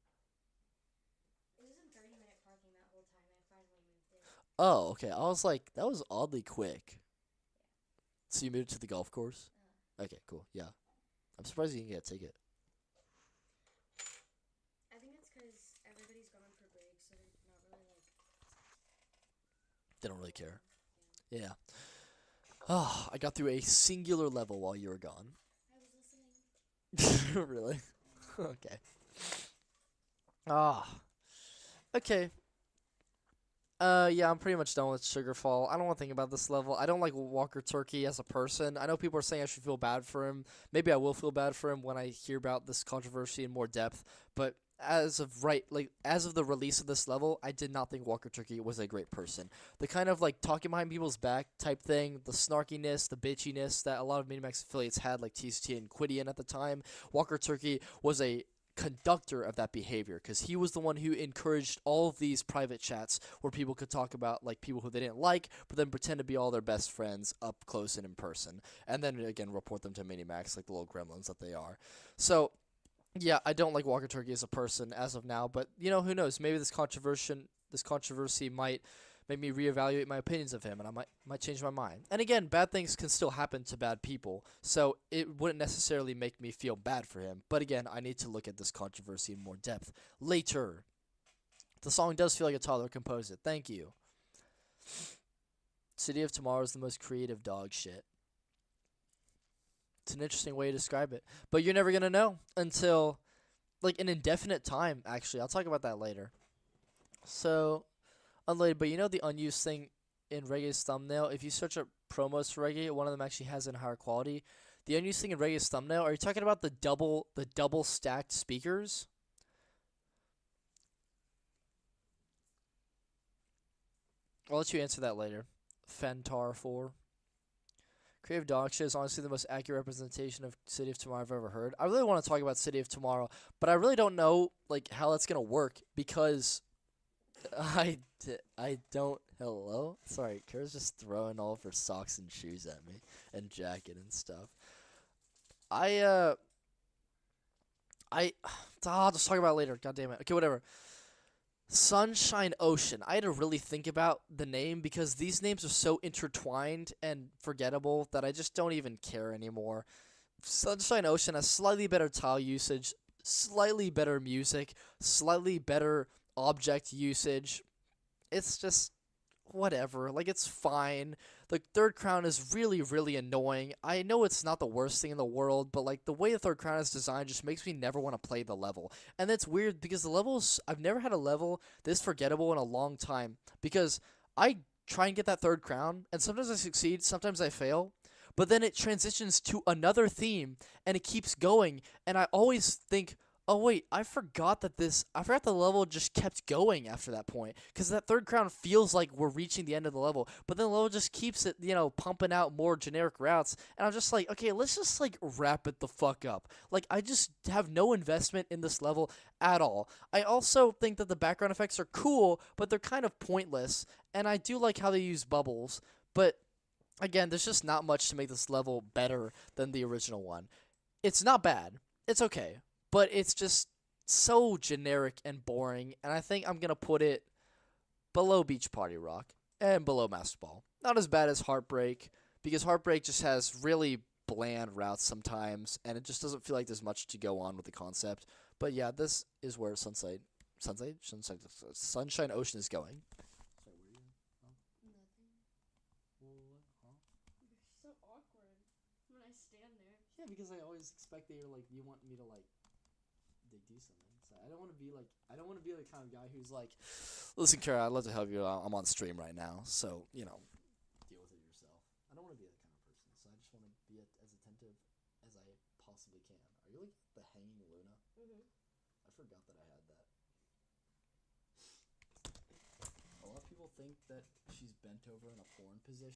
It was in 30-minute parking that whole time. I finally moved it. Oh, okay. I was like, that was oddly quick. So you moved to the golf course? Okay, cool. Yeah. I'm surprised you didn't get a ticket. I think it's because everybody's gone for break, so they're not really They don't really care. Yeah. Oh, I got through a singular level while you were gone. I was listening. Really? Okay. Ah. Okay. Yeah, I'm pretty much done with Sugarfall. I don't want to think about this level. I don't like WalkerTurkey as a person. I know people are saying I should feel bad for him. Maybe I will feel bad for him when I hear about this controversy in more depth. But as of the release of this level, I did not think WalkerTurkey was a great person. The kind of talking behind people's back type thing, the snarkiness, the bitchiness that a lot of Minimax affiliates had, like TCT and Quidian at the time. WalkerTurkey was a conductor of that behavior because he was the one who encouraged all of these private chats where people could talk about people who they didn't like but then pretend to be all their best friends up close and in person and then again report them to Minimax like the little gremlins that they are. So yeah, I don't like WalkerTurkey as a person as of now, but who knows, maybe this controversy might make me reevaluate my opinions of him, and I might change my mind. And again, bad things can still happen to bad people, so it wouldn't necessarily make me feel bad for him. But again, I need to look at this controversy in more depth later. The song does feel like a toddler composed it. Thank you. City of Tomorrow is the most creative dog shit. It's an interesting way to describe it, but you're never gonna know until like an indefinite time. Actually, I'll talk about that later. So unrelated, but you know the unused thing in Reggae's thumbnail? If you search up promos for Reggae, one of them actually has it in higher quality. The unused thing in Reggae's thumbnail, are you talking about the double stacked speakers? I'll let you answer that later. Fentar 4. Creative Dog Shit is honestly the most accurate representation of City of Tomorrow I've ever heard. I really want to talk about City of Tomorrow, but I really don't know like how that's gonna work because I don't. Hello? Sorry, Kara's just throwing all of her socks and shoes at me and jacket and stuff. I I'll just talk about it later. God damn it. Okay, whatever. Sunshine Ocean. I had to really think about the name because these names are so intertwined and forgettable that I just don't even care anymore. Sunshine Ocean has slightly better tile usage, slightly better music, slightly better object usage. It's just whatever. Like, it's fine. The third crown is really, really annoying. I know it's not the worst thing in the world, but like the way the third crown is designed just makes me never want to play the level. And that's weird because the levels, I've never had a level this forgettable in a long time because I try and get that third crown and sometimes I succeed, sometimes I fail. But then it transitions to another theme and it keeps going and I always think, oh wait, I forgot the level just kept going after that point. Because that third crown feels like we're reaching the end of the level. But then the level just keeps it, pumping out more generic routes. And I'm just like, okay, let's just like wrap it the fuck up. Like, I just have no investment in this level at all. I also think that the background effects are cool, but they're kind of pointless. And I do like how they use bubbles. But again, there's just not much to make this level better than the original one. It's not bad. It's okay. But it's just so generic and boring, and I think I'm going to put it below Beach Party Rock and below Master Ball. Not as bad as Heartbreak, because Heartbreak just has really bland routes sometimes, and it just doesn't feel like there's much to go on with the concept. But yeah, this is where Sunshine Ocean is going. Nothing. You're so awkward when I stand there. Yeah, because I always expect that you want me to do something. So I don't want to be the kind of guy who's like, listen, Cara, I'd love to help you. I'm on stream right now, so deal with it yourself. I don't want to be that kind of person. So I just want to be as attentive as I possibly can. Are you like the hanging Loona? Mhm. I forgot that I had that. A lot of people think that she's bent over in a porn position.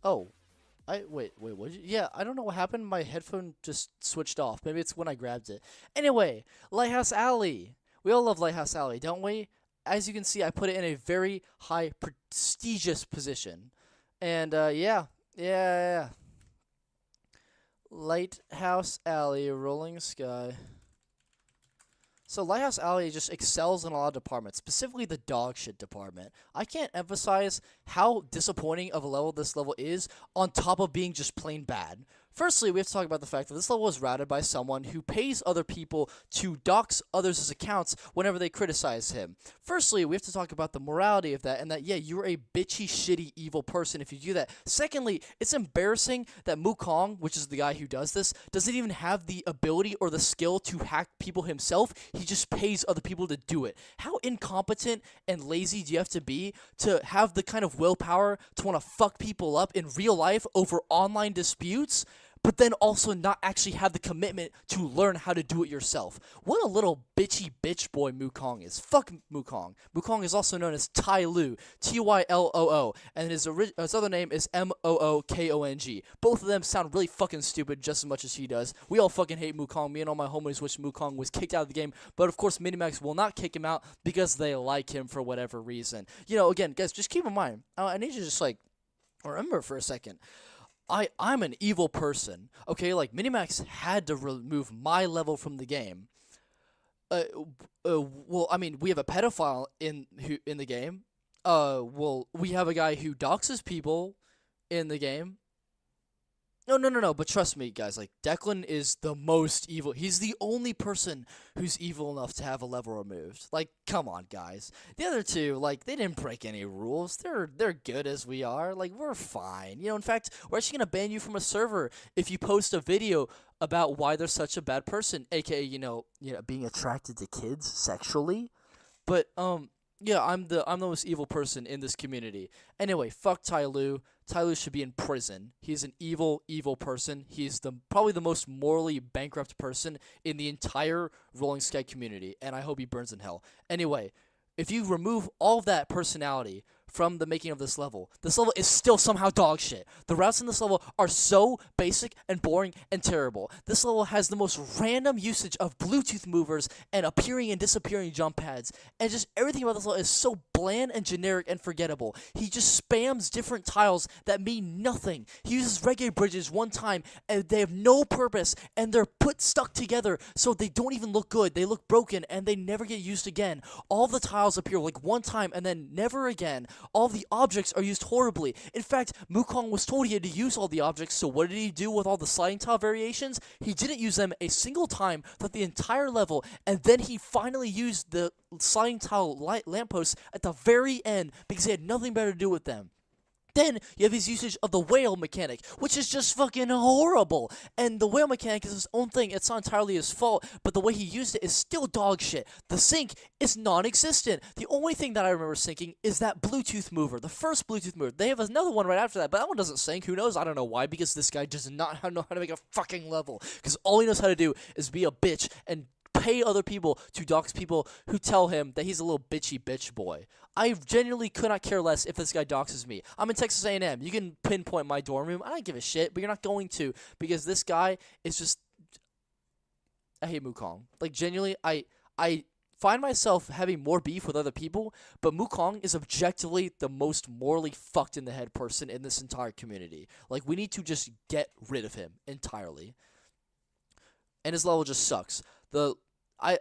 Oh, wait, what? Yeah, I don't know what happened. My headphone just switched off. Maybe it's when I grabbed it. Anyway, Lighthouse Alley. We all love Lighthouse Alley, don't we? As you can see, I put it in a very high prestigious position. And yeah. Lighthouse Alley, Rolling Sky. So Lighthouse Alley just excels in a lot of departments, specifically the dog shit department. I can't emphasize how disappointing of a level this level is, on top of being just plain bad. Firstly, we have to talk about the fact that this level was routed by someone who pays other people to dox others' accounts whenever they criticize him. Firstly, we have to talk about the morality of that, and that, yeah, you're a bitchy, shitty, evil person if you do that. Secondly, it's embarrassing that Mukong, which is the guy who does this, doesn't even have the ability or the skill to hack people himself. He just pays other people to do it. How incompetent and lazy do you have to be to have the kind of willpower to want to fuck people up in real life over online disputes, but then also not actually have the commitment to learn how to do it yourself? What a little bitchy bitch boy Mukong is. Fuck Mukong. Mukong is also known as Tyloo, Tyloo, and his other name is Mookong. Both of them sound really fucking stupid just as much as he does. We all fucking hate Mukong. Me and all my homies wish Mukong was kicked out of the game, but of course Minimax will not kick him out because they like him for whatever reason. You know, again, guys, just keep in mind, I need you to just, like, remember for a second. I'm an evil person, okay? Like, Minimax had to remove my level from the game. Well, I mean, we have a pedophile in the game. Well, we have a guy who doxes people in the game. No. But trust me, guys. Like, Declan is the most evil. He's the only person who's evil enough to have a level removed. Like, come on, guys. The other two, like, they didn't break any rules. They're good as we are. Like, we're fine. You know, in fact, we're actually gonna ban you from a server if you post a video about why they're such a bad person, aka, being attracted to kids sexually. But yeah, I'm the most evil person in this community. Anyway, fuck Tyloo. Tyloo should be in prison. He's an evil, evil person. He's probably the most morally bankrupt person in the entire Rolling Sky community, and I hope he burns in hell. Anyway, if you remove all of that personality from the making of this level is still somehow dog shit. The routes in this level are so basic and boring and terrible. This level has the most random usage of Bluetooth movers and appearing and disappearing jump pads, and just everything about this level is so bland and generic and forgettable. He just spams different tiles that mean nothing. He uses reggae bridges one time, and they have no purpose, and they're stuck together, so they don't even look good. They look broken, and they never get used again. All the tiles appear like one time, and then never again. All the objects are used horribly. In fact, Mukong was told he had to use all the objects, so what did he do with all the sliding tile variations? He didn't use them a single time throughout the entire level, and then he finally used the sliding tile lampposts at the very end because he had nothing better to do with them. Then you have his usage of the whale mechanic, which is just fucking horrible. And the whale mechanic is his own thing. It's not entirely his fault, but the way he used it is still dog shit. The sync is non-existent. The only thing that I remember syncing is that Bluetooth mover, the first Bluetooth mover. They have another one right after that, but that one doesn't sync. Who knows? I don't know why, because this guy does not know how to make a fucking level. Because all he knows how to do is be a bitch and pay other people to dox people who tell him that he's a little bitchy bitch boy. I genuinely could not care less if this guy doxes me. I'm in Texas A&M. You can pinpoint my dorm room. I don't give a shit, but you're not going to, because this guy is just... I hate Mukong. Like, genuinely, I find myself having more beef with other people, but Mukong is objectively the most morally fucked in the head person in this entire community. Like, we need to just get rid of him entirely. And his level just sucks. I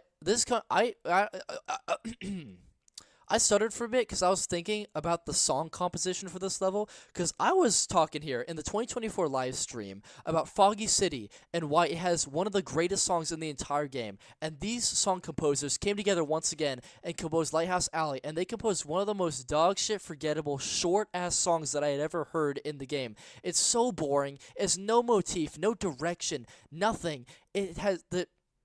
stuttered for a bit because I was thinking about the song composition for this level, because I was talking here in the 2024 live stream about Foggy City and why it has one of the greatest songs in the entire game, and these song composers came together once again and composed Lighthouse Alley, and they composed one of the most dog shit forgettable short ass songs that I had ever heard in the game. It's so boring. It's no motif, no direction, nothing. It has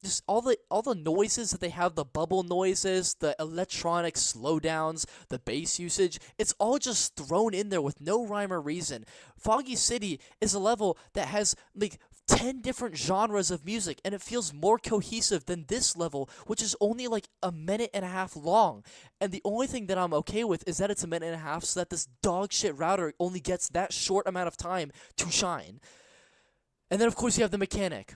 just all the noises that they have, the bubble noises, the electronic slowdowns, the bass usage, it's all just thrown in there with no rhyme or reason. Foggy City is a level that has like 10 different genres of music, and it feels more cohesive than this level, which is only like a minute and a half long. And the only thing that I'm okay with is that it's a minute and a half, so that this dog shit router only gets that short amount of time to shine. And then of course you have the mechanic.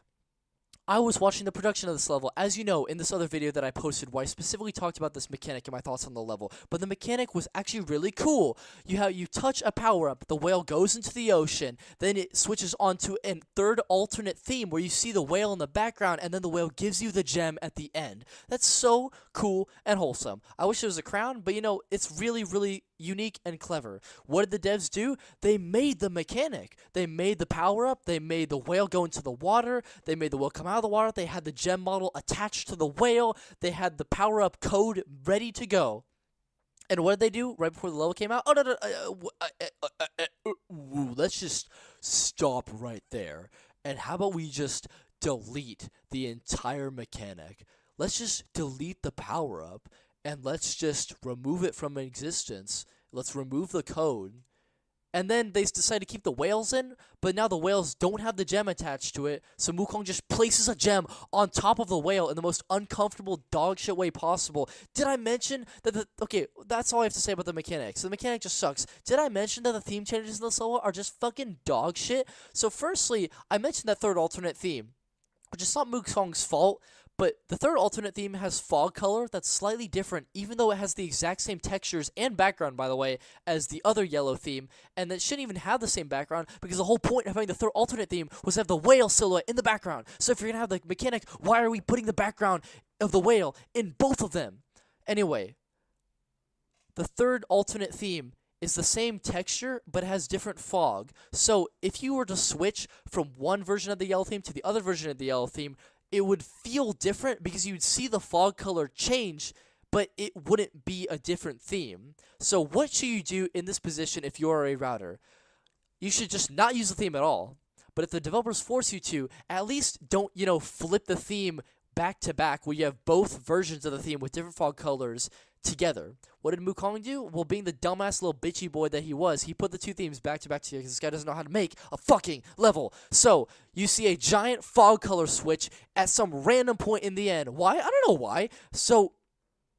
I was watching the production of this level, as you know, in this other video that I posted where I specifically talked about this mechanic and my thoughts on the level. But the mechanic was actually really cool. You touch a power-up, the whale goes into the ocean, then it switches onto a third alternate theme where you see the whale in the background, and then the whale gives you the gem at the end. That's so cool and wholesome. I wish it was a crown, but you know, it's really, really unique and clever. What did the devs do? They made the mechanic. They made the power-up, they made the whale go into the water, they made the whale come out of the water, they had the gem model attached to the whale, they had the power-up code ready to go. And what did they do right before the level came out? Oh, no, let's just stop right there. And how about we just delete the entire mechanic? Let's just delete the power-up, and let's just remove it from existence. Let's remove the code. And then they decide to keep the whales in, but now the whales don't have the gem attached to it, so Wukong just places a gem on top of the whale in the most uncomfortable dog shit way possible. Did I mention that okay, that's all I have to say about the mechanics. The mechanic just sucks. Did I mention that the theme changes in this level are just fucking dog shit? So firstly, I mentioned that third alternate theme, which is not Wukong's fault, but the third alternate theme has fog color that's slightly different, even though it has the exact same textures and background, by the way, as the other yellow theme, and that shouldn't even have the same background, because the whole point of having the third alternate theme was to have the whale silhouette in the background. So if you're going to have the mechanic, why are we putting the background of the whale in both of them? Anyway, the third alternate theme is the same texture, but has different fog. So if you were to switch from one version of the yellow theme to the other version of the yellow theme, it would feel different because you'd see the fog color change, but it wouldn't be a different theme. So what should you do in this position if you're a router? You should just not use the theme at all. But if the developers force you to, at least don't, flip the theme back to back where you have both versions of the theme with different fog colors together. What did Wukong do? Well, being the dumbass little bitchy boy that he was, he put the two themes back to back together because this guy doesn't know how to make a fucking level. So, you see a giant fog color switch at some random point in the end. Why? I don't know why. So,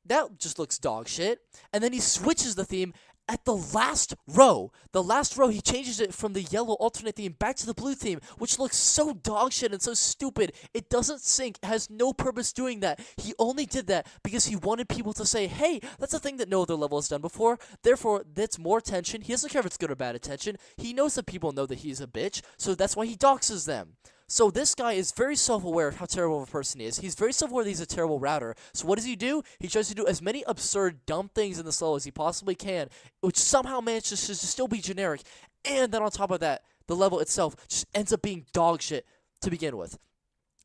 that just looks dog shit. And then he switches the theme at the last row. The last row, he changes it from the yellow alternate theme back to the blue theme, which looks so dog shit and so stupid. It doesn't sync. It has no purpose doing that. He only did that because he wanted people to say, hey, that's a thing that no other level has done before. Therefore, that's more attention. He doesn't care if it's good or bad attention. He knows that people know that he's a bitch, so that's why he doxes them. So this guy is very self-aware of how terrible of a person he is. He's very self-aware that he's a terrible router. So what does he do? He tries to do as many absurd, dumb things in this level as he possibly can, which somehow manages to still be generic. And then on top of that, the level itself just ends up being dog shit to begin with.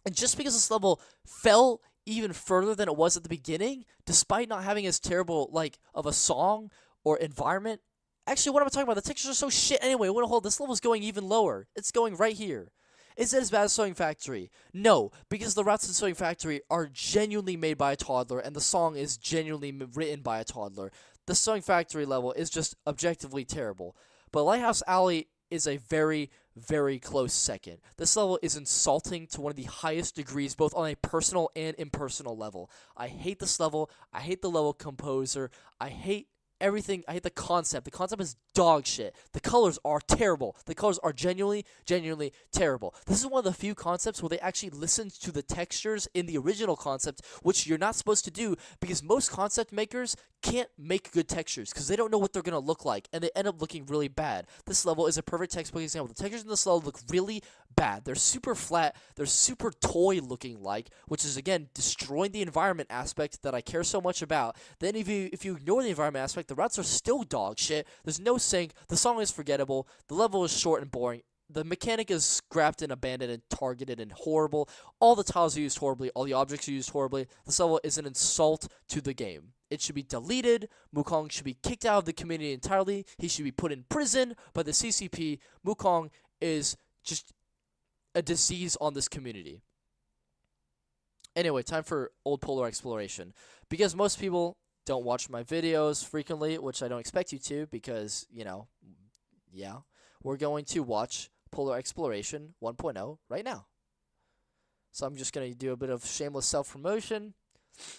And just because this level fell even further than it was at the beginning, despite not having as terrible, of a song or environment. Actually, what am I talking about? The textures are so shit anyway. This level's going even lower. It's going right here. Is it as bad as Sewing Factory? No, because the routes in Sewing Factory are genuinely made by a toddler, and the song is genuinely written by a toddler. The Sewing Factory level is just objectively terrible. But Lighthouse Alley is a very, very close second. This level is insulting to one of the highest degrees, both on a personal and impersonal level. I hate this level. I hate the level composer. I hate everything. I hate the concept. The concept is dog shit. The colors are terrible. The colors are genuinely, genuinely terrible. This is one of the few concepts where they actually listened to the textures in the original concept, which you're not supposed to do because most concept makers can't make good textures because they don't know what they're going to look like, and they end up looking really bad. This level is a perfect textbook example. The textures in this level look really bad. They're super flat. They're super toy looking like, which is, again, destroying the environment aspect that I care so much about. Then if you ignore the environment aspect, the routes are still dog shit. There's no sync. The song is forgettable. The level is short and boring. The mechanic is scrapped and abandoned and targeted and horrible. All the tiles are used horribly. All the objects are used horribly. This level is an insult to the game. It should be deleted. Wukong should be kicked out of the community entirely. He should be put in prison by the CCP. Wukong is just a disease on this community. Anyway, time for Old Polar Exploration. Because most people don't watch my videos frequently, which I don't expect you to because, yeah, we're going to watch Polar Exploration 1.0 right now. So I'm just going to do a bit of shameless self-promotion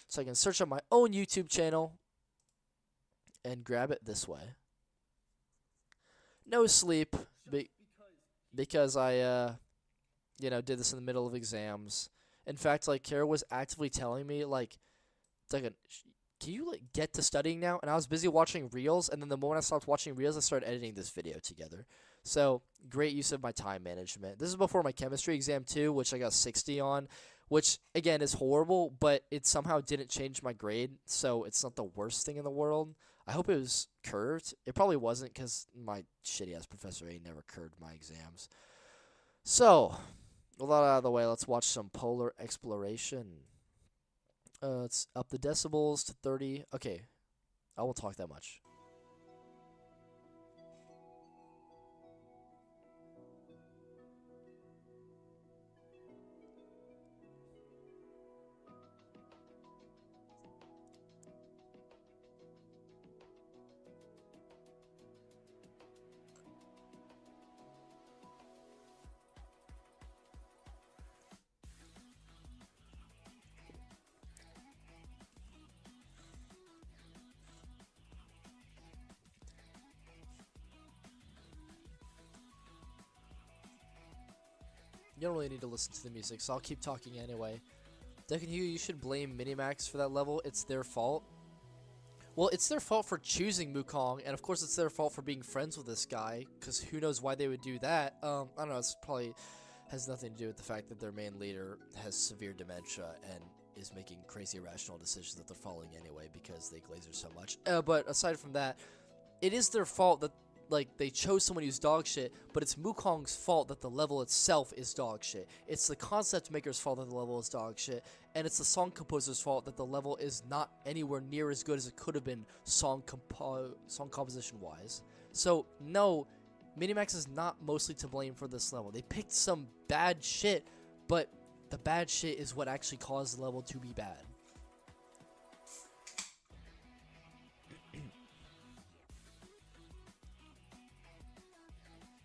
so I can search on my own YouTube channel and grab it this way. No sleep because I did this in the middle of exams. In fact, like, Cara was actively telling me, like, Declan, can you, like, get to studying now? And I was busy watching Reels, and then the moment I stopped watching Reels, I started editing this video together. So, great use of my time management. This is before my chemistry exam, too, which I got 60 on, which, again, is horrible, but it somehow didn't change my grade, so it's not the worst thing in the world. I hope it was curved. It probably wasn't, because my shitty-ass Professor A never curved my exams. So, a lot out of the way, let's watch some Polar Exploration. Let's up the decibels to 30. Okay, I won't talk that much. You don't really need to listen to the music, so I'll keep talking anyway. Declan, you should blame Minimax for that level. It's their fault. Well, it's their fault for choosing Mukong, and of course it's their fault for being friends with this guy, because who knows why they would do that. I don't know, it's probably has nothing to do with the fact that their main leader has severe dementia and is making crazy irrational decisions that they're following anyway because they glazer so much. But aside from that, it is their fault that, like, they chose someone who's dog shit, but it's Mukong's fault that the level itself is dog shit. It's the concept maker's fault that the level is dog shit, and it's the song composer's fault that the level is not anywhere near as good as it could have been song composition-wise. So, no, Minimax is not mostly to blame for this level. They picked some bad shit, but the bad shit is what actually caused the level to be bad.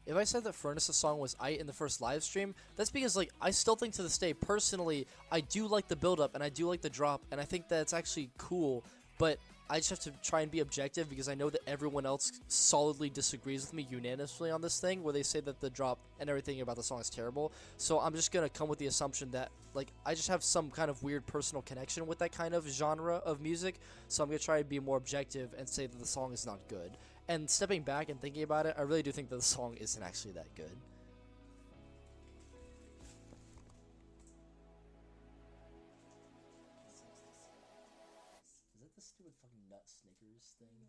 If I said that Furnace's song was aight in the first live stream, that's because, like, I still think to this day, personally, I do like the build-up, and I do like the drop, and I think that it's actually cool, but I just have to try and be objective, because I know that everyone else solidly disagrees with me unanimously on this thing, where they say that the drop and everything about the song is terrible, so I'm just gonna come with the assumption that, like, I just have some kind of weird personal connection with that kind of genre of music, so I'm gonna try and be more objective and say that the song is not good. And stepping back and thinking about it, I really do think that the song isn't actually that good. Is that the stupid fucking nut Snickers thing?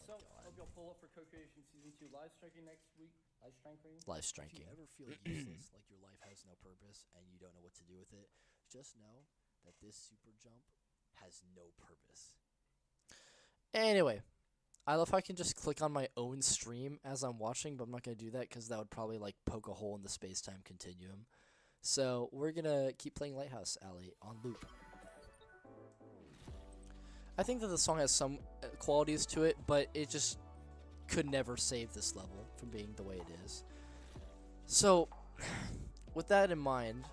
So, hope you'll pull up for Co-Creation Season 2 live striking next week. Live striking? Live striking. If you ever feel useless, like your life has no purpose, and you don't know what to do with it, just know that this super jump has no purpose. Anyway. I love how I can just click on my own stream as I'm watching, but I'm not going to do that because that would probably, like, poke a hole in the space-time continuum. So we're going to keep playing Lighthouse Alley on loop. I think that the song has some qualities to it, but it just could never save this level from being the way it is. So, with that in mind...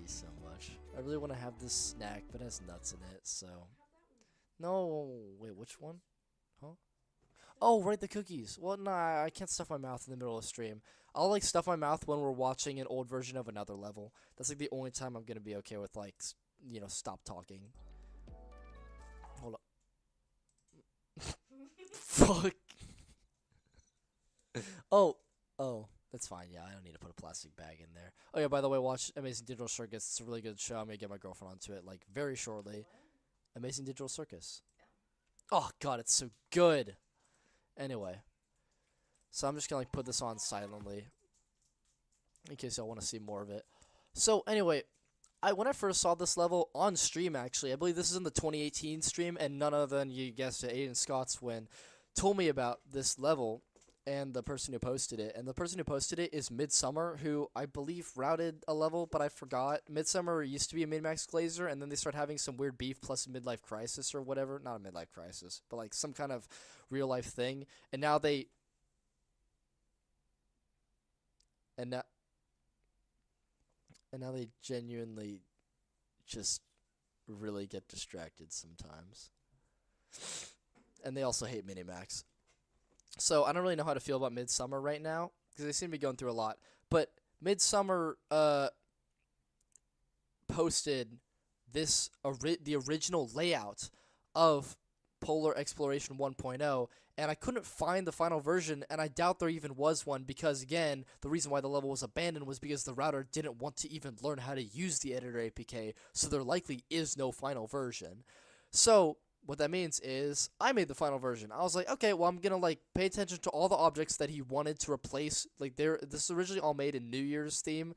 so much. I really want to have this snack, but it has nuts in it, so... No, wait, which one? Huh? Oh, right, the cookies. Well, nah, I can't stuff my mouth in the middle of stream. I'll, like, stuff my mouth when we're watching an old version of another level. That's, like, the only time I'm gonna be okay with, like, you know, stop talking. Hold up. Fuck. Oh. That's fine, yeah, I don't need to put a plastic bag in there. Oh yeah, by the way, watch Amazing Digital Circus. It's a really good show. I'm gonna get my girlfriend onto it, like, very shortly. Amazing Digital Circus. Oh god, it's so good! Anyway. So I'm just gonna, like, put this on silently. In case y'all want to see more of it. So, anyway, when I first saw this level on stream, actually, I believe this is in the 2018 stream, and none other than, you guessed it, Aiden Scott's told me about this level. and the person who posted it. And the person who posted it is Midsummer, who I believe routed a level, but I forgot. Midsummer used to be a min-max glazer, and then they started having some weird beef plus a midlife crisis or whatever. Not a midlife crisis, but like some kind of real life thing. And now they and now they genuinely just really get distracted sometimes. And they also hate Minimax. So I don't really know how to feel about Midsummer right now because they seem to be going through a lot. But Midsummer posted this the original layout of Polar Exploration 1.0, and I couldn't find the final version, and I doubt there even was one because, again, the reason why the level was abandoned was because the router didn't want to even learn how to use the editor APK, so there likely is no final version. So what that means is I made the final version. I was like, okay, well, I'm gonna like pay attention to all the objects that he wanted to replace. Like, this is originally all made in New Year's theme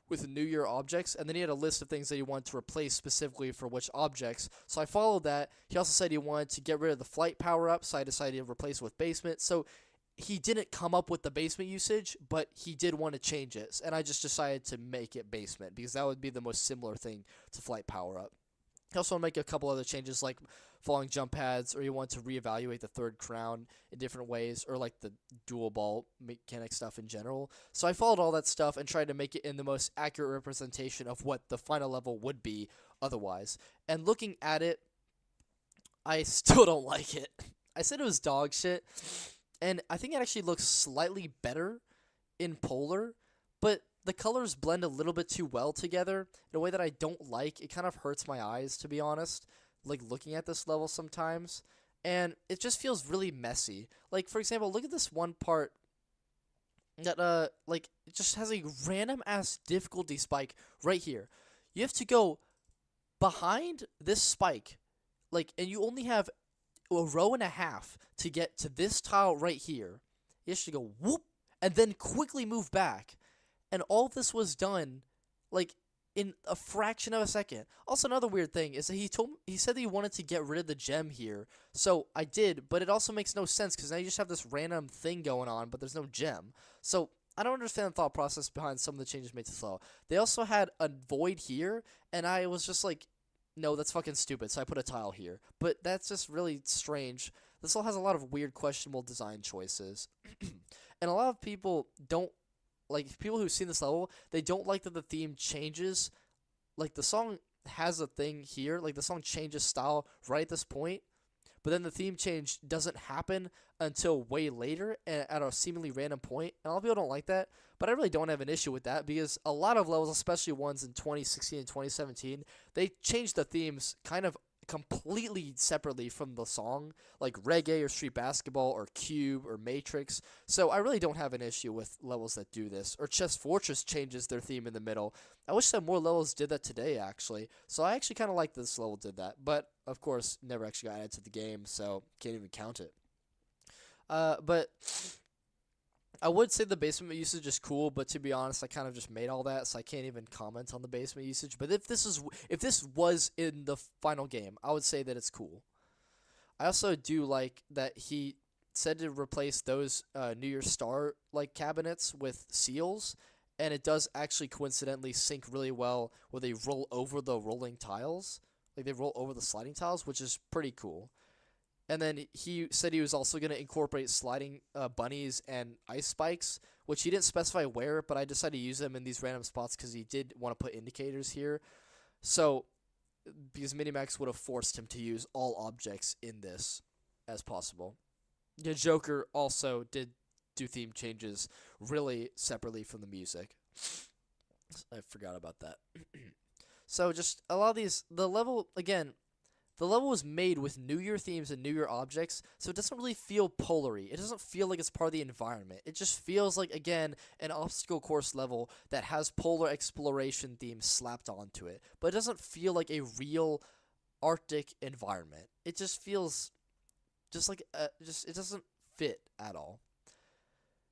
with New Year objects, and then he had a list of things that he wanted to replace specifically for which objects. So I followed that. He also said he wanted to get rid of the flight power-up, so I decided to replace it with basement. So he didn't come up with the basement usage, but he did want to change it, and I just decided to make it basement because that would be the most similar thing to flight power-up. He also want to make a couple other changes like falling jump pads, or you want to reevaluate the third crown in different ways, or like the dual ball mechanic stuff in general. So I followed all that stuff and tried to make it in the most accurate representation of what the final level would be otherwise. And looking at it, I still don't like it. I said it was dog shit, and I think it actually looks slightly better in Polar, but the colors blend a little bit too well together in a way that I don't like. It kind of hurts my eyes, to be honest, like looking at this level sometimes, and it just feels really messy. Like, for example, look at this one part that like it just has a random ass difficulty spike right here. You have to go behind this spike, like, and you only have a row and a half to get to this tile right here. You have to go whoop and then quickly move back. And all this was done, like, in a fraction of a second. Also, another weird thing is that he said that he wanted to get rid of the gem here. So I did, but it also makes no sense because now you just have this random thing going on, but there's no gem. So I don't understand the thought process behind some of the changes made to the level. They also had a void here, and I was just like, no, that's fucking stupid. So I put a tile here. But that's just really strange. This all has a lot of weird, questionable design choices. And a lot of people don't, like, people who've seen this level, they don't like that the theme changes. Like, the song has a thing here. Like, the song changes style right at this point. But then the theme change doesn't happen until way later at a seemingly random point. And a lot of people don't like that. But I really don't have an issue with that because a lot of levels, especially ones in 2016 and 2017, they changed the themes kind of completely separately from the song, like Reggae or Street Basketball or Cube or Matrix. So I really don't have an issue with levels that do this. Or Chess Fortress changes their theme in the middle. I wish that more levels did that today, actually. So I actually kind of like this level did that. But, of course, never actually got added to the game, so can't even count it. But I would say the basement usage is cool, but to be honest, I kind of just made all that, so I can't even comment on the basement usage. But if this was in the final game, I would say that it's cool. I also do like that he said to replace those New Year's Star like cabinets with seals, and it does actually coincidentally sync really well where they roll over the rolling tiles, like they roll over the sliding tiles, which is pretty cool. And then he said he was also going to incorporate sliding bunnies and ice spikes, which he didn't specify where, but I decided to use them in these random spots because he did want to put indicators here. So, because Minimax would have forced him to use all objects in this as possible. The Joker also did do theme changes really separately from the music. I forgot about that. So, just a lot of these, the level was made with New Year themes and New Year objects, so it doesn't really feel polar-y. It doesn't feel like it's part of the environment. It just feels like, again, an obstacle course level that has polar exploration themes slapped onto it. But it doesn't feel like a real Arctic environment. It just feels just like, it doesn't fit at all.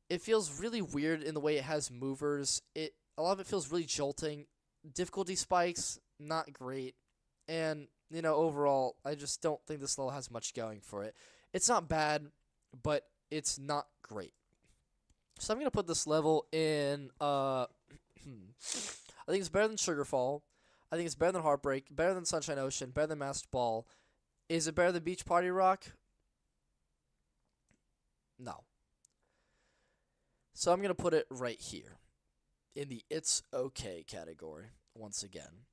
It feels really weird in the way it has movers. A lot of it feels really jolting. Difficulty spikes, not great. And overall, I just don't think this level has much going for it. It's not bad, but it's not great. So I'm gonna put this level in. I think it's better than Sugarfall. I think it's better than Heartbreak. Better than Sunshine Ocean. Better than Masked Ball. Is it better than Beach Party Rock? No. So I'm gonna put it right here, in the it's okay category once again.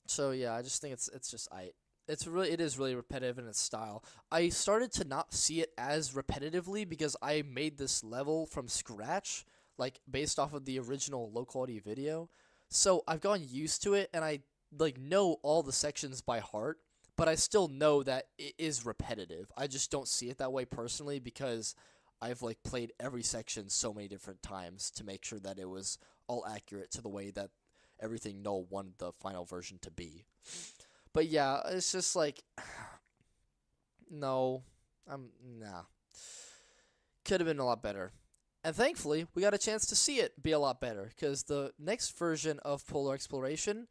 So yeah, I just think it is really repetitive in its style. I started to not see it as repetitively because I made this level from scratch, like based off of the original low quality video. So I've gotten used to it and I like know all the sections by heart, but I still know that it is repetitive. I just don't see it that way personally because I've like played every section so many different times to make sure that it was all accurate to the way that everything Null wanted the final version to be. But yeah, it's just like, no, nah. Could have been a lot better. And thankfully, we got a chance to see it be a lot better, because the next version of Polar Exploration,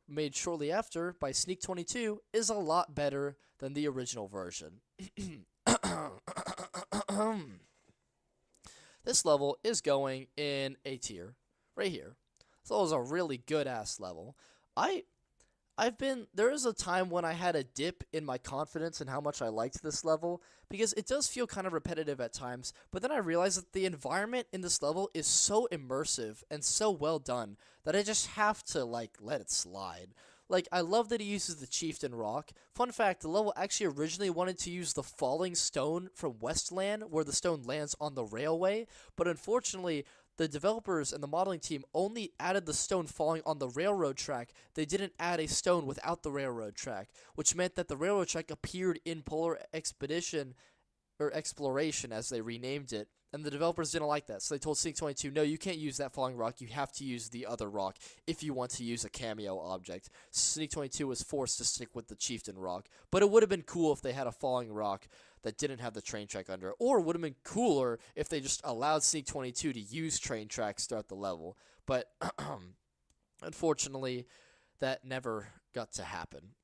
made shortly after by Sneak22, is a lot better than the original version. This level is going in A tier, right here. This level is a really good-ass level. There is a time when I had a dip in my confidence in how much I liked this level, because it does feel kind of repetitive at times, but then I realized that the environment in this level is so immersive and so well done that I just have to, like, let it slide. Like, I love that he uses the Chieftain Rock. Fun fact, the level actually originally wanted to use the falling stone from Westland, where the stone lands on the railway, but unfortunately, the developers and the modeling team only added the stone falling on the railroad track. They didn't add a stone without the railroad track, which meant that the railroad track appeared in Polar Expedition, or Exploration as they renamed it, and the developers didn't like that. So they told Sneak22, no, you can't use that falling rock. You have to use the other rock if you want to use a cameo object. Sneak22 was forced to stick with the Chieftain Rock, but it would have been cool if they had a falling rock that didn't have the train track under it. Or it would have been cooler if they just allowed Sneak22 to use train tracks throughout the level. But unfortunately, that never got to happen.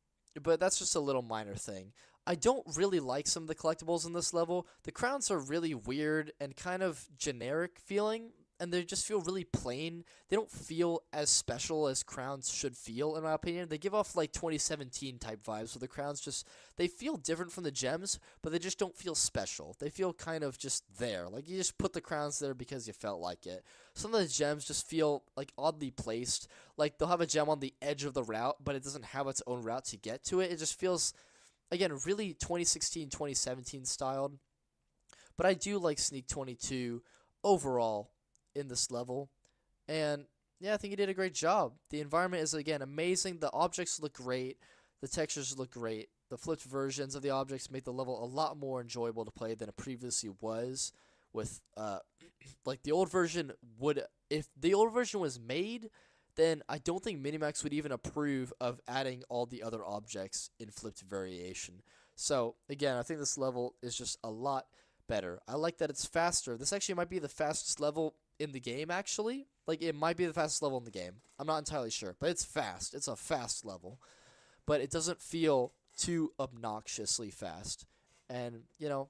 But that's just a little minor thing. I don't really like some of the collectibles in this level. The crowns are really weird and kind of generic feeling, and they just feel really plain. They don't feel as special as crowns should feel, in my opinion. They give off like 2017 type vibes, where the crowns just, they feel different from the gems, but they just don't feel special. They feel kind of just there. Like you just put the crowns there because you felt like it. Some of the gems just feel like oddly placed. Like they'll have a gem on the edge of the route, but it doesn't have its own route to get to it. It just feels, again, really 2016, 2017 styled. But I do like Sneak22 overall in this level, and yeah, I think he did a great job. The environment is, again, amazing. The objects look great. The textures look great. The flipped versions of the objects make the level a lot more enjoyable to play than it previously was. With like the old version would, if the old version was made, then I don't think Minimax would even approve of adding all the other objects in flipped variation. So again, I think this level is just a lot better. I like that it's faster. This actually might be the fastest level in the game, actually. Like, it might be the fastest level in the game. I'm not entirely sure, but it's fast. It's a fast level. But it doesn't feel too obnoxiously fast. And, you know,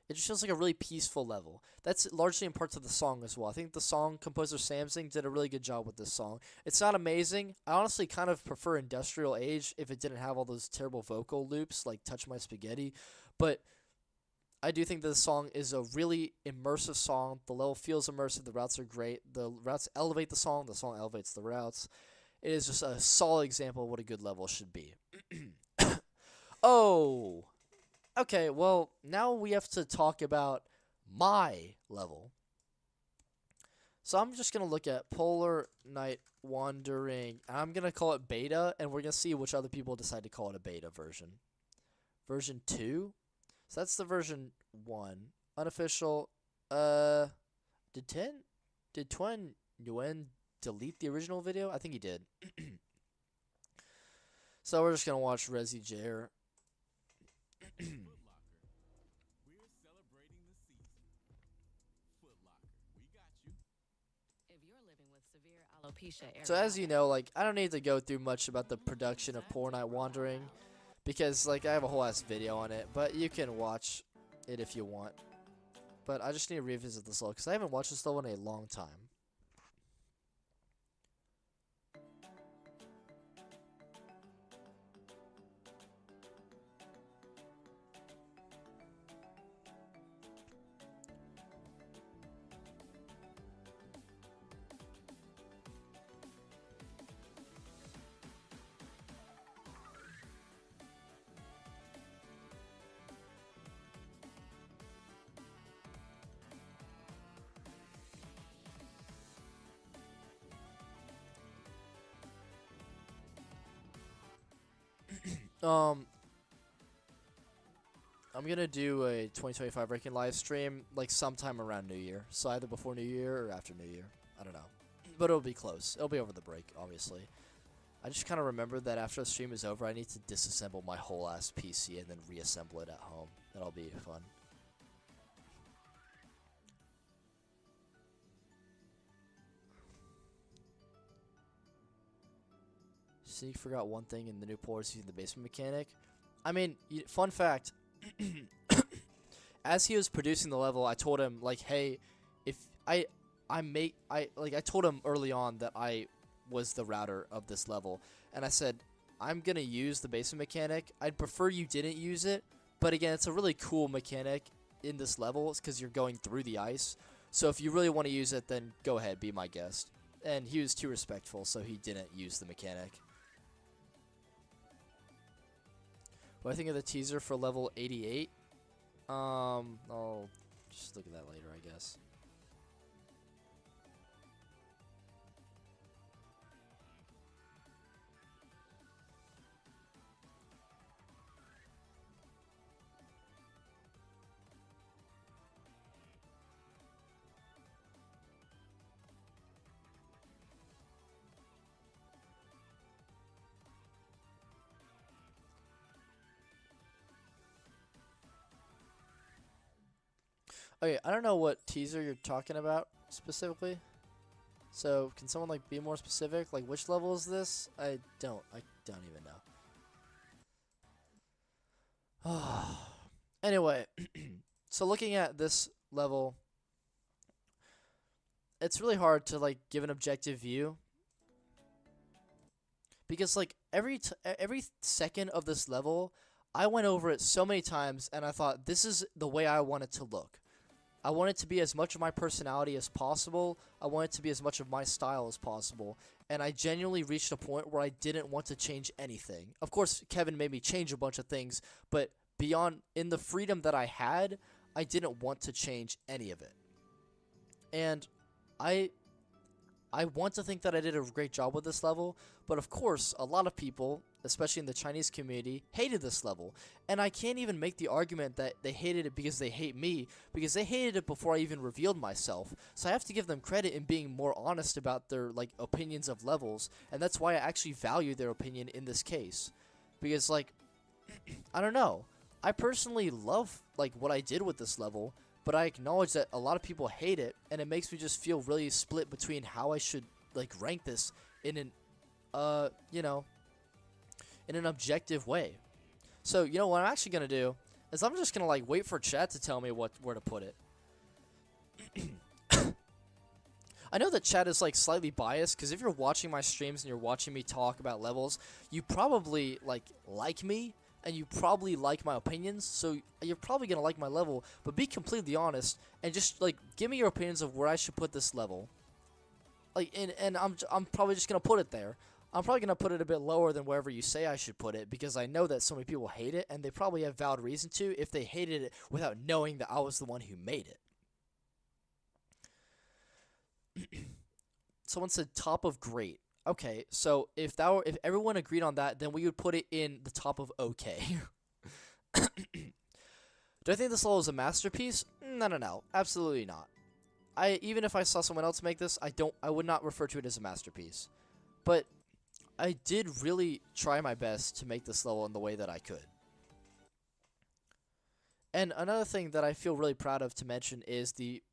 it just feels like a really peaceful level. That's largely in parts of the song as well. I think the song composer Samsung did a really good job with this song. It's not amazing. I honestly kind of prefer Industrial Age if it didn't have all those terrible vocal loops like Touch My Spaghetti. But I do think this song is a really immersive song. The level feels immersive. The routes are great. The routes elevate the song elevates the routes. It is just a solid example of what a good level should be. Oh! Okay, well, now we have to talk about my level. So I'm just going to look at Polar Night Wandering. I'm going to call it beta, and we're going to see which other people decide to call it a beta version. Version 2? So that's the version 1. Unofficial. Did Twen Nguyen delete the original video? I think he did. So we're just going to watch Resi Jair. So as you know, like, I don't need to go through much about the production of Polar Night Wandering, because, like, I have a whole ass video on it, but you can watch it if you want. But I just need to revisit this level because I haven't watched this level in a long time. I'm gonna do a 2025 ranking live stream like sometime around New Year. So either before New Year or after New Year. I don't know. But it'll be close. It'll be over the break, obviously. I just kind of remember that after the stream is over, I need to disassemble my whole ass PC and then reassemble it at home. That'll be fun. See, you forgot one thing in the new port is using the basement mechanic. I mean, fun fact. As he was producing the level, I told him like, hey, if I told him early on that I was the router of this level, and I said I'm gonna use the basement mechanic. I'd prefer you didn't use it, but again, it's a really cool mechanic in this level because you're going through the ice. So if you really want to use it, then go ahead, be my guest. And he was too respectful, so he didn't use the mechanic. What I think of the teaser for level 88? I'll just look at that later, I guess. Okay, I don't know what teaser you're talking about specifically. So, can someone like be more specific? Like, which level is this? I don't even know. Anyway, so looking at this level, it's really hard to like give an objective view because like every second of this level, I went over it so many times and I thought this is the way I want it to look. I want it to be as much of my personality as possible. I want it to be as much of my style as possible. And I genuinely reached a point where I didn't want to change anything. Of course, Kevin made me change a bunch of things, but beyond, in the freedom that I had, I didn't want to change any of it. And I want to think that I did a great job with this level, but of course, a lot of people, especially in the Chinese community, hated this level. And I can't even make the argument that they hated it because they hate me, because they hated it before I even revealed myself. So I have to give them credit in being more honest about their like opinions of levels, and that's why I actually value their opinion in this case. Because like I don't know. I personally love like what I did with this level, but I acknowledge that a lot of people hate it, and it makes me just feel really split between how I should like rank this in an you know, in an objective way. So, you know what I'm actually going to do is I'm just going to like wait for chat to tell me where to put it. I know that chat is like slightly biased because if you're watching my streams and you're watching me talk about levels, you probably like me and you probably like my opinions, so you're probably going to like my level, but be completely honest and just like give me your opinions of where I should put this level. Like and I'm probably just going to put it there. I'm probably going to put it a bit lower than wherever you say I should put it because I know that so many people hate it, and they probably have valid reason to if they hated it without knowing that I was the one who made it. Someone said top of great. Okay, so if everyone agreed on that, then we would put it in the top of okay. Do I think this level is a masterpiece? No. Absolutely not. Even if I saw someone else make this, I would not refer to it as a masterpiece. But I did really try my best to make this level in the way that I could. And another thing that I feel really proud of to mention is the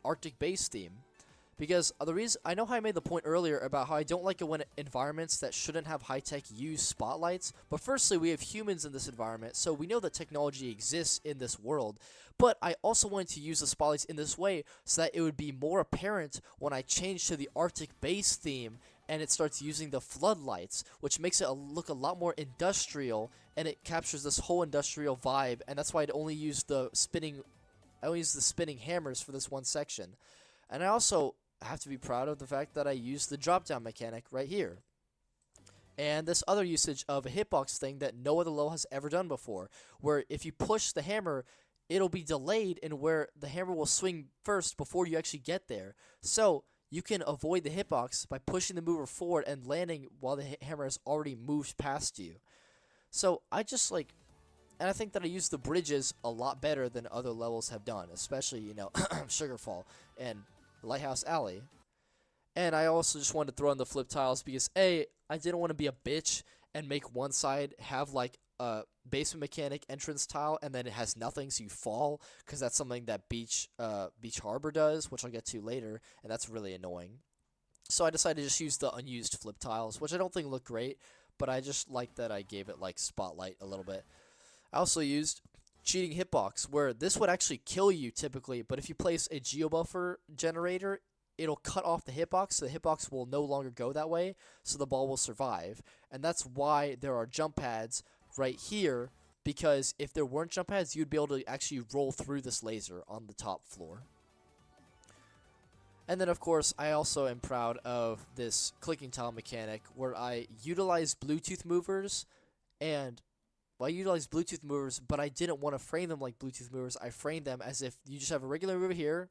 Arctic base theme. Because the reason I know how I made the point earlier about how I don't like it when environments that shouldn't have high tech use spotlights. But firstly, we have humans in this environment, so we know that technology exists in this world. But I also wanted to use the spotlights in this way so that it would be more apparent when I change to the Arctic base theme and it starts using the floodlights, which makes it look a lot more industrial, and it captures this whole industrial vibe. And that's why I'd only use the spinning hammers for this one section. And I also have to be proud of the fact that I used the drop down mechanic right here. And this other usage of a hitbox thing that no other level has ever done before, where if you push the hammer, it'll be delayed in where the hammer will swing first before you actually get there. So you can avoid the hitbox by pushing the mover forward and landing while the hammer has already moved past you. So I just like, and I think that I use the bridges a lot better than other levels have done, especially, you know, Sugarfall and Lighthouse Alley. And I also just wanted to throw in the flip tiles because I didn't want to be a bitch and make one side have like a basement mechanic entrance tile and then it has nothing, so you fall, because that's something that Beach Harbor does, which I'll get to later, and that's really annoying. So I decided to just use the unused flip tiles, which I don't think look great, but I just like that I gave it like spotlight a little bit. I also used cheating hitbox, where this would actually kill you typically, but if you place a geobuffer generator, it'll cut off the hitbox, so the hitbox will no longer go that way, so the ball will survive. And that's why there are jump pads right here, because if there weren't jump pads, you'd be able to actually roll through this laser on the top floor. And then, of course, I also am proud of this clicking tile mechanic, where I utilize Bluetooth movers, and I utilized Bluetooth movers, but I didn't want to frame them like Bluetooth movers. I framed them as if you just have a regular mover here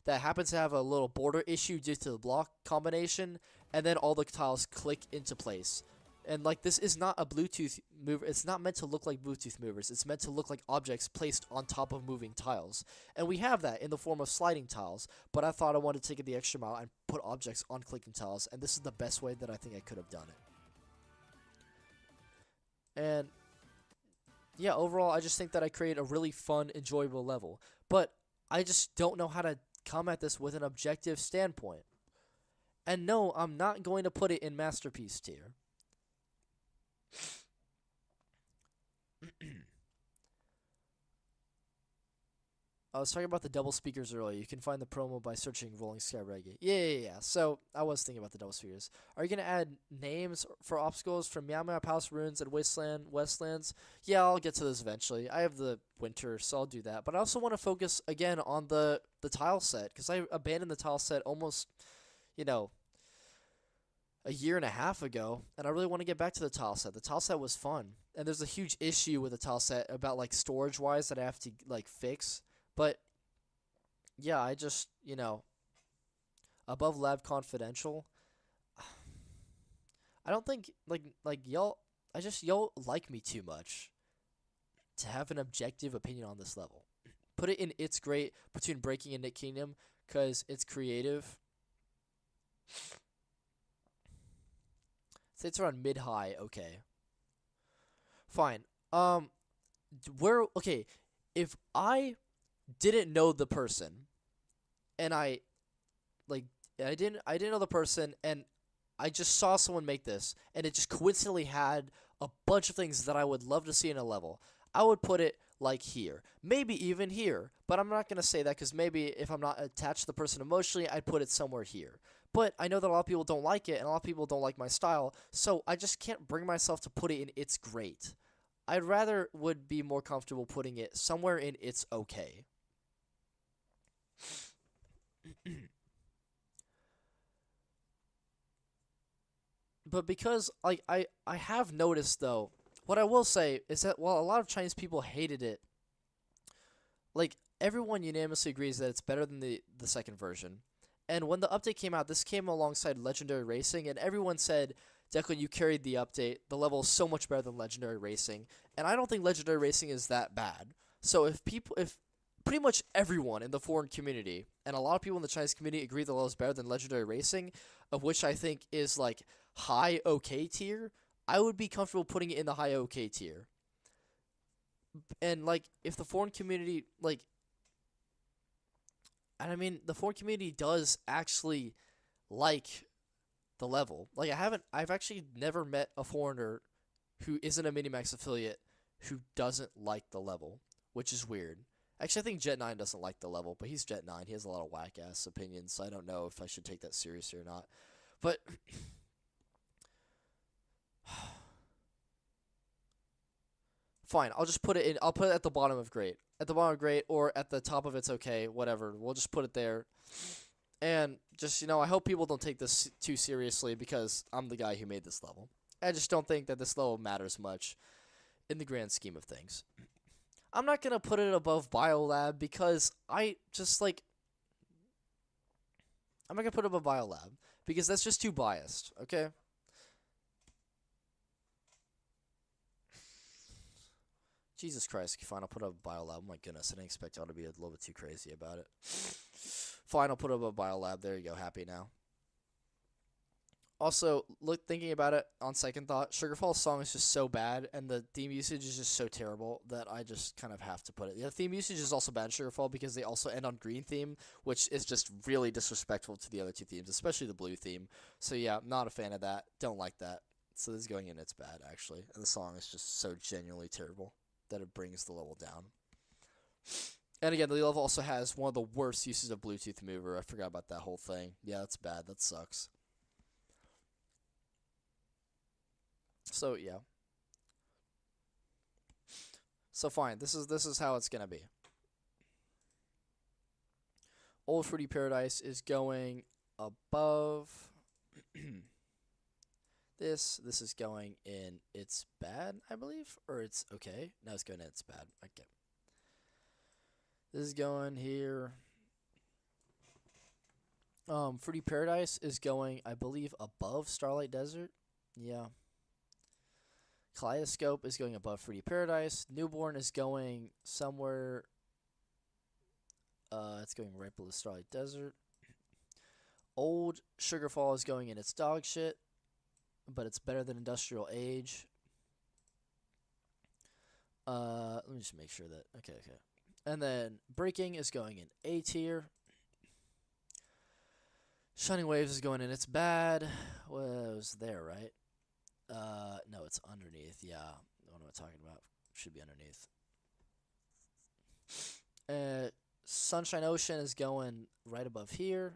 that happens to have a little border issue due to the block combination, and then all the tiles click into place. And like, this is not a Bluetooth mover. It's not meant to look like Bluetooth movers. It's meant to look like objects placed on top of moving tiles. And we have that in the form of sliding tiles, but I thought I wanted to take it the extra mile and put objects on clicking tiles, and this is the best way that I think I could have done it. And yeah, overall, I just think that I created a really fun, enjoyable level. But I just don't know how to come at this with an objective standpoint. And no, I'm not going to put it in Masterpiece tier. I was talking about the double speakers earlier. You can find the promo by searching Rolling Sky Reggae. Yeah. So, I was thinking about the double speakers. Are you going to add names for obstacles from Meow Meow Palace Ruins and Westlands? Yeah, I'll get to this eventually. I have the winter, so I'll do that. But I also want to focus, again, on the tile set, because I abandoned the tile set almost, you know, a year and a half ago, and I really want to get back to the tile set. The tile set was fun, and there's a huge issue with the tile set about, like, storage-wise that I have to, like, fix. But, yeah, I just, you know, Above Lab Confidential, I don't think, like y'all like me too much to have an objective opinion on this level. Put it in It's Great between Breaking and Nick Kingdom, because it's creative. Say it's around mid-high, okay. Fine. Okay, if I didn't know the person, and I didn't know the person, and I just saw someone make this, and it just coincidentally had a bunch of things that I would love to see in a level, I would put it like here, maybe even here, but I'm not gonna say that, because maybe if I'm not attached to the person emotionally, I'd put it somewhere here. But I know that a lot of people don't like it, and a lot of people don't like my style, so I just can't bring myself to put it in It's Great. I'd rather would be more comfortable putting it somewhere in It's Okay. But because, like, I have noticed, though, what I will say is that while a lot of Chinese people hated it, like, everyone unanimously agrees that it's better than the second version. And when the update came out, this came alongside Legendary Racing, and everyone said, Declan, you carried the update. The level is so much better than Legendary Racing. And I don't think Legendary Racing is that bad. So if pretty much everyone in the foreign community, and a lot of people in the Chinese community agree the level is better than Legendary Racing, of which I think is, like, high okay tier, I would be comfortable putting it in the high okay tier. And, like, if the foreign community, like, And I mean, the foreign community does actually like the level. Like I've actually never met a foreigner who isn't a Minimax affiliate who doesn't like the level, which is weird. Actually, I think Jet9 doesn't like the level, but he's Jet9. He has a lot of whack-ass opinions, so I don't know if I should take that seriously or not. But fine, I'll just put it in. I'll put it at the bottom of great. At the bottom of great, or at the top of it's okay, whatever. We'll just put it there. And just, I hope people don't take this too seriously because I'm the guy who made this level. I just don't think that this level matters much in the grand scheme of things. I'm not going to put it above Biolab because I'm not going to put it above Biolab because that's just too biased, okay? Jesus Christ, fine, I'll put up Biolab. Oh my goodness, I didn't expect y'all to be a little bit too crazy about it. Fine, I'll put up a Biolab. There you go, happy now. Also, thinking about it on second thought, Sugarfall's song is just so bad, and the theme usage is just so terrible that I just kind of have to put it. The theme usage is also bad in Sugarfall because they also end on green theme, which is just really disrespectful to the other two themes, especially the blue theme. So yeah, not a fan of that. Don't like that. So this is going in, it's bad, actually. And the song is just so genuinely terrible that it brings the level down. And again, the level also has one of the worst uses of Bluetooth mover. I forgot about that whole thing. Yeah, that's bad. That sucks. So yeah. So fine. This is how it's gonna be. Old Fruity Paradise is going above this. This is going in it's bad, I believe, or it's okay. No, it's going in it's bad. Okay. This is going here. Fruity Paradise is going, I believe, above Starlight Desert. Yeah. Kaleidoscope is going above Fruity Paradise. Newborn is going somewhere. It's going right below Starlight Desert. Old Sugarfall is going in its dog shit, but it's better than Industrial Age. Let me just make sure that. Okay. And then Breaking is going in A tier. Shining Waves is going in it's bad. Well, it was there, right? No, it's underneath. Yeah. What am I talking about? Should be underneath. Sunshine Ocean is going right above here.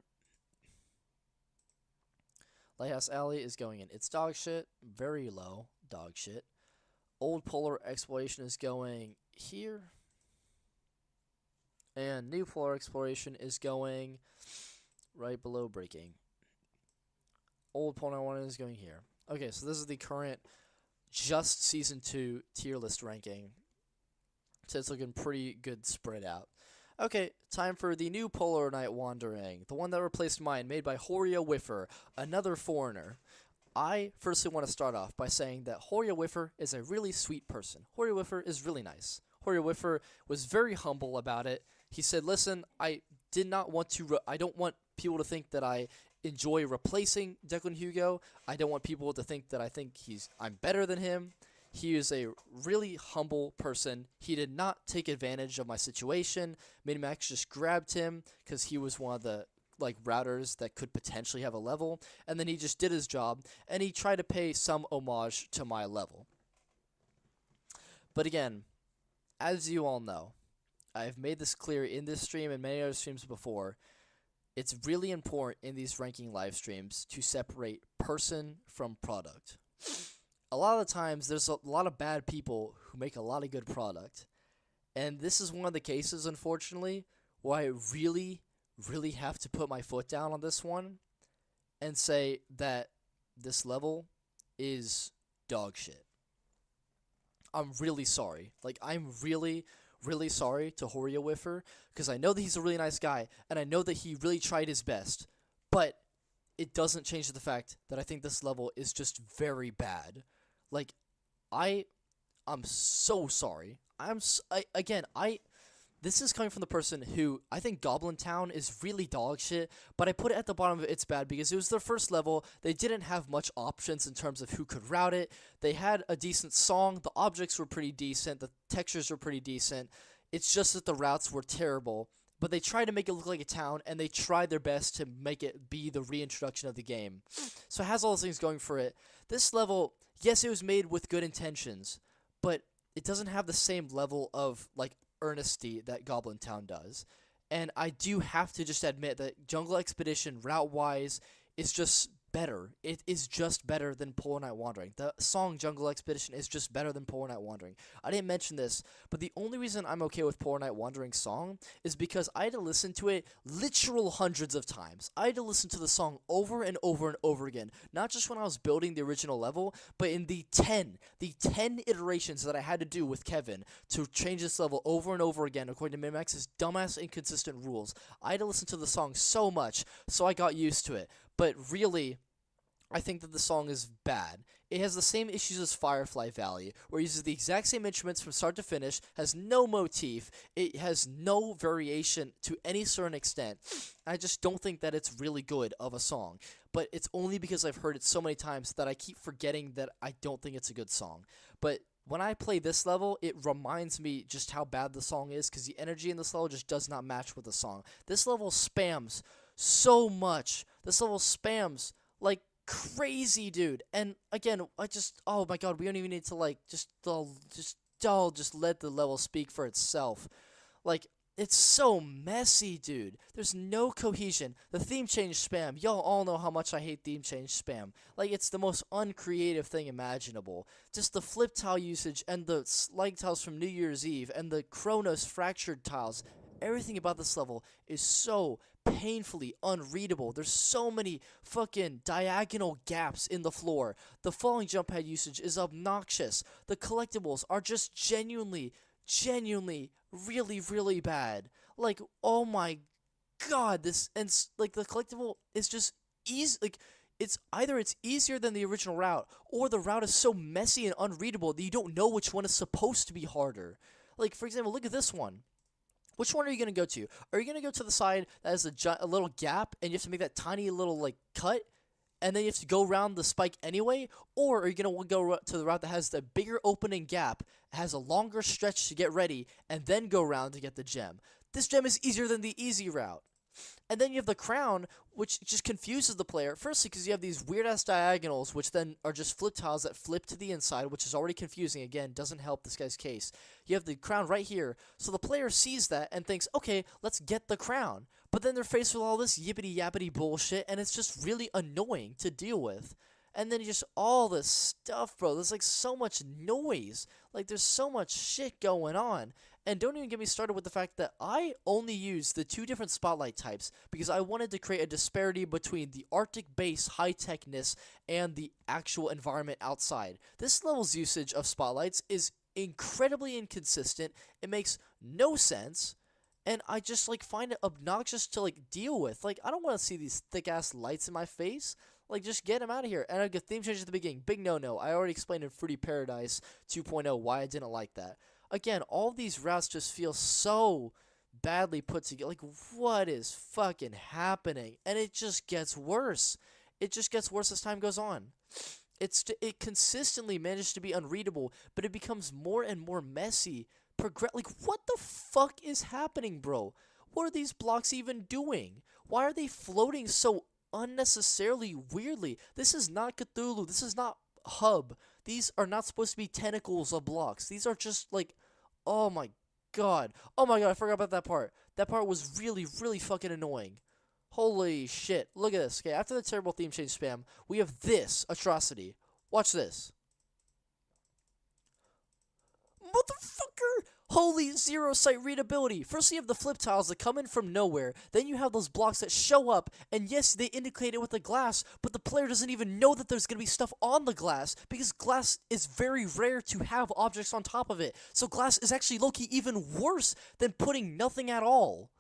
Lighthouse Alley is going in its dog shit. Very low dog shit. Old Polar Exploration is going here. And New Polar Exploration is going right below Breaking. Old Polar 1 is going here. Okay, so this is the current just Season 2 tier list ranking. So it's looking pretty good spread out. Okay, time for the new Polar Night Wandering. The one that replaced mine, made by Heeeere Whiffer, another foreigner. I firstly want to start off by saying that Heeeere Whiffer is a really sweet person. Heeeere Whiffer is really nice. Heeeere Whiffer was very humble about it. He said, listen, I don't want people to think that I enjoy replacing Declan Hugo. I don't want people to think that I'm better than him. He is a really humble person. He did not take advantage of my situation. Minimax just grabbed him because he was one of the routers that could potentially have a level, and then he just did his job, and he tried to pay some homage to my level. But again, as you all know, I've made this clear in this stream and many other streams before, it's really important in these ranking live streams to separate person from product. A lot of the times, there's a lot of bad people who make a lot of good product. And this is one of the cases, unfortunately, where I really, really have to put my foot down on this one and say that this level is dog shit. I'm really sorry. I'm really, really sorry to Heeeere Whiffer because I know that he's a really nice guy and I know that he really tried his best. But it doesn't change the fact that I think this level is just very bad. I'm so sorry. This is coming from the person who, I think Goblin Town is really dog shit, but I put it at the bottom of it's bad because it was their first level. They didn't have much options in terms of who could route it. They had a decent song. The objects were pretty decent. The textures were pretty decent. It's just that the routes were terrible. but they tried to make it look like a town, and they tried their best to make it be the reintroduction of the game. So it has all those things going for it. This level, yes, it was made with good intentions, but it doesn't have the same level of, like, earnesty that Goblin Town does. And I do have to just admit that Jungle Expedition, route-wise, is just better. It is just better than Polar Night Wandering. The song Jungle Expedition is just better than Polar Night Wandering. I didn't mention this, but the only reason I'm okay with Polar Night Wandering's song is because I had to listen to it literal hundreds of times. I had to listen to the song over and over and over again. Not just when I was building the original level, but in the 10 iterations that I had to do with Kevin to change this level over and over again according to Minimax's dumbass inconsistent rules. I had to listen to the song so much, so I got used to it. But really, I think that the song is bad. It has the same issues as Firefly Valley, where it uses the exact same instruments from start to finish, has no motif, it has no variation to any certain extent. I just don't think that it's really good of a song. But it's only because I've heard it so many times that I keep forgetting that I don't think it's a good song. But when I play this level, it reminds me just how bad the song is, because the energy in this level just does not match with the song. This level spams so much. This level spams like crazy, dude. And again, oh my god, we don't even need to like just let the level speak for itself. Like, it's so messy, dude. There's no cohesion. The theme change spam. Y'all all know how much I hate theme change spam. Like, it's the most uncreative thing imaginable. Just the flip tile usage and the slide tiles from New Year's Eve and the Chronos fractured tiles. Everything about this level is so painfully unreadable. There's so many fucking diagonal gaps in the floor. The falling jump pad usage is obnoxious. The collectibles are just genuinely really, really bad. Like, oh my god, like, the collectible is just easy. Like, it's easier than the original route, or the route is so messy and unreadable that you don't know which one is supposed to be harder. Like, for example, look at this one. Which one are you going to go to? Are you going to go to the side that has a little gap, and you have to make that tiny little, like, cut, and then you have to go around the spike anyway? Or are you going to go to the route that has the bigger opening gap, has a longer stretch to get ready, and then go around to get the gem? This gem is easier than the easy route. And then you have the crown, which just confuses the player. Firstly, because you have these weird-ass diagonals, which then are just flip tiles that flip to the inside, which is already confusing. Again, doesn't help this guy's case. You have the crown right here, so the player sees that and thinks, okay, let's get the crown. But then they're faced with all this yippity-yappity bullshit, and it's just really annoying to deal with. And then just all this stuff, bro. There's, like, so much noise. Like, there's so much shit going on. And don't even get me started with the fact that I only used the 2 different spotlight types because I wanted to create a disparity between the Arctic base high-techness and the actual environment outside. This level's usage of spotlights is incredibly inconsistent. It makes no sense. And I just, like, find it obnoxious to, like, deal with. Like, I don't want to see these thick-ass lights in my face. Like, just get them out of here. And I get theme change at the beginning. Big no-no. I already explained in Fruity Paradise 2.0 why I didn't like that. Again, all these routes just feel so badly put together. Like, what is fucking happening? And it just gets worse. It just gets worse as time goes on. It consistently manages to be unreadable, but it becomes more and more messy. Like, what the fuck is happening, bro? What are these blocks even doing? Why are they floating so unnecessarily weirdly? This is not Cthulhu. This is not Hub. These are not supposed to be tentacles of blocks. These are just, like, oh my god. Oh my god, I forgot about that part. That part was really, really fucking annoying. Holy shit. Look at this. Okay, after the terrible theme change spam, we have this atrocity. Watch this. Motherfucker! Holy zero sight readability. First you have the flip tiles that come in from nowhere. Then you have those blocks that show up. And yes, they indicate it with the glass, but the player doesn't even know that there's going to be stuff on the glass because glass is very rare to have objects on top of it. So glass is actually low-key even worse than putting nothing at all.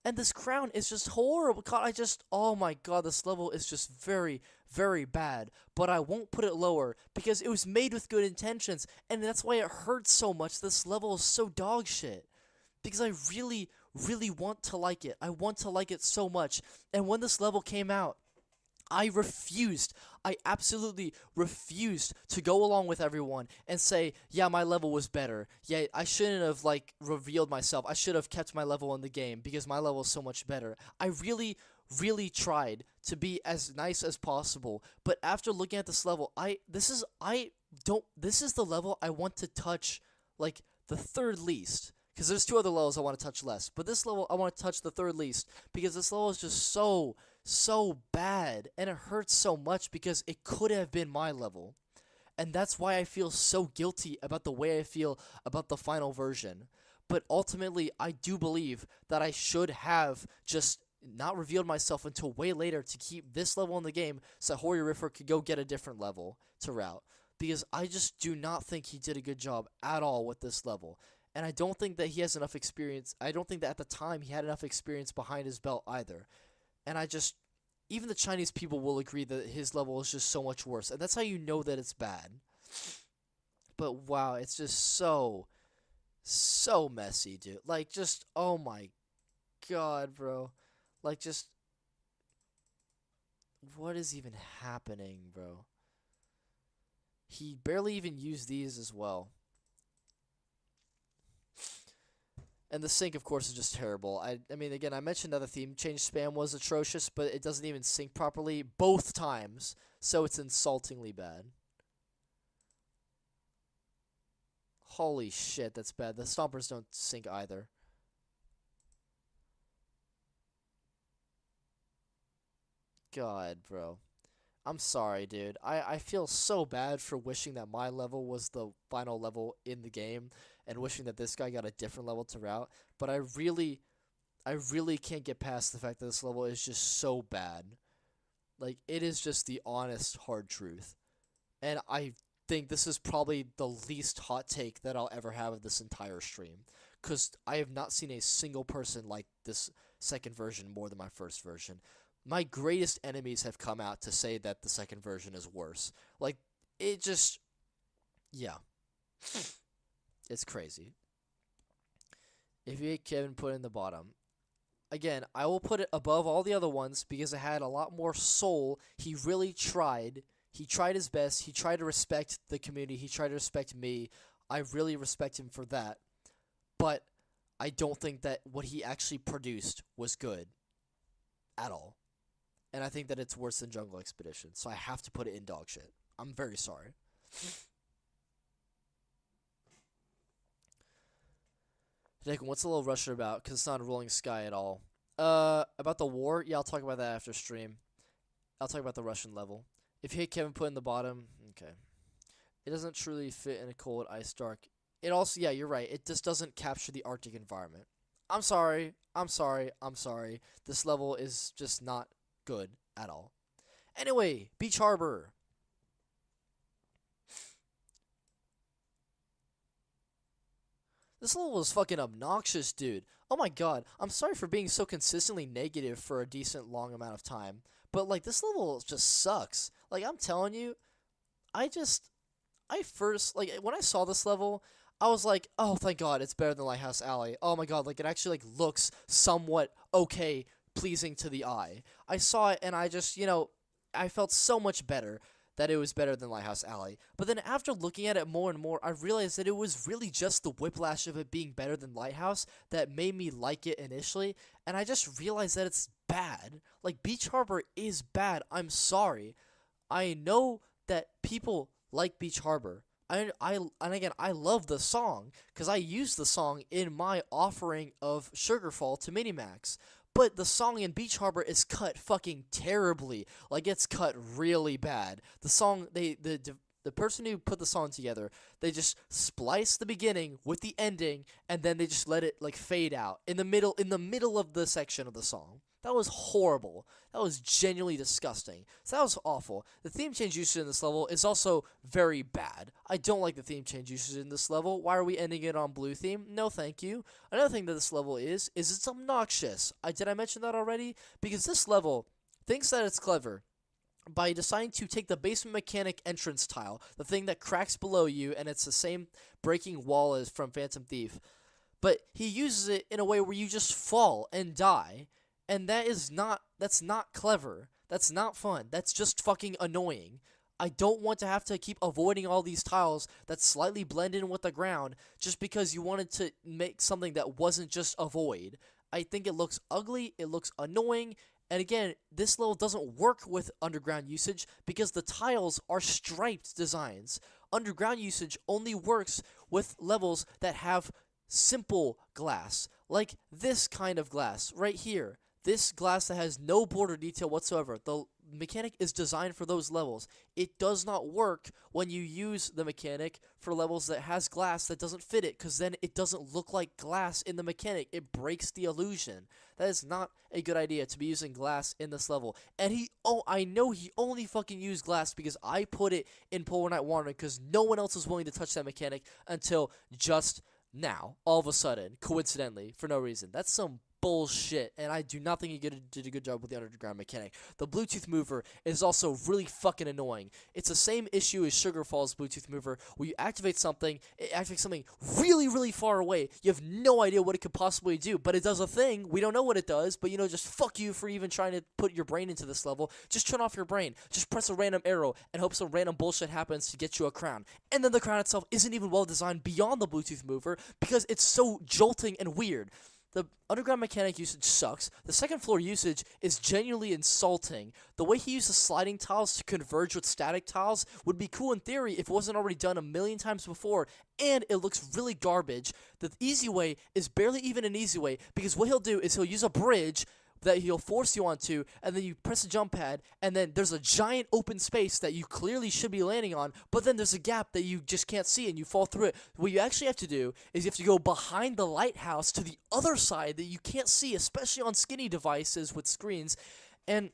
And this crown is just horrible. God, oh my god, this level is just very, very bad. But I won't put it lower because it was made with good intentions. And that's why it hurts so much. This level is so dog shit. Because I really, really want to like it. I want to like it so much. And when this level came out, I refused. I absolutely refused to go along with everyone and say, yeah, my level was better. Yeah, I shouldn't have, like, revealed myself. I should have kept my level in the game because my level is so much better. I really, really tried to be as nice as possible. But after looking at this level, this is the level I want to touch, like, the third least. Because there's 2 other levels I want to touch less. But this level, I want to touch the third least. Because this level is just so bad, and it hurts so much because it could have been my level, and that's why I feel so guilty about the way I feel about the final version. But ultimately, I do believe that I should have just not revealed myself until way later to keep this level in the game so Heeeere could go get a different level to route, because I just do not think he did a good job at all with this level. And I don't think that he has enough experience. I don't think that at the time he had enough experience behind his belt either. And even the Chinese people will agree that his level is just so much worse. And that's how you know that it's bad. But wow, it's just so messy, dude. Like, just, oh my god, bro. Like, just, what is even happening, bro? He barely even used these as well. And the sync, of course, is just terrible. I mean, again, I mentioned that the theme change spam was atrocious, but it doesn't even sync properly both times, so it's insultingly bad. Holy shit, that's bad. The stompers don't sync either. God, bro. I'm sorry, dude. I feel so bad for wishing that my level was the final level in the game and wishing that this guy got a different level to route. But I really can't get past the fact that this level is just so bad. Like, it is just the honest, hard truth. And I think this is probably the least hot take that I'll ever have of this entire stream. Because I have not seen a single person like this second version more than my first version. My greatest enemies have come out to say that the second version is worse. Like, it just, yeah. It's crazy. If you hate Kevin, put it in the bottom. Again, I will put it above all the other ones because it had a lot more soul. He really tried. He tried his best. He tried to respect the community. He tried to respect me. I really respect him for that. But I don't think that what he actually produced was good at all. And I think that it's worse than Jungle Expedition, so I have to put it in dog shit. I'm very sorry. Declan, what's a little Russia about? Because it's not a rolling sky at all. About the war? Yeah, I'll talk about that after stream. I'll talk about the Russian level. If you hate Kevin, put in the bottom. Okay. It doesn't truly fit in a cold, ice dark. It also, yeah, you're right. It just doesn't capture the Arctic environment. I'm sorry. I'm sorry. I'm sorry. This level is just not good at all. Anyway, Beach Harbor. This level is fucking obnoxious, dude. Oh my god. I'm sorry for being so consistently negative for a decent long amount of time. But, like, this level just sucks. Like, I'm telling you, when I saw this level, I was like, oh, thank god, it's better than Lighthouse Alley. Oh my god, like, it actually, like, looks somewhat okay, pleasing to the eye. I saw it, and I just, I felt so much better that it was better than Lighthouse Alley. But then after looking at it more and more, I realized that it was really just the whiplash of it being better than Lighthouse that made me like it initially, and I just realized that it's bad. Like, Beach Harbor is bad. I'm sorry. I know that people like Beach Harbor. And again, I love the song, because I used the song in my offering of Sugarfall to Minimax. But the song in Beach Harbor is cut fucking terribly. Like, it's cut really bad. The song, the person who put the song together, they just splice the beginning with the ending, and then they just let it, like, fade out in the middle of the section of the song. That was horrible. That was genuinely disgusting. So that was awful. The theme change usage in this level is also very bad. I don't like the theme change usage in this level. Why are we ending it on blue theme? No, thank you. Another thing that this level is it's obnoxious. Did I mention that already? Because this level thinks that it's clever by deciding to take the basement mechanic entrance tile, the thing that cracks below you, and it's the same breaking wall as from Phantom Thief. But he uses it in a way where you just fall and die. And that's not clever. That's not fun. That's just fucking annoying. I don't want to have to keep avoiding all these tiles that slightly blend in with the ground just because you wanted to make something that wasn't just a void. I think it looks ugly, it looks annoying, and again, this level doesn't work with underground usage because the tiles are striped designs. Underground usage only works with levels that have simple glass, like this kind of glass right here. This glass that has no border detail whatsoever. The mechanic is designed for those levels. It does not work when you use the mechanic for levels that has glass that doesn't fit it, because then it doesn't look like glass in the mechanic. It breaks the illusion. That is not a good idea to be using glass in this level. And I know he only fucking used glass because I put it in Polar Night Wandering because no one else was willing to touch that mechanic until just now, all of a sudden, coincidentally, for no reason. That's some bullshit, and I do not think he did a good job with the underground mechanic. The Bluetooth mover is also really fucking annoying. It's the same issue as Sugarfall's Bluetooth mover, where you activate something, it activates something really, really far away. You have no idea what it could possibly do, but it does a thing. We don't know what it does, but just fuck you for even trying to put your brain into this level. Just turn off your brain. Just press a random arrow and hope some random bullshit happens to get you a crown. And then the crown itself isn't even well designed beyond the Bluetooth mover because it's so jolting and weird. The underground mechanic usage sucks. The second floor usage is genuinely insulting. The way he uses sliding tiles to converge with static tiles would be cool in theory if it wasn't already done a million times before, and it looks really garbage. The easy way is barely even an easy way, because what he'll do is he'll use a bridge that he'll force you onto, and then you press a jump pad, and then there's a giant open space that you clearly should be landing on, but then there's a gap that you just can't see, and you fall through it. What you actually have to do is you have to go behind the lighthouse to the other side that you can't see, especially on skinny devices with screens, and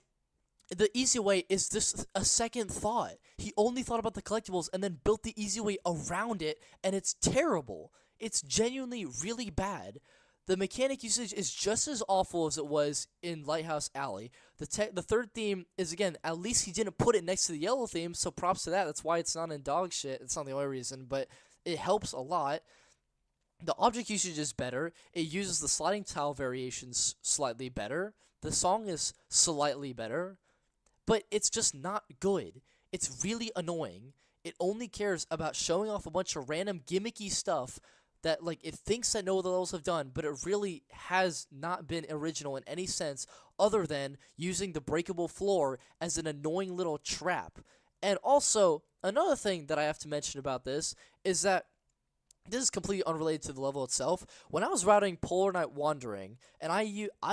the easy way is just a second thought. He only thought about the collectibles and then built the easy way around it, and it's terrible. It's genuinely really bad. The mechanic usage is just as awful as it was in Lighthouse Alley. The third theme is, again, at least he didn't put it next to the yellow theme, so props to that. That's why it's not in dog shit. It's not the only reason, but it helps a lot. The object usage is better. It uses the sliding tile variations slightly better. The song is slightly better, but it's just not good. It's really annoying. It only cares about showing off a bunch of random gimmicky stuff that it thinks that no other levels have done, but it really has not been original in any sense other than using the breakable floor as an annoying little trap. And also, another thing that I have to mention about this is that this is completely unrelated to the level itself. When I was routing Polar Night Wandering, and I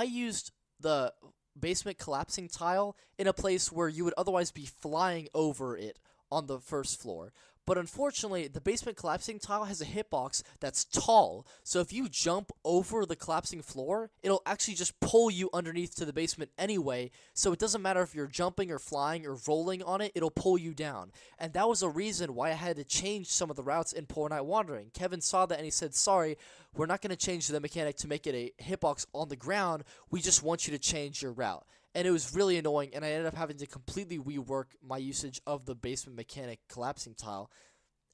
used the basement collapsing tile in a place where you would otherwise be flying over it on the first floor. But unfortunately, the basement collapsing tile has a hitbox that's tall, so if you jump over the collapsing floor, it'll actually just pull you underneath to the basement anyway, so it doesn't matter if you're jumping or flying or rolling on it, it'll pull you down. And that was a reason why I had to change some of the routes in Polar Night Wandering. Kevin saw that and he said, sorry, we're not going to change the mechanic to make it a hitbox on the ground, we just want you to change your route. And it was really annoying, and I ended up having to completely rework my usage of the basement mechanic collapsing tile.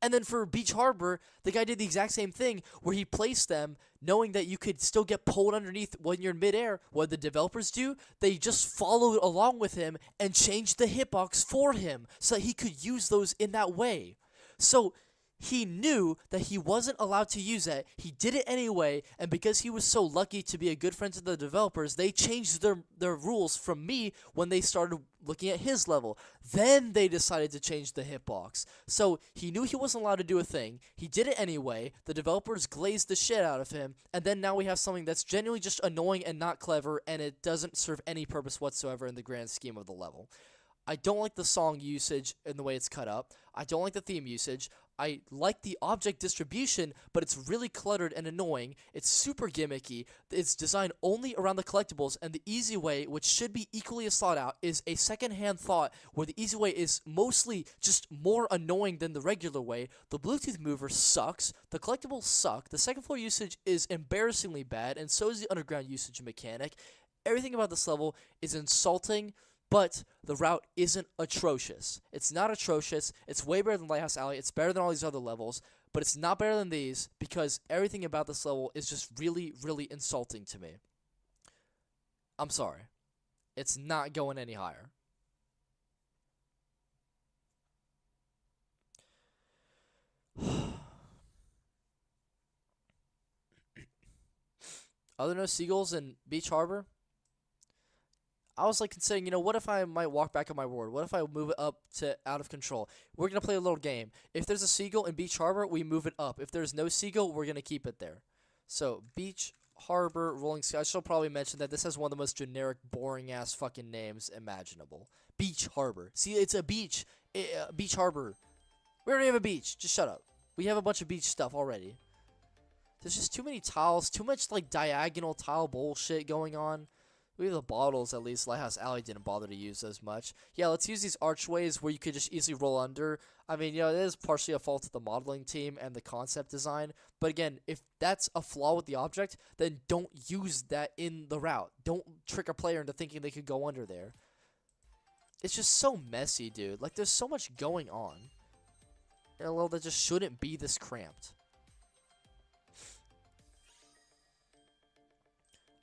And then for Beach Harbor, the guy did the exact same thing, where he placed them knowing that you could still get pulled underneath when you're in midair. What did the developers do? They just followed along with him and changed the hitbox for him so that he could use those in that way. So he knew that he wasn't allowed to use that. He did it anyway, and because he was so lucky to be a good friend to the developers, they changed their rules from me when they started looking at his level. Then they decided to change the hitbox. So he knew he wasn't allowed to do a thing. He did it anyway. The developers glazed the shit out of him, and then now we have something that's genuinely just annoying and not clever, and it doesn't serve any purpose whatsoever in the grand scheme of the level. I don't like the song usage in the way it's cut up. I don't like the theme usage. I like the object distribution, but it's really cluttered and annoying. It's super gimmicky. It's designed only around the collectibles, and the easy way, which should be equally as thought out, is a second-hand thought where the easy way is mostly just more annoying than the regular way. The Bluetooth mover sucks. The collectibles suck. The second floor usage is embarrassingly bad, and so is the underground usage mechanic. Everything about this level is insulting, but the route isn't atrocious. It's not atrocious. It's way better than Lighthouse Alley. It's better than all these other levels, but it's not better than these because everything about this level is just really, really insulting to me. I'm sorry. It's not going any higher. Are there no seagulls in Beach Harbor? I was like considering, what if I might walk back on my word? What if I move it up to out of control? We're going to play a little game. If there's a seagull in Beach Harbor, we move it up. If there's no seagull, we're going to keep it there. So, Beach Harbor, Rolling Sky. I should probably mention that this has one of the most generic, boring-ass fucking names imaginable. Beach Harbor. See, it's a beach. Beach Harbor. We already have a beach. Just shut up. We have a bunch of beach stuff already. There's just too many tiles. Too much, like, diagonal tile bullshit going on. We have the bottles, at least. Lighthouse Alley didn't bother to use as much. Yeah, let's use these archways where you could just easily roll under. I mean, it is partially a fault of the modeling team and the concept design. But again, if that's a flaw with the object, then don't use that in the route. Don't trick a player into thinking they could go under there. It's just so messy, dude. Like, there's so much going on in a level that just shouldn't be this cramped.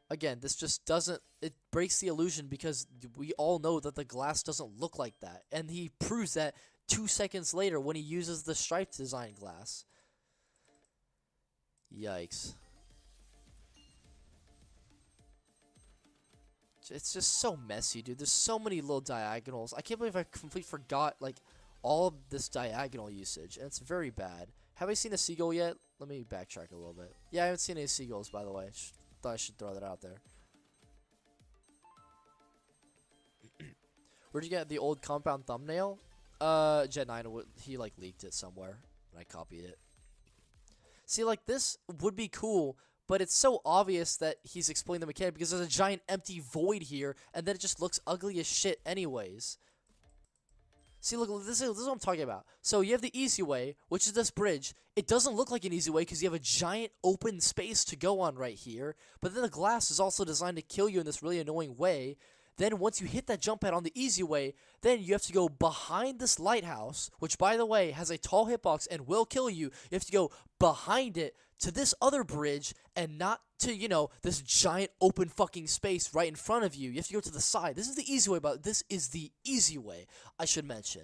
Again, this just doesn't, it breaks the illusion because we all know that the glass doesn't look like that. And he proves that 2 seconds later when he uses the striped design glass. Yikes. It's just so messy, dude. There's so many little diagonals. I can't believe I completely forgot, like, all of this diagonal usage. And it's very bad. Have I seen a seagull yet? Let me backtrack a little bit. Yeah, I haven't seen any seagulls, by the way. Thought I should throw that out there. Where'd you get the old Cometbound thumbnail? Jet9, he like leaked it somewhere, and I copied it. See, like, this would be cool, but it's so obvious that he's explaining the mechanic because there's a giant empty void here, and then it just looks ugly as shit anyways. See, look, this is what I'm talking about. So you have the easy way, which is this bridge. It doesn't look like an easy way because you have a giant open space to go on right here. But then the glass is also designed to kill you in this really annoying way. Then once you hit that jump pad on the easy way, then you have to go behind this lighthouse, which, by the way, has a tall hitbox and will kill you. You have to go behind it to this other bridge and not to, this giant open fucking space right in front of you. You have to go to the side. This is the easy way, but this is the easy way, I should mention.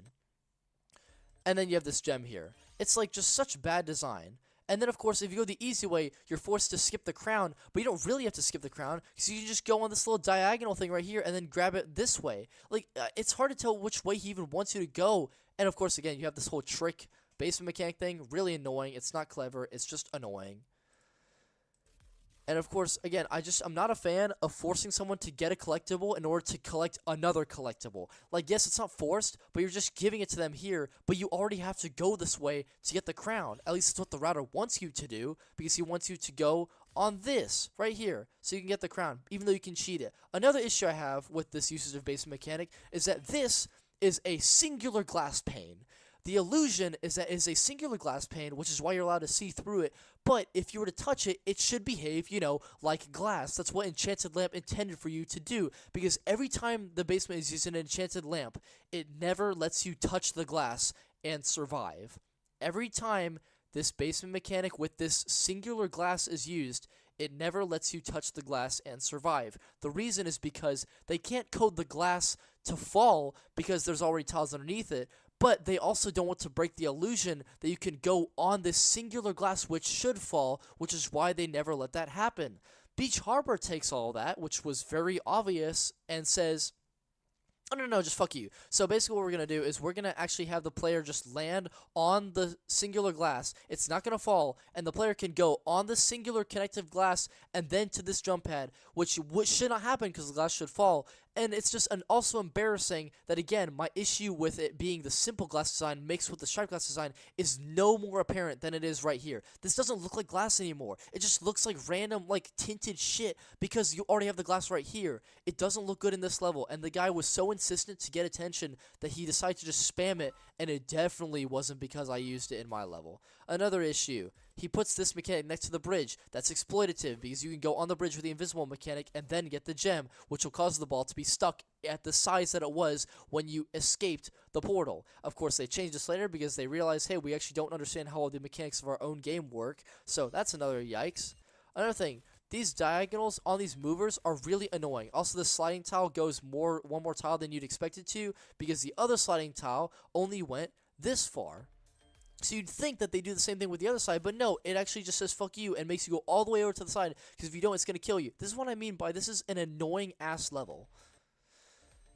And then you have this gem here. It's like just such bad design. And then, of course, if you go the easy way, you're forced to skip the crown, but you don't really have to skip the crown because you can just go on this little diagonal thing right here and then grab it this way. Like, it's hard to tell which way he even wants you to go. And, of course, again, you have this whole trick basement mechanic thing. Really annoying. It's not clever. It's just annoying. And of course, again, I'm not a fan of forcing someone to get a collectible in order to collect another collectible. Like, yes, it's not forced, but you're just giving it to them here, but you already have to go this way to get the crown. At least it's what the router wants you to do, because he wants you to go on this, right here, so you can get the crown, even though you can cheat it. Another issue I have with this usage of basement mechanic is that this is a singular glass pane. The illusion is that it is a singular glass pane, which is why you're allowed to see through it. But if you were to touch it, it should behave, like glass. That's what Enchanted Lamp intended for you to do. Because every time the basement is using an Enchanted Lamp, it never lets you touch the glass and survive. Every time this basement mechanic with this singular glass is used, it never lets you touch the glass and survive. The reason is because they can't code the glass to fall because there's already tiles underneath it. But they also don't want to break the illusion that you can go on this singular glass which should fall, which is why they never let that happen. Beach Harbor takes all that, which was very obvious, and says, oh, no, just fuck you. So basically what we're going to do is we're going to actually have the player just land on the singular glass. It's not going to fall, and the player can go on the singular connective glass and then to this jump pad, which should not happen because the glass should fall. And it's just also embarrassing that, again, my issue with it being the simple glass design mixed with the striped glass design is no more apparent than it is right here. This doesn't look like glass anymore. It just looks like random, like, tinted shit because you already have the glass right here. It doesn't look good in this level, and the guy was so insistent to get attention that he decided to just spam it, and it definitely wasn't because I used it in my level. Another issue. He puts this mechanic next to the bridge. That's exploitative because you can go on the bridge with the invisible mechanic and then get the gem, which will cause the ball to be stuck at the size that it was when you escaped the portal. Of course, they changed this later because they realized, hey, we actually don't understand how all the mechanics of our own game work. So that's another yikes. Another thing, these diagonals on these movers are really annoying. Also, the sliding tile goes one more tile than you'd expect it to because the other sliding tile only went this far. So you'd think that they do the same thing with the other side, but no, it actually just says fuck you and makes you go all the way over to the side, because if you don't, it's going to kill you. This is what I mean by this is an annoying ass level.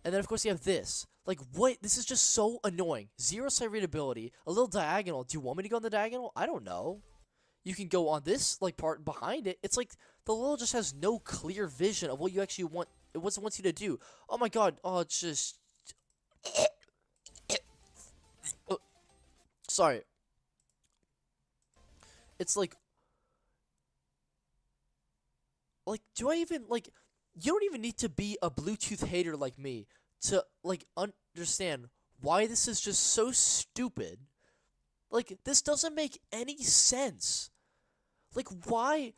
And then of course you have this. Like, what? This is just so annoying. 0 sight readability, a little diagonal. Do you want me to go on the diagonal? I don't know. You can go on this like part behind it. It's like the level just has no clear vision of what you actually want. What it wants you to do. Oh my god. Oh, it's just. Oh, sorry. It's like, do I even, like, you don't even need to be a Bluetooth hater like me to, like, understand why this is just so stupid. Like, this doesn't make any sense. Like, why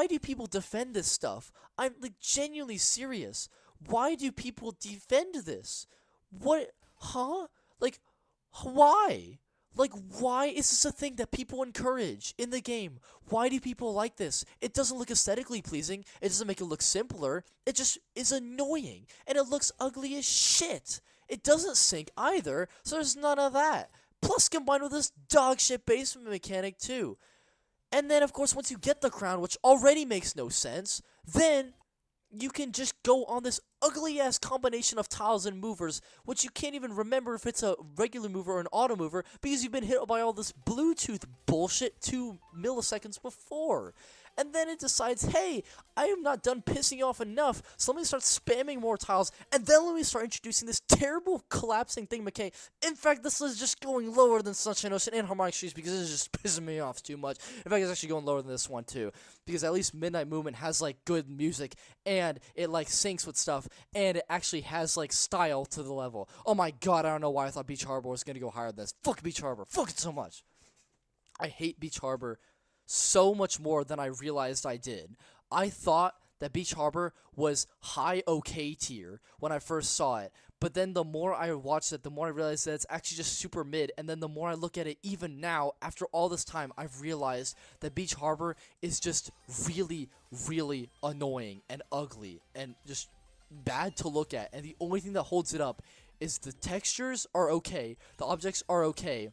do people defend this stuff? I'm, like, genuinely serious. Why do people defend this? What, huh? Like, why? Like, why is this a thing that people encourage in the game? Why do people like this? It doesn't look aesthetically pleasing. It doesn't make it look simpler. It just is annoying. And it looks ugly as shit. It doesn't sync either, so there's none of that. Plus, combined with this dog shit basement mechanic, too. And then, of course, once you get the crown, which already makes no sense, then you can just go on this ugly-ass combination of tiles and movers, which you can't even remember if it's a regular mover or an auto mover, because you've been hit by all this Bluetooth bullshit 2 milliseconds before. And then it decides, hey, I am not done pissing you off enough, so let me start spamming more tiles, and then let me start introducing this terrible collapsing thing mechanic. In fact, this is just going lower than Sunshine Ocean and Harmonic Streets because it's just pissing me off too much. In fact, it's actually going lower than this one too, because at least Midnight Movement has like good music, and it like syncs with stuff, and it actually has like style to the level. Oh my god, I don't know why I thought Beach Harbor was gonna go higher than this. Fuck Beach Harbor. Fuck it so much. I hate Beach Harbor so much more than I realized I did. I thought that Beach Harbor was high okay tier when I first saw it, but then the more I watched it, the more I realized that it's actually just super mid, and then the more I look at it even now, after all this time, I've realized that Beach Harbor is just really, really annoying and ugly and just bad to look at, and the only thing that holds it up is the textures are okay, the objects are okay.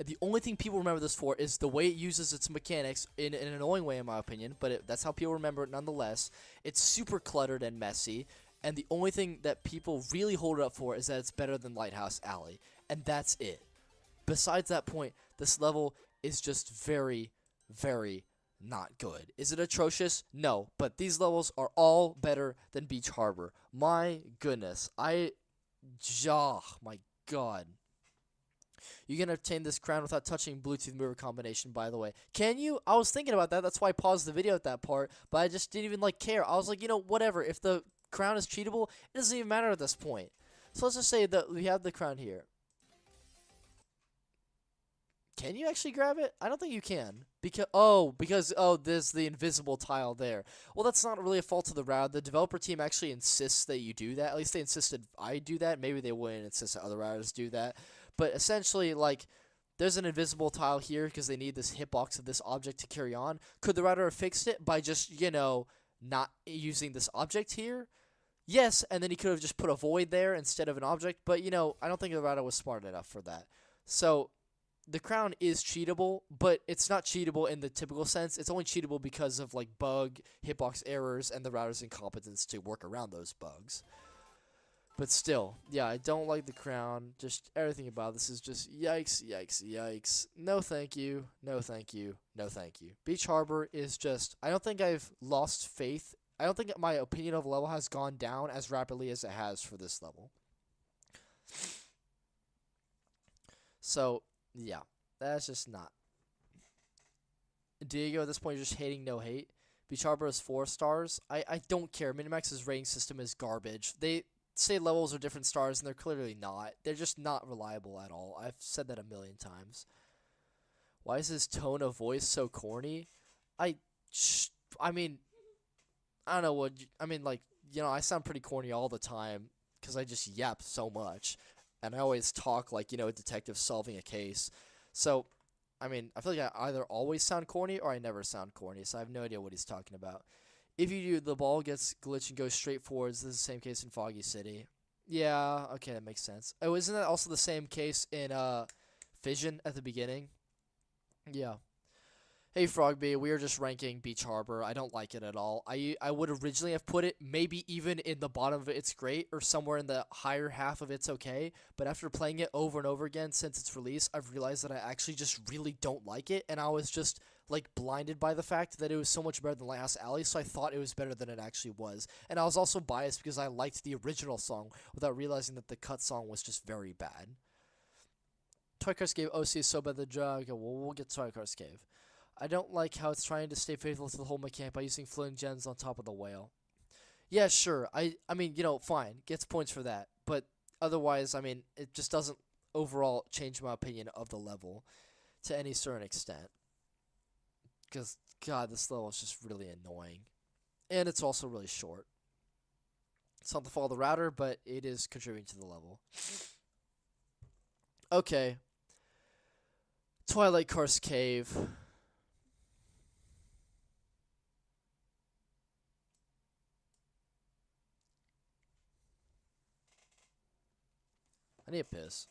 The only thing people remember this for is the way it uses its mechanics in an annoying way, in my opinion, but that's how people remember it nonetheless. It's super cluttered and messy, and the only thing that people really hold it up for is that it's better than Lighthouse Alley, and that's it. Besides that point, this level is just very, very not good. Is it atrocious? No, but these levels are all better than Beach Harbor. My goodness. My god. You can obtain this crown without touching Bluetooth mover combination, by the way. Can you? I was thinking about that. That's why I paused the video at that part. But I just didn't even, like, care. I was like, you know, whatever. If the crown is cheatable, it doesn't even matter at this point. So let's just say that we have the crown here. Can you actually grab it? I don't think you can. Because there's the invisible tile there. Well, that's not really a fault of the router. The developer team actually insists that you do that. At least they insisted I do that. Maybe they wouldn't insist that other routers do that. But essentially, like, there's an invisible tile here because they need this hitbox of this object to carry on. Could the router have fixed it by just, you know, not using this object here? Yes, and then he could have just put a void there instead of an object. But, you know, I don't think the router was smart enough for that. So the crown is cheatable, but it's not cheatable in the typical sense. It's only cheatable because of, like, bug, hitbox errors, and the router's incompetence to work around those bugs. But still, yeah, I don't like the crown. Just everything about this is just yikes, yikes, yikes. No thank you, no thank you, no thank you. Beach Harbor is just, I don't think I've lost faith. I don't think my opinion of the level has gone down as rapidly as it has for this level. So, yeah, that's just not. Diego, at this point, you're just hating no hate. Beach Harbor is 4 stars. I don't care. Minimax's rating system is garbage. They say levels are different stars, and they're clearly not. They're just not reliable at all. I've said that a million times. Why is his tone of voice so corny? I mean, I don't know what... I mean, like, you know, I sound pretty corny all the time because I just yap so much. And I always talk like, you know, a detective solving a case. So, I mean, I feel like I either always sound corny or I never sound corny. So I have no idea what he's talking about. If you do, the ball gets glitched and goes straight forwards. This is the same case in Foggy City. Yeah, okay, that makes sense. Oh, isn't that also the same case in fission at the beginning. Yeah. Hey Frogby, we are just ranking Beach Harbor. I don't like it at all. I would originally have put it maybe even in the bottom of it's great or somewhere in the higher half of it's okay, but after playing it over and over again since its release, I've realized that I actually just really don't like it, and I was just like blinded by the fact that it was so much better than Lighthouse Alley, so I thought it was better than it actually was. And I was also biased because I liked the original song without realizing that the cut song was just very bad. Toy Karst Cave OC is so bad the drug. Okay, well, we'll get Toy Karst Cave. I don't like how it's trying to stay faithful to the whole mechanic by using floating gems on top of the whale. Yeah, sure. I mean, you know, fine. Gets points for that. But otherwise, I mean, it just doesn't overall change my opinion of the level to any certain extent. Because, God, this level is just really annoying. And it's also really short. It's not the fault of the router, but it is contributing to the level. Okay. Twilight Karst Cave. I need a piss.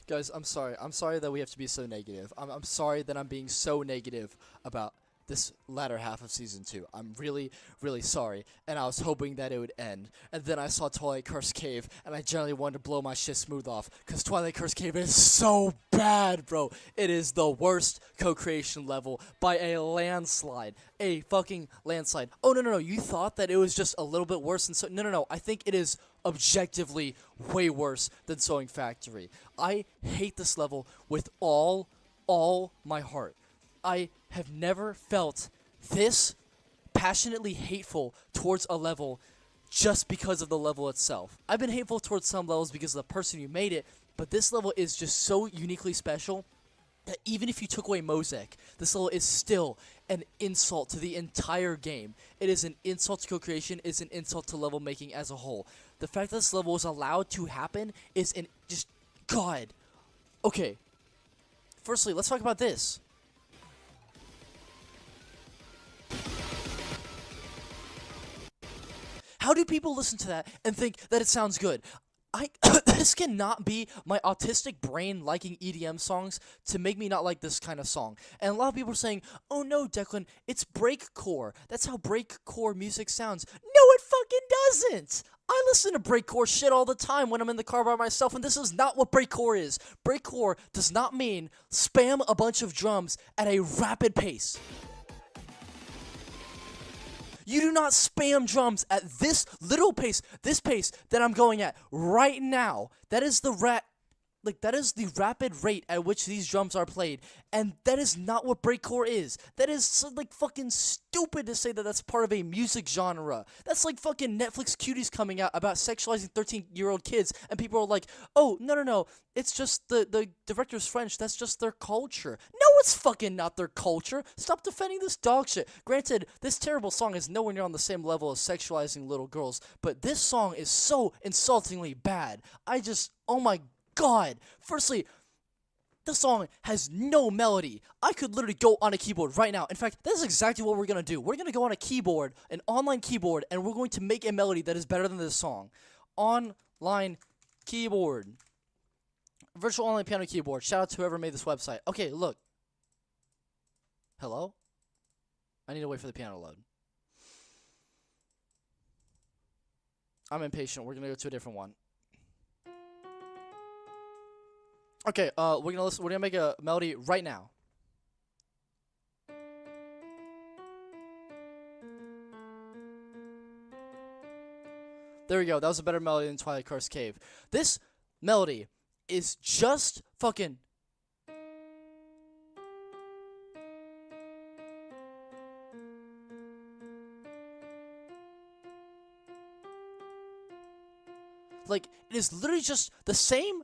Guys, I'm sorry. I'm sorry that we have to be so negative. I'm sorry that I'm being so negative about this latter half of Season 2. I'm really, really sorry. And I was hoping that it would end. And then I saw Twilight Karst Cave, and I generally wanted to blow my shit smooth off. Because Twilight Karst Cave is so bad, bro. It is the worst co-creation level by a landslide. A fucking landslide. Oh, no. You thought that it was just a little bit worse than so. No. I think it is objectively way worse than Sewing Factory. I hate this level with all my heart. I have never felt this passionately hateful towards a level just because of the level itself. I've been hateful towards some levels because of the person who made it, but this level is just so uniquely special that even if you took away Mosaic, this level is still an insult to the entire game. It is an insult to co-creation, it's an insult to level making as a whole. The fact that this level is allowed to happen is just, God. Okay. Firstly, let's talk about this. How do people listen to that and think that it sounds good? This cannot be my autistic brain liking EDM songs to make me not like this kind of song. And a lot of people are saying, oh no, Declan, it's breakcore. That's how breakcore music sounds. No, it fucking doesn't! I listen to breakcore shit all the time when I'm in the car by myself, and this is not what breakcore is. Breakcore does not mean spam a bunch of drums at a rapid pace. You do not spam drums at this little pace, this pace that I'm going at right now. That is the rapid rate at which these drums are played, and that is not what breakcore is. That is so, like, fucking stupid to say that that's part of a music genre. That's like fucking Netflix cuties coming out about sexualizing 13-year-old kids, and people are like, oh, no, it's just the director's French, that's just their culture. No, it's fucking not their culture. Stop defending this dog shit. Granted, this terrible song is nowhere near on the same level as sexualizing little girls, but this song is so insultingly bad. Oh my God. Firstly, the song has no melody. I could literally go on a keyboard right now. In fact, that's exactly what we're going to do. We're going to go on a keyboard, an online keyboard, and we're going to make a melody that is better than this song. Online keyboard. Virtual online piano keyboard. Shout out to whoever made this website. Okay, look. Hello? I need to wait for the piano to load. I'm impatient. We're gonna go to a different one. Okay, we're gonna listen. We're gonna make a melody right now. There we go. That was a better melody than Twilight Karst Cave. This melody is just fucking. Like, it is literally just the same,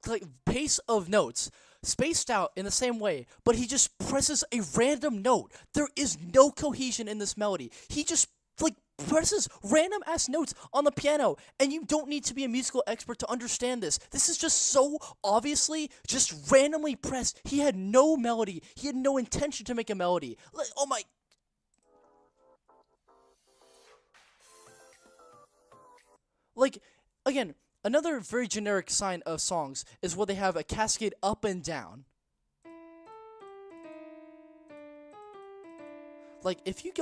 like, pace of notes, spaced out in the same way, but he just presses a random note. There is no cohesion in this melody. He just, like, presses random ass notes on the piano, and you don't need to be a musical expert to understand this. This is just so obviously just randomly pressed. He had no melody. He had no intention to make a melody. Like, oh my. Like, again, another very generic sign of songs is where they have a cascade up and down. Like, if you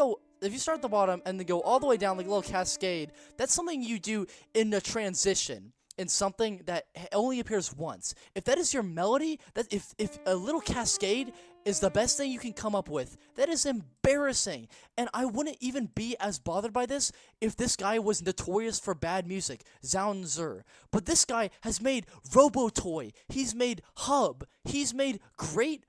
start at the bottom and then go all the way down like a little cascade, that's something you do in a transition, in something that only appears once. If that is your melody, that if a little cascade is the best thing you can come up with, that is embarrassing. And I wouldn't even be as bothered by this if this guy was notorious for bad music, Zounzer. But this guy has made Robotoy, he's made Hub, he's made great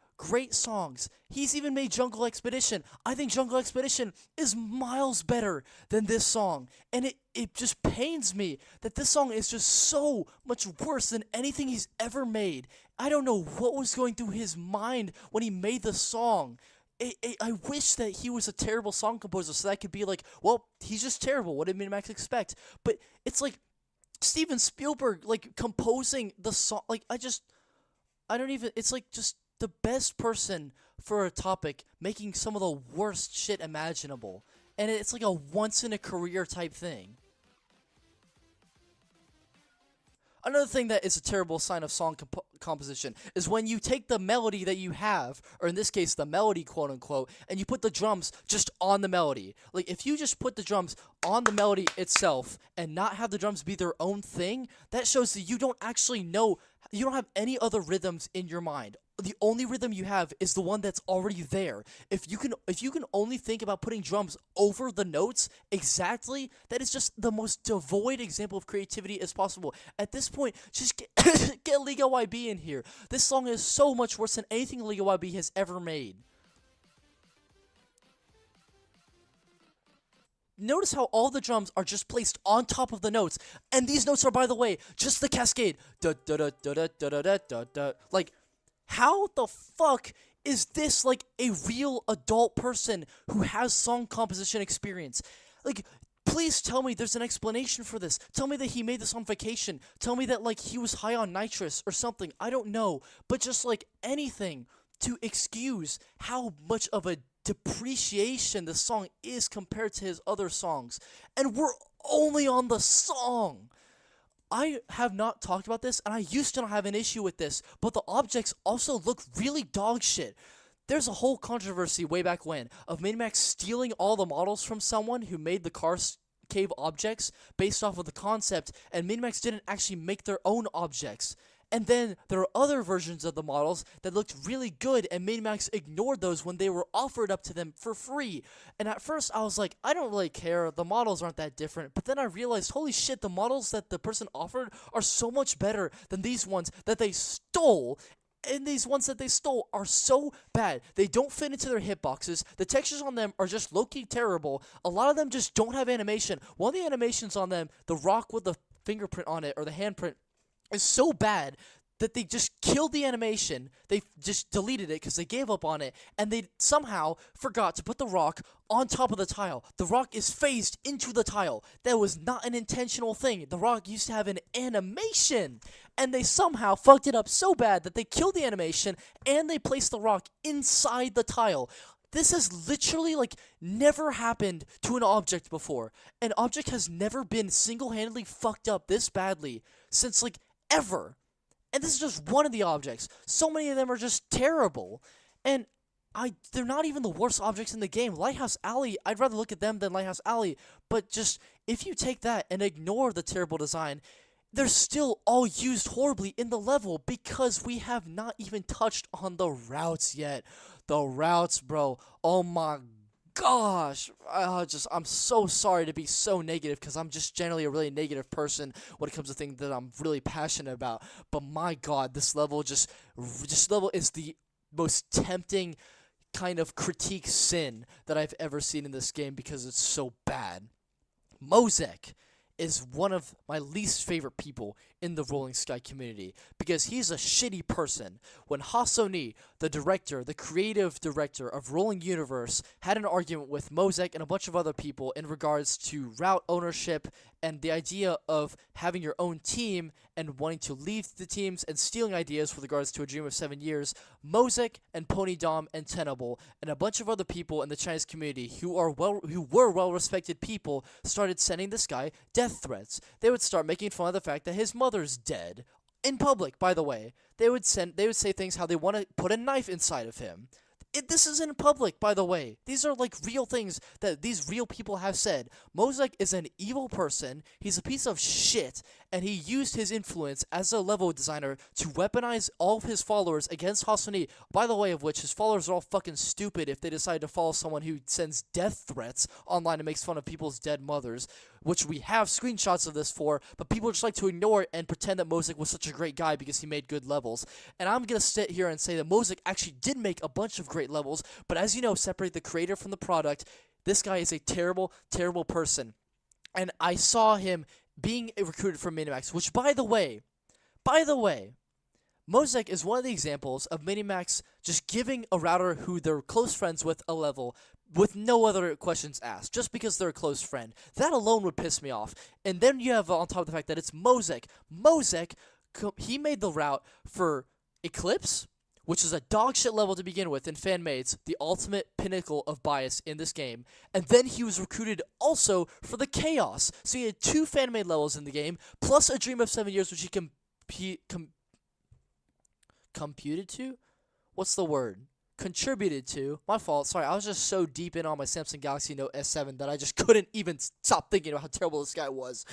songs. He's even made Jungle Expedition. I think Jungle Expedition is miles better than this song. And it just pains me that this song is just so much worse than anything he's ever made. I don't know what was going through his mind when he made the song. I wish that he was a terrible song composer so that I could be like, well, he's just terrible. What did Minimax expect? But it's like Steven Spielberg, like, composing the song. Like, it's like just the best person for a topic making some of the worst shit imaginable. And it's like a once-in-a-career type thing. Another thing that is a terrible sign of song composition is when you take the melody that you have, or in this case, the melody, quote-unquote, and you put the drums just on the melody. Like, if you just put the drums on the melody itself and not have the drums be their own thing, that shows that you don't actually know, you don't have any other rhythms in your mind. The only rhythm you have is the one that's already there. If you can only think about putting drums over the notes exactly, that is just the most devoid example of creativity as possible. At this point, just get Liga YB in here. This song is so much worse than anything Liga YB has ever made. Notice how all the drums are just placed on top of the notes, and these notes are, by the way, just the cascade. Da da da da da da da da da. Like, how the fuck is this like a real adult person who has song composition experience? Like, please tell me there's an explanation for this. Tell me that he made this on vacation. Tell me that, like, he was high on nitrous or something. I don't know. But just, like, anything to excuse how much of a depreciation the song is compared to his other songs. And we're only on the song. I have not talked about this, and I used to not have an issue with this, but the objects also look really dog shit. There's a whole controversy way back when of Minimax stealing all the models from someone who made the Karst cave objects based off of the concept, and Minimax didn't actually make their own objects. And then there are other versions of the models that looked really good, and Minimax ignored those when they were offered up to them for free. And at first I was like, I don't really care, the models aren't that different. But then I realized, holy shit, the models that the person offered are so much better than these ones that they stole. And these ones that they stole are so bad. They don't fit into their hitboxes. The textures on them are just low-key terrible. A lot of them just don't have animation. One of the animations on them, the rock with the fingerprint on it, or the handprint, is so bad that they just killed the animation. They just deleted it because they gave up on it, and they somehow forgot to put the rock on top of the tile. The rock is phased into the tile. That was not an intentional thing. The rock used to have an animation, and they somehow fucked it up so bad that they killed the animation and they placed the rock inside the tile. This has literally, like, never happened to an object before. An object has never been single-handedly fucked up this badly since, like, ever. And this is just one of the objects. So many of them are just terrible. And they're not even the worst objects in the game. Lighthouse Alley, I'd rather look at them than Lighthouse Alley. But just, if you take that and ignore the terrible design, they're still all used horribly in the level because we have not even touched on the routes yet. The routes, bro. Oh my gosh. I'm so sorry to be so negative because I'm just generally a really negative person when it comes to things that I'm really passionate about. But my god, this level this level is the most tempting kind of critique sin that I've ever seen in this game because it's so bad. Mosek is one of my least favorite people in the Rolling Sky community because he's a shitty person. When Hasoni, the director, the creative director of Rolling Universe, had an argument with Mosek and a bunch of other people in regards to route ownership and the idea of having your own team and wanting to leave the teams and stealing ideas with regards to A Dream of 7 Years, Mosek and Pony Dom and Tenable and a bunch of other people in the Chinese community who were well-respected people started sending this guy death threats. They would start making fun of the fact that his mother's dead. In public, by the way. They would say things how they want to put a knife inside of him. This is in public, by the way. These are like real things that these real people have said. Mosek is an evil person. He's a piece of shit, and he used his influence as a level designer to weaponize all of his followers against Hasoni. By the way, of which his followers are all fucking stupid if they decide to follow someone who sends death threats online and makes fun of people's dead mothers, which we have screenshots of this for, but people just like to ignore it and pretend that Mosek was such a great guy because he made good levels. And I'm gonna sit here and say that Mosek actually did make a bunch of great levels, but as you know, separate the creator from the product. This guy is a terrible, terrible person. And I saw him being recruited for Minimax, which by the way, Mosek is one of the examples of Minimax just giving a router who they're close friends with a level with no other questions asked, just because they're a close friend. That alone would piss me off. And then you have on top of the fact that it's Mosek. Mosek, he made the route for Eclipse, which is a dogshit level to begin with in fan-mades, the ultimate pinnacle of bias in this game. And then he was recruited also for the Chaos. So he had 2 fan-made levels in the game, plus A Dream of 7 Years, which he computed to? What's the word? Contributed to. My fault. Sorry, I was just so deep in on my Samsung Galaxy Note S7 that I just couldn't even stop thinking about how terrible this guy was.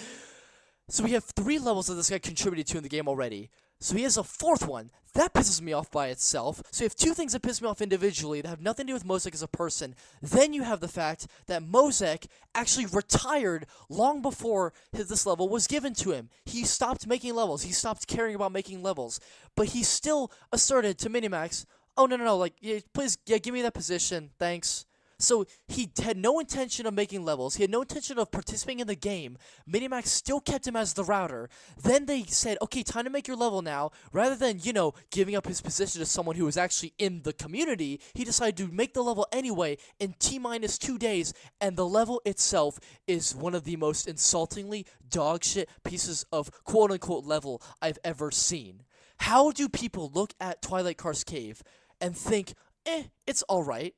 So we have 3 levels that this guy contributed to in the game already. So he has a 4th one. That pisses me off by itself. So you have 2 things that piss me off individually that have nothing to do with Mosek as a person. Then you have the fact that Mosek actually retired long before this level was given to him. He stopped making levels. He stopped caring about making levels. But he still asserted to Minimax, oh, no, like, yeah, please, yeah, give me that position, thanks. So he had no intention of making levels. He had no intention of participating in the game. Minimax still kept him as the router. Then they said, okay, time to make your level now. Rather than, giving up his position to someone who was actually in the community, he decided to make the level anyway in T-minus 2 days. And the level itself is one of the most insultingly dogshit pieces of quote-unquote level I've ever seen. How do people look at Twilight Karst Cave and think, it's alright?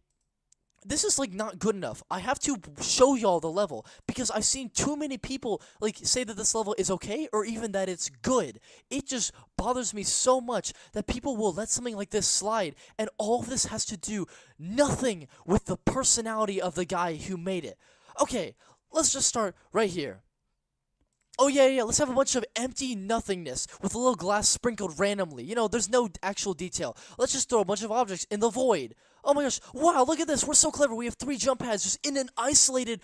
This is like not good enough. I have to show y'all the level because I've seen too many people like say that this level is okay or even that it's good. It just bothers me so much that people will let something like this slide, and all of this has to do nothing with the personality of the guy who made it. Okay, let's just start right here. Oh yeah, let's have a bunch of empty nothingness with a little glass sprinkled randomly. There's no actual detail. Let's just throw a bunch of objects in the void. Oh my gosh, wow, look at this, we're so clever. We have 3 jump pads just in an isolated...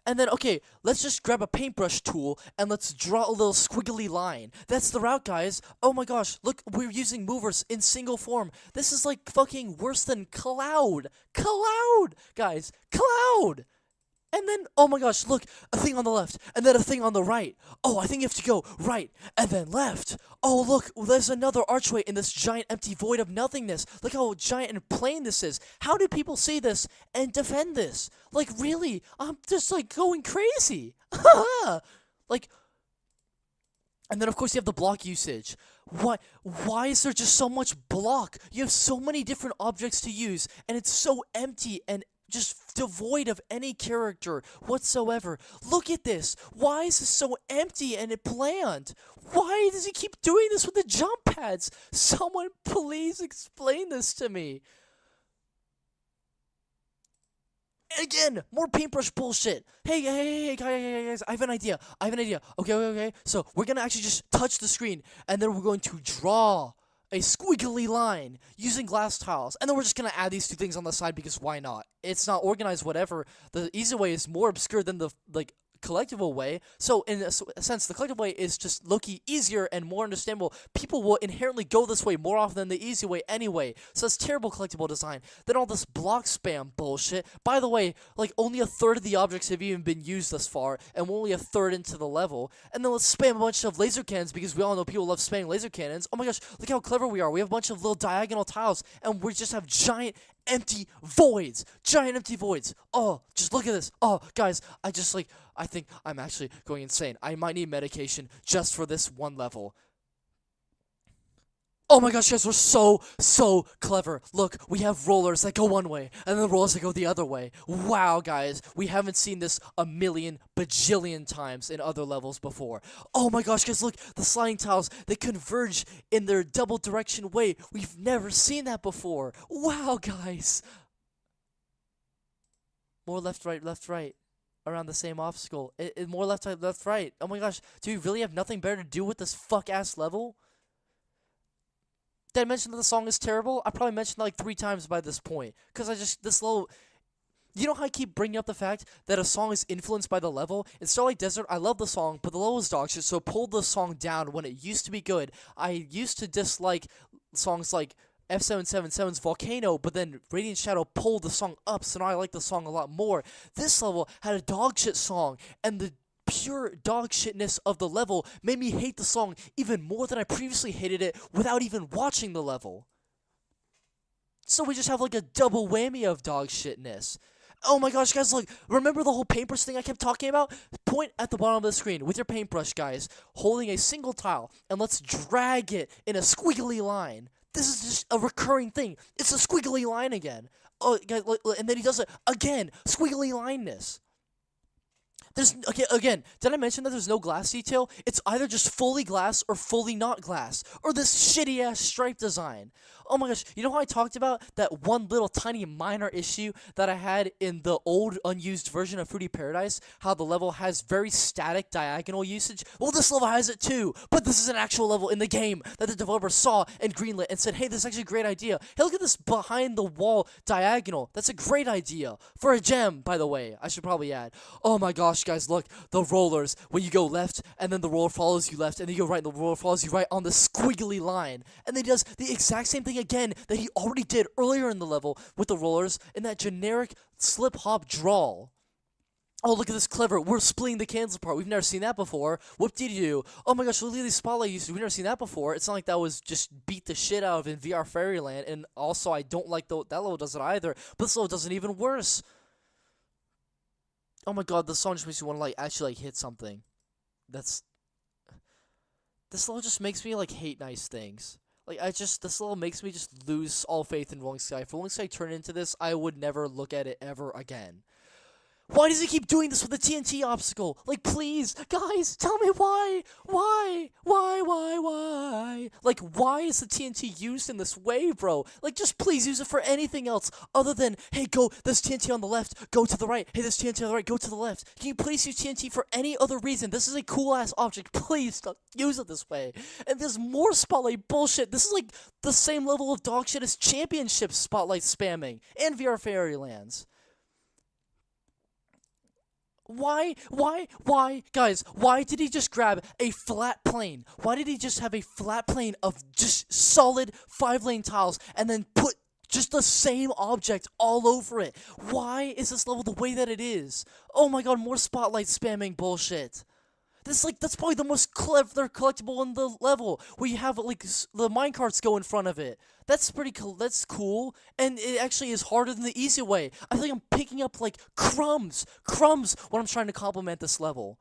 And then, okay, let's just grab a paintbrush tool and let's draw a little squiggly line. That's the route, guys. Oh my gosh, look, we're using movers in single form. This is like fucking worse than Cloud. Cloud, guys, Cloud. And then, oh my gosh, look, a thing on the left, and then a thing on the right. Oh, I think you have to go right, and then left. Oh, look, there's another archway in this giant empty void of nothingness. Look how giant and plain this is. How do people see this and defend this? Like, really? I'm just, like, going crazy. Like... And then, of course, you have the block usage. Why is there just so much block? You have so many different objects to use, and it's so empty and just devoid of any character whatsoever. Look at this. Why is this so empty and bland? Why does he keep doing this with the jump pads? Someone please explain this to me. Again, more paintbrush bullshit. Hey, guys, I have an idea. Okay. So, we're gonna actually just touch the screen, and then we're going to draw a squiggly line using glass tiles. And then we're just gonna add these two things on the side because why not? It's not organized, whatever. The easy way is more obscure than the, collectible way. So in a sense, the collectible way is just low-key easier and more understandable. People will inherently go this way more often than the easy way anyway. So it's terrible collectible design. Then all this block spam bullshit. By the way, only a third of the objects have even been used thus far, and we're only a third into the level. And then let's spam a bunch of laser cannons because we all know people love spamming laser cannons. Oh my gosh, look how clever we are. We have a bunch of little diagonal tiles, and we just have giant empty voids. Oh, just look at this. Oh, guys, I think I'm actually going insane. I might need medication just for this one level. Oh my gosh, guys, we're so clever. Look, we have rollers that go one way, and then rollers that go the other way. Wow, guys, we haven't seen this a million bajillion times in other levels before. Oh my gosh, guys, look, the sliding tiles, they converge in their double direction way. We've never seen that before. Wow, guys. More left, right. Around the same obstacle. More left, right. Oh my gosh, do we really have nothing better to do with this fuck-ass level? Did I mention that the song is terrible? I probably mentioned it 3 times by this point. Because this level... You know how I keep bringing up the fact that a song is influenced by the level? In Starlight Desert, I love the song, but the level is dog shit, so I pulled the song down when it used to be good. I used to dislike songs like F777's Volcano, but then Radiant Shadow pulled the song up, so now I like the song a lot more. This level had a dog shit song, and the pure dog shitness of the level made me hate the song even more than I previously hated it without even watching the level. So we just have a double whammy of dog shitness. Oh my gosh, guys, look, remember the whole paintbrush thing I kept talking about? Point at the bottom of the screen with your paintbrush, guys, holding a single tile, and let's drag it in a squiggly line. This is just a recurring thing. It's a squiggly line again. Oh, guys, and then he does it again. Squiggly lineness. Again, did I mention that there's no glass detail? It's either just fully glass or fully not glass. Or this shitty-ass stripe design. Oh my gosh, you know how I talked about that one little tiny minor issue that I had in the old unused version of Fruity Paradise? How the level has very static diagonal usage? Well, this level has it too, but this is an actual level in the game that the developer saw and greenlit and said, hey, this is actually a great idea. Hey, look at this behind the wall diagonal. That's a great idea. For a gem, by the way, I should probably add. Oh my gosh, guys, look, the rollers, when you go left, and then the roller follows you left, and then you go right, and the roller follows you right on the squiggly line. And then he does the exact same thing again that he already did earlier in the level with the rollers in that generic slip-hop drawl. Oh, look at this clever. We're splitting the candles apart. We've never seen that before. Whoop-de-doo. Oh my gosh, look at these spotlight uses. We've never seen that before. It's not like that was just beat the shit out of in VR Fairyland. And also, I don't like that level does it either. But this level does it even worse. Oh my god, the song just makes me want to actually hit something. This level just makes me hate nice things. This level makes me just lose all faith in Rolling Sky. If Rolling Sky turned into this, I would never look at it ever again. Why does he keep doing this with the TNT obstacle? Please, guys, tell me why? Why? Why is the TNT used in this way, bro? Just please use it for anything else other than, hey, there's TNT on the left, go to the right. Hey, there's TNT on the right, go to the left. Can you please use TNT for any other reason? This is a cool-ass object. Please don't use it this way. And there's more spotlight bullshit. This is the same level of dog shit as championship spotlight spamming and VR Fairylands. Why, guys, why did he just grab a flat plane? Why did he just have a flat plane of just solid 5-lane tiles and then put just the same object all over it? Why is this level the way that it is? Oh my god, more spotlight spamming bullshit. That's probably the most clever collectible in the level, where you have, the minecarts go in front of it. That's pretty cool, that's cool, and it actually is harder than the easy way. I feel like I'm picking up, crumbs when I'm trying to compliment this level.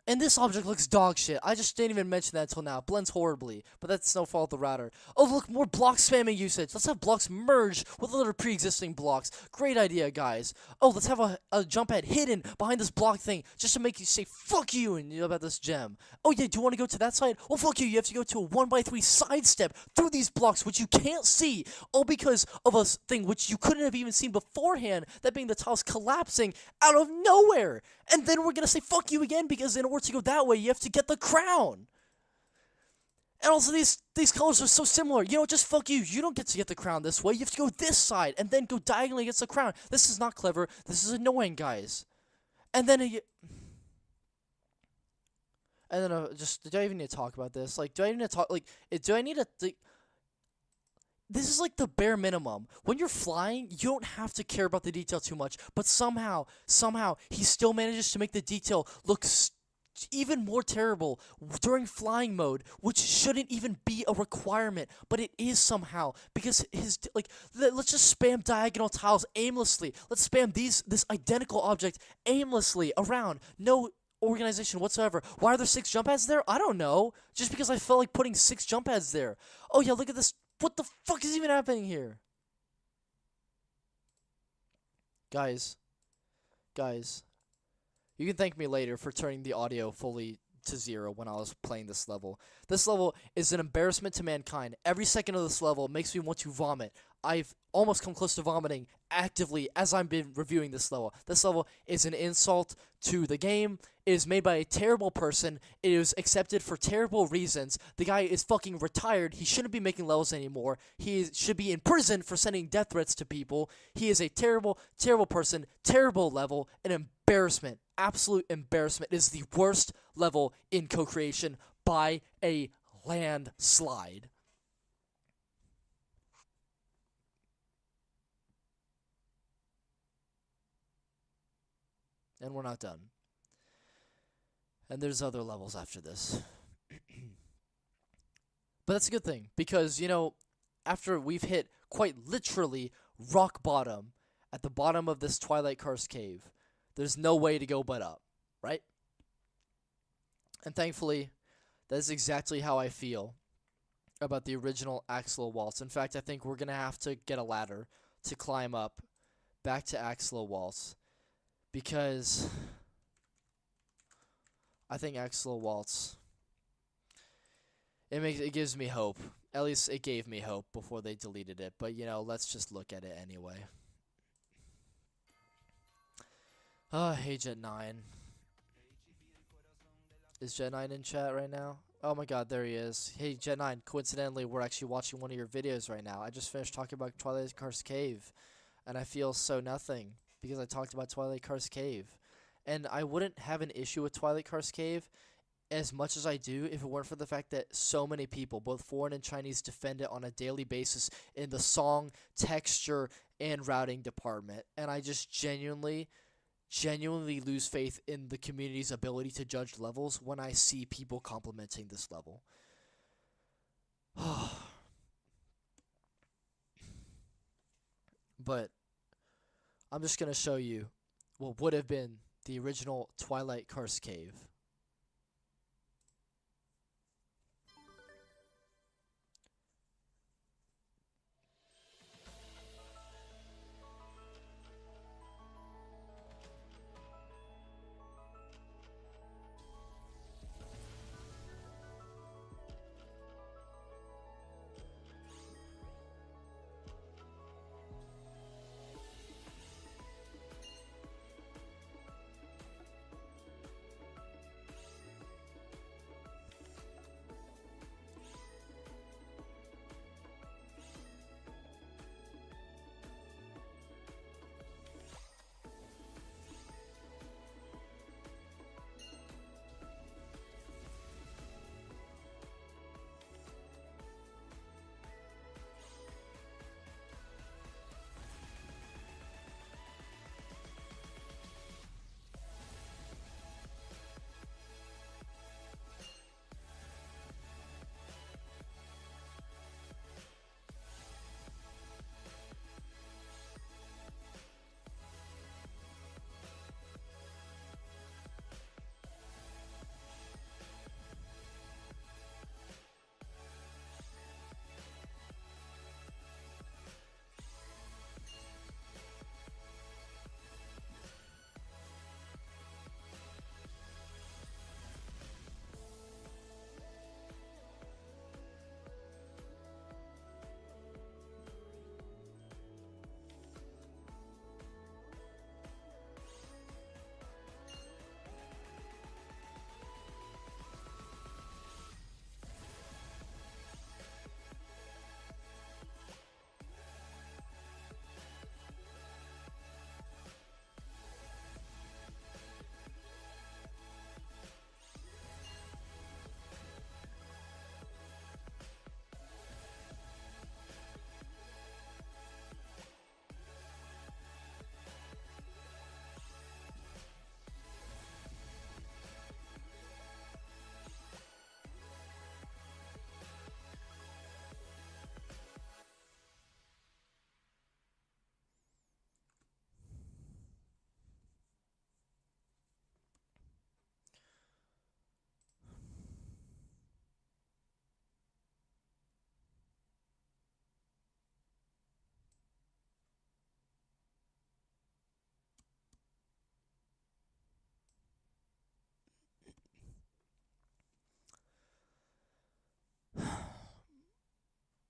And this object looks dog shit. I just didn't even mention that until now. It blends horribly, but that's no fault of the router. Oh, look, more block spamming usage. Let's have blocks merge with other pre-existing blocks. Great idea, guys. Oh, let's have a jump pad hidden behind this block thing just to make you say fuck you and about this gem. Oh, yeah, do you want to go to that side? Well, fuck you. You have to go to a 1x3 sidestep through these blocks, which you can't see, all because of a thing which you couldn't have even seen beforehand, that being the tiles collapsing out of nowhere. And then we're going to say fuck you again because in order to go that way, you have to get the crown. And also, these colors are so similar. You know, just fuck you. You don't get to get the crown this way. You have to go this side and then go diagonally against the crown. This is not clever. This is annoying, guys. And then just, do I even need to talk about this? Like, do I even need to talk? Like, do I need to? This is like the bare minimum. When you're flying, you don't have to care about the detail too much. But somehow, he still manages to make the detail look even more terrible during flying mode, which shouldn't even be a requirement, but it is somehow, because let's just spam diagonal tiles aimlessly. Let's spam this identical object aimlessly around. No organization whatsoever. Why are there 6 jump pads there? I don't know. Just because I felt like putting 6 jump pads there. Oh yeah, look at this. What the fuck is even happening here? Guys, you can thank me later for turning the audio fully to 0 when I was playing this level. This level is an embarrassment to mankind. Every second of this level makes me want to vomit. I've almost come close to vomiting actively as I've been reviewing this level. This level is an insult to the game. It is made by a terrible person. It is accepted for terrible reasons. The guy is fucking retired. He shouldn't be making levels anymore. He should be in prison for sending death threats to people. He is a terrible, terrible person. Terrible level. An embarrassment. Absolute embarrassment. It is the worst level in co-creation by a landslide. And we're not done. And there's other levels after this. But that's a good thing, because, you know, after we've hit quite literally rock bottom at the bottom of this Twilight Karst cave, there's no way to go but up, right? And thankfully, that is exactly how I feel about the original Axolo-Waltz. In fact, I think we're going to have to get a ladder to climb up back to Axolo-Waltz, because I think Axolo-Waltz, it gives me hope. At least it gave me hope before they deleted it. But, you know, let's just look at it anyway. Hey, Jet 9. Is Jet 9 in chat right now? Oh my god, there he is. Hey, Jet 9, coincidentally, we're actually watching one of your videos right now. I just finished talking about Twilight Karst Cave, and I feel so nothing, because I talked about Twilight Karst Cave. And I wouldn't have an issue with Twilight Karst Cave as much as I do if it weren't for the fact that so many people, both foreign and Chinese, defend it on a daily basis in the song, texture, and routing department. And I just genuinely lose faith in the community's ability to judge levels when I see people complimenting this level. But I'm just going to show you what would have been the original Twilight Karst Cave.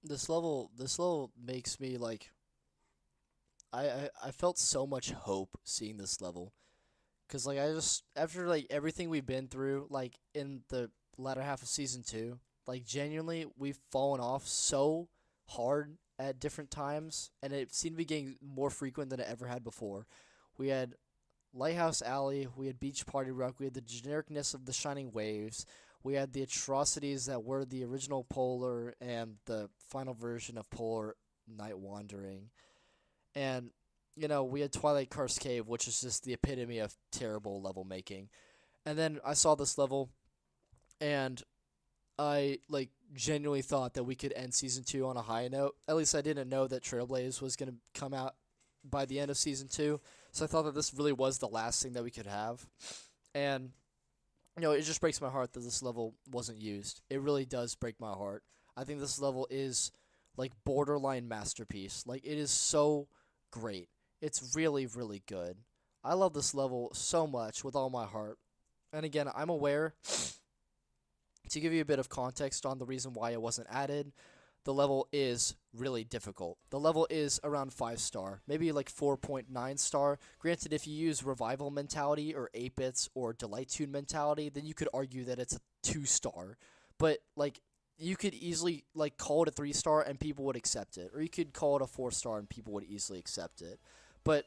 This level makes me like I felt so much hope seeing this level. Cause like I just after like everything we've been through, like in the latter half of season 2, like genuinely we've fallen off so hard at different times, and it seemed to be getting more frequent than it ever had before. We had Lighthouse Alley, we had Beach Party Rock, we had the genericness of the Shining Waves, we had the atrocities that were the original Polar and the final version of Polar Night Wandering, and we had Twilight Karst Cave, which is just the epitome of terrible level making. And then I saw this level, and I like genuinely thought that we could end season 2 on a high note. At least I didn't know that Trailblaze was gonna come out by the end of season 2, so I thought that this really was the last thing that we could have. And it just breaks my heart that this level wasn't used. It really does break my heart. I think this level is like borderline masterpiece. Like it is so great. It's really, really good. I love this level so much with all my heart. And again, I'm aware, to give you a bit of context on the reason why it wasn't added, the level is really difficult. The level is around 5 star, maybe like 4.9 star. Granted, if you use Revival mentality or 8-bits or Delight Tune mentality, then you could argue that it's a 2 star. But like you could easily like call it a 3 star and people would accept it, or you could call it a 4 star and people would easily accept it. But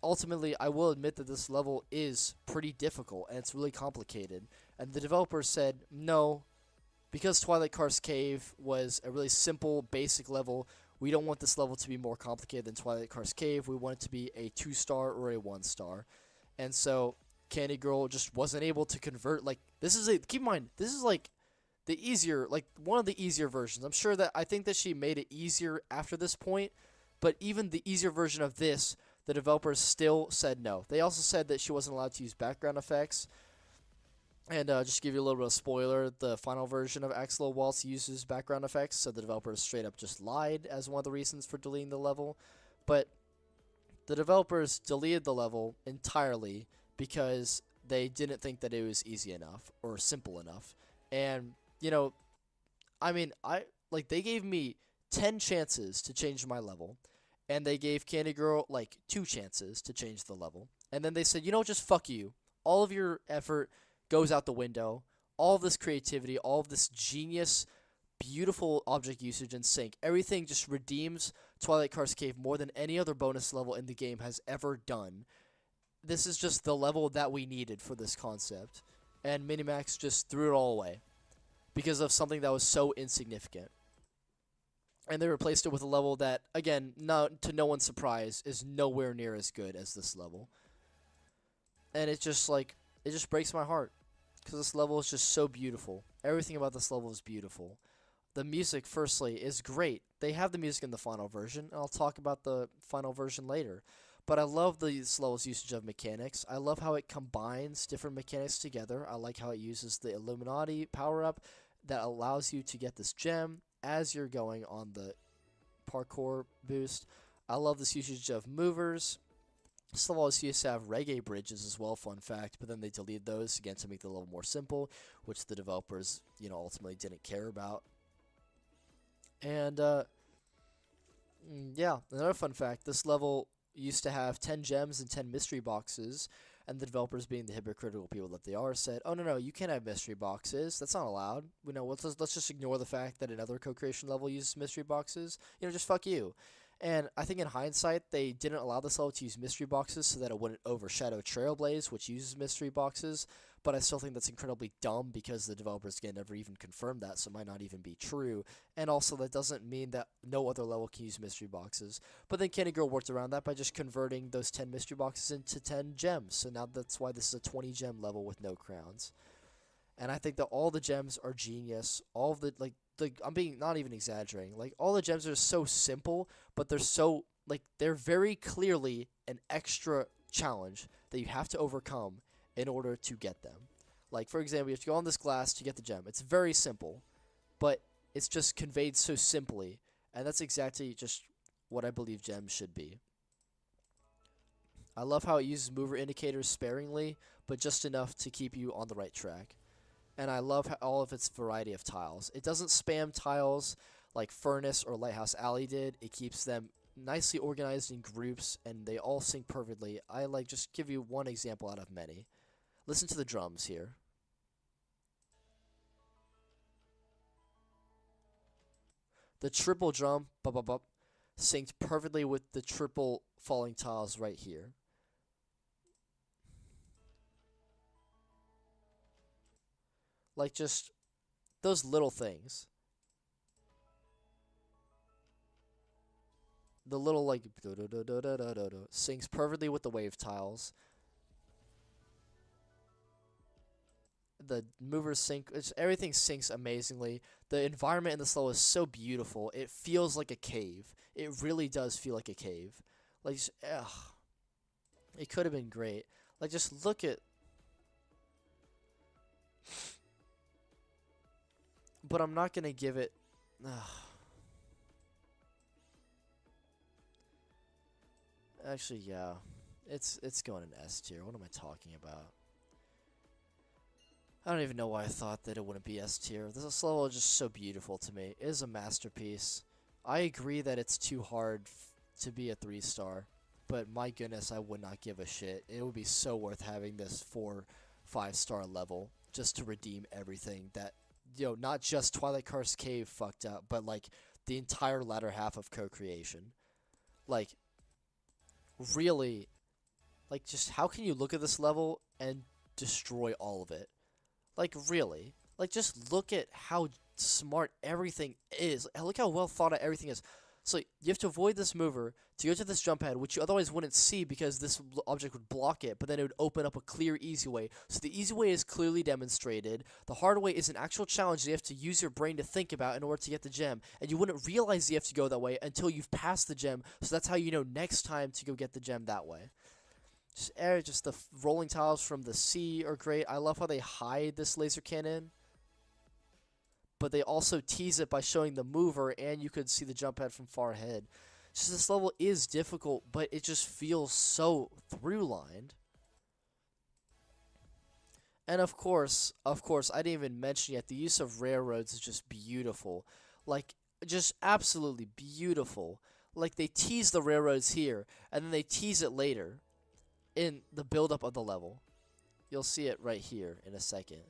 ultimately, I will admit that this level is pretty difficult and it's really complicated. And the developers said, no, because Twilight Karst Cave was a really simple, basic level, we don't want this level to be more complicated than Twilight Karst Cave. We want it to be a 2 star or a 1 star. And so Candy Girl just wasn't able to convert. Like, keep in mind, this is like the easier, like one of the easier versions. I think that she made it easier after this point. But even the easier version of this, the developers still said no. They also said that she wasn't allowed to use background effects. And just to give you a little bit of spoiler, the final version of Axolo-Waltz uses background effects, so the developers straight up just lied as one of the reasons for deleting the level. But the developers deleted the level entirely because they didn't think that it was easy enough or simple enough. And, they gave me 10 chances to change my level. And they gave Candy Girl, 2 chances to change the level. And then they said, just fuck you. All of your effort goes out the window. All of this creativity, all of this genius, beautiful object usage and sync. Everything just redeems Twilight Karst Cave more than any other bonus level in the game has ever done. This is just the level that we needed for this concept. And Minimax just threw it all away because of something that was so insignificant. And they replaced it with a level that, again, to no one's surprise, is nowhere near as good as this level. And it just breaks my heart. Because this level is just so beautiful. Everything about this level is beautiful. The music, firstly, is great. They have the music in the final version, and I'll talk about the final version later. But I love this level's usage of mechanics. I love how it combines different mechanics together. I like how it uses the Illuminati power-up that allows you to get this gem as you're going on the parkour boost. I love this usage of movers. This level also used to have reggae bridges as well, fun fact, but then they deleted those, again, to make the level more simple, which the developers, ultimately didn't care about. And, yeah, another fun fact, this level used to have 10 gems and 10 mystery boxes, and the developers, being the hypocritical people that they are, said, oh, no, you can't have mystery boxes. That's not allowed. Let's just ignore the fact that another co-creation level uses mystery boxes. Just fuck you. And I think in hindsight, they didn't allow this level to use mystery boxes so that it wouldn't overshadow Trailblaze, which uses mystery boxes. But I still think that's incredibly dumb because the developers, again, never even confirmed that, so it might not even be true. And also, that doesn't mean that no other level can use mystery boxes. But then Candy Girl worked around that by just converting those 10 mystery boxes into 10 gems. So now that's why this is a 20 gem level with no crowns. And I think that all the gems are genius. All of the, I'm being not even exaggerating. All the gems are so simple, but they're very clearly an extra challenge that you have to overcome in order to get them. For example, you have to go on this glass to get the gem. It's very simple, but it's just conveyed so simply, and that's exactly just what I believe gems should be. I love how it uses mover indicators sparingly, but just enough to keep you on the right track. And I love all of its variety of tiles. It doesn't spam tiles like Furnace or Lighthouse Alley did. It keeps them nicely organized in groups, and they all sync perfectly. I like just give you one example out of many. Listen to the drums here. The triple drum, bop, bop, bop, synced perfectly with the triple falling tiles right here. Like, just those little things. The little, like, syncs perfectly with the wave tiles. The movers sync, everything syncs amazingly. The environment in this level is so beautiful. It feels like a cave. It really does feel like a cave. Like, just, it could have been great. Like, just look at. But I'm not gonna give it. Actually, yeah, it's going in S tier. What am I talking about? I don't even know why I thought that it wouldn't be S tier. This level is just so beautiful to me. It is a masterpiece. I agree that it's too hard to be a 3-star, but my goodness, I would not give a shit. It would be so worth having this 4-5-star level just to redeem everything that, you know, not just Twilight Karst Cave fucked up, but like the entire latter half of co-creation. Like, really, like, just how can you look at this level and destroy all of it? Like, really? Like, just look at how smart everything is. Look how well thought out everything is. So, you have to avoid this mover to go to this jump pad, which you otherwise wouldn't see because this object would block it, but then it would open up a clear, easy way. So, the easy way is clearly demonstrated. The hard way is an actual challenge that you have to use your brain to think about in order to get the gem. And you wouldn't realize you have to go that way until you've passed the gem. So, that's how you know next time to go get the gem that way. Just the rolling tiles from the sea are great. I love how they hide this laser cannon, but they also tease it by showing the mover, and you could see the jump pad from far ahead. Just this level is difficult, but it just feels so through-lined. And of course, I didn't even mention yet, the use of railroads is just beautiful. Like, just absolutely beautiful. Like, they tease the railroads here, and then they tease it later in the build-up of the level. You'll see it right here in a second.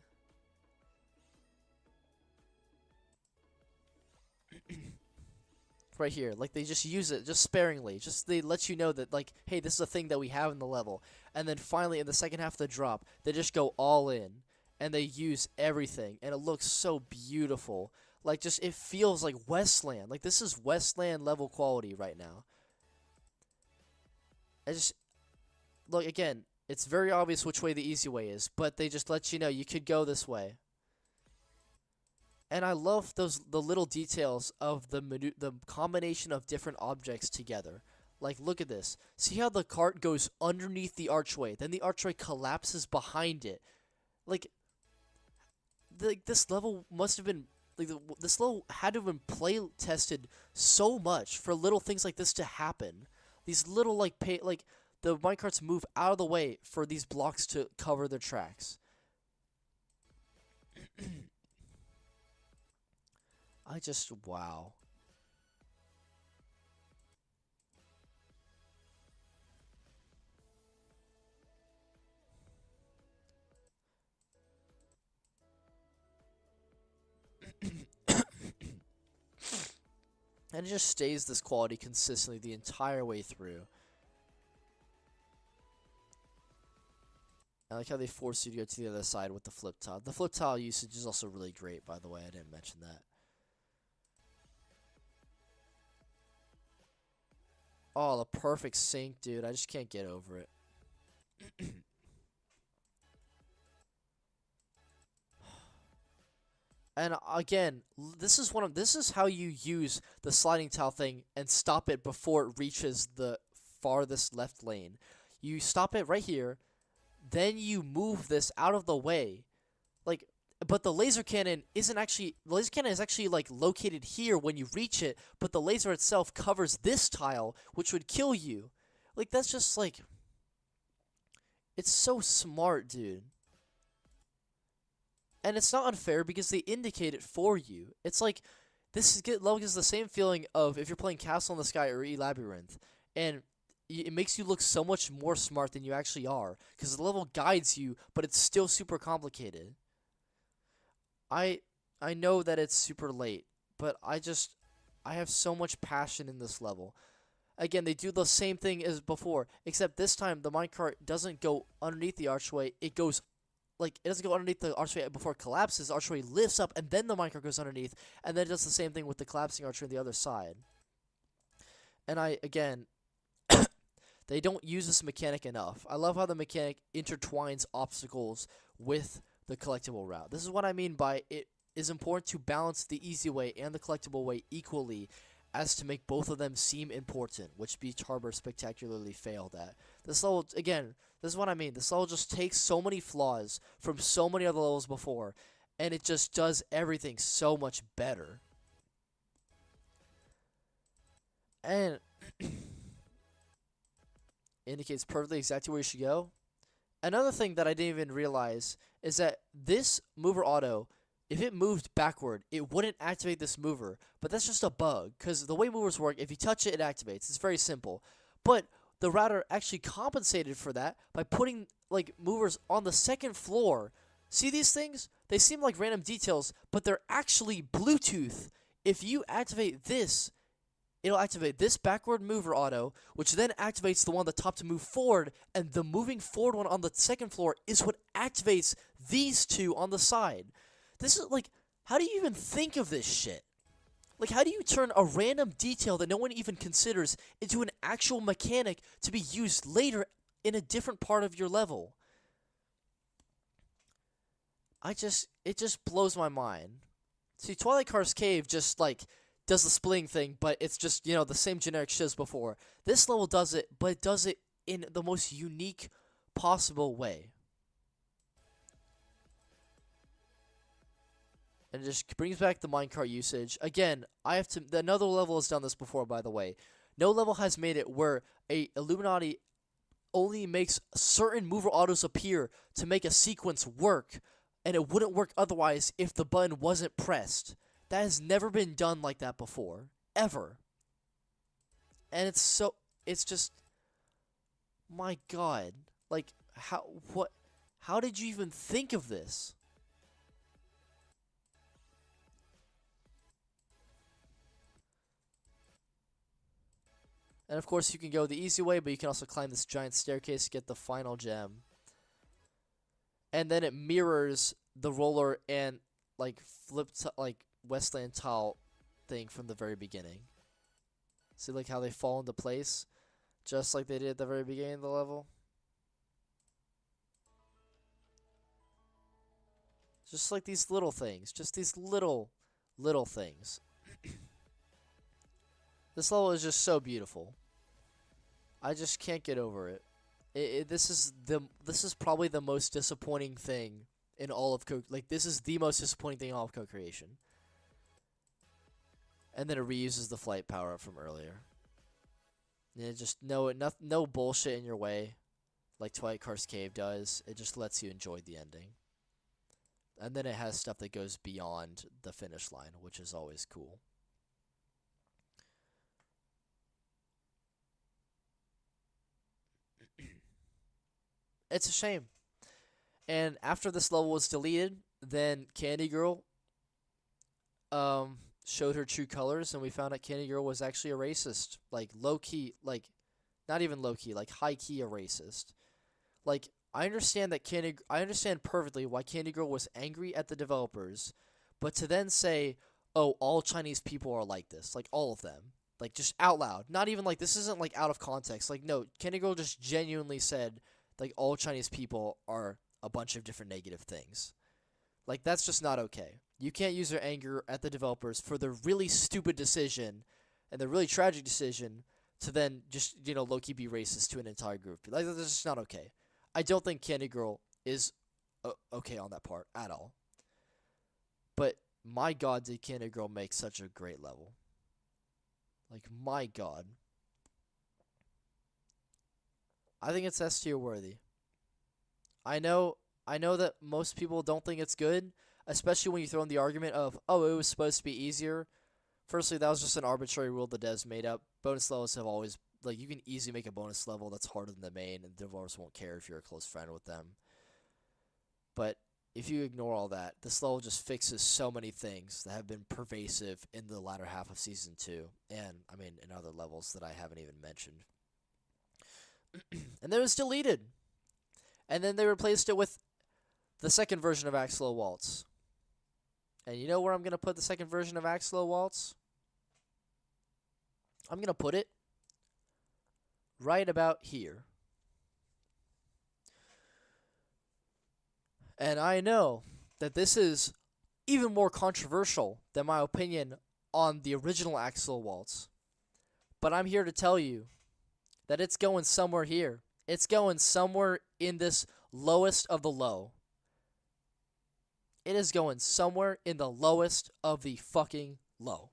Right here, like, they just use it just sparingly. Just they let you know that, like, hey, this is a thing that we have in the level. And then finally in the second half of the drop, they just go all in and they use everything, and it looks so beautiful. Like, just it feels like Westland. Like, this is Westland level quality right now. I just look again, it's very obvious which way the easy way is, but they just let you know you could go this way. And I love the little details of the combination of different objects together. Like, look at this. See how the cart goes underneath the archway, then the archway collapses behind it. Like, this level must have been this level had to have been play tested so much for little things like this to happen. These little the minecarts move out of the way for these blocks to cover their tracks. Wow. And it just stays this quality consistently the entire way through. I like how they force you to go to the other side with the flip tile. The flip tile usage is also really great, by the way. I didn't mention that. Oh, the perfect sync, dude. I just can't get over it. And again, this is how you use the sliding tile thing and stop it before it reaches the farthest left lane. You stop it right here, then you move this out of the way. Like, but the laser cannon is actually like located here when you reach it, but the laser itself covers this tile, which would kill you. Like, that's just like, it's so smart, dude. And it's not unfair because they indicate it for you. It's like, level gives the same feeling of if you're playing Castle in the Sky or E-Labyrinth, and it makes you look so much more smart than you actually are, because the level guides you, but it's still super complicated. I know that it's super late, but I have so much passion in this level. Again, they do the same thing as before, except this time the minecart doesn't go underneath the archway. It goes it doesn't go underneath the archway before it collapses. The archway lifts up, and then the minecart goes underneath, and then it does the same thing with the collapsing archway on the other side. And again, they don't use this mechanic enough. I love how the mechanic intertwines obstacles with the collectible route. This is what I mean by it is important to balance the easy way and the collectible way equally, as to make both of them seem important, which Beach Harbor spectacularly failed at. This level, again, this is what I mean. This level just takes so many flaws from so many other levels before, and it just does everything so much better. And indicates perfectly exactly where you should go. Another thing that I didn't even realize is that this mover auto, if it moved backward, it wouldn't activate this mover. But that's just a bug, because the way movers work, if you touch it, it activates. It's very simple. But the router actually compensated for that by putting movers on the second floor. See these things? They seem like random details, but they're actually Bluetooth. If you activate this, it'll activate this backward mover auto, which then activates the one on the top to move forward, and the moving forward one on the second floor is what activates these two on the side. This is how do you even think of this shit? How do you turn a random detail that no one even considers into an actual mechanic to be used later in a different part of your level? It just blows my mind. See, Twilight Karst Cave just does the splitting thing, but it's just, the same generic shit as before. This level does it, but it does it in the most unique possible way. And it just brings back the minecart usage. Again, another level has done this before, by the way. No level has made it where a Illuminati only makes certain mover autos appear to make a sequence work, and it wouldn't work otherwise if the button wasn't pressed. That has never been done like that before. Ever. And it's just, my god. How did you even think of this? And of course you can go the easy way, but you can also climb this giant staircase to get the final gem. And then it mirrors the roller and flipped Westland tile thing from the very beginning. See how they fall into place? Just like they did at the very beginning of the level. Just these little things. Just these little things. This level is just so beautiful. I just can't get over it. This is probably the most disappointing thing in all of this is the most disappointing thing in all of co-creation. And then it reuses the flight power up from earlier. And it just no bullshit in your way like Twilight Karst Cave does. It just lets you enjoy the ending. And then it has stuff that goes beyond the finish line, which is always cool. It's a shame. And after this level was deleted, then Candy Girl showed her true colors, and we found out Candy Girl was actually a racist. Low-key, not even low-key, high-key a racist. I understand perfectly why Candy Girl was angry at the developers, but to then say, oh, all Chinese people are like this, all of them, just out loud, not even this isn't out of context, no, Candy Girl just genuinely said, all Chinese people are a bunch of different negative things. That's just not okay. You can't use your anger at the developers for the really stupid decision and the really tragic decision to then just, low-key be racist to an entire group. That's just not okay. I don't think Candy Girl is okay on that part at all. But my god, did Candy Girl make such a great level. My god. I think it's S tier worthy. I know that most people don't think it's good, especially when you throw in the argument of, oh, it was supposed to be easier. Firstly, that was just an arbitrary rule the devs made up. Bonus levels have always, like, you can easily make a bonus level that's harder than the main, and developers won't care if you're a close friend with them. But if you ignore all that, this level just fixes so many things that have been pervasive in the latter half of Season 2, and, I mean, in other levels that I haven't even mentioned. And then it was deleted. And then they replaced it with the second version of Axolo-Waltz. And you know where I'm going to put the second version of Axolo-Waltz? I'm going to put it right about here. And I know that this is even more controversial than my opinion on the original Axolo-Waltz. But I'm here to tell you that it's going somewhere here. It's going somewhere in this lowest of the low. It is going somewhere in the lowest of the fucking low.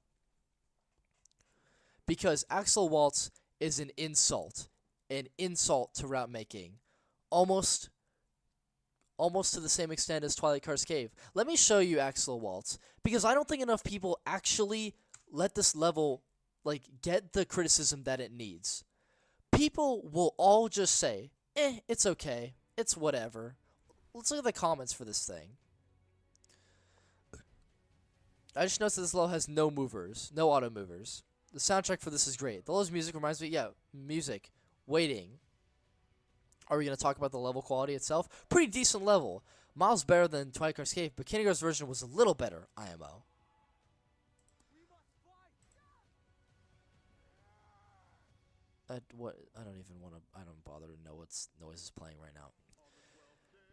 Because Axolo-Waltz is an insult to route making. Almost to the same extent as Twilight Karst Cave. Let me show you Axolo-Waltz, because I don't think enough people actually let this level, like, get the criticism that it needs. People will all just say, it's okay, it's whatever. Let's look at the comments for this thing. I just noticed that this level has no movers, no auto movers. The soundtrack for this is great. The level's music reminds me, music. Waiting. Are we going to talk about the level quality itself? Pretty decent level. Miles better than Twilight Karst Cave, but Kindergarten's version was a little better, IMO. I don't bother to know what noise is playing right now.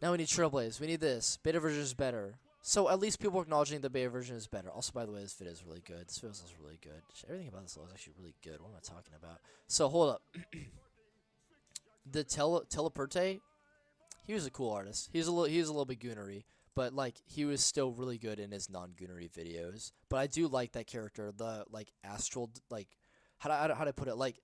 Now we need Trailblaze. We need this. Beta version is better. So at least people are acknowledging the beta version is better. Also, by the way, this video is really good. This video is really good. Everything about this level is actually really good. What am I talking about? So, hold up. The Teleperte, he was a cool artist. He was a little bit goonery, but like he was still really good in his non-goonery videos. But I do like that character, the like astral, like how do I put it? Like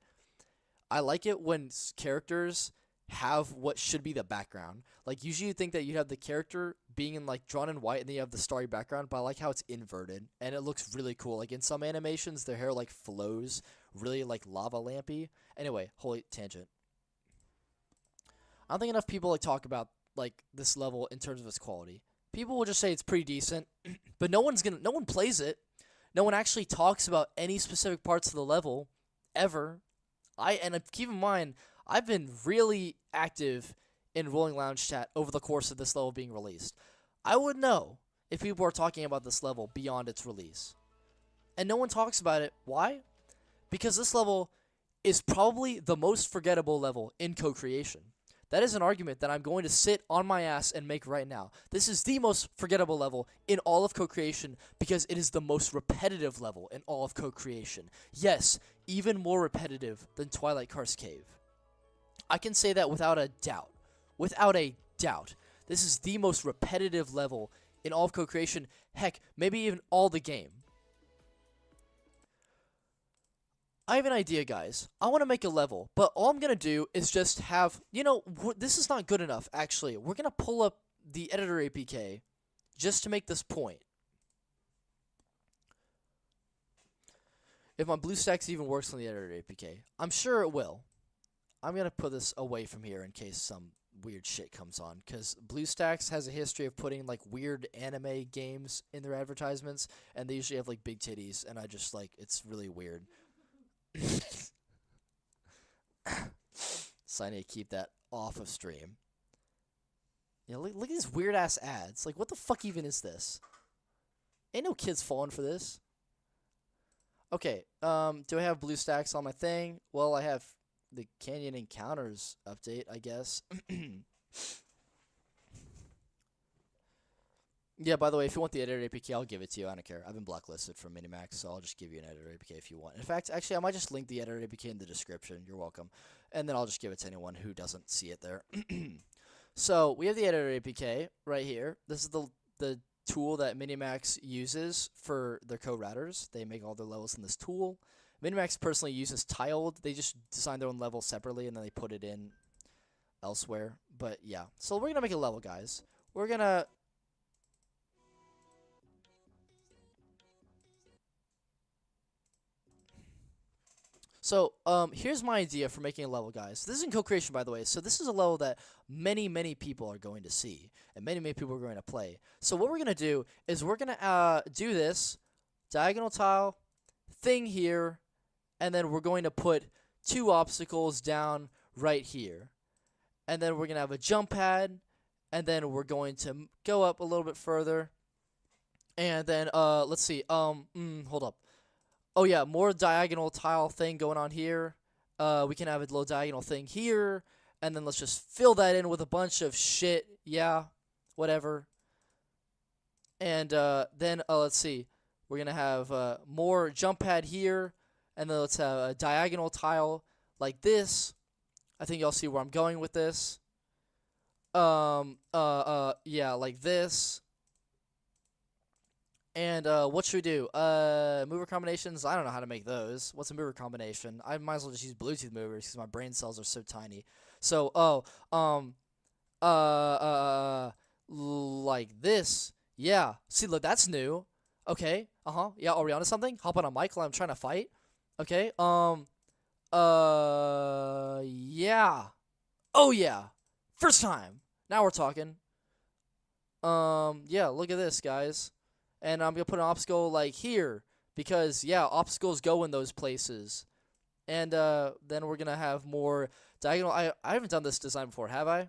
I like it when characters have what should be the background. Like usually you think that you have the character being in like drawn in white and then you have the starry background, but I like how it's inverted and it looks really cool. Like in some animations, their hair like flows really like lava lampy. Anyway, holy tangent. I don't think enough people like talk about like this level in terms of its quality. People will just say it's pretty decent, but no one plays it. No one actually talks about any specific parts of the level ever. Keep in mind, I've been really active in Rolling Lounge chat over the course of this level being released. I would know if people are talking about this level beyond its release. And no one talks about it. Why? Because this level is probably the most forgettable level in co-creation. That is an argument that I'm going to sit on my ass and make right now. This is the most forgettable level in all of co-creation because it is the most repetitive level in all of co-creation. Yes, even more repetitive than Twilight Karst Cave. I can say that without a doubt. Without a doubt. This is the most repetitive level in all of co-creation. Heck, maybe even all the game. I have an idea, guys. I want to make a level, but all I'm going to do is just have, this is not good enough, actually. We're going to pull up the editor APK just to make this point. If my BlueStacks even works on the editor APK, I'm sure it will. I'm going to put this away from here in case some weird shit comes on, because BlueStacks has a history of putting, like, weird anime games in their advertisements, and they usually have, like, big titties, and I just, like, it's really weird. So I need to keep that off of stream. Look at these weird ass ads. Like, what the fuck even is this? Ain't no kids falling for this. Okay, do I have BlueStacks on my thing? Well, I have the Canyon Encounters update, I guess. Yeah, by the way, if you want the editor APK, I'll give it to you. I don't care. I've been blacklisted from Minimax, so I'll just give you an editor APK if you want. In fact, actually, I might just link the editor APK in the description. You're welcome. And then I'll just give it to anyone who doesn't see it there. So, we have the editor APK right here. This is the tool that Minimax uses for their co-routers. They make all their levels in this tool. Minimax personally uses Tiled. They just design their own level separately, and then they put it in elsewhere. But, yeah. So, we're going to make a level, guys. We're going to... So, here's my idea for making a level, guys. This is in co-creation, by the way. So this is a level that many people are going to see, and many people are going to play. So what we're gonna do is we're gonna do this diagonal tile thing here, and then we're going to put 2 obstacles down right here, and then we're gonna have a jump pad, and then we're going to go up a little bit further, and then let's see. Hold up. Oh yeah, more diagonal tile thing going on here. We can have a little diagonal thing here, and then let's just fill that in with a bunch of shit. Yeah, whatever. And then let's see. We're gonna have more jump pad here, and then let's have a diagonal tile like this. I think y'all see where I'm going with this. Yeah, like this. And what should we do? Mover combinations? I don't know how to make those. What's a mover combination? I might as well just use Bluetooth movers because my brain cells are so tiny. So, like this. Yeah. See, look, that's new. Okay. Yeah, are we onto something? Hop on a mic while I'm trying to fight. Okay. Yeah. Oh yeah. First time. Now we're talking. Yeah, look at this, guys. And I'm going to put an obstacle, like, here. Because, yeah, obstacles go in those places. And, then we're going to have more diagonal. I haven't done this design before, have I?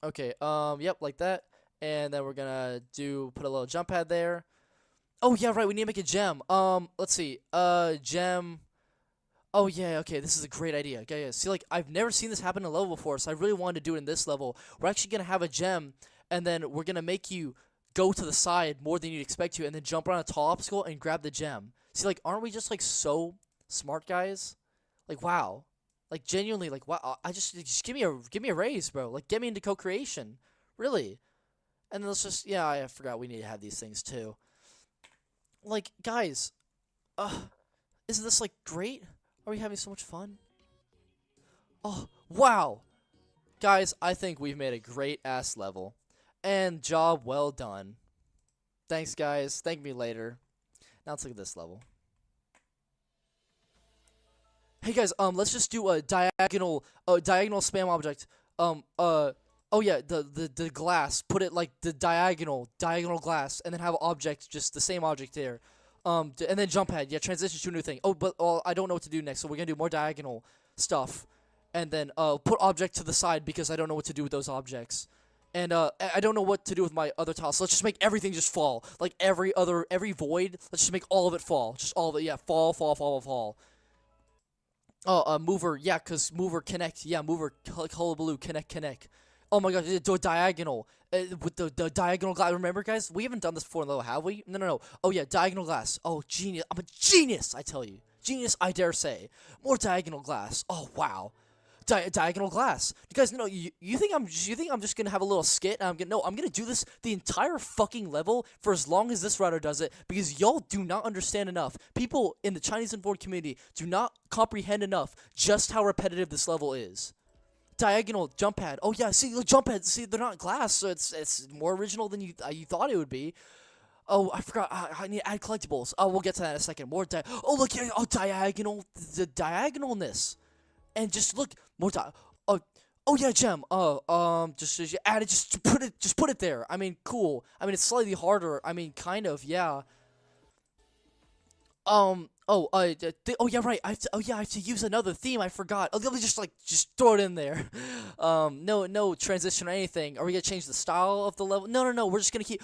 Okay, yep, like that. And then we're going to put a little jump pad there. Oh, yeah, right, we need to make a gem. Let's see. Gem. Oh, yeah, okay, this is a great idea. Okay, yeah. See, like, I've never seen this happen in a level before, so I really wanted to do it in this level. We're actually going to have a gem, and then we're going to make you go to the side more than you'd expect to, and then jump around a tall obstacle and grab the gem. See, like, aren't we just, like, so smart, guys? Like, wow. Like, genuinely, like, wow. Just give me a raise, bro. Like, get me into co-creation. Really. And then let's just, yeah, I forgot we need to have these things, too. Like, guys, isn't this, like, great? Are we having so much fun? Oh, wow. Guys, I think we've made a great-ass level. And job well done. Thanks, guys. Thank me later. Now let's look at this level. Hey, guys, let's just do a diagonal spam object. Oh, yeah, the glass. Put it, like, the diagonal glass, and then have an object, just the same object there. And then jump pad. Yeah, transition to a new thing. Oh, but I don't know what to do next, so we're gonna do more diagonal stuff. And then put object to the side because I don't know what to do with those objects. And I don't know what to do with my other tiles. So let's just make everything just fall. Like every void, let's just make all of it fall. Just all of it, yeah, fall. Oh, mover, yeah, cause mover connect, yeah, mover hullabaloo connect. Oh my gosh, do a diagonal with the diagonal glass. Remember, guys, we haven't done this before in level, have we? No. Oh yeah, diagonal glass. Oh, genius! I'm a genius, I tell you, genius, I dare say. More diagonal glass. Oh wow. Diagonal glass. You guys know, you think I'm just gonna have a little skit and I'm gonna do this the entire fucking level for as long as this router does it, because y'all do not understand enough. People in the Chinese and foreign community do not comprehend enough just how repetitive this level is. Diagonal jump pad. Oh yeah, see, look, jump pads. See, they're not glass, so it's more original than you thought it would be. Oh, I forgot. I need to add collectibles. Oh, we'll get to that in a second. More oh, look, yeah, oh, diagonal. The diagonalness. And just look, more time. Oh yeah, gem. Just add it. Just put it there. I mean, cool. I mean, it's slightly harder. I mean, kind of, yeah. Oh yeah, right. I have to use another theme. I forgot. Let me just throw it in there. No transition or anything. Are we gonna change the style of the level? No. We're just gonna keep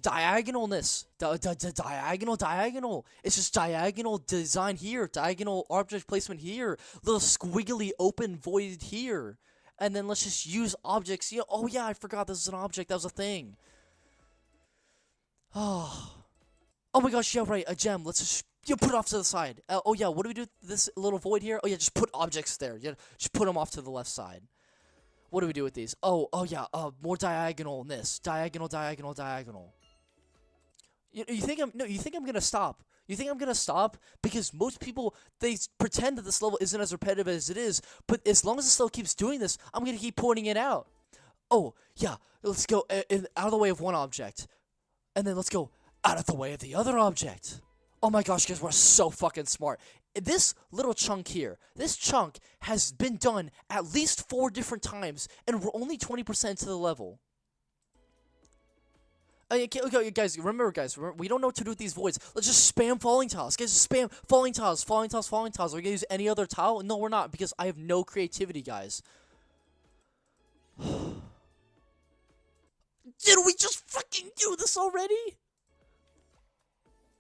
diagonalness. Diagonal. It's just diagonal design here. Diagonal object placement here. Little squiggly open void here. And then let's just use objects. Yeah. Oh yeah, I forgot this is an object. That was a thing. Oh my gosh, yeah, right, a gem. Let's just put it off to the side. Oh yeah, what do we do with this little void here? Oh yeah, just put objects there. Yeah, just put them off to the left side. What do we do with these? Oh yeah, more diagonalness. Diagonal. You think I'm gonna stop? You think I'm gonna stop? Because most people, they pretend that this level isn't as repetitive as it is, but as long as this level keeps doing this, I'm gonna keep pointing it out. Oh yeah, let's go out of the way of one object, and then let's go out of the way of the other object. Oh my gosh, guys, we're so fucking smart. this little chunk here, this chunk has been done at least 4 different times, and we're only 20% to the level. Okay, guys, remember, we don't know what to do with these voids. Let's just spam falling tiles. Guys, just spam falling tiles, falling tiles, falling tiles. Are we gonna use any other tile? No, we're not, because I have no creativity, guys. Did we just fucking do this already?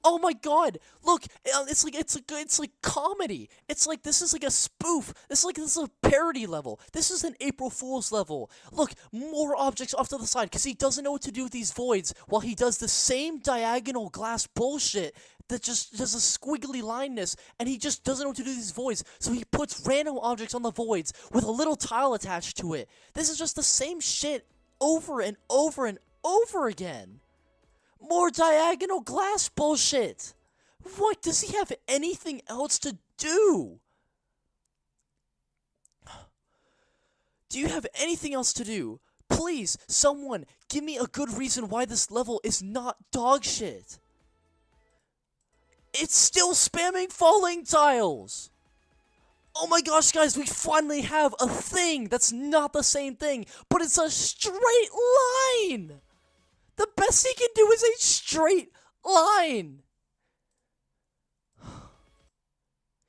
Oh my god! Look, it's like comedy. It's like this is like a spoof. This is a parody level. This is an April Fool's level. Look, more objects off to the side because he doesn't know what to do with these voids while he does the same diagonal glass bullshit that just does a squiggly lineness, and he just doesn't know what to do with these voids. So he puts random objects on the voids with a little tile attached to it. This is just the same shit over and over and over again. More diagonal glass bullshit. What? Does he have anything else to do? Do you have anything else to do? Please, someone, give me a good reason why this level is not dog shit. It's still spamming falling tiles. Oh my gosh, guys, we finally have a thing that's not the same thing, but it's a straight line. The best he can do is a straight line.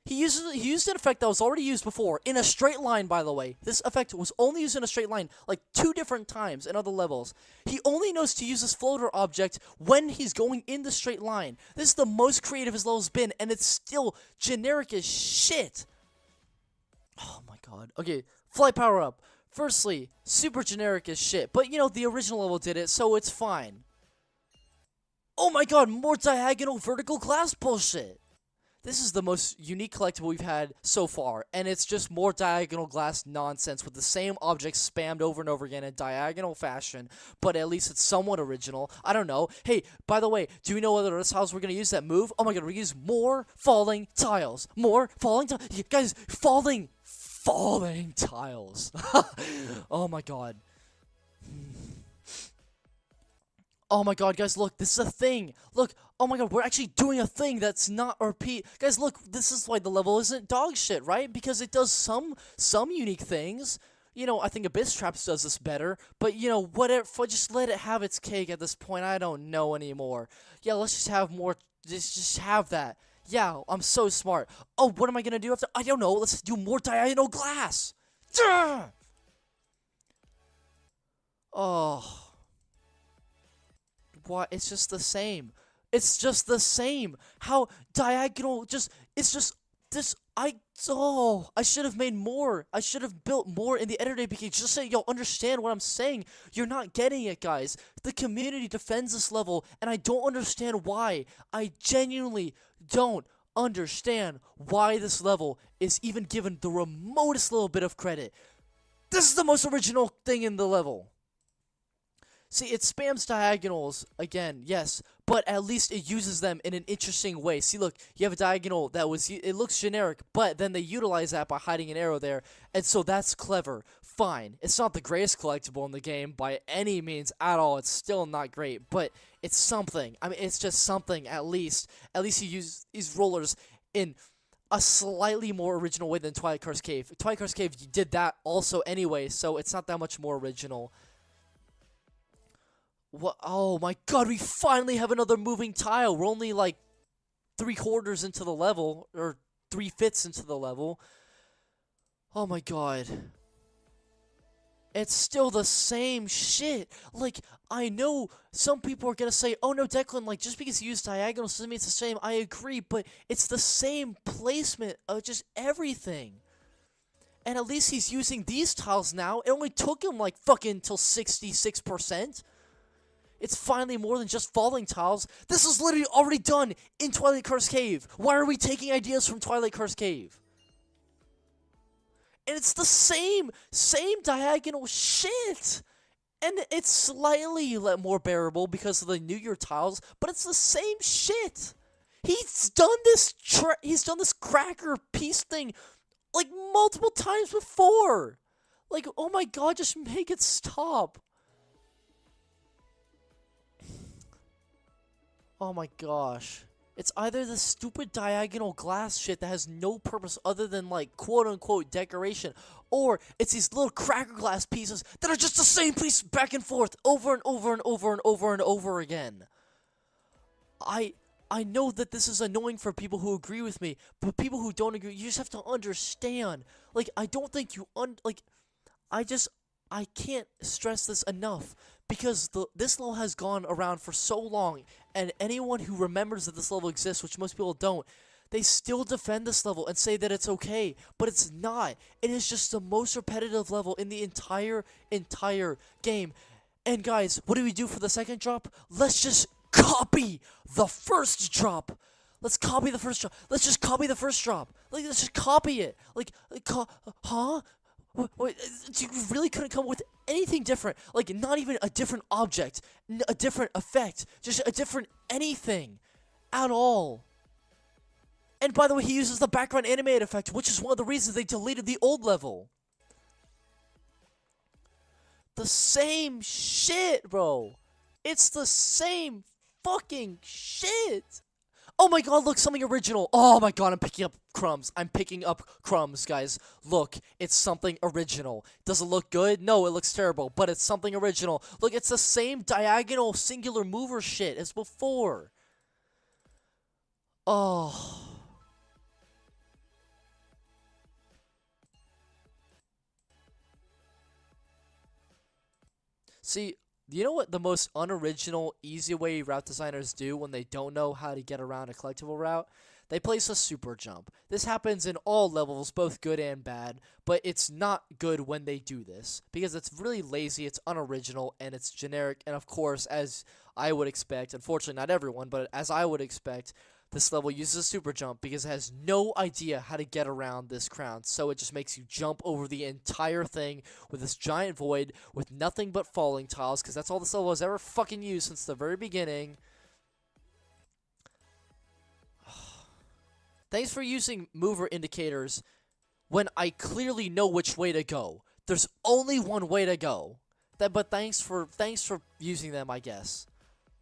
He used an effect that was already used before in a straight line, by the way. This effect was only used in a straight line like 2 different times in other levels. He only knows to use this floater object when he's going in the straight line. This is the most creative his level's been, and it's still generic as shit. Oh my god. Okay, flight power up. Firstly, super generic as shit, but you know, the original level did it, so it's fine. Oh my god, more diagonal vertical glass bullshit. This is the most unique collectible we've had so far, and it's just more diagonal glass nonsense with the same objects spammed over and over again in diagonal fashion, but at least it's somewhat original. I don't know. Hey, by the way, do you know what other tiles we're going to use that move? Oh my god, we're going to use more falling tiles. More falling tiles. Guys, falling tiles. Oh my god. Oh my god, guys, look, this is a thing. Look, oh my god, we're actually doing a thing that's not repeat. Guys, look, this is why the level isn't dog shit, right? Because it does some unique things. You know, I think Abyss Traps does this better, but you know, whatever, just let it have its cake at this point. I don't know anymore. Yeah, let's just have more, just have that. Yeah, I'm so smart. Oh, what am I gonna do after? I don't know. Let's do more diagonal glass. Duh! Oh. What? It's just the same. It's just the same. How diagonal it's just this. I should have made more. I should have built more in the editor because just so y'all understand what I'm saying. You're not getting it, guys. The community defends this level, and I don't understand why. I genuinely don't understand why this level is even given the remotest little bit of credit. This is the most original thing in the level. See, it spams diagonals, again, yes, but at least it uses them in an interesting way. See, look, you have a diagonal that it looks generic, but then they utilize that by hiding an arrow there, and so that's clever. Fine. It's not the greatest collectible in the game by any means at all. It's still not great, but it's something. I mean, it's just something, at least. At least you use these rollers in a slightly more original way than Twilight Karst Cave. Twilight Karst Cave did that also anyway, so it's not that much more original. What? Oh my god, we finally have another moving tile. We're only like 3/4 into the level, or 3/5 into the level. Oh my god. It's still the same shit. Like, I know some people are gonna say, oh no, Declan, like, just because you use diagonals doesn't mean it's the same. I agree, but it's the same placement of just everything. And at least he's using these tiles now. It only took him like fucking till 66%. It's finally more than just falling tiles. This was literally already done in Twilight Karst Cave. Why are we taking ideas from Twilight Karst Cave? And it's the same diagonal shit. And it's slightly more bearable because of the New Year tiles, but it's the same shit. He's done this cracker piece thing like multiple times before. Like, oh my god, just make it stop. Oh my gosh. It's either this stupid diagonal glass shit that has no purpose other than, like, quote-unquote decoration, or it's these little cracker glass pieces that are just the same piece back and forth over and over and over and over and over again. I know that this is annoying for people who agree with me, but people who don't agree, you just have to understand. Like, I don't think you I can't stress this enough, because this level has gone around for so long, and anyone who remembers that this level exists, which most people don't, they still defend this level and say that it's okay, but it's not. It is just the most repetitive level in the entire game. And guys, what do we do for the second drop? Let's just copy the first drop. Let's copy the first drop. Let's just copy the first drop. Like, let's just copy it. Huh? Wait, you really couldn't come up with anything different. Like, not even a different object, a different effect, just a different anything at all. And by the way, he uses the background animated effect, which is one of the reasons they deleted the old level. The same shit, bro. It's the same fucking shit. Oh my god, look, something original. Oh my god, I'm picking up crumbs. I'm picking up crumbs, guys. Look, it's something original. Does it look good? No, it looks terrible, but it's something original. Look, it's the same diagonal singular mover shit as before. Oh. See, you know what the most unoriginal, easy way route designers do when they don't know how to get around a collectible route? They place a super jump. This happens in all levels, both good and bad, but it's not good when they do this, because it's really lazy, it's unoriginal, and it's generic, and of course, as I would expect, unfortunately not everyone, but as I would expect, this level uses a super jump because it has no idea how to get around this crown, so it just makes you jump over the entire thing with this giant void with nothing but falling tiles, because that's all this level has ever fucking used since the very beginning. Thanks for using mover indicators when I clearly know which way to go. There's only one way to go. But thanks for using them, I guess.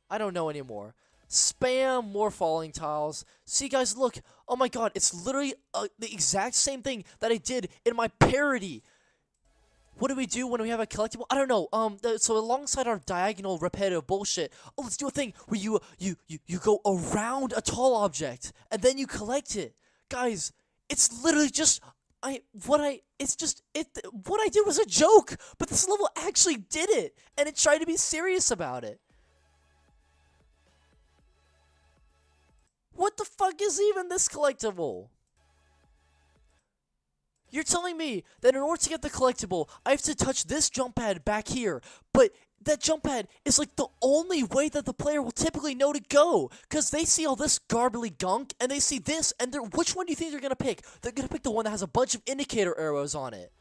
I don't know anymore. Spam more falling tiles. See, guys, look. Oh my god, it's literally the exact same thing that I did in my parody. What do we do when we have a collectible? I don't know. So alongside our diagonal repetitive bullshit, let's do a thing where you go around a tall object and then you collect it. Guys, it's literally just what I did was a joke, but this level actually did it, and it tried to be serious about it. What the fuck is even this collectible? You're telling me that in order to get the collectible, I have to touch this jump pad back here, but that jump pad is like the only way that the player will typically know to go, because they see all this garbly gunk, and they see this, and which one do you think they're going to pick? They're going to pick the one that has a bunch of indicator arrows on it.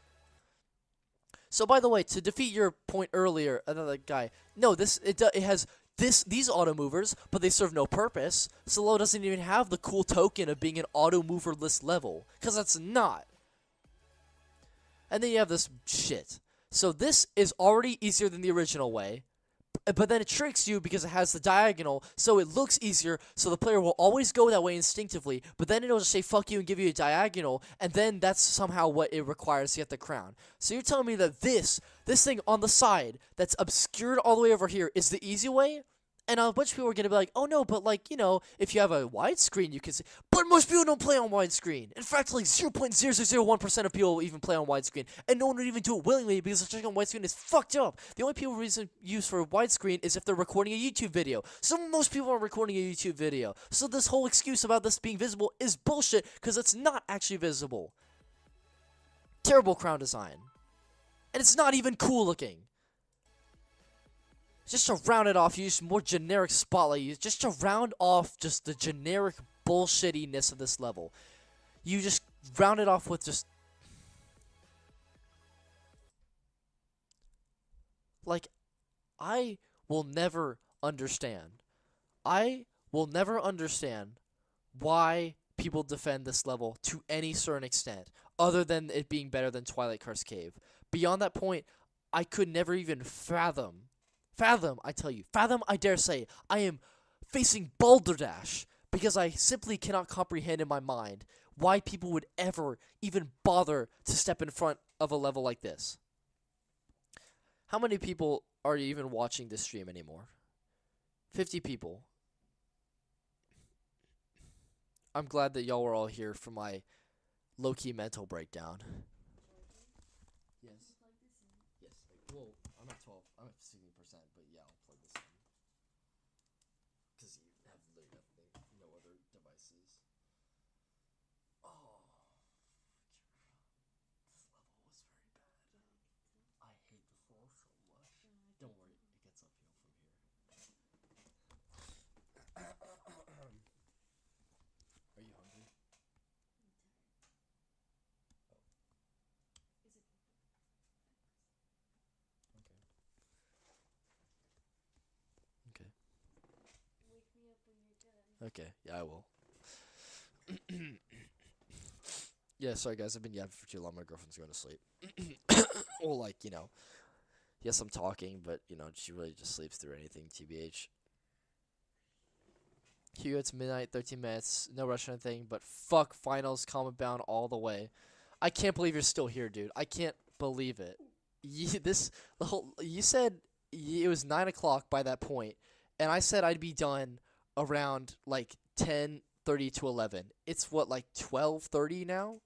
So, by the way, to defeat your point earlier, another guy, no, it has these auto movers, but they serve no purpose. So level doesn't even have the cool token of being an auto moverless level, because that's not. And then you have this shit. So this is already easier than the original way, but then it tricks you because it has the diagonal, so it looks easier, so the player will always go that way instinctively, but then it'll just say fuck you and give you a diagonal, and then that's somehow what it requires to get the crown. So you're telling me that this thing on the side that's obscured all the way over here is the easy way? And a bunch of people are going to be like, oh no, but like, you know, if you have a widescreen, you can see. But most people don't play on widescreen. In fact, like 0.0001% of people even play on widescreen. And no one would even do it willingly because the trick on widescreen is fucked up. The only people reason use for widescreen is if they're recording a YouTube video. So most people are recording a YouTube video. So this whole excuse about this being visible is bullshit because it's not actually visible. Terrible crown design. And it's not even cool looking. Just to round it off, use more generic spotlight. Just to round off just the generic bullshittiness of this level. You just round it off with just... Like, I will never understand. I will never understand why people defend this level to any certain extent, other than it being better than Twilight Karst Cave. Beyond that point, I could never even fathom, I tell you, I dare say, I am facing Balderdash because I simply cannot comprehend in my mind why people would ever even bother to step in front of a level like this. How many people are even watching this stream anymore? 50 people. I'm glad that y'all were all here for my low-key mental breakdown. Yes. Yes. Well, I'm at 12. I'm at 60%, but yeah, I'll plug this in. Because you have literally nothing, no other devices. Oh, this level was very bad. I hate this level so much. Don't worry, it gets uphill from here. Are you hungry? Okay. Wake me up when you're done. Okay, yeah, I will. Yeah, sorry guys, I've been yapping for too long. My girlfriend's going to sleep. Well, like, you know, yes, I'm talking, but, you know, she really just sleeps through anything, TBH. Hugo, it's midnight, 13 minutes, no rush or anything, but fuck finals, Cometbound all the way. I can't believe you're still here, dude. I can't believe it. You said it was 9 o'clock by that point, and I said I'd be done around, like, 10:30 to 11. It's, what, like, 12:30 now?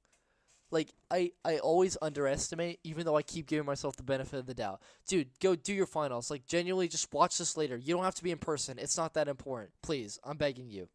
Like, I always underestimate, even though I keep giving myself the benefit of the doubt. Dude, go do your finals. Like, genuinely, just watch this later. You don't have to be in person. It's not that important. Please, I'm begging you.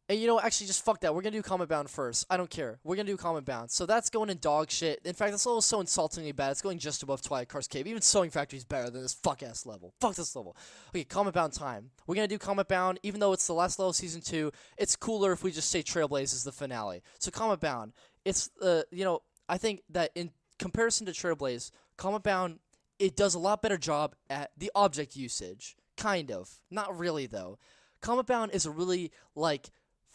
And, you know, actually, just fuck that. We're going to do Cometbound first. I don't care. We're going to do Cometbound. So that's going in dog shit. In fact, this level is so insultingly bad. It's going just above Twilight, Karst Cave. Even Sewing Factory is better than this fuck-ass level. Fuck this level. Okay, Cometbound time. We're going to do Cometbound. Even though it's the last level of Season 2, it's cooler if we just say Trailblaze is the finale. So Cometbound, it's, you know, I think that in comparison to Trailblaze, Cometbound, it does a lot better job at the object usage. Kind of. Not really, though. Cometbound is a really, like,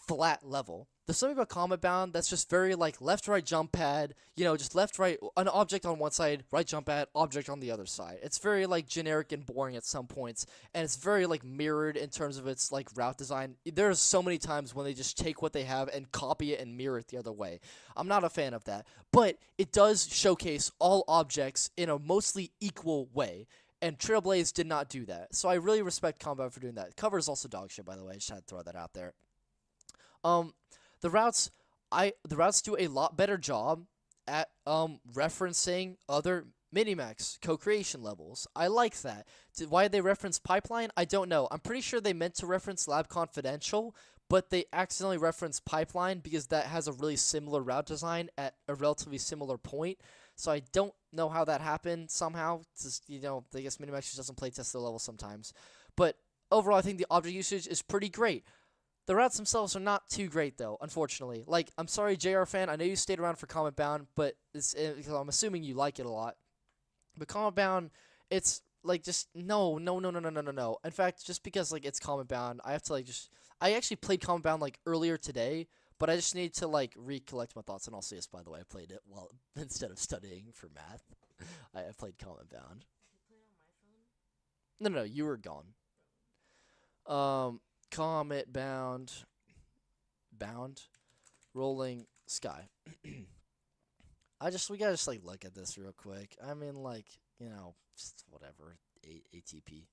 flat level. There's something about Cometbound that's just very like left right jump pad, you know, just left right, an object on one side, right jump pad, object on the other side. It's very like generic and boring at some points, and it's very like mirrored in terms of its like route design. There's so many times when they just take what they have and copy it and mirror it the other way. I'm not a fan of that, but it does showcase all objects in a mostly equal way. And Trailblaze did not do that. So I really respect Cometbound for doing that. Cover is also dog shit, by the way. I just had to throw that out there. The routes do a lot better job at referencing other Minimax co-creation levels. I like that. Why they reference Pipeline, I don't know. I'm pretty sure they meant to reference Lab Confidential, but they accidentally referenced Pipeline because that has a really similar route design at a relatively similar point. So I don't know how that happened somehow. Just, you know, I guess Minimax just doesn't play test the level sometimes. But overall, I think the object usage is pretty great. The routes themselves are not too great, though, unfortunately. Like, I'm sorry, JR fan, I know you stayed around for Cometbound, but I'm assuming you like it a lot. But Cometbound, it's, like, just, no. In fact, just because, like, it's Cometbound, I have to, like, I actually played Cometbound, like, earlier today, but I just need to, like, recollect my thoughts, and I'll say this, by the way, I played it instead of studying for math. I played Cometbound. Did you play it on my phone? No, you were gone. Cometbound, Rolling Sky. We gotta just like look at this real quick. I mean, like, you know, just whatever. ATP.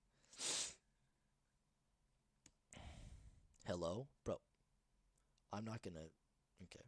Hello, bro. I'm not gonna. Okay.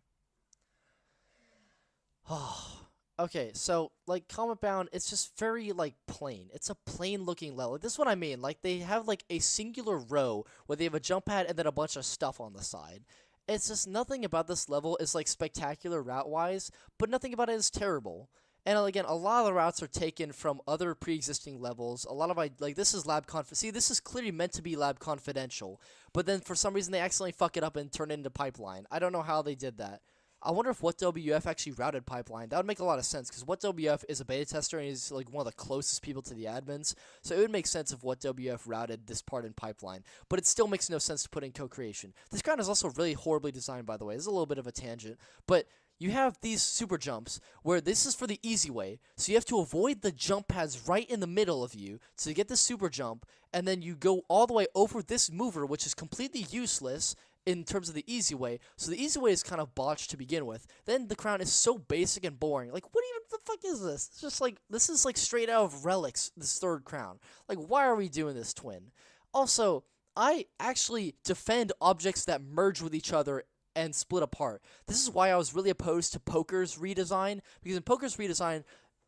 Oh. Okay, so, like, Cometbound, it's just very, like, plain. It's a plain-looking level. This is what I mean. Like, they have, like, a singular row where they have a jump pad and then a bunch of stuff on the side. It's just nothing about this level is, like, spectacular route-wise, but nothing about it is terrible. And, again, a lot of the routes are taken from other pre-existing levels. A lot of, like, this is Lab Conf... See, this is clearly meant to be Lab Confidential, but then for some reason they accidentally fuck it up and turn it into Pipeline. I don't know how they did that. I wonder if WhatWF actually routed Pipeline. That would make a lot of sense, because WhatWF is a beta tester and he's like one of the closest people to the admins. So it would make sense if WhatWF routed this part in Pipeline. But it still makes no sense to put in co-creation. This ground is also really horribly designed, by the way. This is a little bit of a tangent. But you have these super jumps where this is for the easy way. So you have to avoid the jump pads right in the middle of you to get the super jump, and then you go all the way over this mover, which is completely useless in terms of the easy way. So the easy way is kind of botched to begin with. Then the crown is so basic and boring. Like, what even the fuck is this? It's just like, this is like straight out of Relics, this third crown. Like, why are we doing this, twin? Also, I actually defend objects that merge with each other and split apart. This is why I was really opposed to Poker's redesign, because in Poker's redesign,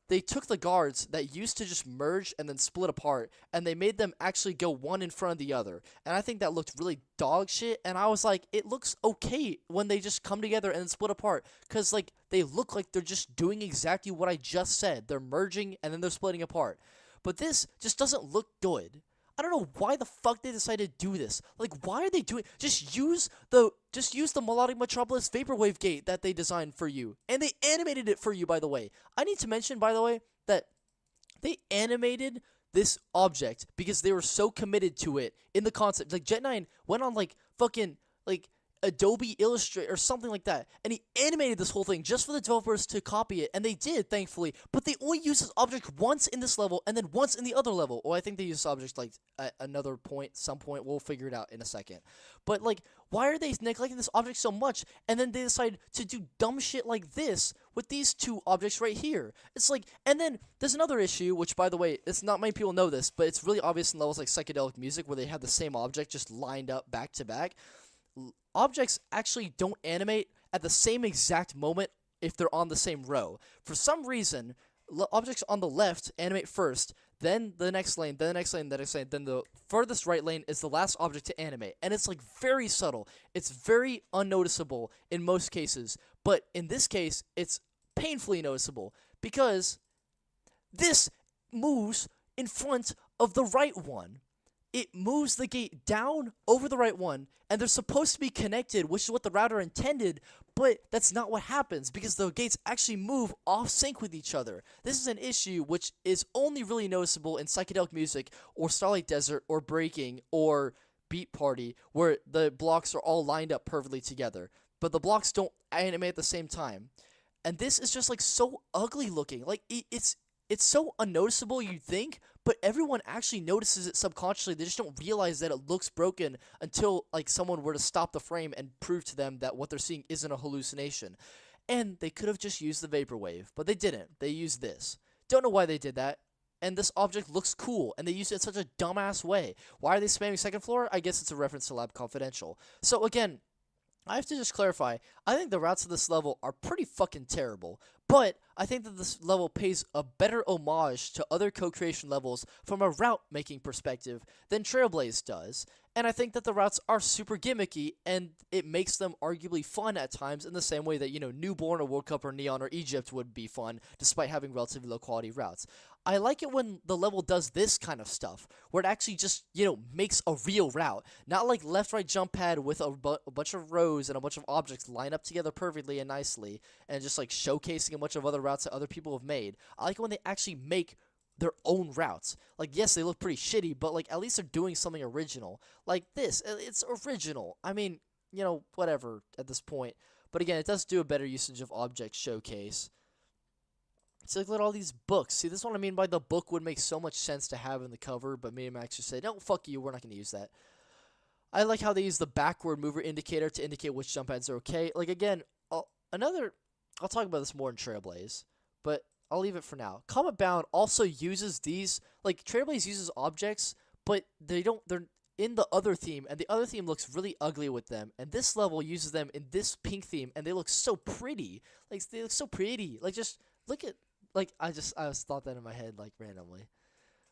they took the guards that used to just merge and then split apart, and they made them actually go one in front of the other. And I think that looked really dog shit, and I was like, it looks okay when they just come together and then split apart, because, like, they look like they're just doing exactly what I just said. They're merging, and then they're splitting apart. But this just doesn't look good. I don't know why the fuck they decided to do this. Like, why are they doing? Just use the Melodic Metropolis Vaporwave gate that they designed for you, and they animated it for you. By the way, I need to mention, by the way, that they animated this object because they were so committed to it in the concept. Like, Jet9 went on like fucking like Adobe Illustrator or something like that, and he animated this whole thing just for the developers to copy it, and they did, thankfully, but they only used this object once in this level and then once in the other level. Or I think they used this object like at another point, some point. We'll figure it out in a second. But like, why are they neglecting this object so much, and then they decide to do dumb shit like this with these two objects right here? It's like, and then there's another issue, which, by the way, it's not many people know this, but it's really obvious in levels like Psychedelic Music where they have the same object just lined up back to back. Objects actually don't animate at the same exact moment if they're on the same row. For some reason, objects on the left animate first, then the next lane, then the next lane, then the next lane, then the furthest right lane is the last object to animate. And it's like very subtle. It's very unnoticeable in most cases. But in this case, it's painfully noticeable because this moves in front of the right one. It moves the gate down over the right one, and they're supposed to be connected, which is what the router intended, but that's not what happens because the gates actually move off sync with each other. This is an issue which is only really noticeable in Psychedelic Music or Starlight Desert or Breaking or Beat Party, where the blocks are all lined up perfectly together, but the blocks don't animate at the same time. And this is just like so ugly looking. Like, it's so unnoticeable, you'd think, but everyone actually notices it subconsciously. They just don't realize that it looks broken until like someone were to stop the frame and prove to them that what they're seeing isn't a hallucination. And they could have just used the vaporwave, but they didn't. They used this. Don't know why they did that. And this object looks cool, and they used it in such a dumbass way. Why are they spamming second floor? I guess it's a reference to Lab Confidential. So again, I have to just clarify, I think the routes of this level are pretty fucking terrible, but I think that this level pays a better homage to other co-creation levels from a route-making perspective than Trailblaze does, and I think that the routes are super gimmicky, and it makes them arguably fun at times in the same way that, you know, Newborn or World Cup or Neon or Egypt would be fun, despite having relatively low-quality routes. I like it when the level does this kind of stuff, where it actually just, you know, makes a real route. Not like left-right jump pad with a bunch of rows and a bunch of objects lined up together perfectly and nicely, and just like showcasing a bunch of other routes that other people have made. I like it when they actually make their own routes. Like, yes, they look pretty shitty, but like at least they're doing something original. Like this, it's original. I mean, you know, whatever at this point. But again, it does do a better usage of object showcase. So look at all these books. See, this is what I mean by the book would make so much sense to have in the cover, but me and Max just said, no, fuck you, we're not going to use that. I like how they use the backward mover indicator to indicate which jump pads are okay. Like, again, I'll talk about this more in Trailblaze, but I'll leave it for now. Cometbound also uses these, like, Trailblaze uses objects, but they're in the other theme, and the other theme looks really ugly with them, and this level uses them in this pink theme, and they look so pretty. Like, they look so pretty. Like, just look at, like, I just thought that in my head, like, randomly.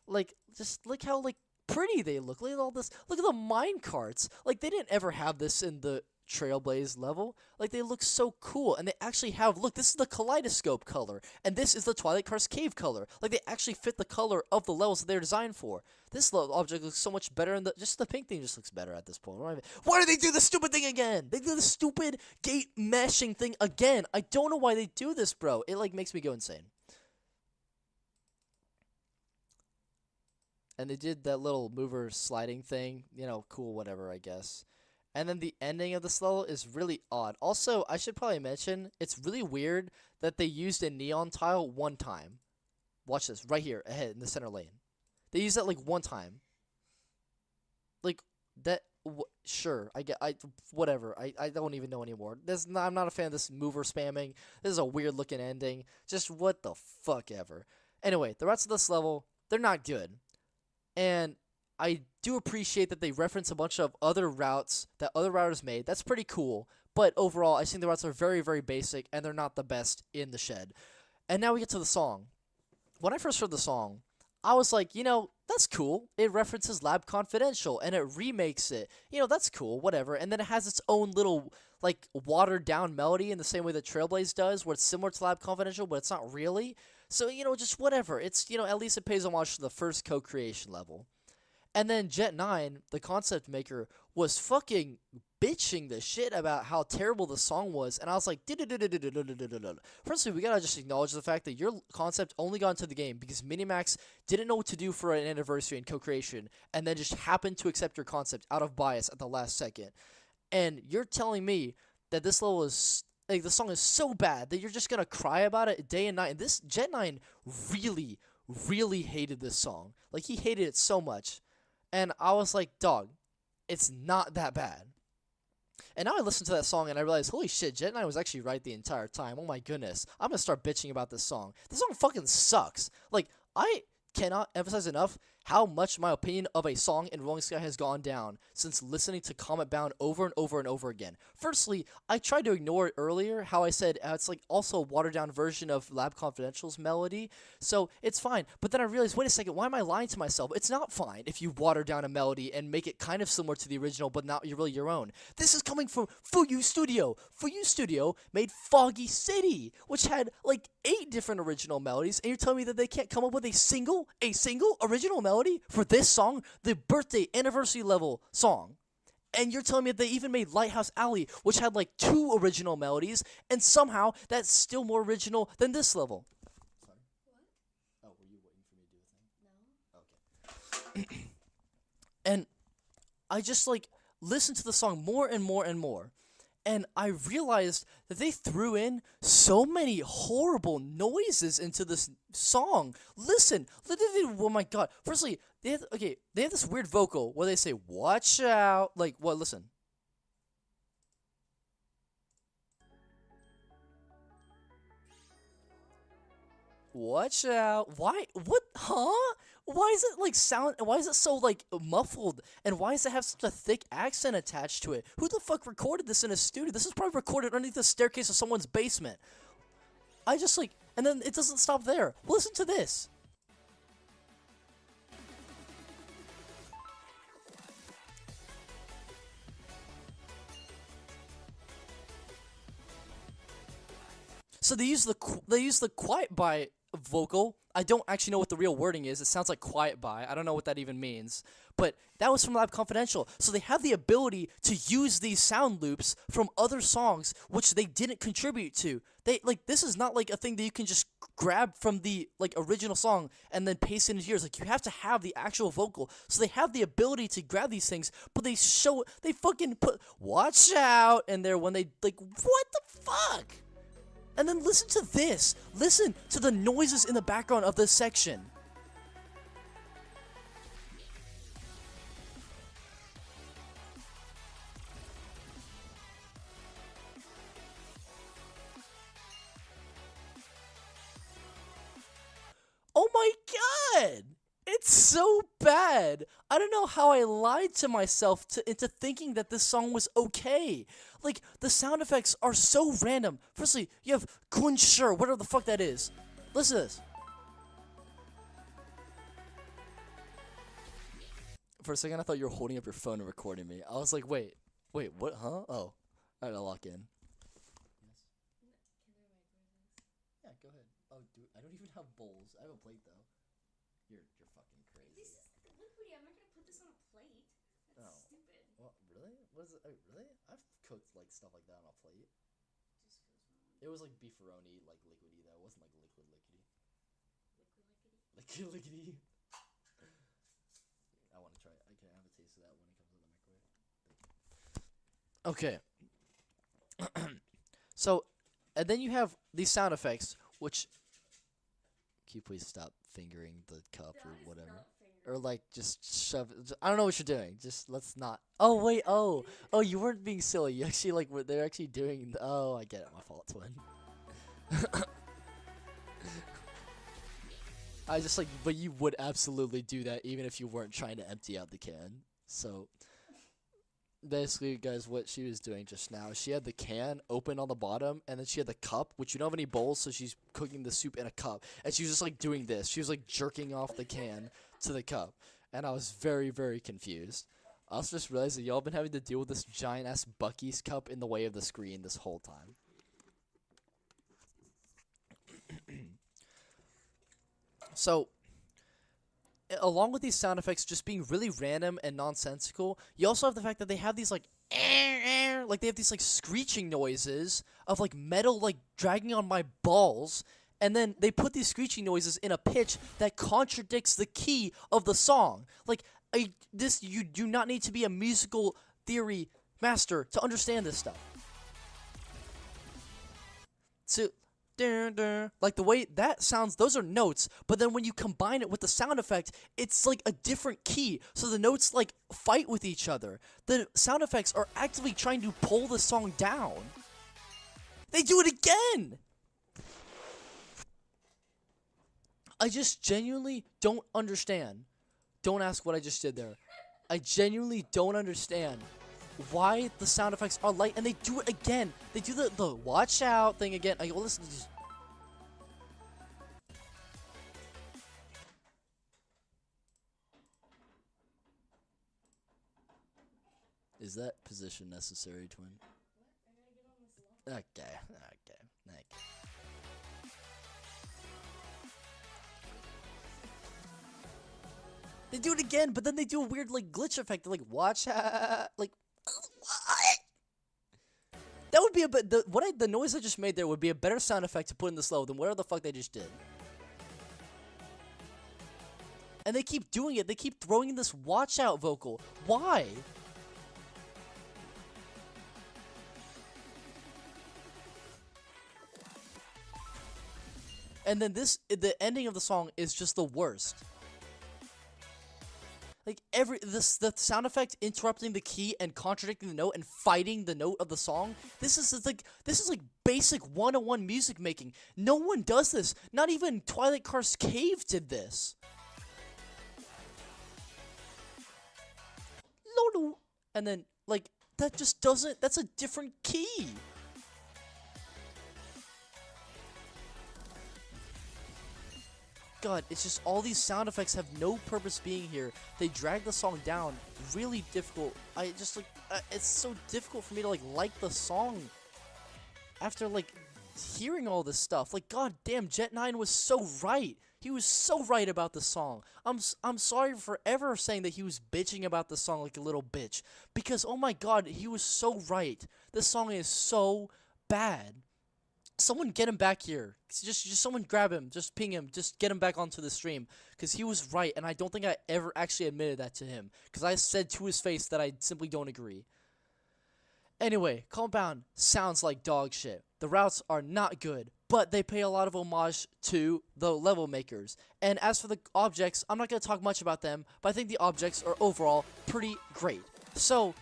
Like, just look how, like, pretty they look. Look at all this. Look at the mine carts. Like, they didn't ever have this in the Trailblaze level. Like, they look so cool, and they actually have, look, this is the Kaleidoscope color, and this is the Twilight Karst cave color. Like, they actually fit the color of the levels that they're designed for. This object looks so much better, and just the pink theme just looks better at this point. Why do they do the stupid thing again? They do the stupid gate meshing thing again. I don't know why they do this, bro. It, like, makes me go insane. And they did that little mover sliding thing, you know, cool, whatever, I guess. And then the ending of this level is really odd. Also, I should probably mention, it's really weird that they used a neon tile one time. Watch this, right here, ahead in the center lane. They used that like one time. Like, that, sure, whatever. I don't even know anymore. I'm not a fan of this mover spamming. This is a weird looking ending. Just what the fuck ever. Anyway, the rest of this level, they're not good. And I do appreciate that they reference a bunch of other routes that other routers made. That's pretty cool. But overall, I think the routes are very, very basic, and they're not the best in the shed. And now we get to the song. When I first heard the song, I was like, you know, that's cool. It references Lab Confidential, and it remakes it. You know, that's cool, whatever. And then it has its own little, like, watered-down melody in the same way that Trailblaze does, where it's similar to Lab Confidential, but it's not really. So, you know, just whatever. It's, you know, at least it pays homage to the first co-creation level. And then Jet9, the concept maker, was fucking bitching the shit about how terrible the song was, and I was like, firstly, we gotta just acknowledge the fact that your concept only got into the game because Minimax didn't know what to do for an anniversary and co-creation, and then just happened to accept your concept out of bias at the last second. And you're telling me that this level is, like, the song is so bad that you're just gonna cry about it day and night. And this Jet9 really, really hated this song. Like, he hated it so much. And I was like, dog, it's not that bad. And now I listen to that song and I realize, holy shit, Jet9 was actually right the entire time. Oh my goodness. I'm gonna start bitching about this song. This song fucking sucks. Like, I cannot emphasize enough how much my opinion of a song in Rolling Sky has gone down since listening to Cometbound over and over and over again. Firstly, I tried to ignore it earlier, how I said it's like also a watered down version of Lab Confidential's melody, so it's fine. But then I realized, wait a second, why am I lying to myself? It's not fine if you water down a melody and make it kind of similar to the original, but not really your own. This is coming from Fuyu Studio. Fuyu Studio made Foggy City, which had like 8 different original melodies, and you're telling me that they can't come up with a single original melody for this song, the birthday anniversary level song. And you're telling me that they even made Lighthouse Alley, which had like 2 original melodies, and somehow that's still more original than this level. Sorry? What? Oh, were you waiting for me to do a thing? No. Okay. And I just like listened to the song more and more and more. And I realized that they threw in so many horrible noises into this song. Listen, oh my god. Firstly, they have this weird vocal where they say, watch out. Like, what, listen. Watch out. Why? What? Huh? Why is it like why is it so like muffled? And why does it have such a thick accent attached to it? Who the fuck recorded this in a studio? This is probably recorded underneath the staircase of someone's basement. I just like, and then it doesn't stop there. Listen to this. So they use the quiet by vocal. I don't actually know what the real wording is. It sounds like quiet by. I don't know what that even means. But that was from Lab Confidential. So they have the ability to use these sound loops from other songs which they didn't contribute to. They like this is not like a thing that you can just grab from the like original song and then paste it into yours. Like you have to have the actual vocal. So they have the ability to grab these things, but they fucking put watch out in there when they like what the fuck? And then listen to this. Listen to the noises in the background of this section. Oh my god! It's so bad. I don't know how I lied to myself into thinking that this song was okay. Like, the sound effects are so random. Firstly, you have Kunshur, whatever the fuck that is. Listen to this. For a second, I thought you were holding up your phone and recording me. I was like, wait, what, huh? Oh, I gotta lock in. Yeah, go ahead. Oh, dude, I don't even have bowls. I have a plate, though. You're fucking crazy. This is liquidy. I'm not gonna put this on a plate. That's stupid. What, really? What is it? Oh, really? I've cooked, like, stuff like that on a plate. Just goes wrong. It was, like, beefaroni, like, liquidy, though. It wasn't, like, liquidy. Liquidy. I want to try it. I can have a taste of that when it comes to the microwave. Okay. So, and then you have these sound effects, which. Can you please stop fingering the cup or whatever? Or like just shove. I don't know what you're doing. Just let's not. Oh wait. Oh. Oh, you weren't being silly. You actually like they're actually doing. Oh, I get it. My fault, twin. I just like, but you would absolutely do that even if you weren't trying to empty out the can. So basically, guys, what she was doing just now, she had the can open on the bottom, and then she had the cup, which you don't have any bowls, so she's cooking the soup in a cup, and she was just like doing this. She was like jerking off the can to the cup, and I was very, very confused. I also just realized that y'all been having to deal with this giant ass Bucky's cup in the way of the screen this whole time. So, along with these sound effects just being really random and nonsensical, you also have the fact that they have these like like they have these like screeching noises of like metal like dragging on my balls, and then they put these screeching noises in a pitch that contradicts the key of the song. Like you do not need to be a musical theory master to understand this stuff. So like the way that sounds, those are notes, but then when you combine it with the sound effect, it's like a different key, so the notes like fight with each other. The sound effects are actively trying to pull the song down. They do it again! I just genuinely don't understand. Don't ask what I just did there. I genuinely don't understand why the sound effects are light, and they do it again. They do the watch out thing again. I listen to this. Is that position necessary, twin? Okay, okay. They do it again, but then they do a weird like glitch effect. They're like watch out, like. What? That would be a bit. The noise I just made there would be a better sound effect to put in this level than whatever the fuck they just did. And they keep doing it. They keep throwing in this watch out vocal. Why? And then the ending of the song is just the worst. Like the sound effect interrupting the key and contradicting the note and fighting the note of the song. This is like basic 101 music making. No one does this. Not even Twilight Karst Cave did this. No. And then like that just doesn't. That's a different key. God, it's just all these sound effects have no purpose being here. They drag the song down. Really difficult. I just like it's so difficult for me to like the song after like hearing all this stuff. Like god damn, Jet9 was so right. He was so right about the song. I'm sorry for ever saying that he was bitching about the song like a little bitch, because oh my god, he was so right. This song is so bad. Someone get him back here. Just someone grab him. Just ping him. Just get him back onto the stream. Because he was right, and I don't think I ever actually admitted that to him. Because I said to his face that I simply don't agree. Anyway, Cometbound sounds like dog shit. The routes are not good, but they pay a lot of homage to the level makers. And as for the objects, I'm not going to talk much about them, but I think the objects are overall pretty great. So,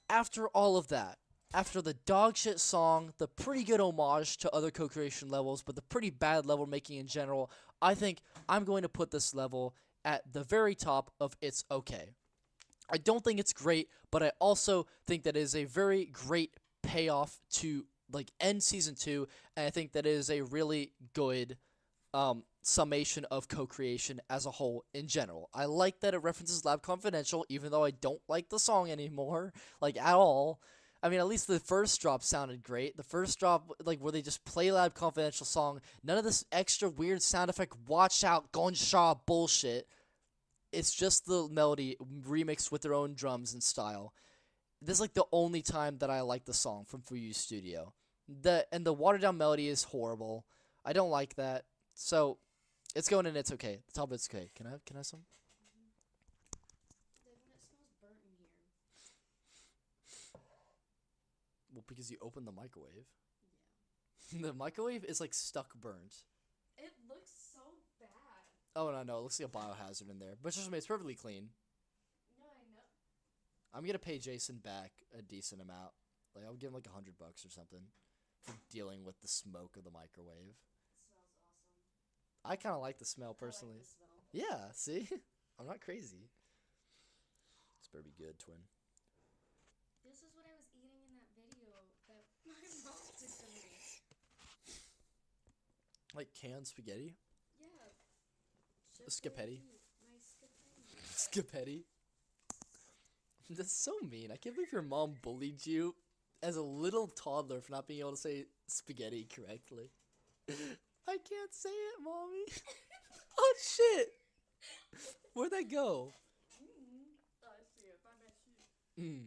after all of that, after the dog shit song, the pretty good homage to other co-creation levels, but the pretty bad level making in general, I think I'm going to put this level at the very top of it's okay. I don't think it's great, but I also think that it is a very great payoff to like end season 2, and I think that it is a really good summation of co-creation as a whole in general. I like that it references Lab Confidential, even though I don't like the song anymore, like at all. I mean, at least the first drop sounded great. The first drop, like, where they just play Lab Confidential song. None of this extra weird sound effect, watch out, gunshot bullshit. It's just the melody remixed with their own drums and style. This is, like, the only time that I like the song from Fuyu Studio. And the watered down melody is horrible. I don't like that. So, it's going in, it's okay. The top of it's okay. Can I have some? because you opened the microwave. Yeah. The microwave is like stuck burnt. It looks so bad. Oh no, it looks like a biohazard in there. But trust me, it's perfectly clean. No, I know. I'm gonna pay Jason back a decent amount. Like I'll give him like $100 or something for dealing with the smoke of the microwave. It smells awesome. I kind of like the smell I personally. like the smell. Yeah, see, I'm not crazy. It's better be good, twin. This is what I was eating in that video that my mom did to me. Like canned spaghetti, Yeah. Scapetti. My scapetti. Scapetti. That's so mean. I can't believe your mom bullied you as a little toddler for not being able to say spaghetti correctly. I can't say it, mommy. Oh shit! Where'd that go? I see it by my shoe.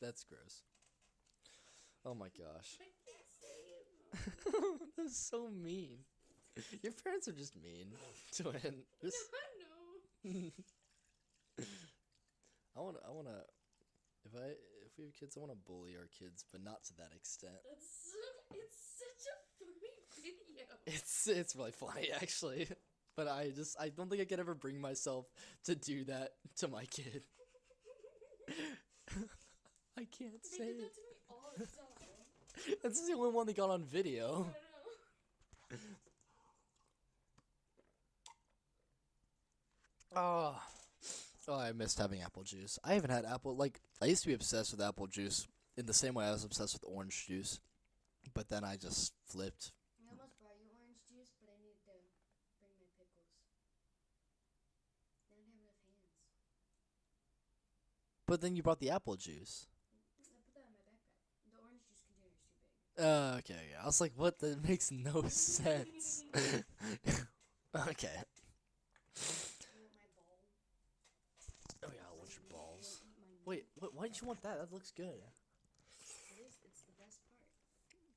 That's gross. Oh my gosh. I can't say it, Mom. That's so mean. Your parents are just mean. Twin. Just... No. I wanna. If we have kids, I wanna bully our kids, but not to that extent. It's such a funny video. It's really funny actually, but I don't think I could ever bring myself to do that to my kid. I can't They say did it. that to me all the time. That's the only one they got on video. I know. Oh, I missed having apple juice. I haven't had apple, like, I used to be obsessed with apple juice in the same way I was obsessed with orange juice. But then I just flipped. I almost brought you orange juice, but I needed to bring my pickles. I didn't have enough hands. But then you brought the apple juice. I put that in my backpack. The orange juice container's too big. Okay. I was like, what? That makes no sense. Okay. You want my ball? Oh yeah, I want your balls. Eat my meat. Wait, why did you want that? That looks good. It's the best part. I'm sharing it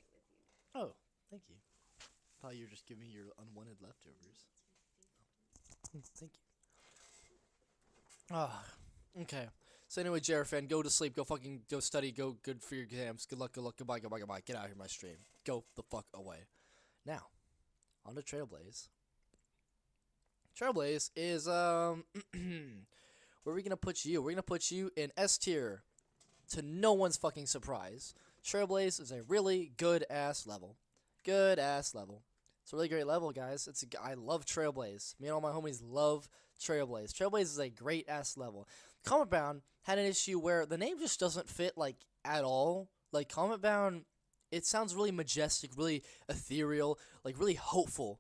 with you. Oh, thank you. Thought you were just giving me your unwanted leftovers. Thank you. Ah, okay. So anyway, Jarefan, go to sleep. Go study. Go good for your exams. Good luck. Goodbye. Get out of here, my stream. Go the fuck away. Now, on to Trailblaze. Trailblaze is where are we gonna put you? We're gonna put you in S tier. To no one's fucking surprise, Trailblaze is a really good ass level. It's a really great level, guys. I love Trailblaze. Me and all my homies love Trailblaze. Trailblaze is a great ass level. Cometbound had an issue where the name just doesn't fit like at all. Like Cometbound, it sounds really majestic, really ethereal, like really hopeful.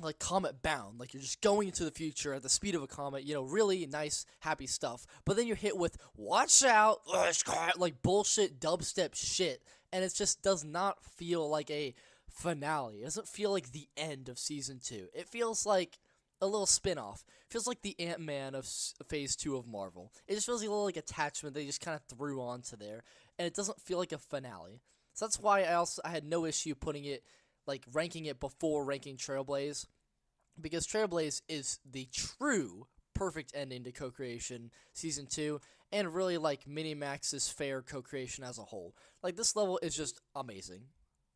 Like Cometbound, like you're just going into the future at the speed of a comet, really nice, happy stuff. But then you're hit with, watch out, like bullshit dubstep shit. And it just does not feel like a finale. It doesn't feel like the end of Season 2. It feels like a little spin-off. It feels like the Ant-Man of Phase 2 of Marvel. It just feels like a little like attachment they just kind of threw onto there. And it doesn't feel like a finale. So that's why I had no issue putting it, like ranking it before ranking Trailblaze, because Trailblaze is the true perfect ending to co-creation Season 2, and really like Minimax's fair co-creation as a whole. Like this level is just amazing.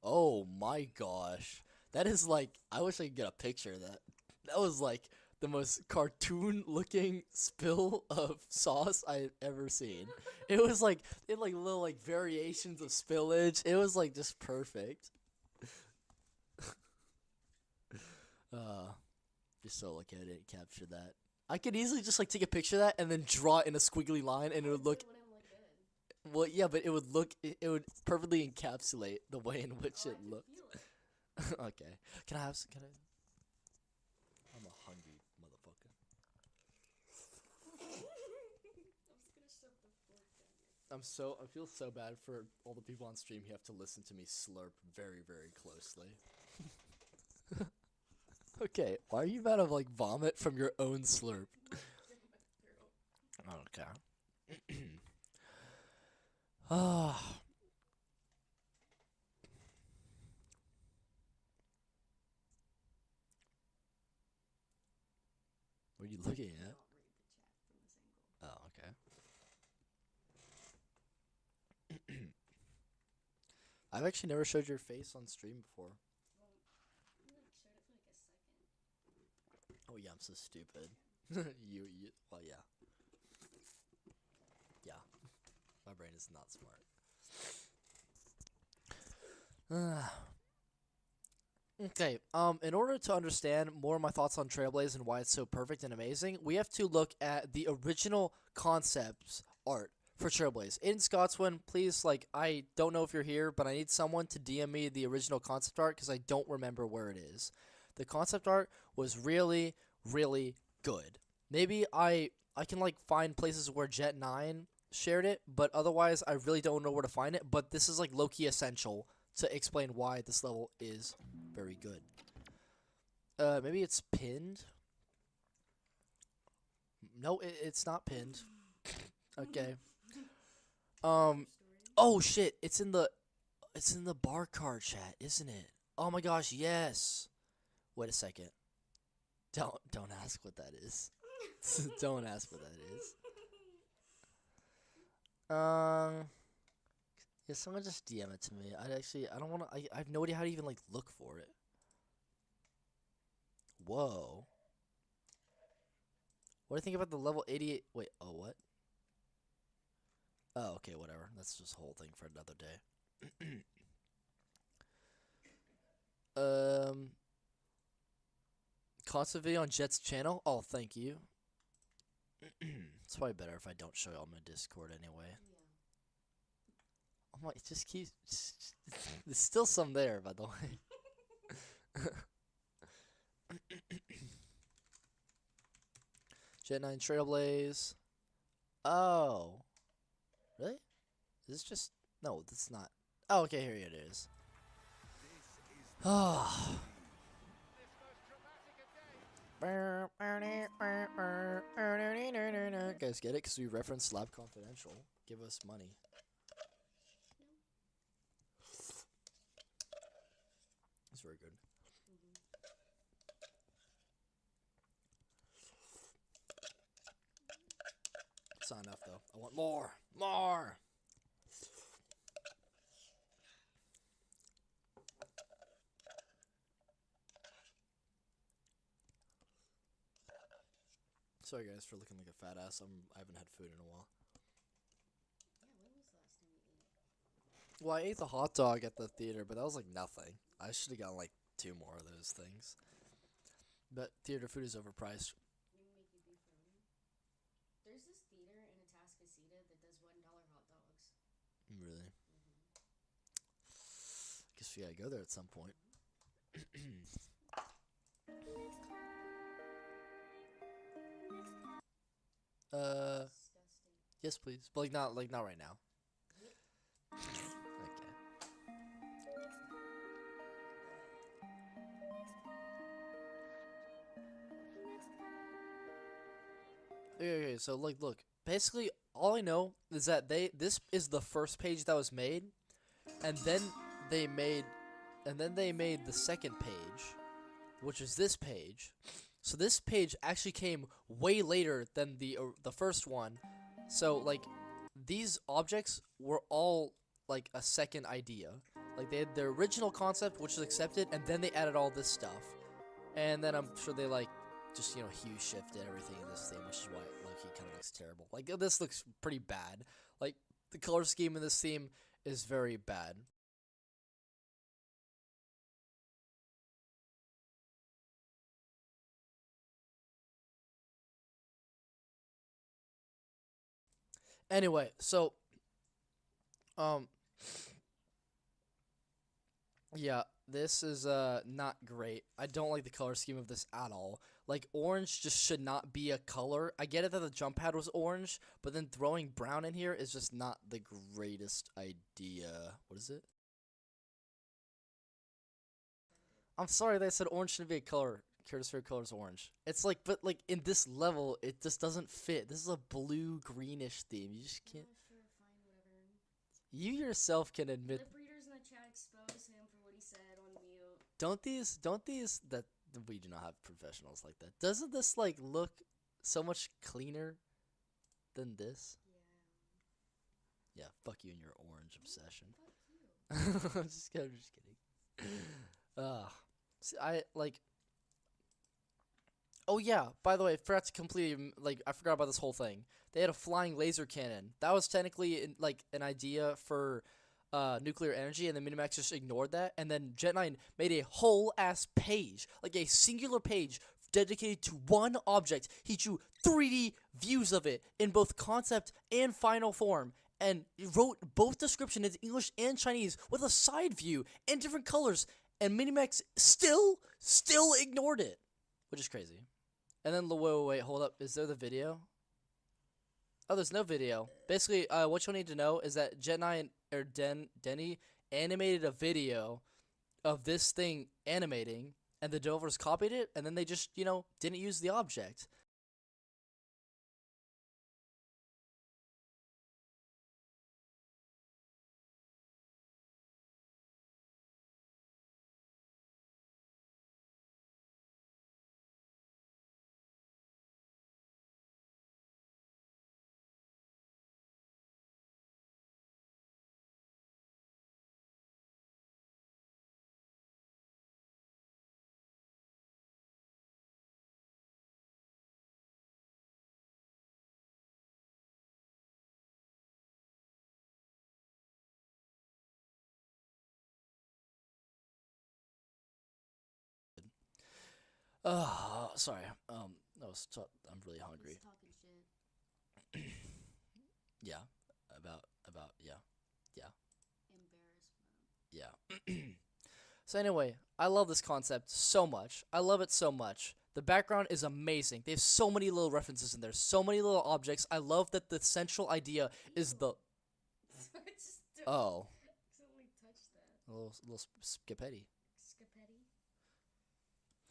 Oh my gosh, that is like, I wish I could get a picture of that. That was like the most cartoon looking spill of sauce I've ever seen. It was like, it had like little like variations of spillage. It was like just perfect. Just so lucky I didn't capture that. I could easily just like take a picture of that and then draw it in a squiggly line, and it would look. It wouldn't look good. Well, yeah, but it would look. It would perfectly encapsulate the way in which Oh, I it can looked. feel it. Okay. Can I have some? Can I? I'm a hungry motherfucker. I'm just gonna shove the fork down your I feel so bad for all the people on stream who have to listen to me slurp very, very closely. Okay, why are you about to like vomit from your own slurp? Okay. Ah. What are you looking at? I'll read the chat from this angle. Oh, okay. I've actually never showed your face on stream before. Well, you like showed it for like a second. Oh yeah, I'm so stupid. you, well, yeah. Yeah. My brain is not smart. Okay, in order to understand more of my thoughts on Trailblaze and why it's so perfect and amazing, we have to look at the original concepts art for Trailblaze. In Scotswin, please, like, I don't know if you're here, but I need someone to DM me the original concept art because I don't remember where it is. The concept art was really, really good. Maybe I can, like, find places where Jet9 shared it, but otherwise I really don't know where to find it, but this is, like, low-key essential to explain why this level is very good. Maybe it's pinned? No, it's not pinned. Okay. Oh shit, it's in the bar card chat, isn't it? Oh my gosh, yes. Wait a second. Don't ask what that is. Don't ask what that is. Yeah, someone just DM it to me. I don't want to. I have no idea how to even like look for it. Whoa. What do you think about the level 88? Wait, oh what? Oh, okay, whatever. That's just a whole thing for another day. Constant video on Jet's channel. Oh, thank you. It's probably better if I don't show you on my Discord anyway. Yeah. Oh my, it just keeps. There's still some there, by the way. Jet 9 Trailblaze. Oh. Really? Is this just. No, that's not. Oh, okay, here it is. Oh. Guys, get it? Because we referenced Lab Confidential. Give us money. It's very good. It's not enough, though. I want more! More! Sorry, guys, for looking like a fat ass. I haven't had food in a while. Yeah, when was the last time you ate? Well, I ate the hot dog at the theater, but that was like nothing. I should have gotten like 2 more of those things. But theater food is overpriced. We can make you beef roni. There's this theater in Atascocita that does $1 hot dogs. Really? Guess we gotta go there at some point. Disgusting. Yes, please. But like not right now. Okay, so like look. Basically all I know is that this is the first page that was made, and then they made the second page, which is this page. So this page actually came way later than the first one. So like these objects were all like a second idea. Like they had their original concept, which was accepted, and then they added all this stuff. And then I'm sure they like just, you know, hue shifted everything in this theme, which is why Loki kind of looks terrible. Like this looks pretty bad. Like the color scheme in this theme is very bad. Anyway, so yeah, this is not great. I don't like the color scheme of this at all. Like orange just should not be a color. I get it that the jump pad was orange, but then throwing brown in here is just not the greatest idea. What is it? I'm sorry they said orange shouldn't be a color. Curtis' favorite color is orange. It's like, but like in this level, it just doesn't fit. This is a blue-greenish theme. You just can't. Sure, fine, whatever. You yourself can admit. Lip readers in the chat expose him for what he said on mute. Don't these that we do not have professionals like that. Doesn't this like look so much cleaner than this? Yeah. Yeah, fuck you and your orange obsession. Fuck you. I'm just kidding. Uh, I like. Oh yeah, by the way, I forgot to completely I forgot about this whole thing. They had a flying laser cannon. That was technically an idea for nuclear energy, and the Minimax just ignored that. And then Jet 9 made a whole ass page, like a singular page dedicated to one object. He drew 3D views of it in both concept and final form, and wrote both description in English and Chinese with a side view and different colors. And Minimax still ignored it, which is crazy. And then wait, hold up. Is there the video? Oh, there's no video. Basically, what you'll need to know is that Jet9 or Denny animated a video of this thing animating, and the developers copied it, and then they just, didn't use the object. Sorry. I'm really hungry. He's talking shit. Yeah. Yeah. Embarrassment. Yeah. So anyway, I love this concept so much. I love it so much. The background is amazing. They have so many little references in there, so many little objects. I love that the central idea is the. I just Oh. accidentally touched that. A little scapetti. Scapetti?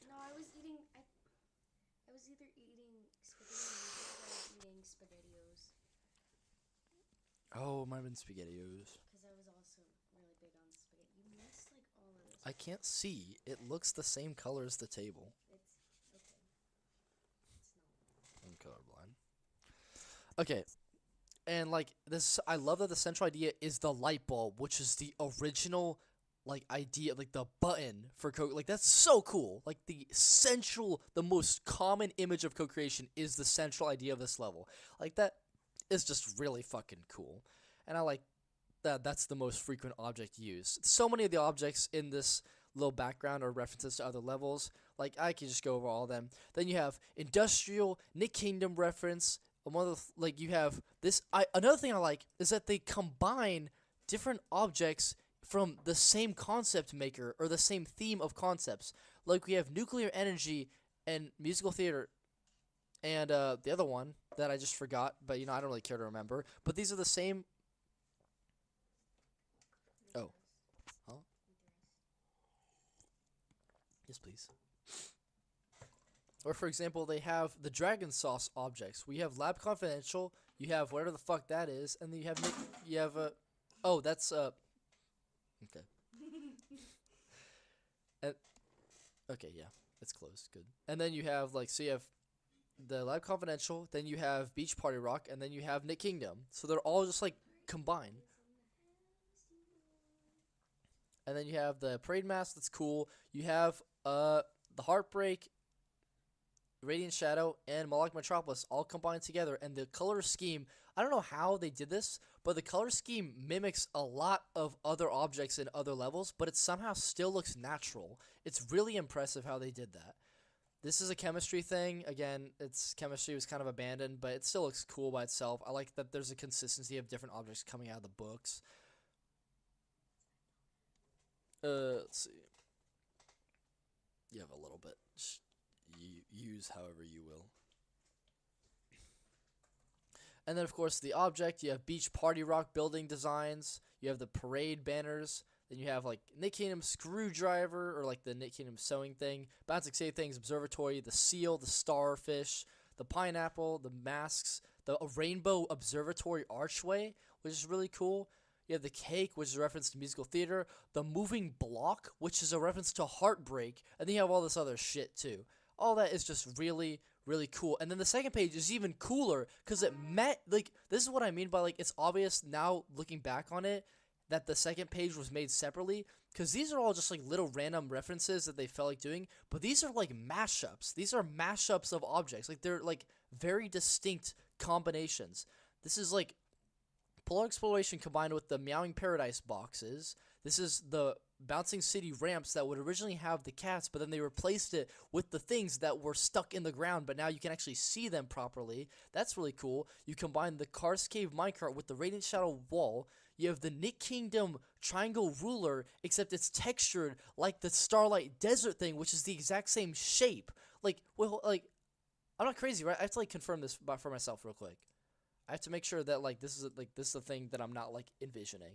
No, I was eating. I was either eating spaghetti or I was eating SpaghettiOs. Oh, it might have been SpaghettiOs. Because I was also really big on spaghetti. You missed like all of this. I can't see. It looks the same color as the table. It's okay. It's not. I'm colorblind. Okay. And this, I love that the central idea is the light bulb, which is the original idea, the button for that's so cool. The most common image of co-creation is the central idea of this level. That is just really fucking cool. And I like that that's the most frequent object used. So many of the objects in this little background are references to other levels. I can just go over all of them. Then you have industrial, Nick Kingdom reference. You have this. Another thing I like is that they combine different objects from the same concept maker or the same theme of concepts. We have nuclear energy and musical theater, and the other one that I just forgot, but I don't really care to remember. But these are the same. Oh, huh? Yes, please. Or for example, they have the Dragon Sauce objects. We have Lab Confidential. You have whatever the fuck that is, and then you have oh, that's okay. Okay, yeah, it's closed. Good. And then you have so you have the Lab Confidential, then you have Beach Party Rock, and then you have Nick Kingdom. So they're all just combined. And then you have the Parade Mask. That's cool. You have the Heartbreak, Radiant Shadow, and Moloch Metropolis all combined together, and the color scheme, I don't know how they did this, but the color scheme mimics a lot of other objects in other levels, but it somehow still looks natural. It's really impressive how they did that. This is a chemistry thing. Again, chemistry was kind of abandoned, but it still looks cool by itself. I like that there's a consistency of different objects coming out of the books. Let's see. You have a little bit. Use however you will. And then, of course, the object. You have Beach Party Rock building designs. You have the parade banners. Then you have Nick Kingdom screwdriver, or the Nick Kingdom sewing thing. Bouncing Say Things observatory. The seal, the starfish, the pineapple, the masks, the rainbow observatory archway, which is really cool. You have the cake, which is a reference to musical theater. The moving block, which is a reference to Heartbreak. And then you have all this other shit, too. All that is just really, really cool. And then the second page is even cooler because this is what I mean by it's obvious now looking back on it that the second page was made separately, because these are all just like little random references that they felt like doing, but these are like mashups. These are mashups of objects. Like they're like very distinct combinations. This is like Polar Exploration combined with the Meowing Paradise boxes. This is the Bouncing City ramps that would originally have the cats, but then they replaced it with the things that were stuck in the ground, but now you can actually see them properly. That's really cool. You combine the Karst Cave minecart with the Radiant Shadow wall. You have the Nick Kingdom triangle ruler, except it's textured like the Starlight Desert thing, which is the exact same shape. Like, well, like, I'm not crazy, right? I have to like confirm this for myself real quick. I have to make sure that like this is a thing that I'm not like envisioning.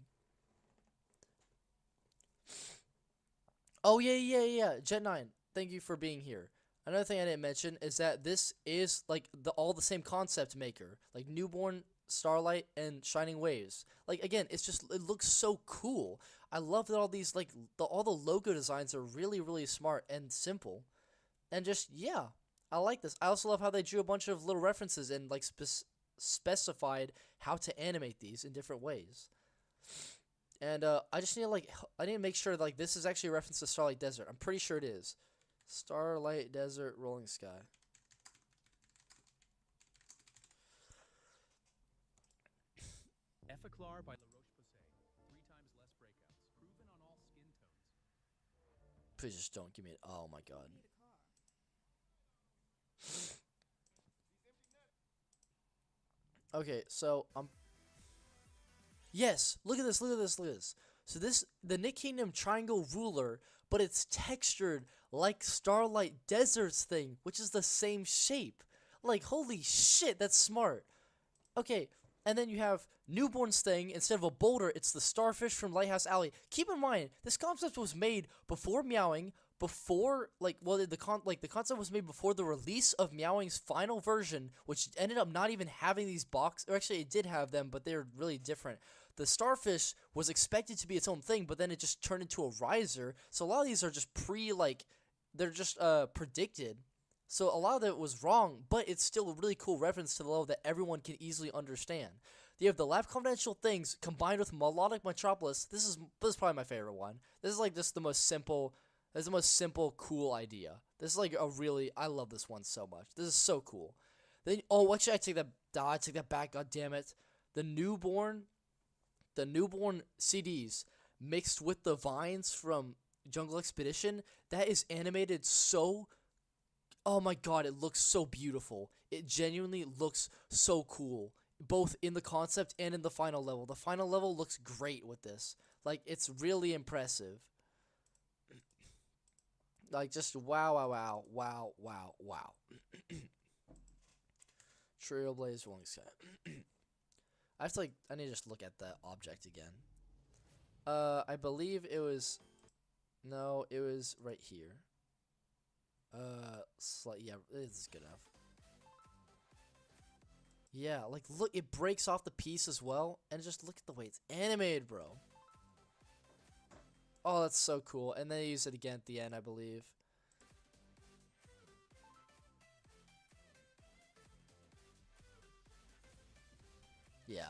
Oh yeah. Jet9, thank you for being here. Another thing I didn't mention is that this is like all the same concept maker, like Newborn, Starlight, and Shining Waves. Like again, it looks so cool. I love that all these like all the logo designs are really smart and simple, and just yeah, I like this. I also love how they drew a bunch of little references and like specified how to animate these in different ways. And I just need to I need to make sure like this is actually a reference to Starlight Desert. I'm pretty sure it is. Starlight Desert Rolling Sky. Effaclar by La Roche-Posay. 3 times less breakouts. Proven on all skin tones. Please just don't give me it. Oh my god. Okay, so yes, look at this. So the Nick Kingdom triangle ruler, but it's textured like Starlight Desert's thing, which is the same shape. Like, holy shit, that's smart. Okay, and then you have Newborn's thing. Instead of a boulder, it's the starfish from Lighthouse Alley. Keep in mind, this concept was made before Meowing, the concept was made before the release of Meowing's final version, which ended up not even having these boxes. Or actually, it did have them, but they're really different. The starfish was expected to be its own thing, but then it just turned into a riser. So a lot of these are just they're just predicted. So a lot of it was wrong, but it's still a really cool reference to the level that everyone can easily understand. You have the Lab Confidential things combined with Melodic Metropolis. This is probably my favorite one. This is like just the most simple. This is the most simple, cool idea. This is like I love this one so much. This is so cool. Then, oh, actually, I take that back. God damn it. The newborn CDs mixed with the vines from Jungle Expedition. That is animated so. Oh my god, it looks so beautiful. It genuinely looks so cool, both in the concept and in the final level. The final level looks great with this. Like, it's really impressive. Like, just wow. Trailblaze Rolling Sky. I need to just look at that object again. I believe it was, no, it was right here. Yeah, this is good enough. Yeah, like, look, it breaks off the piece as well, and just look at the way it's animated, bro. Oh, that's so cool. And they use it again at the end, I believe. Yeah.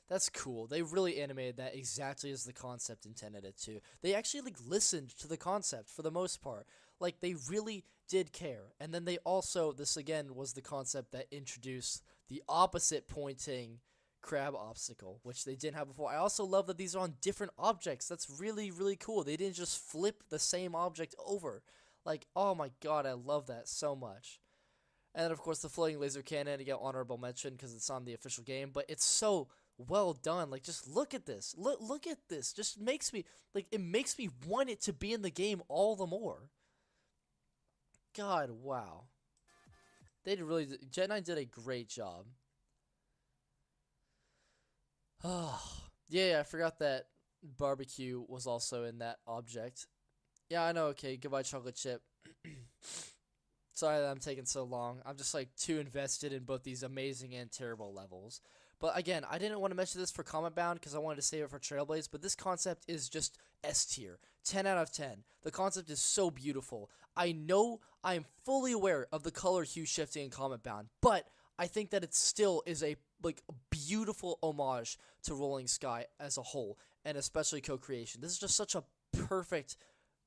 That's cool. They really animated that exactly as the concept intended it to. They actually, like, listened to the concept for the most part. Like, they really did care. And then they also, this again was the concept that introduced the opposite pointing crab obstacle, which they didn't have before. I also love that these are on different objects. That's really cool. They didn't just flip the same object over. Like, oh my god, I love that so much. And then, of course, the floating laser cannon, to get honorable mention because it's on the official game, but it's so well done. Like, just look at this. Look at this. Just makes me, like, it makes me want it to be in the game all the more. God, wow. Jet9 did a great job. Oh, yeah, I forgot that barbecue was also in that object. Yeah, I know, okay, goodbye chocolate chip. Sorry that I'm taking so long. I'm just, like, too invested in both these amazing and terrible levels. But, again, I didn't want to mention this for Cometbound because I wanted to save it for Trailblaze, but this concept is just S tier. 10 out of 10. The concept is so beautiful. I know I am fully aware of the color hue shifting in Cometbound, but I think that it still is a like beautiful homage to Rolling Sky as a whole, and especially co-creation. This is just such a perfect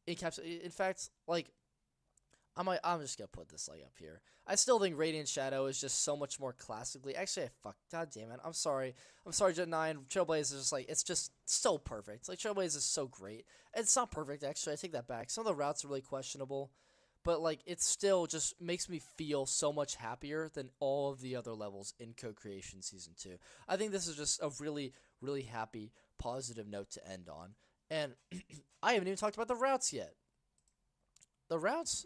encapsulation. In fact, like I'm just gonna put this like up here. I still think Radiant Shadow is just so much more classically. Actually, god damn it. I'm sorry, Jet 9. Trailblaze is just like, it's just so perfect. Like, Trailblaze is so great. It's not perfect, actually. I take that back. Some of the routes are really questionable, but like, it still just makes me feel so much happier than all of the other levels in Co-Creation Season 2. I think this is just a really, really happy, positive note to end on. And I haven't even talked about the routes yet. The routes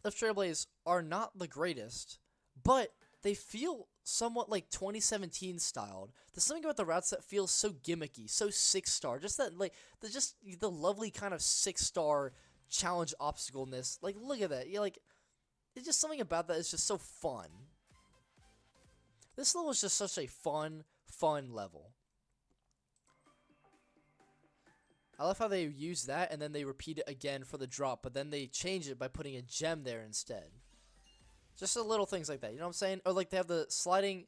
of Trailblaze are not the greatest, but they feel somewhat like 2017 styled. There's something about the routes that feels so gimmicky, so 6-star. Just that, like, the lovely kind of 6-star challenge obstacleness. Like, look at that. You're like, it's just something about that is just so fun. This level is just such a fun level. I love how they use that and then they repeat it again for the drop, but then they change it by putting a gem there instead. Just the little things like that, you know what I'm saying? Or like they have the sliding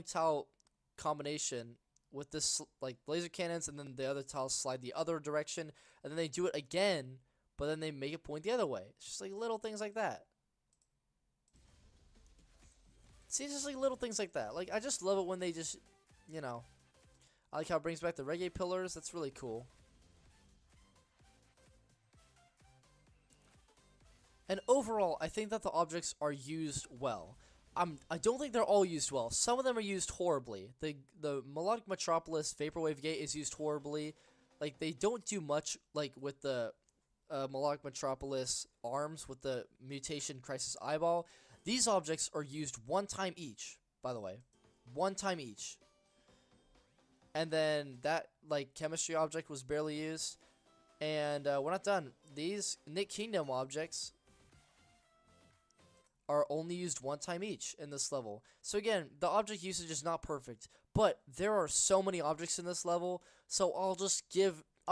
tile combination with this like laser cannons, and then the other tiles slide the other direction, and then they do it again, but then they make it point the other way. It's just like little things like that. See, it's just like little things like that. Like, I just love it when they just, you know. I like how it brings back the reggae pillars. That's really cool. And overall, I think that the objects are used well. I don't think they're all used well. Some of them are used horribly. The Melodic Metropolis Vaporwave Gate is used horribly. Like, they don't do much, like, with the Melodic Metropolis arms with the Mutation Crisis Eyeball. These objects are used one time each, by the way. One time each. And then that, like, chemistry object was barely used. And we're not done. These Nick Kingdom objects are only used one time each in this level. So again, the object usage is not perfect, but there are so many objects in this level, so I'll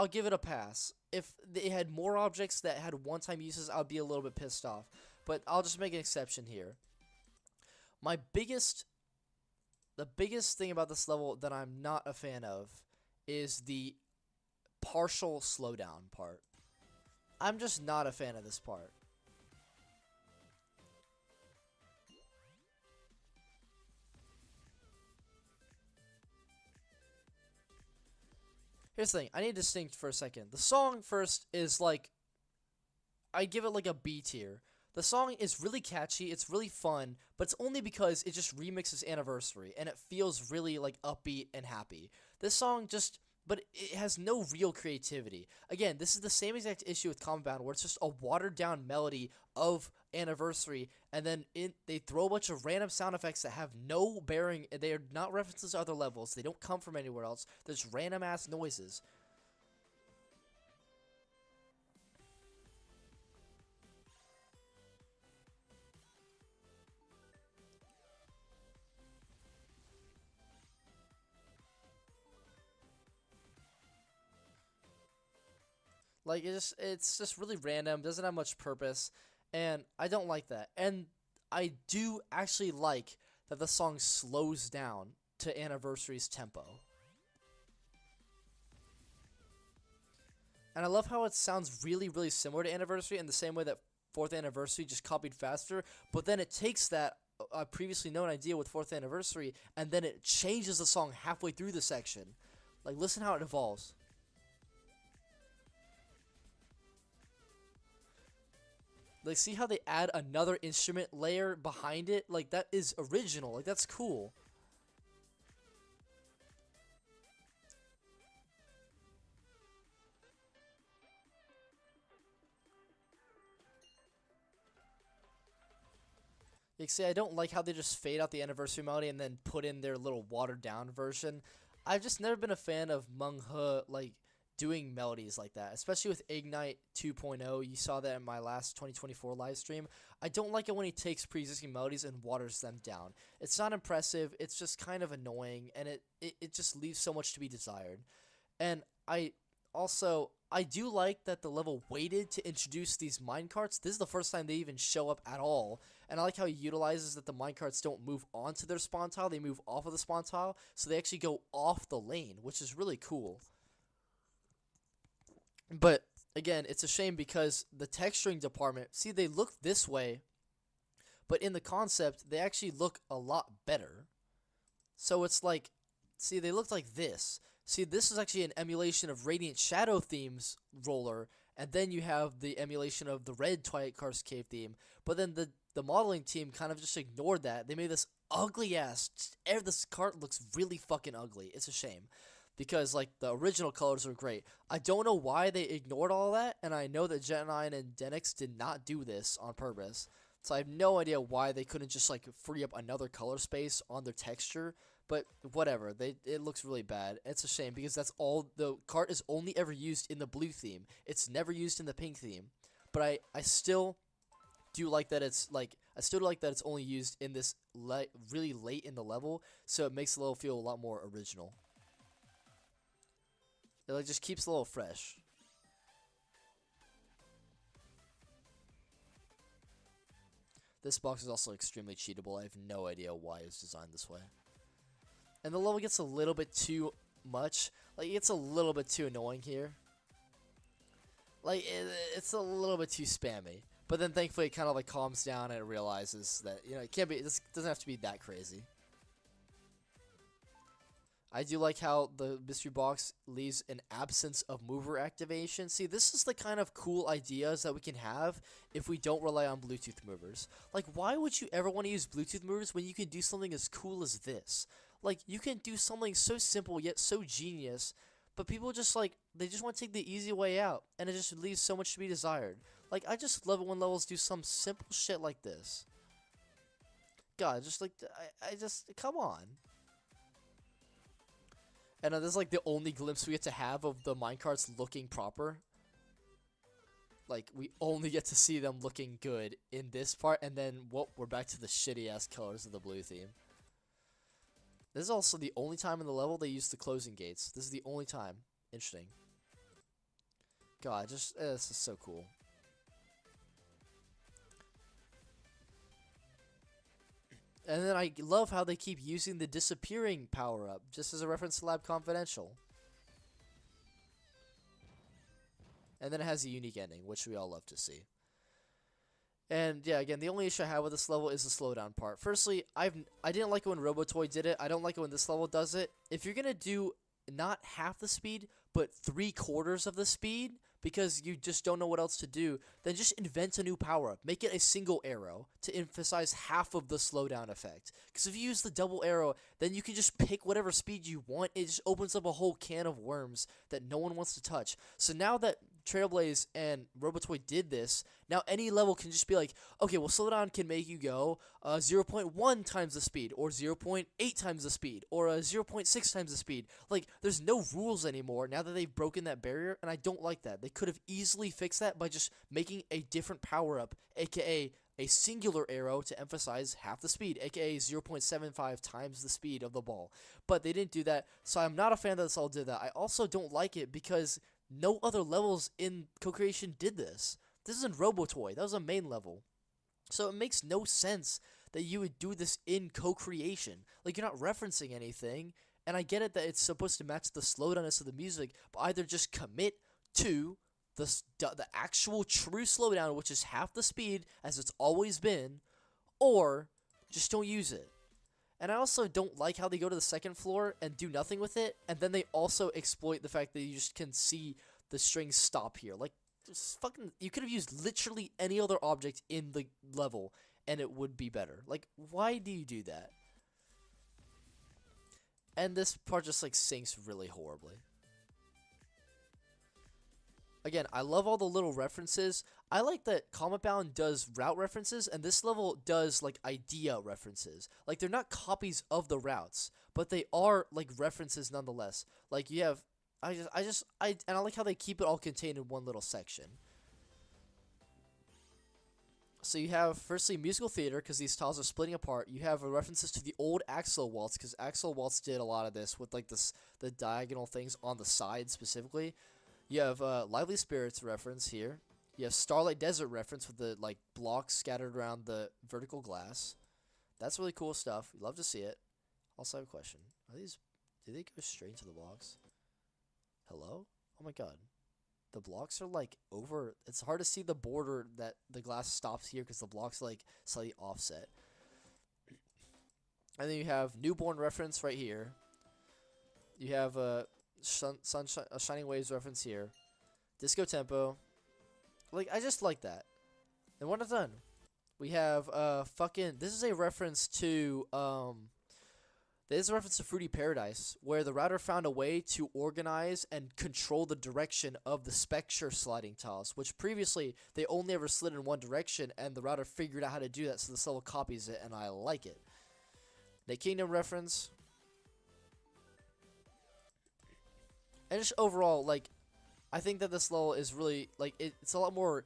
give it a pass. If they had more objects that had one-time uses, I'd be a little bit pissed off, but I'll just make an exception here. The biggest thing about this level that I'm not a fan of is the partial slowdown part. I'm just not a fan of this part. Here's the thing, I need to distinct for a second. The song first is like, I give it like a B tier. The song is really catchy, it's really fun, but it's only because it just remixes Anniversary, and it feels really like upbeat and happy. This song just, but it has no real creativity. Again, this is the same exact issue with Cometbound, where it's just a watered down melody of Anniversary, and then they throw a bunch of random sound effects that have no bearing. They are not references to other levels. They don't come from anywhere else. There's random ass noises. Like, it's just really random, doesn't have much purpose, and I don't like that. And I do actually like that the song slows down to Anniversary's tempo. And I love how it sounds really, really similar to Anniversary in the same way that 4th Anniversary just copied faster, but then it takes that previously known idea with 4th Anniversary, and then it changes the song halfway through the section. Like, listen how it evolves. Like, see how they add another instrument layer behind it? Like, that is original. Like, that's cool. Like, see, I don't like how they just fade out the Anniversary melody and then put in their little watered down version. I've just never been a fan of Meng He, like, doing melodies like that, especially with Ignite 2.0. You saw that in my last 2024 live stream. I don't like it when he takes pre-existing melodies and waters them down. It's not impressive, it's just kind of annoying, and it just leaves so much to be desired. And I also, I do like that the level waited to introduce these minecarts. This is the first time they even show up at all. And I like how he utilizes that the minecarts don't move onto their spawn tile. They move off of the spawn tile. So they actually go off the lane, which is really cool. But, again, it's a shame because the texturing department, see, they look this way. But in the concept, they actually look a lot better. So it's like, see, they look like this. See, this is actually an emulation of Radiant Shadow themes roller, and then you have the emulation of the red Twilight Karst cave theme. But then the modeling team kind of just ignored that. They made this ugly ass. This cart looks really fucking ugly. It's a shame, because like the original colors are great. I don't know why they ignored all that, and I know that Gen9 and Denix did not do this on purpose. So I have no idea why they couldn't just like free up another color space on their texture. But whatever, it looks really bad. It's a shame because that's all the cart is only ever used in the blue theme. It's never used in the pink theme. But I still do like that it's only used in this really late in the level, so it makes the level feel a lot more original. It like just keeps the level fresh. This box is also extremely cheatable. I have no idea why it was designed this way. And the level gets a little bit too much. Like, it's a little bit too annoying here. Like, it's a little bit too spammy. But then, thankfully, it kind of, like, calms down and it realizes that, you know, it can't be, this doesn't have to be that crazy. I do like how the mystery box leaves an absence of mover activation. See, this is the kind of cool ideas that we can have if we don't rely on Bluetooth movers. Like, why would you ever want to use Bluetooth movers when you can do something as cool as this? Like, you can do something so simple yet so genius, but people just, like, they just want to take the easy way out, and it just leaves so much to be desired. Like, I just love it when levels do some simple shit like this. God, just, like, come on. And this is, like, the only glimpse we get to have of the minecarts looking proper. Like, we only get to see them looking good in this part, and then, we're back to the shitty-ass colors of the blue theme. This is also the only time in the level they use the closing gates. This is the only time. Interesting. God, this is so cool. And then I love how they keep using the disappearing power-up, just as a reference to Lab Confidential. And then it has a unique ending, which we all love to see. And yeah, again, the only issue I have with this level is the slowdown part. Firstly, I didn't like it when Robotoy did it. I don't like it when this level does it. If you're gonna do not half the speed, but 3/4 of the speed, because you just don't know what else to do, then just invent a new power-up. Make it a single arrow to emphasize half of the slowdown effect. Because if you use the double arrow, then you can just pick whatever speed you want. It just opens up a whole can of worms that no one wants to touch. So now that Trailblaze and Robotoy did this, now any level can just be like, okay, well, slowdown can make you go 0.1 times the speed, or 0.8 times the speed, or 0.6 times the speed. Like, there's no rules anymore now that they've broken that barrier, and I don't like that. They could have easily fixed that by just making a different power-up, aka a singular arrow to emphasize half the speed, aka 0.75 times the speed of the ball. But they didn't do that, so I'm not a fan that this all did that. I also don't like it because no other levels in co-creation did this. This isn't Robotoy. That was a main level. So it makes no sense that you would do this in co-creation. Like, you're not referencing anything. And I get it that it's supposed to match the slowdownness of the music, but either just commit to the actual true slowdown, which is half the speed, as it's always been, or just don't use it. And I also don't like how they go to the second floor and do nothing with it, and then they also exploit the fact that you just can see the strings stop here. Like, you could have used literally any other object in the level, and it would be better. Like, why do you do that? And this part just, like, sinks really horribly. Again, I love all the little references. I like that Cometbound does route references, and this level does, like, idea references. Like, they're not copies of the routes, but they are, like, references nonetheless. Like, you have, and I like how they keep it all contained in one little section. So you have, firstly, musical theater, because these tiles are splitting apart. You have references to the old Axolo-Waltz, because Axolo-Waltz did a lot of this with, like, the diagonal things on the side specifically. You have Lively Spirits reference here. You have Starlight Desert reference with the like blocks scattered around the vertical glass. That's really cool stuff. We love to see it. Also, I have a question. Are these? Do they go straight into the blocks? Hello? Oh my god. The blocks are like over. It's hard to see the border that the glass stops here because the blocks like slightly offset. And then you have Newborn reference right here. You have a Shining Waves reference here. Disco Tempo. Like, I just like that. And we're not done. We have this is a reference to There's a reference to Fruity Paradise, where the router found a way to organize and control the direction of the Spectre sliding tiles, which previously they only ever slid in one direction, and the router figured out how to do that, so this level copies it, and I like it. The Kingdom reference. And just overall, like, I think that this level is really, like, it's a lot more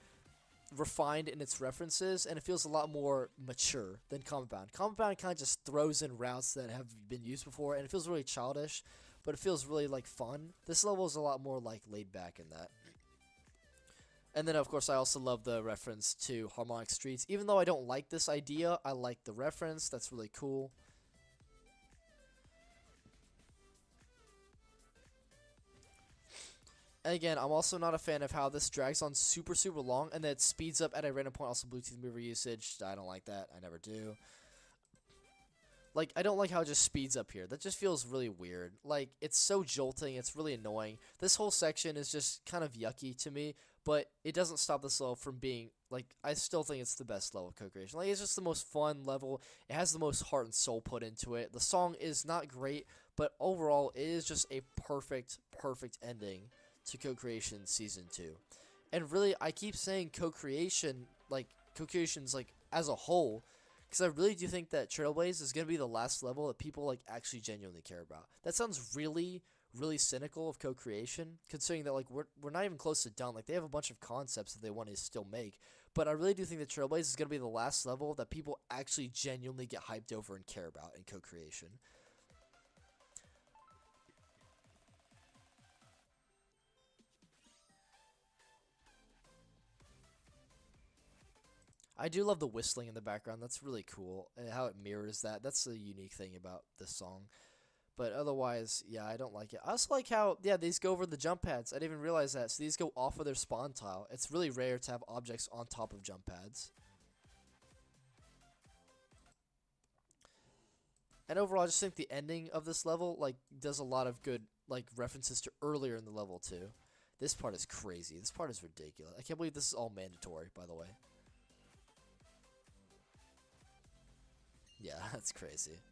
refined in its references, and it feels a lot more mature than Cometbound. Cometbound kind of just throws in routes that have been used before, and it feels really childish, but it feels really, like, fun. This level is a lot more, like, laid back in that. And then, of course, I also love the reference to Harmonic Streets. Even though I don't like this idea, I like the reference. That's really cool. And again, I'm also not a fan of how this drags on super, super long and then it speeds up at a random point. Also, Bluetooth mover usage. I don't like that. I never do. Like, I don't like how it just speeds up here. That just feels really weird. Like, it's so jolting. It's really annoying. This whole section is just kind of yucky to me, but it doesn't stop this level from being, like, I still think it's the best level of co-creation. Like, it's just the most fun level. It has the most heart and soul put into it. The song is not great, but overall, it is just a perfect, perfect ending to co-creation season 2. And really, I keep saying co-creation's like as a whole, because I really do think that Trailblaze is going to be the last level that people like actually genuinely care about. That sounds really, really cynical of co-creation, considering that like we're not even close to done. Like, they have a bunch of concepts that they want to still make, but I really do think that Trailblaze is going to be the last level that people actually genuinely get hyped over and care about in co-creation. I do love the whistling in the background. That's really cool, and how it mirrors that. That's the unique thing about this song. But otherwise, yeah, I don't like it. I also like how, yeah, these go over the jump pads. I didn't even realize that. So these go off of their spawn tile. It's really rare to have objects on top of jump pads. And overall, I just think the ending of this level, like, does a lot of good, like, references to earlier in the level, too. This part is crazy. This part is ridiculous. I can't believe this is all mandatory, by the way. Yeah, that's crazy.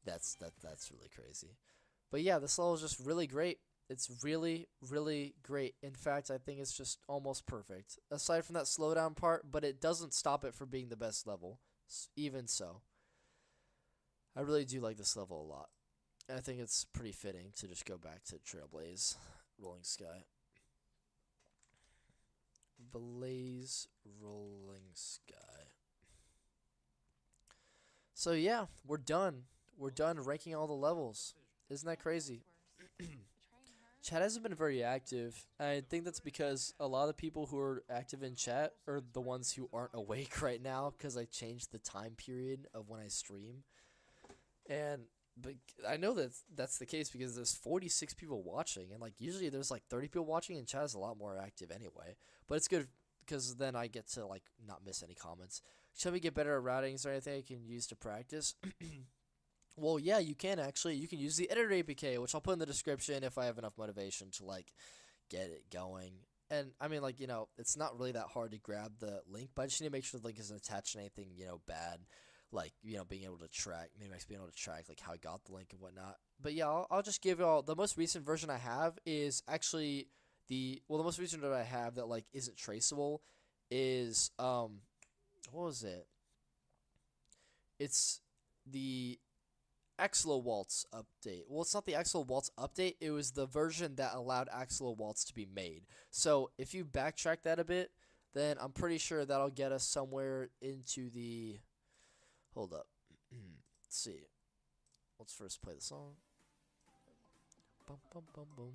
That's really crazy. But yeah, this level is just really great. It's really, really great. In fact, I think it's just almost perfect. Aside from that slowdown part, but it doesn't stop it from being the best level. Even so. I really do like this level a lot. And I think it's pretty fitting to just go back to Trailblaze, Rolling Sky. Blaze, Rolling Sky. So yeah, we're done. We're done ranking all the levels. Isn't that crazy? Chat hasn't been very active. I think that's because a lot of people who are active in chat are the ones who aren't awake right now, because I changed the time period of when I stream. But I know that that's the case because there's 46 people watching, and like usually there's like 30 people watching, and chat is a lot more active anyway. But it's good because then I get to like not miss any comments. Should we get better at routings or anything I can use to practice? Well, yeah, you can actually. You can use the editor APK, which I'll put in the description if I have enough motivation to like get it going. And I mean, like, you know, it's not really that hard to grab the link, but I just need to make sure the link isn't attached to anything, you know, bad, like, you know, being able to track, maybe being able to track like how I got the link and whatnot. But yeah, I'll just give y'all the most recent version I have is actually the most recent that I have that like isn't traceable is what was it? It's the Axolo-Waltz update. Well, it's not the Axolo-Waltz update. It was the version that allowed Axolo-Waltz to be made. So if you backtrack that a bit, then I'm pretty sure that'll get us somewhere into the... Hold up. Let's see. Let's first play the song. bum, bum, bum, bum.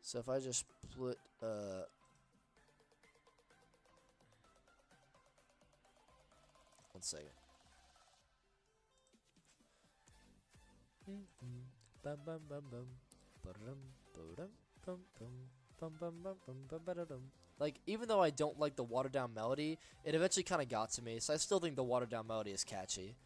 So if I just split, one second. Bum, bum, bum, bum. Ba-dum, ba-dum, bum, bum. Bum, bum, bum, bum, bum, ba-da-dum. Like, even though I don't like the watered down melody, it eventually kind of got to me, so I still think the watered down melody is catchy.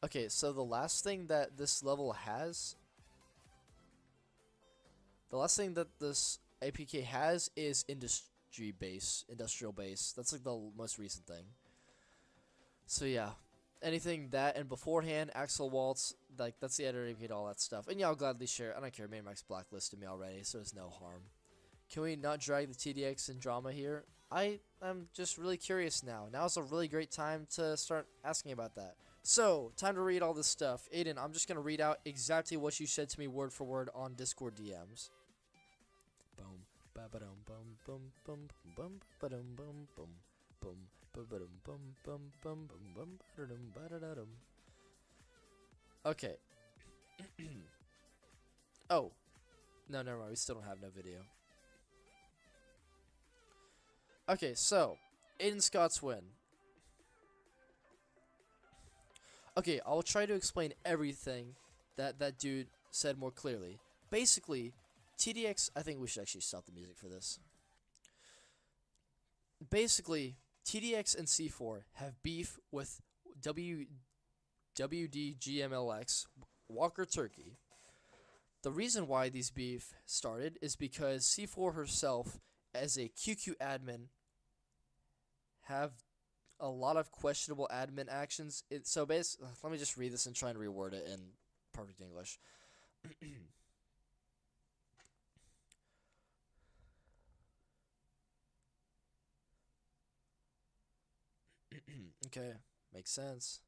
Okay, so the last thing that this level has, the last thing that this APK has is industrial base. That's like the most recent thing. So yeah, anything that and beforehand, Axolo-Waltz, like that's the editor APK, all that stuff. And yeah, I'll gladly share. I don't care. Max blacklisted me already, so there's no harm. Can we not drag the TDX and drama here? I'm just really curious now. Now's a really great time to start asking about that. So, time to read all this stuff. Aiden, I'm just going to read out exactly what you said to me word for word on Discord DMs. Boom, ba-ba-dum, bum, bum, bum, bum, ba-dum, bum, bum, bum, ba-ba-dum, bum, bum, bum, bum, bum, ba-da-dum, ba-da-da-dum. Okay. Oh. No, never mind. We still don't have no video. Okay, so, Aiden Scott's win. Okay, I'll try to explain everything that that dude said more clearly. Basically, TDX, I think we should actually stop the music for this. Basically, TDX and C4 have beef with WDGMLX, WalkerTurkey. The reason why these beef started is because C4 herself, as a QQ admin, have a lot of questionable admin actions. So basically, let me just read this and try and reword it in perfect English. Okay, makes sense.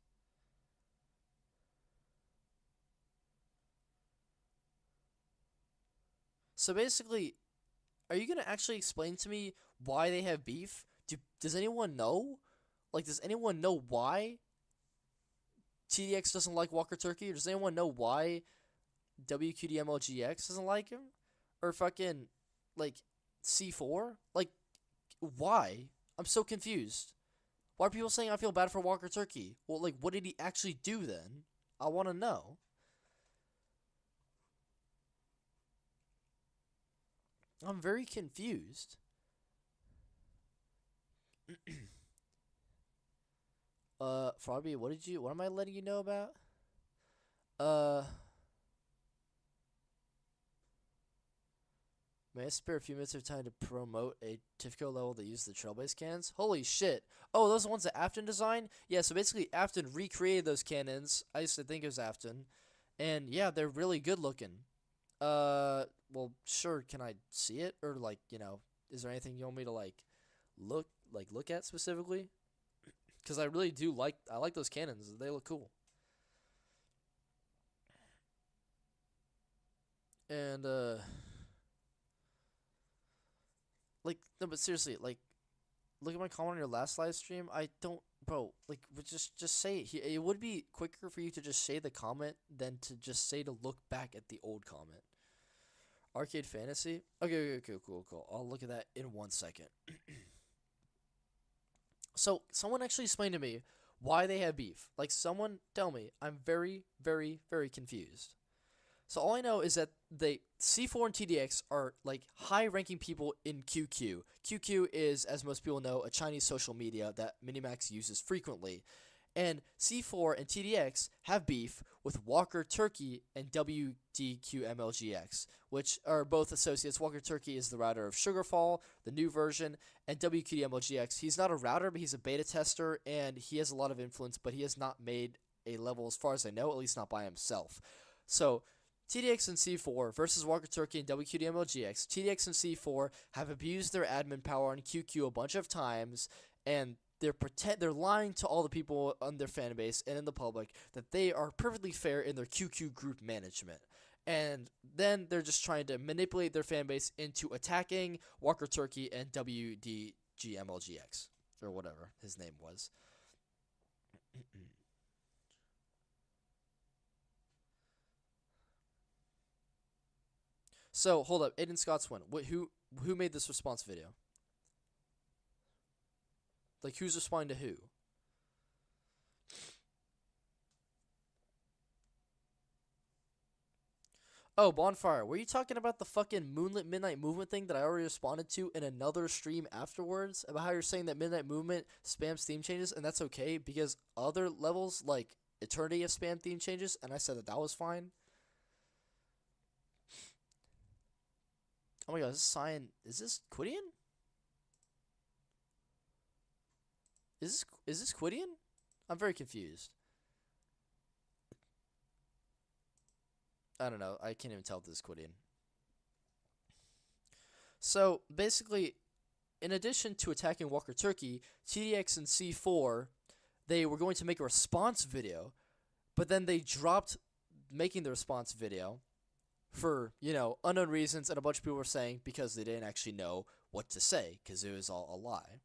So basically, are you gonna actually explain to me why they have beef? Does anyone know? Like, does anyone know why TDX doesn't like WalkerTurkey? Or does anyone know why WQDMLGX doesn't like him? Or fucking, like, C4? Like, why? I'm so confused. Why are people saying I feel bad for WalkerTurkey? Well, like, what did he actually do then? I want to know. I'm very confused. Frogby, what am I letting you know about? May I spare a few minutes of time to promote a TIFCO level that uses the Trailblaze cannons? Holy shit. Oh, those are the ones that Afton designed? Yeah, so basically Afton recreated those cannons. I used to think it was Afton. And yeah, they're really good looking. Well, sure, can I see it? Or like, you know, is there anything you want me to look at specifically? Because I really do like those cannons. They look cool. And like, no, but seriously, like, look at my comment on your last live stream. I don't, bro, like, just say it. It would be quicker for you to just say the comment than to just say to look back at the old comment. Arcade Fantasy? Okay, cool. I'll look at that in 1 second. So, someone actually explained to me why they have beef. Like, someone tell me. I'm very, very, very confused. So, all I know is that C4 and TDX are, like, high-ranking people in QQ. QQ is, as most people know, a Chinese social media that Minimax uses frequently. And C4 and TDX have beef with WalkerTurkey and WDQMLGX, which are both associates. WalkerTurkey is the router of Sugarfall, the new version, and WQDMLGX. He's not a router, but he's a beta tester, and he has a lot of influence, but he has not made a level, as far as I know, at least not by himself. So, TDX and C4 versus WalkerTurkey and WQDMLGX. TDX and C4 have abused their admin power on QQ a bunch of times, and they're lying to all the people on their fan base and in the public that they are perfectly fair in their QQ group management. And then they're just trying to manipulate their fan base into attacking WalkerTurkey and WDGMLGX, or whatever his name was. So, hold up. Aiden Scott's one. Who made this response video? Like, who's responding to who? Oh, Bonfire, were you talking about the fucking Moonlit Midnight Movement thing that I already responded to in another stream afterwards? About how you're saying that Midnight Movement spams theme changes, and that's okay because other levels, like Eternity, have spam theme changes, and I said that that was fine? Oh my god, is this Quidian? Is this Quidian? I'm very confused. I don't know. I can't even tell if this is Quidian. So, basically, in addition to attacking WalkerTurkey, TDX and C4, they were going to make a response video, but then they dropped making the response video for, you know, unknown reasons, and a bunch of people were saying because they didn't actually know what to say, because it was all a lie.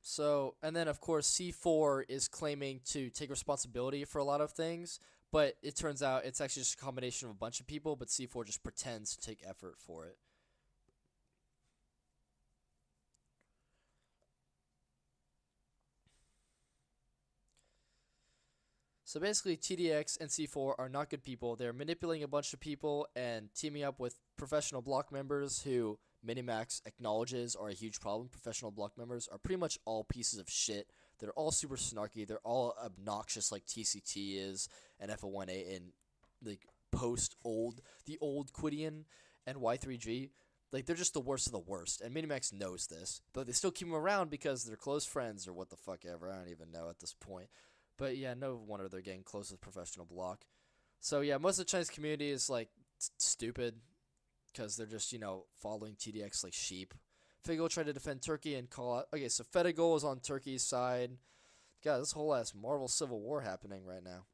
So, and then of course C4 is claiming to take responsibility for a lot of things, but it turns out it's actually just a combination of a bunch of people, but C4 just pretends to take effort for it. So basically, TDX and C4 are not good people. They're manipulating a bunch of people and teaming up with professional block members who Minimax acknowledges are a huge problem. Professional block members are pretty much all pieces of shit. They're all super snarky. They're all obnoxious like TCT is and F01A and like the old Quidian and Y3G. Like, they're just the worst of the worst. And Minimax knows this. But they still keep them around because they're close friends or what the fuck ever. I don't even know at this point. But yeah, no wonder they're getting close with professional block. So yeah, most of the Chinese community is like stupid because they're just, you know, following TDX like sheep. Fedigal tried to defend Turkey and call out. Okay, so Fedigal is on Turkey's side. God, this whole ass Marvel Civil War happening right now.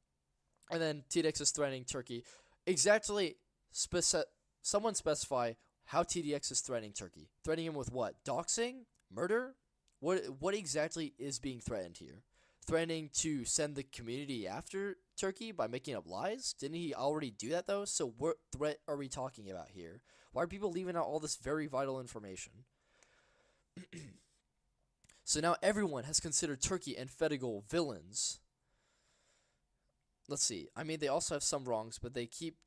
And then TDX is threatening Turkey. Exactly, someone specify how TDX is threatening Turkey. Threatening him with what? Doxing? Murder? What exactly is being threatened here? Threatening to send the community after Turkey by making up lies? Didn't he already do that, though? So what threat are we talking about here? Why are people leaving out all this very vital information? So now everyone has considered Turkey and Fedigal villains. Let's see. I mean, they also have some wrongs, but they keep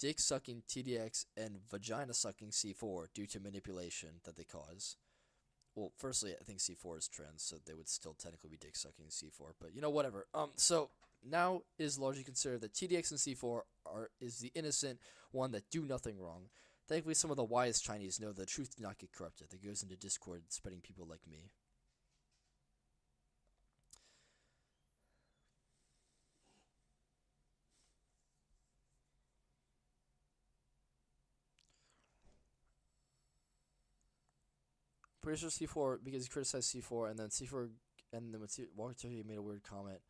dick-sucking TDX and vagina-sucking C4 due to manipulation that they cause. Well, firstly, I think C4 is trans, so they would still technically be dick-sucking C4, but, you know, whatever. So now it is largely considered that TDX and C4 is the innocent one that do nothing wrong. Thankfully, some of the wise Chinese know the truth did not get corrupted. That goes into Discord spreading people like me. Pretty sure C4 because he criticized C4 and then C4 and then when WalkerTurkey made a weird comment.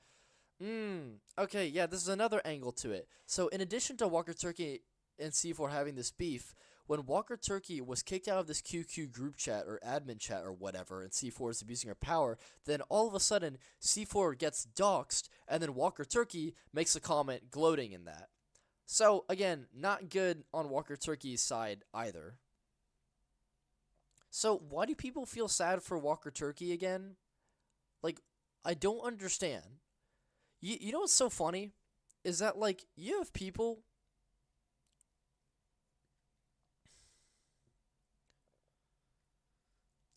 Okay, yeah, this is another angle to it. So in addition to WalkerTurkey and C4 having this beef, when WalkerTurkey was kicked out of this QQ group chat or admin chat or whatever, and C4 is abusing her power, then all of a sudden C4 gets doxxed, and then WalkerTurkey makes a comment gloating in that. So again, not good on WalkerTurkey's side either. So why do people feel sad for WalkerTurkey again? Like, I don't understand. You know what's so funny? Is that, like, you have people...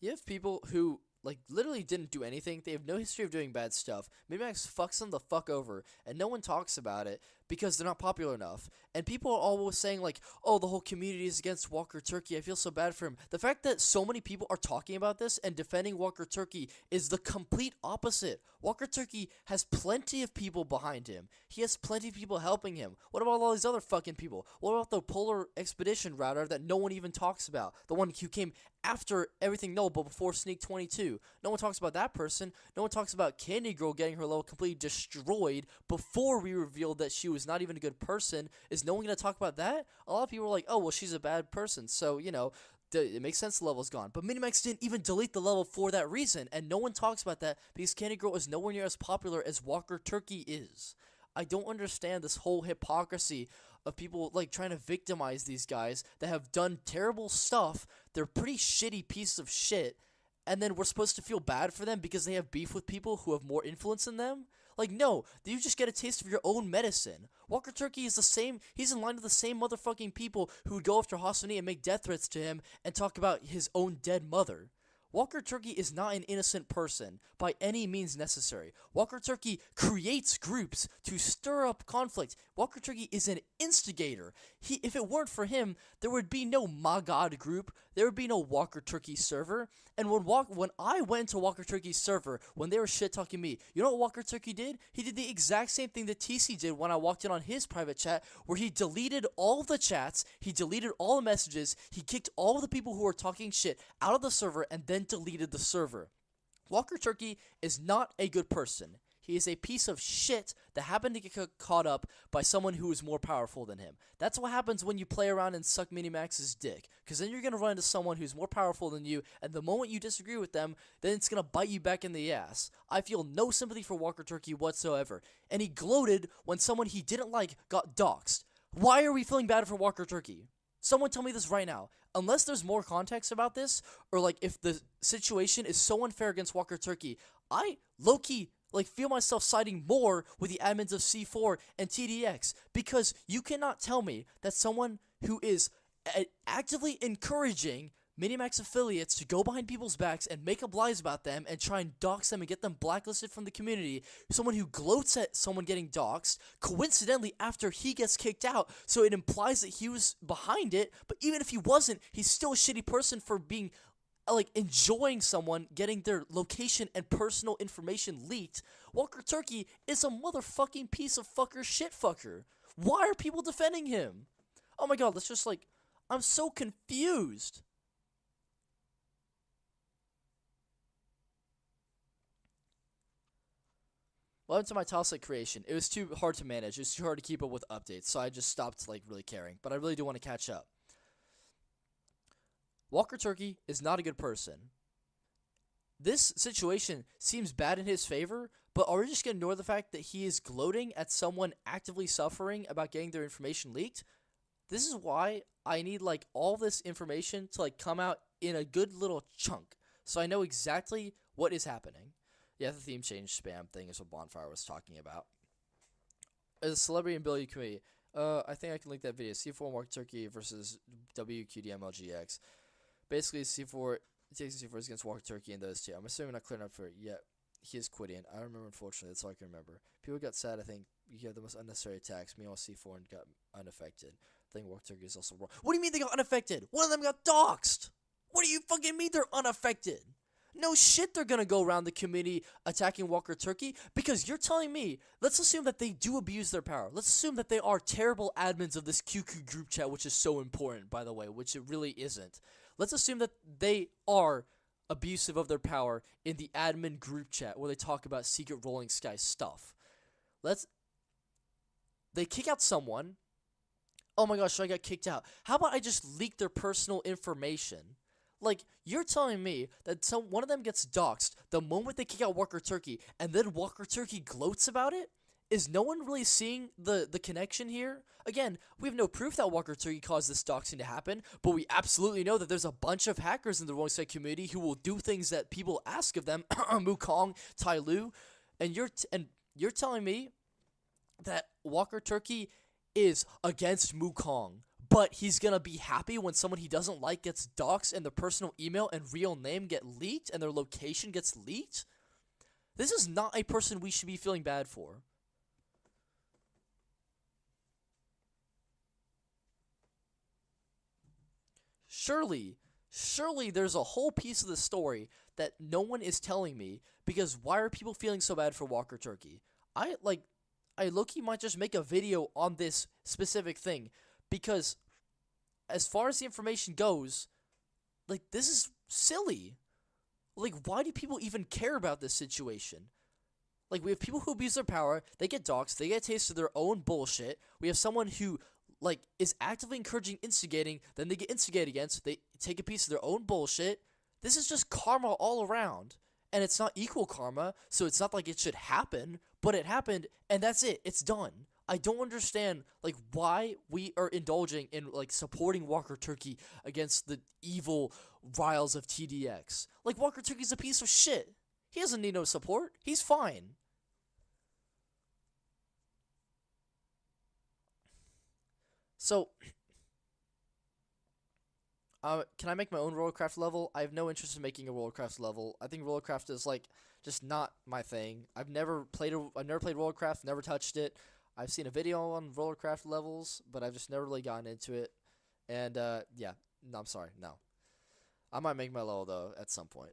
You have people who, like, literally didn't do anything. They have no history of doing bad stuff. Minimax fucks them the fuck over, and no one talks about it because they're not popular enough. And people are always saying like, oh, the whole community is against WalkerTurkey. I feel so bad for him. The fact that so many people are talking about this and defending WalkerTurkey is the complete opposite. WalkerTurkey has plenty of people behind him. He has plenty of people helping him. What about all these other fucking people? What about the Polar Expedition router that no one even talks about? The one who came after everything knowable before Sneak 22. No one talks about that person. No one talks about Candy Girl getting her level completely destroyed before we revealed that she was not even a good person. Is no one going to talk about that? A lot of people are like, oh, well, she's a bad person. So, you know, it makes sense the level's gone. But Minimax didn't even delete the level for that reason. And no one talks about that because Candy Girl is nowhere near as popular as WalkerTurkey is. I don't understand this whole hypocrisy of people like trying to victimize these guys that have done terrible stuff. They're pretty shitty pieces of shit, and then we're supposed to feel bad for them because they have beef with people who have more influence than them? Like, no, you just get a taste of your own medicine. WalkerTurkey is the same, he's in line with the same motherfucking people who would go after Hasani and make death threats to him and talk about his own dead mother. WalkerTurkey is not an innocent person by any means necessary. WalkerTurkey creates groups to stir up conflict. WalkerTurkey is an instigator. If it weren't for him, there would be no My God group. There would be no WalkerTurkey server. And when I went to WalkerTurkey's server, when they were shit-talking me, you know what WalkerTurkey did? He did the exact same thing that TC did when I walked in on his private chat, where he deleted all the chats, he deleted all the messages, he kicked all the people who were talking shit out of the server, and then deleted the server. WalkerTurkey is not a good person. He is a piece of shit that happened to get caught up by someone who is more powerful than him. That's what happens when you play around and suck Minimax's dick. Because then you're going to run into someone who's more powerful than you, and the moment you disagree with them, then it's going to bite you back in the ass. I feel no sympathy for WalkerTurkey whatsoever. And he gloated when someone he didn't like got doxxed. Why are we feeling bad for WalkerTurkey? Someone tell me this right now. Unless there's more context about this, or like if the situation is so unfair against WalkerTurkey, I low-key like feel myself siding more with the admins of C4 and TDX, because you cannot tell me that someone who is actively encouraging Minimax affiliates to go behind people's backs and make up lies about them and try and dox them and get them blacklisted from the community, someone who gloats at someone getting doxed, coincidentally after he gets kicked out, so it implies that he was behind it, but even if he wasn't, he's still a shitty person for being like enjoying someone getting their location and personal information leaked. WalkerTurkey is a motherfucking piece of shit fucker. Why are people defending him? Oh my god, let's just like, I'm so confused. Welcome to my Toxic creation. It was too hard to manage. It was too hard to keep up with updates, so I just stopped like really caring. But I really do want to catch up. WalkerTurkey is not a good person. This situation seems bad in his favor, but are we just going to ignore the fact that he is gloating at someone actively suffering about getting their information leaked? This is why I need like all this information to like come out in a good little chunk, so I know exactly what is happening. Yeah, the theme change spam thing is what Bonfire was talking about. As a celebrity and ability committee, I think I can link that video. C4 and WalkerTurkey versus WQDMLGX. Basically, C4 takes C4 against WalkerTurkey and those two. I'm assuming not clearing up for it yet. He is quitting. I don't remember, unfortunately. That's all I can remember. People got sad, I think. You had the most unnecessary attacks. Meanwhile, C4 and got unaffected. I think WalkerTurkey is also wrong. What do you mean they got unaffected? One of them got doxxed! What do you fucking mean they're unaffected? No shit they're gonna go around the community attacking WalkerTurkey, because you're telling me, let's assume that they do abuse their power. Let's assume that they are terrible admins of this QQ group chat, which is so important, by the way, which it really isn't. Let's assume that they are abusive of their power in the admin group chat where they talk about secret Rolling Sky stuff. They kick out someone. Oh my gosh, so I got kicked out. How about I just leak their personal information? Like, you're telling me that one of them gets doxxed the moment they kick out WalkerTurkey, and then WalkerTurkey gloats about it? Is no one really seeing the connection here? Again, we have no proof that WalkerTurkey caused this doxing to happen, but we absolutely know that there's a bunch of hackers in the Rolling Sky community who will do things that people ask of them. Mukong, Tai Lu, and you're telling me that WalkerTurkey is against Mukong, but he's gonna be happy when someone he doesn't like gets doxxed and their personal email and real name get leaked and their location gets leaked? This is not a person we should be feeling bad for. surely there's a whole piece of the story that no one is telling me, because why are people feeling so bad for WalkerTurkey? I low-key might just make a video on this specific thing, because as far as the information goes, like, this is silly. Like, why do people even care about this situation? Like, we have people who abuse their power, they get doxxed, they get a taste of their own bullshit. We have someone who, like, is actively encouraging instigating, then they get instigated against, they take a piece of their own bullshit. This is just karma all around. And it's not equal karma, so it's not like it should happen, but it happened, and that's it. It's done. I don't understand, like, why we are indulging in, like, supporting WalkerTurkey against the evil vials of TDX. Like, WalkerTurkey's a piece of shit. He doesn't need no support. He's fine. So, can I make my own Rollercraft level? I have no interest in making a Rollercraft level. I think Rollercraft is, like, just not my thing. I've never played Rollercraft, never touched it. I've seen a video on Rollercraft levels, but I've just never really gotten into it. And, yeah. No, I'm sorry. No. I might make my level, though, at some point.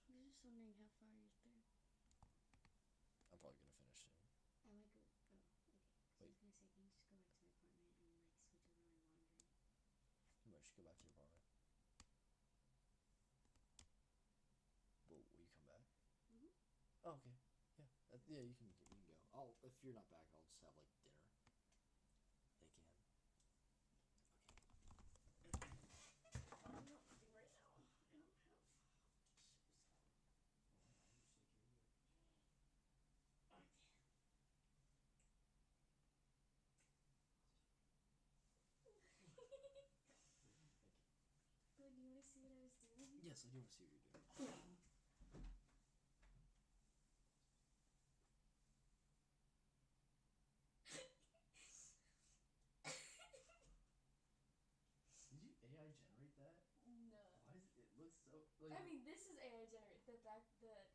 I was just wondering how far you've been. I'm probably gonna finish soon. I might go. Oh, okay. So I was gonna say, can you just go back to my apartment and like switch over my laundry? You might just go back to your apartment. Will you come back? Mhm. Oh, okay. Yeah. Yeah, you can go. If you're not back, I'll just have, like, dinner. Again. I'm not eating right now. I don't have. But do you want to see what I was doing? Yes, I do want to see what you're doing. Did you AI generate that? No. Why does it look so, like, I mean, this is AI generated.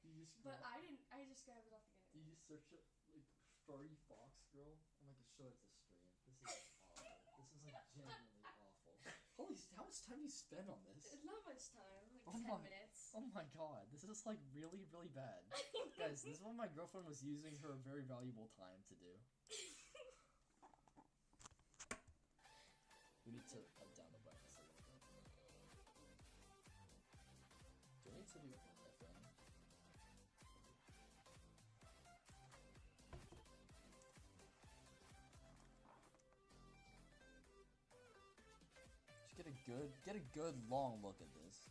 you just But gra- I didn't. I just grabbed it off the you internet. just search up, like, furry fox girl? I'm gonna show it to stream. This is awful. This is, like, genuinely awful. How much time do you spend on this? It's not much time. Like Oh 10 my- minutes. Oh my god, this is, like, really, really bad. Guys, this is what my girlfriend was using her very valuable time to do. We need to down the button. Do I need to do FM? Just get a good long look at this.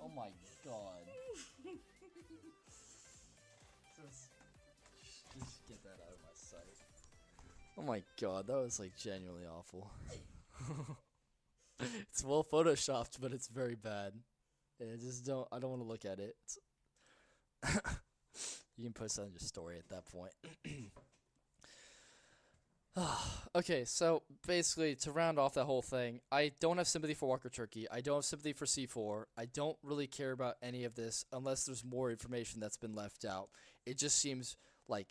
Oh my god. Just get that out of my sight. Oh my god, that was, like, genuinely awful. It's well photoshopped, but it's very bad. Yeah, I don't want to look at it. You can post that on your story at that point. Okay, so basically, to round off that whole thing, I don't have sympathy for WalkerTurkey. I don't have sympathy for C4. I don't really care about any of this unless there's more information that's been left out. It just seems like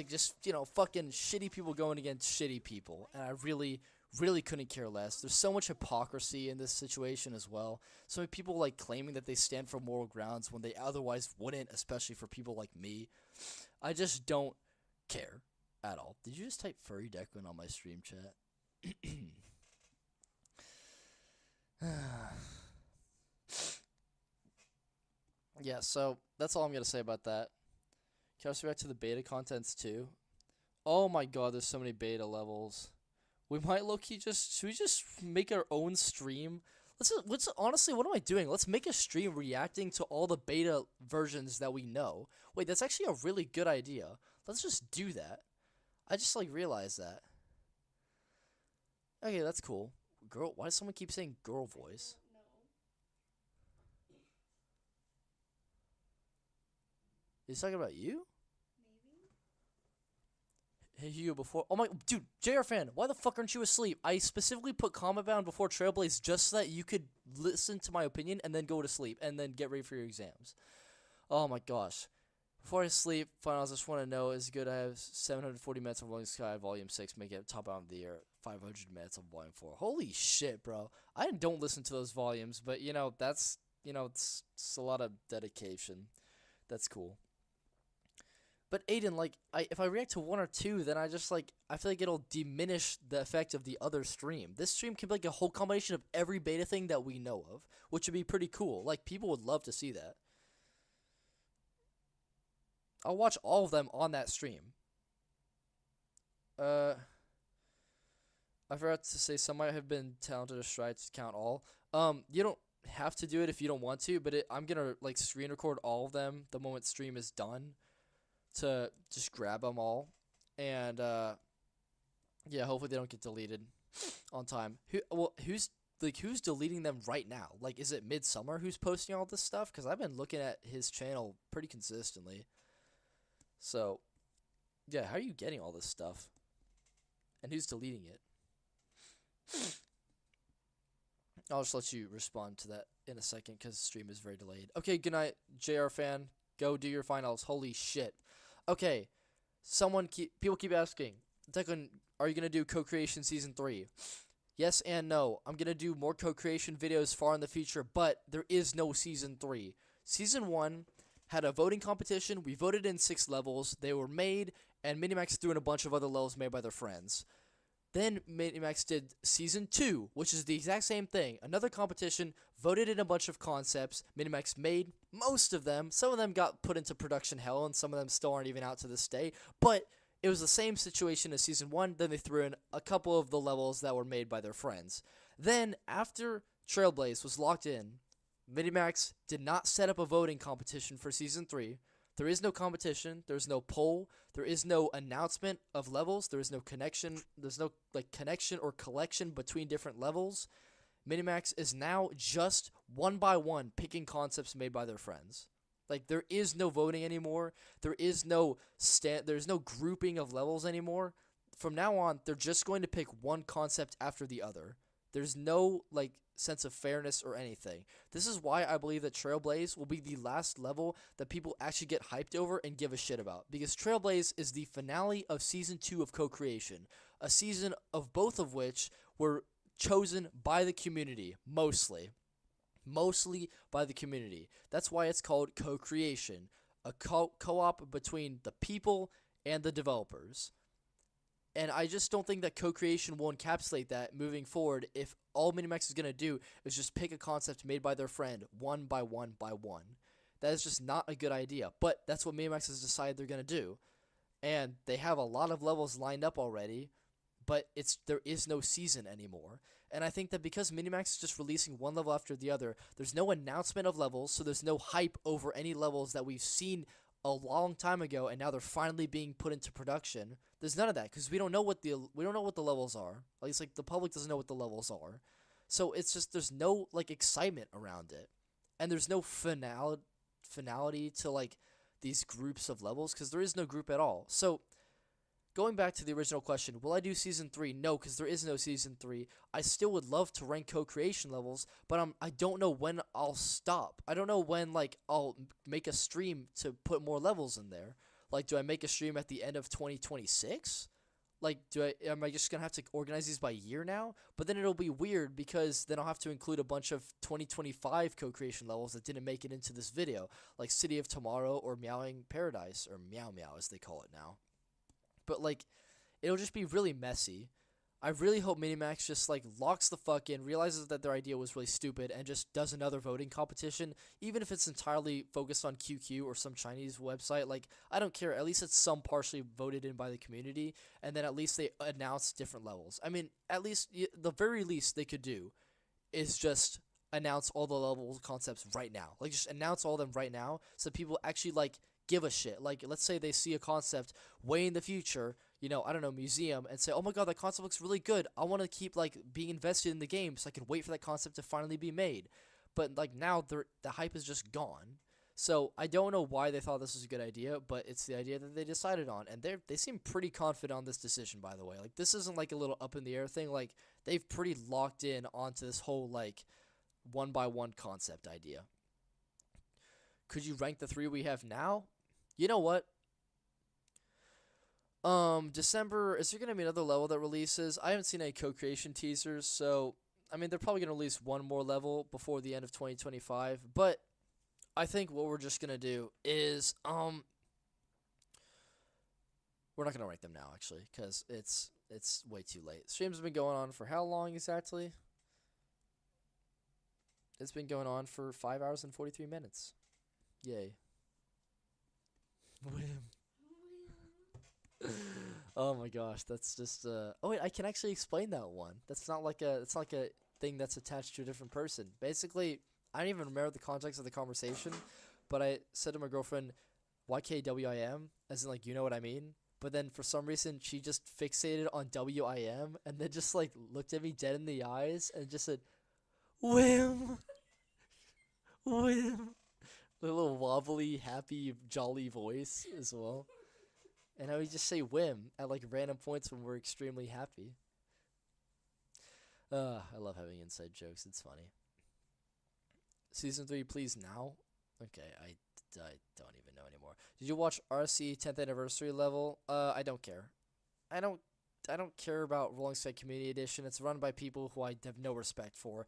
just, fucking shitty people going against shitty people. And I really, really couldn't care less. There's so much hypocrisy in this situation as well. So many people, like, claiming that they stand for moral grounds when they otherwise wouldn't, especially for people like me. I just don't care at all. Did you just type Furry Declan on my stream chat? Yeah, so that's all I'm going to say about that. Can I also back to the beta contents too? Oh my god, there's so many beta levels. We might low-key should we just make our own stream? Let's honestly, what am I doing? Let's make a stream reacting to all the beta versions that we know. Wait, that's actually a really good idea. Let's just do that. I just, like, realized that. Okay, that's cool. Girl, why does someone keep saying girl voice? No. He's talking about you? Maybe. Hey, Hugo, before... Oh my... Dude, JR fan, why the fuck aren't you asleep? I specifically put Cometbound before Trailblaze just so that you could listen to my opinion and then go to sleep and then get ready for your exams. Oh my gosh. Before I sleep, finals, I just want to know, is it good I have 740 minutes of Volume Sky, Volume 6, make it top out of the year, 500 minutes of Volume 4. Holy shit, bro. I don't listen to those volumes, but, that's, it's a lot of dedication. That's cool. But Aiden, like, if I react to one or two, then I just, like, I feel like it'll diminish the effect of the other stream. This stream can be, like, a whole combination of every beta thing that we know of, which would be pretty cool. Like, people would love to see that. I'll watch all of them on that stream. I forgot to say, some might have been talented or try to count all. You don't have to do it if you don't want to, but I'm gonna, like, screen record all of them the moment stream is done, to just grab them all, and yeah, hopefully they don't get deleted on time. Who's deleting them right now? Like, is it Midsummer who's posting all this stuff? Because I've been looking at his channel pretty consistently. So, yeah, how are you getting all this stuff? And who's deleting it? I'll just let you respond to that in a second because the stream is very delayed. Okay, good night, JR fan. Go do your finals. Holy shit. Okay, people keep asking, Declan, are you going to do co-creation season 3? Yes and no. I'm going to do more co-creation videos far in the future, but there is no season 3. Season 1 had a voting competition. We voted in 6 levels. They were made, and Minimax threw in a bunch of other levels made by their friends. Then Minimax did season 2, which is the exact same thing. Another competition, voted in a bunch of concepts. Minimax made most of them. Some of them got put into production hell, and some of them still aren't even out to this day. But it was the same situation as season 1. Then they threw in a couple of the levels that were made by their friends. Then, after Trailblaze was locked in, Minimax did not set up a voting competition for season 3. There is no competition. There's no poll. There is no announcement of levels. There is no connection. There's no connection or collection between different levels. Minimax is now just one by one picking concepts made by their friends. Like, there is no voting anymore. There is no there's no grouping of levels anymore. From now on, they're just going to pick one concept after the other. There's no sense of fairness or anything. This is why I believe that Trailblaze will be the last level that people actually get hyped over and give a shit about. Because Trailblaze is the finale of Season 2 of Co-Creation. A season of both of which were chosen by the community, mostly. Mostly by the community. That's why it's called Co-Creation. A co-op between the people and the developers. And I just don't think that co-creation will encapsulate that moving forward if all Minimax is going to do is just pick a concept made by their friend one by one by one. That is just not a good idea. But that's what Minimax has decided they're going to do. And they have a lot of levels lined up already, but there is no season anymore. And I think that because Minimax is just releasing one level after the other, there's no announcement of levels, so there's no hype over any levels that we've seen a long time ago, and now they're finally being put into production. There's none of that because we don't know what the levels are. At least the public doesn't know what the levels are. So it's just there's no excitement around it, and there's no finality to these groups of levels because there is no group at all. So going back to the original question, will I do season 3? No, because there is no season 3. I still would love to rank co-creation levels, but I don't know when I'll stop. I don't know when I'll make a stream to put more levels in there. Do I make a stream at the end of 2026? Am I just gonna have to organize these by year now? But then it'll be weird because then I'll have to include a bunch of 2025 co-creation levels that didn't make it into this video, like City of Tomorrow or Meowing Paradise, or Meow Meow as they call it now. But it'll just be really messy. I really hope Minimax just locks the fuck in, realizes that their idea was really stupid, and just does another voting competition, even if it's entirely focused on QQ or some Chinese website. I don't care. At least it's some partially voted in by the community, and then at least they announce different levels. I mean, at least the very least they could do is just announce all the level concepts right now. Just announce all of them right now, so people actually give a shit. Let's say they see a concept way in the future, I don't know, museum, and say, oh my god, that concept looks really good. I want to keep being invested in the game so I can wait for that concept to finally be made. But now the hype is just gone. So I don't know why they thought this was a good idea, but it's the idea that they decided on, and they seem pretty confident on this decision, by the way. This isn't a little up in the air thing. They've pretty locked in onto this whole one by one concept idea. Could you rank the 3 we have now? You know what? December, is there gonna be another level that releases? I haven't seen any co-creation teasers, so I mean they're probably gonna release one more level before the end of 2025. But I think what we're just gonna do is we're not gonna rank them now actually, because it's way too late. Stream's been going on for how long exactly? It's been going on for 5 hours and 43 minutes. Yay. Oh my gosh, that's just oh wait, I can actually explain that one. That's not like a, it's not like a thing that's attached to a different person. Basically, I don't even remember the context of the conversation, but I said to my girlfriend, YKWIM, as in like, you know what I mean? But then for some reason she just fixated on WIM and then just like looked at me dead in the eyes and just said, Whim. Whim. The little wobbly, happy, jolly voice as well. And I would just say whim at like random points when we're extremely happy. I love having inside jokes. It's funny. Season 3, please now. Okay, I don't even know anymore. Did you watch RC 10th anniversary level? I don't care. I don't care about Rolling Side Community Edition. It's run by people who I have no respect for,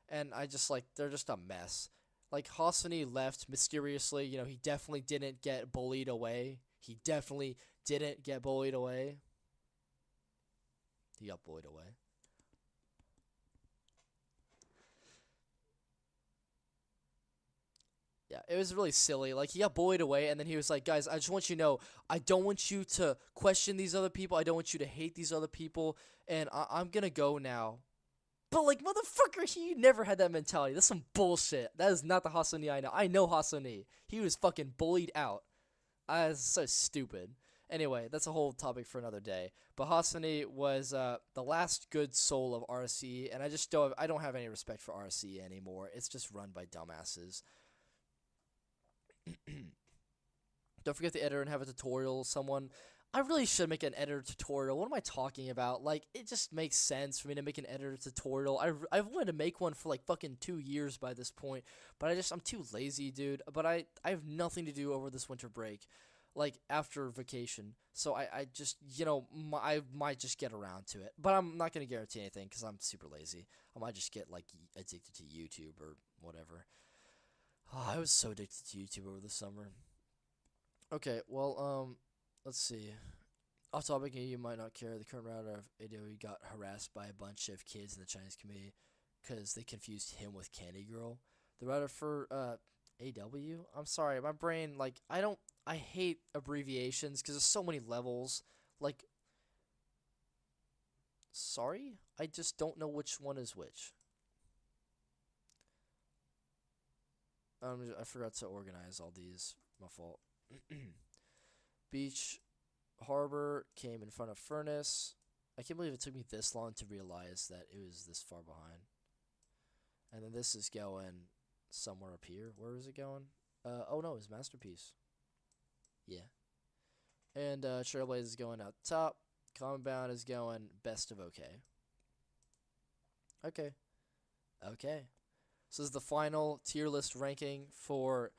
and I just like, they're just a mess. Like Hasani left mysteriously. You know, he definitely didn't get bullied away. He definitely didn't get bullied away. He got bullied away. Yeah, it was really silly. Like, he got bullied away, and then he was like, guys, I just want you to know, I don't want you to question these other people. I don't want you to hate these other people, and I'm gonna go now. But, like, motherfucker, he never had that mentality. That's some bullshit. That is not the Hasani I know. I know Hasani. He was fucking bullied out. That's so stupid. Anyway, that's a whole topic for another day. But Hasani was the last good soul of RC, and I don't have any respect for RC anymore. It's just run by dumbasses. Don't forget the editor and have a tutorial. I really should make an editor tutorial. What am I talking about? Like, it just makes sense for me to make an editor tutorial. I've wanted to make one for like fucking 2 years by this point, but I'm too lazy, dude. But I have nothing to do over this winter break, like after vacation. So I just, you know, I might just get around to it, but I'm not gonna guarantee anything because I'm super lazy. I might just get like addicted to YouTube or whatever. Oh, I was so addicted to YouTube over the summer. Okay, well, let's see. Off topic, you might not care. The current router of ADOE got harassed by a bunch of kids in the Chinese community because they confused him with Candy Girl. The router for AW? I'm sorry, my brain, like, I hate abbreviations because there's so many levels. Like, sorry? I just don't know which one is which. I forgot to organize all these. My fault. Beach Harbor came in front of Furnace. I can't believe it took me this long to realize that it was this far behind. And then this is going somewhere up here. Where is it going? Oh no, it's Masterpiece. Yeah. And Trailblaze is going out top. Cometbound is going best of okay. Okay. Okay. So this is the final tier list ranking for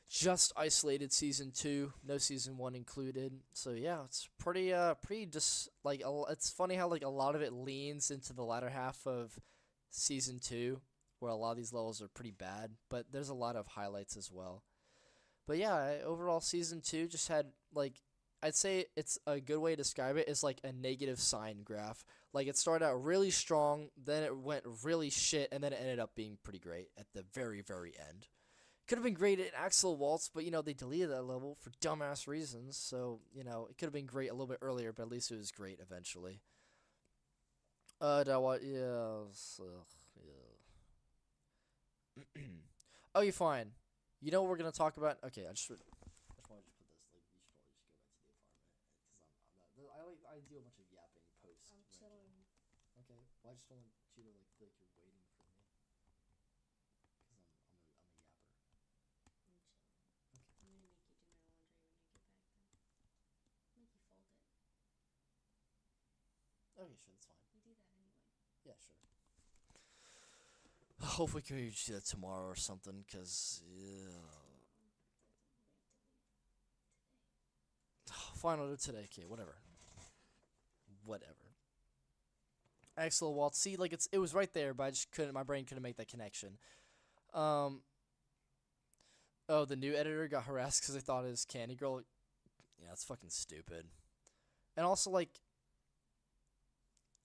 just isolated season 2, no season 1 included. So yeah, it's pretty just like it's funny how like a lot of it leans into the latter half of season 2, where a lot of these levels are pretty bad, but there's a lot of highlights as well. But yeah, overall season 2 just had like, I'd say it's a good way to describe it is like a negative sine graph. Like, it started out really strong, then it went really shit, and then it ended up being pretty great at the very, very end. Could have been great in Axolo-Waltz, but, you know, they deleted that level for dumbass reasons. So, you know, it could have been great a little bit earlier, but at least it was great eventually. Yeah. Oh, you're fine. You know what we're going to talk about? Okay, I just want to just put this, like, you should probably just go back to the apartment, because I do a bunch of yapping post. I'm chilling. Okay, well, I just don't want you to, like, feel like you're waiting for me, because I'm a yapper. I'm chilling. Okay. I'm gonna make you do my laundry when I get back then. Make you fold it. Okay, sure, that's fine. We do that anyway. Yeah, sure. Hopefully we can do that tomorrow or something, because, yeah. final to today. Okay, whatever. Axolo-Waltz. See, like it was right there, but I just couldn't. My brain couldn't make that connection. Oh, the new editor got harassed because they thought it was Candy Girl. Yeah, that's fucking stupid. And also, like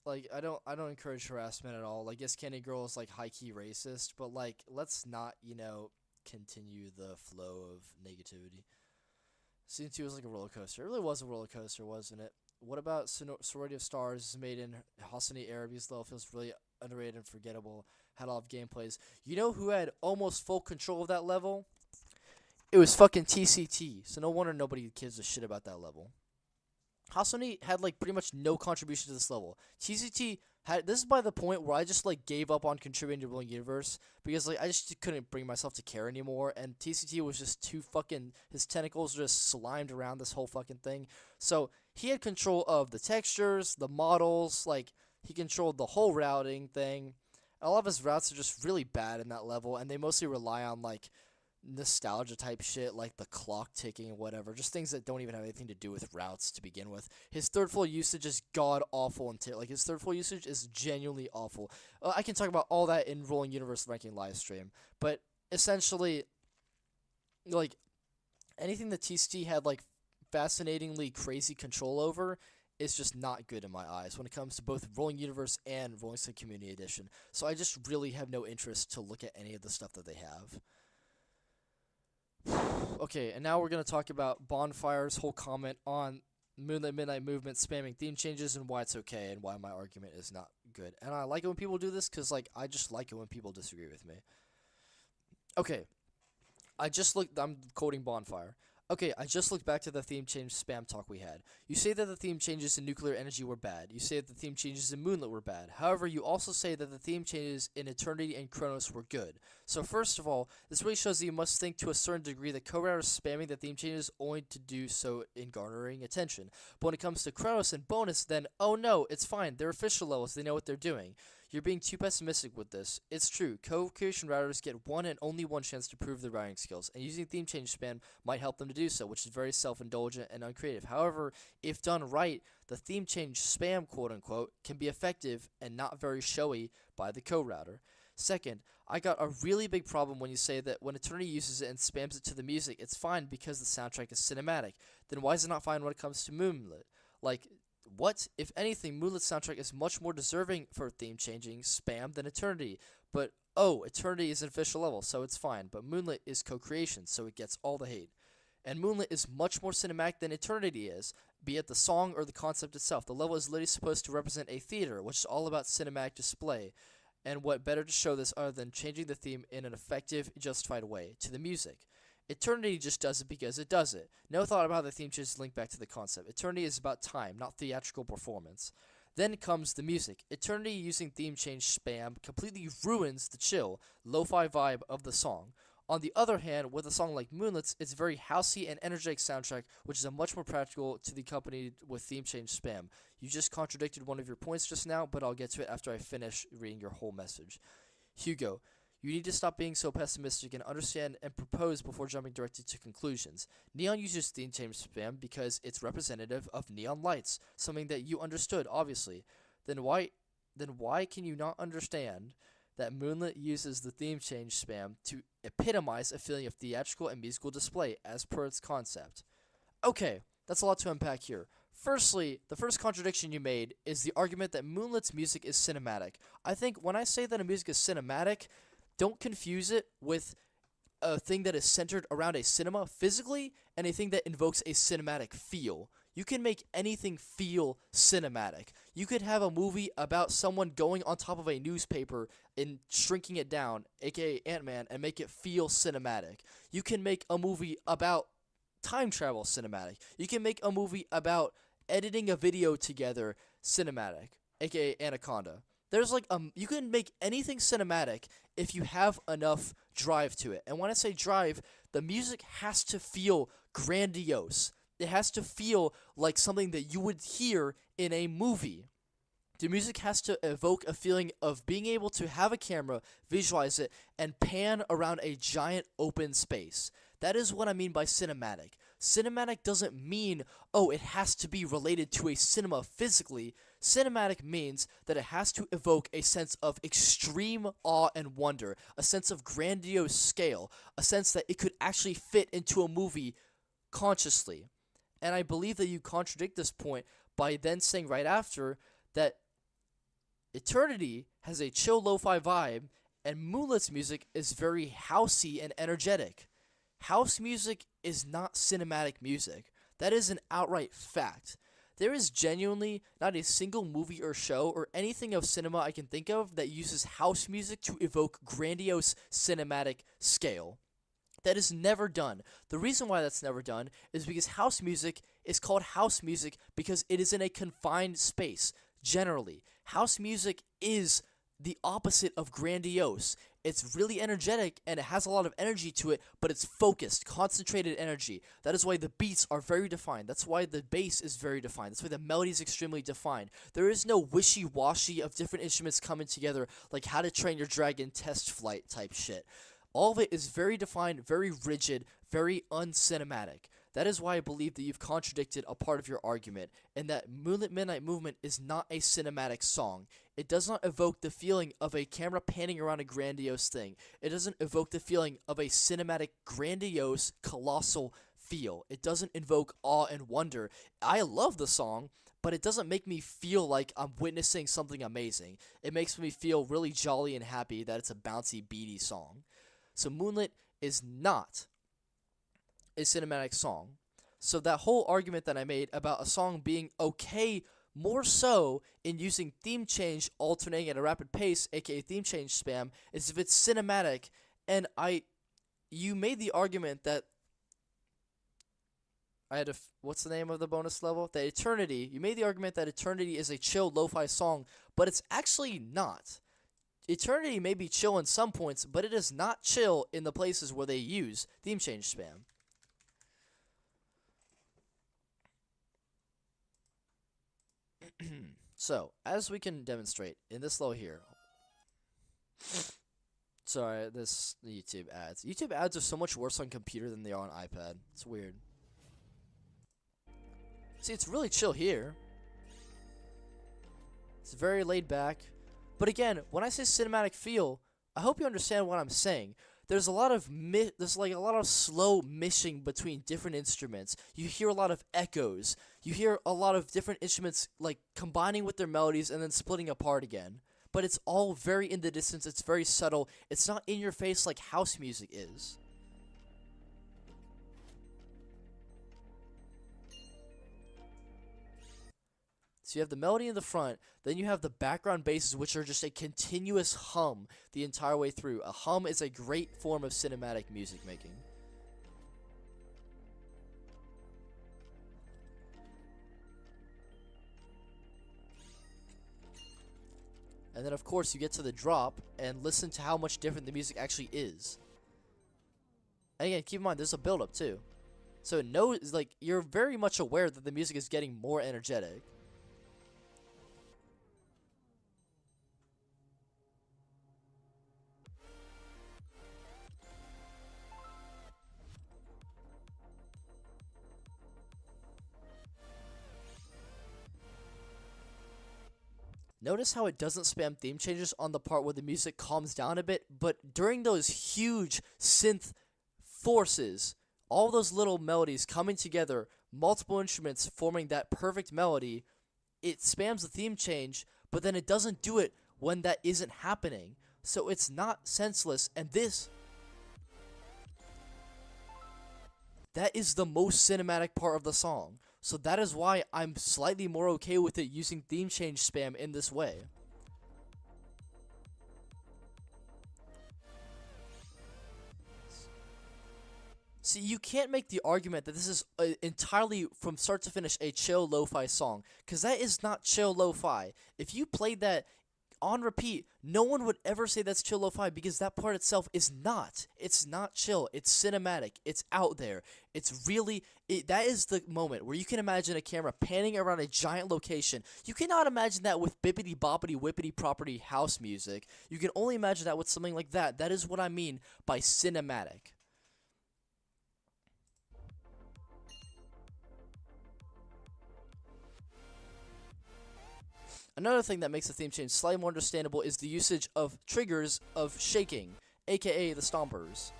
I don't encourage harassment at all. Like, yes, Candy Girl is like high key racist, but like let's not continue the flow of negativity. Season 2 was like a roller coaster. It really was a roller coaster, wasn't it? What about Sorority of Stars made in Hassani Arabi's level feels really underrated and forgettable. Had a lot of gameplays. You know who had almost full control of that level? It was fucking TCT. So no wonder nobody gives a shit about that level. Hassani had like pretty much no contribution to this level. TCT had this is by the point where I just like gave up on contributing to Rolling Universe because like I just couldn't bring myself to care anymore, and TCT was just too fucking, his tentacles just slimed around this whole fucking thing. So he had control of the textures, the models, like he controlled the whole routing thing. A lot of his routes are just really bad in that level, and they mostly rely on like nostalgia type shit, like the clock ticking and whatever, just things that don't even have anything to do with routes to begin with. His third full usage is god awful, and like his third full usage is genuinely awful. I can talk about all that in Rolling Universe ranking live stream, but essentially, like anything that TCT had like fascinatingly crazy control over is just not good in my eyes when it comes to both Rolling Universe and Rolling Sim Community Edition. So I just really have no interest to look at any of the stuff that they have. Okay, and now we're going to talk about Bonfire's whole comment on Moonlit Midnight Movement spamming theme changes and why it's okay and why my argument is not good. And I like it when people do this because, like, I just like it when people disagree with me. Okay, I'm quoting Bonfire. Okay, I just looked back to the theme change spam talk we had. You say that the theme changes in Nuclear Energy were bad. You say that the theme changes in Moonlit were bad. However, you also say that the theme changes in Eternity and Chronos were good. So first of all, this really shows that you must think to a certain degree that co-writers spamming the theme changes only to do so in garnering attention. But when it comes to Chronos and Bonus, then, oh no, it's fine. They're official levels. They know what they're doing. You're being too pessimistic with this. It's true. Co-creation routers get one and only one chance to prove their routing skills, and using theme change spam might help them to do so, which is very self-indulgent and uncreative. However, if done right, the theme change spam, quote-unquote, can be effective and not very showy by the co-router. Second, I got a really big problem when you say that when Eternity uses it and spams it to the music, it's fine because the soundtrack is cinematic. Then why is it not fine when it comes to Moonlit? Like, what? If anything, Moonlit soundtrack is much more deserving for theme changing spam than Eternity. But, oh, Eternity is an official level, so it's fine. But Moonlit is co-creation, so it gets all the hate. And Moonlit is much more cinematic than Eternity is, be it the song or the concept itself. The level is literally supposed to represent a theater, which is all about cinematic display. And what better to show this other than changing the theme in an effective, justified way to the music. Eternity just does it because it does it. No thought about how the theme changes link back to the concept. Eternity is about time, not theatrical performance. Then comes the music. Eternity using theme change spam completely ruins the chill, lo-fi vibe of the song. On the other hand, with a song like Moonlit's, it's a very housey and energetic soundtrack, which is a much more practical to the accompanied with theme change spam. You just contradicted one of your points just now, but I'll get to it after I finish reading your whole message. Hugo, you need to stop being so pessimistic and understand and propose before jumping directly to conclusions. Neon uses theme change spam because it's representative of neon lights, something that you understood, obviously. Then why can you not understand that Moonlit uses the theme change spam to epitomize a feeling of theatrical and musical display as per its concept? Okay, that's a lot to unpack here. Firstly, the first contradiction you made is the argument that Moonlit's music is cinematic. I think when I say that a music is cinematic, don't confuse it with a thing that is centered around a cinema physically and a thing that invokes a cinematic feel. You can make anything feel cinematic. You could have a movie about someone going on top of a newspaper and shrinking it down, aka Ant-Man, and make it feel cinematic. You can make a movie about time travel cinematic. You can make a movie about editing a video together cinematic, aka Anaconda. There's like you can make anything cinematic if you have enough drive to it. And when I say drive, the music has to feel grandiose. It has to feel like something that you would hear in a movie. The music has to evoke a feeling of being able to have a camera, visualize it, and pan around a giant open space. That is what I mean by cinematic. Cinematic doesn't mean, oh, it has to be related to a cinema physically. Cinematic means that it has to evoke a sense of extreme awe and wonder, a sense of grandiose scale, a sense that it could actually fit into a movie consciously. And I believe that you contradict this point by then saying right after that Eternity has a chill lo-fi vibe and Moonlight's music is very housey and energetic. House music is not cinematic music. That is an outright fact. There is genuinely not a single movie or show or anything of cinema I can think of that uses house music to evoke grandiose cinematic scale. That is never done. The reason why that's never done is because house music is called house music because it is in a confined space. Generally, house music is the opposite of grandiose. It's really energetic and it has a lot of energy to it, but it's focused, concentrated energy. That is why the beats are very defined. That's why the bass is very defined. That's why the melody is extremely defined. There is no wishy-washy of different instruments coming together like How to Train Your Dragon test flight type shit. All of it is very defined, very rigid, very uncinematic. That is why I believe that you've contradicted a part of your argument, and that Moonlit Midnight Movement is not a cinematic song. It does not evoke the feeling of a camera panning around a grandiose thing. It doesn't evoke the feeling of a cinematic, grandiose, colossal feel. It doesn't invoke awe and wonder. I love the song, but it doesn't make me feel like I'm witnessing something amazing. It makes me feel really jolly and happy that it's a bouncy, beady song. So Moonlit is not a cinematic song. So that whole argument that I made about a song being okay more so in using theme change alternating at a rapid pace, aka theme change spam, is if it's cinematic. And you made the argument that what's the name of the bonus level? That Eternity. You made the argument that Eternity is a chill lo-fi song, but it's actually not. Eternity may be chill in some points, but it is not chill in the places where they use theme change spam. So, as we can demonstrate in this level here. Sorry, the YouTube ads. YouTube ads are so much worse on computer than they are on iPad. It's weird. See, it's really chill here. It's very laid back. But again, when I say cinematic feel, I hope you understand what I'm saying. There's a lot of a lot of slow mishing between different instruments. You hear a lot of echoes. You hear a lot of different instruments like combining with their melodies and then splitting apart again. But it's all very in the distance. It's very subtle. It's not in your face like house music is. So you have the melody in the front, then you have the background basses, which are just a continuous hum the entire way through. A hum is a great form of cinematic music making. And then of course you get to the drop and listen to how much different the music actually is. And again, keep in mind there's a build up too. So you're very much aware that the music is getting more energetic. Notice how it doesn't spam theme changes on the part where the music calms down a bit, but during those huge synth forces, all those little melodies coming together, multiple instruments forming that perfect melody, it spams the theme change, but then it doesn't do it when that isn't happening. So it's not senseless, and that is the most cinematic part of the song. So that is why I'm slightly more okay with it using theme change spam in this way. See, you can't make the argument that this is entirely from start to finish a chill lo-fi song, because that is not chill lo-fi. If you played that on repeat, no one would ever say that's chill lo-fi because that part itself is not. It's not chill. It's cinematic. It's out there. It's really... that is the moment where you can imagine a camera panning around a giant location. You cannot imagine that with bippity boppity whippity property house music. You can only imagine that with something like that. That is what I mean by cinematic. Another thing that makes the theme change slightly more understandable is the usage of triggers of shaking, aka the stompers.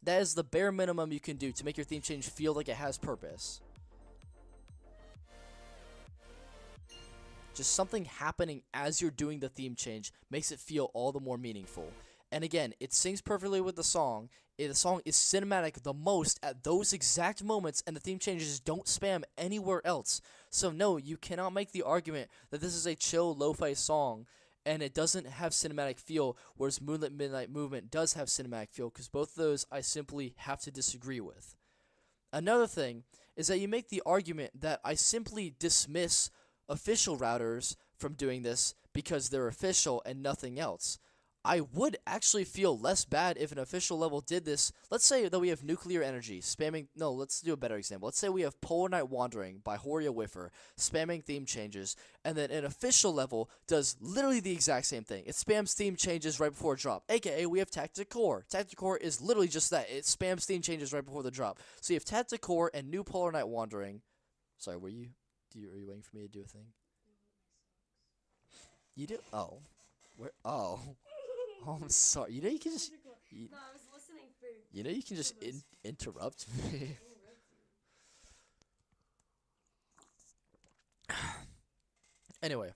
That is the bare minimum you can do to make your theme change feel like it has purpose. Just something happening as you're doing the theme change makes it feel all the more meaningful. And again, it syncs perfectly with the song. The song is cinematic the most at those exact moments, and the theme changes don't spam anywhere else. So no, you cannot make the argument that this is a chill, lo-fi song and it doesn't have cinematic feel, whereas Moonlit Midnight Movement does have cinematic feel, because both of those I simply have to disagree with. Another thing is that you make the argument that I simply dismiss official routers from doing this because they're official and nothing else. I would actually feel less bad if an official level did this. Let's say that we have Nuclear Energy spamming. No, let's do a better example. Let's say we have Polar Night Wandering by Horia Whiffer spamming theme changes, and then an official level does literally the exact same thing. It spams theme changes right before a drop. AKA, we have Tactic Core. Tactic Core is literally just that. It spams theme changes right before the drop. So you have Tactic Core and New Polar Night Wandering. Sorry, are you waiting for me to do a thing? You do? Oh. Where? Oh. Oh, I'm sorry. You know you can just. No, I was listening for. You know you can just interrupt me. Anyway,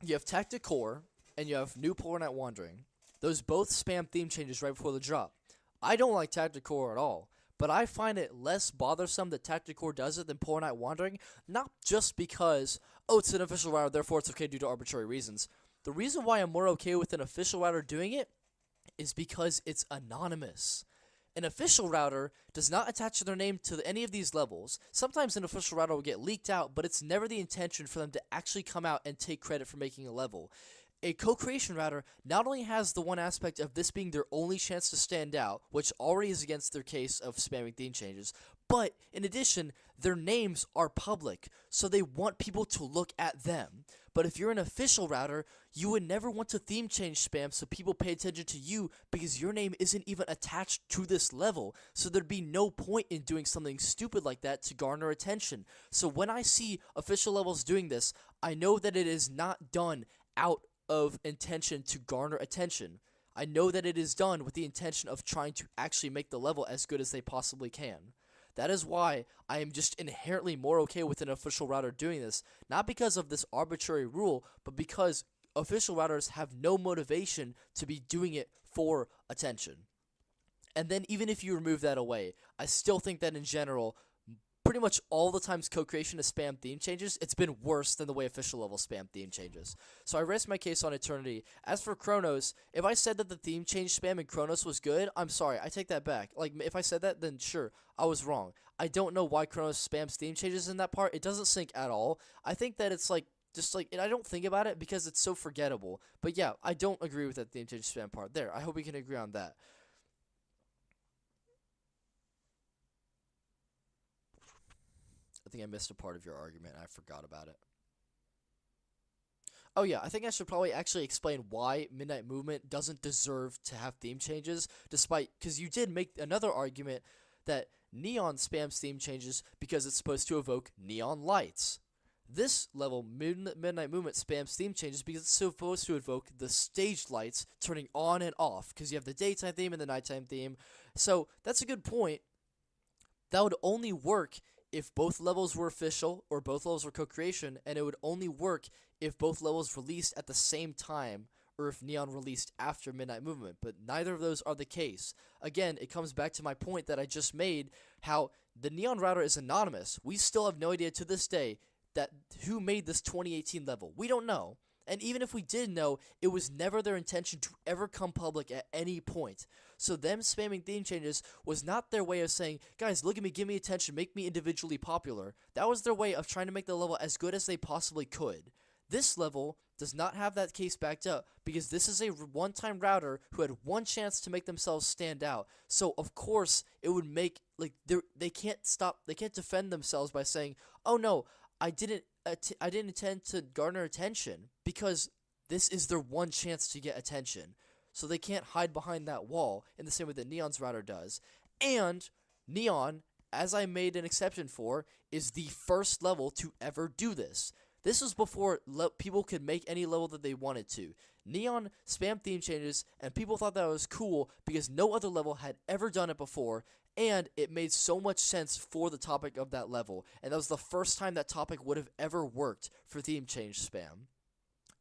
you have Tactic Core and you have New Polar Night Wandering. Those both spam theme changes right before the drop. I don't like Tactic Core at all, but I find it less bothersome that Tactic Core does it than Polar Night Wandering, not just because, oh, it's an official router, therefore it's okay due to arbitrary reasons. The reason why I'm more okay with an official router doing it is because it's anonymous. An official router does not attach their name to any of these levels. Sometimes an official router will get leaked out, but it's never the intention for them to actually come out and take credit for making a level. A co-creation router not only has the one aspect of this being their only chance to stand out, which already is against their case of spamming theme changes, but in addition, their names are public, so they want people to look at them. But if you're an official router, you would never want to theme change spam so people pay attention to you because your name isn't even attached to this level. So there'd be no point in doing something stupid like that to garner attention. So when I see official levels doing this, I know that it is not done out of intention to garner attention. I know that it is done with the intention of trying to actually make the level as good as they possibly can. That is why I am just inherently more okay with an official router doing this, not because of this arbitrary rule, but because official routers have no motivation to be doing it for attention. And then even if you remove that away, I still think that in general, pretty much all the times co-creation has spammed theme changes, it's been worse than the way official levels spam theme changes. So I rest my case on Eternity. As for Chronos, if I said that the theme change spam in Chronos was good, I'm sorry, I take that back. Like, if I said that, then sure, I was wrong. I don't know why Chronos spams theme changes in that part. It doesn't sync at all. I think that it's like, just like, and I don't think about it because it's so forgettable. But yeah, I don't agree with that theme change spam part. There, I hope we can agree on that. I think I missed a part of your argument. I forgot about it. Oh yeah, I think I should probably actually explain why Midnight Movement doesn't deserve to have theme changes, despite, because you did make another argument that Neon spams theme changes because it's supposed to evoke neon lights. This level, Midnight Movement, spams theme changes because it's supposed to evoke the stage lights turning on and off, because you have the daytime theme and the nighttime theme. So that's a good point. That would only work if both levels were official or both levels were co-creation, and it would only work if both levels released at the same time or if Neon released after Midnight Movement, but neither of those are the case. Again, it comes back to my point that I just made, how the Neon router is anonymous. We still have no idea to this day that who made this 2018 level. We don't know. And even if we did know, it was never their intention to ever come public at any point. So them spamming theme changes was not their way of saying, guys, look at me, give me attention, make me individually popular. That was their way of trying to make the level as good as they possibly could. This level does not have that case backed up because this is a one-time router who had one chance to make themselves stand out. So of course it would make, like, they can't defend themselves by saying, oh no, I didn't intend to garner attention, because this is their one chance to get attention. So they can't hide behind that wall in the same way that Neon's router does. And Neon, as I made an exception for, is the first level to ever do this. This was before people could make any level that they wanted to. Neon spam theme changes, and people thought that was cool because no other level had ever done it before, and it made so much sense for the topic of that level. And that was the first time that topic would have ever worked for theme change spam.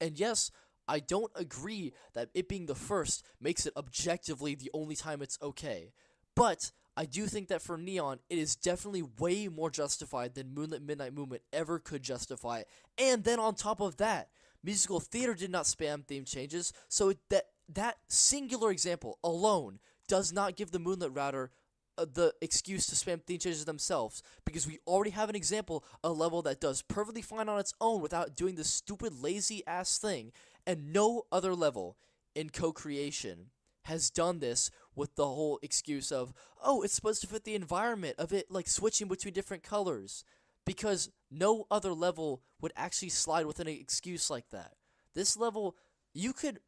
And yes, I don't agree that it being the first makes it objectively the only time it's okay. But I do think that for Neon, it is definitely way more justified than Moonlit Midnight Movement ever could justify it. And then on top of that, musical theater did not spam theme changes, so that singular example alone does not give the Moonlit router the excuse to spam theme changes themselves, because we already have an example, a level that does perfectly fine on its own without doing this stupid lazy ass thing, and no other level in co-creation has done this with the whole excuse of, oh, it's supposed to fit the environment of it, like switching between different colors, because no other level would actually slide with an excuse like that. This level, you could,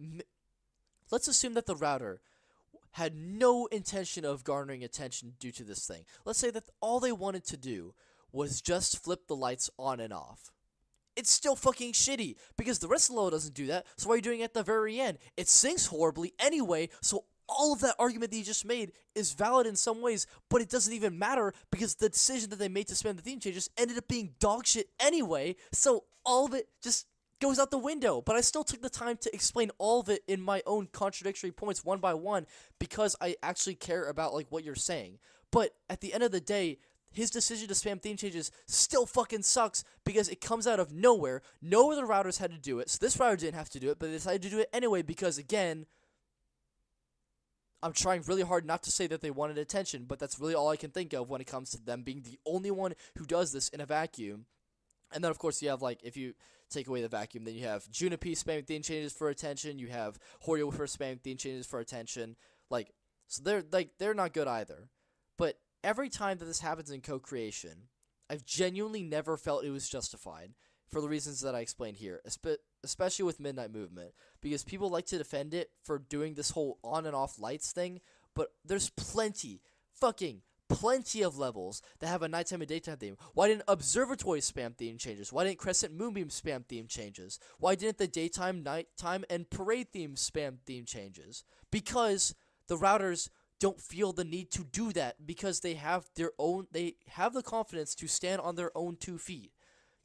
let's assume that the router had no intention of garnering attention due to this thing. Let's say that all they wanted to do was just flip the lights on and off. It's still fucking shitty, because the rest of the level doesn't do that, so why are you doing it at the very end? It syncs horribly anyway, so all of that argument that you just made is valid in some ways, but it doesn't even matter, because the decision that they made to spam the theme changes ended up being dog shit anyway, so all of it just goes out the window. But I still took the time to explain all of it in my own contradictory points one by one, because I actually care about like what you're saying. But at the end of the day, his decision to spam theme changes still fucking sucks, because it comes out of nowhere. No other routers had to do it, so this router didn't have to do it, but they decided to do it anyway because, again, I'm trying really hard not to say that they wanted attention, but that's really all I can think of when it comes to them being the only one who does this in a vacuum. And then, of course, you have, like, if you take away the vacuum, then you have Junipi spamming theme changes for attention, you have Horio for spamming theme changes for attention, like, so they're not good either. But every time that this happens in co-creation, I've genuinely never felt it was justified, for the reasons that I explained here, especially with Midnight Movement, because people like to defend it for doing this whole on and off lights thing, but there's plenty of levels that have a nighttime and daytime theme. Why didn't Observatory spam theme changes? Why didn't Crescent Moonbeam spam theme changes? Why didn't the daytime, nighttime, and parade theme spam theme changes? Because the routers don't feel the need to do that, because they have the confidence to stand on their own 2 feet.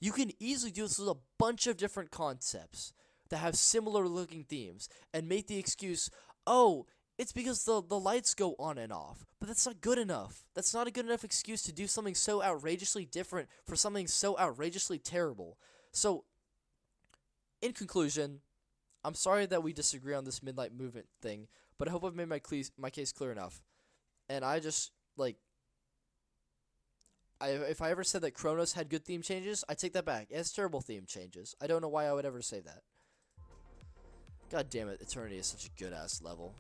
You can easily do this with a bunch of different concepts that have similar looking themes and make the excuse, oh, it's because the lights go on and off. But that's not good enough. That's not a good enough excuse to do something so outrageously different for something so outrageously terrible. So, in conclusion, I'm sorry that we disagree on this Midnight Movement thing, but I hope I've made my case clear enough. And I just, like, if I ever said that Chronos had good theme changes, I take that back. It has terrible theme changes. I don't know why I would ever say that. God damn it, Eternity is such a good-ass level.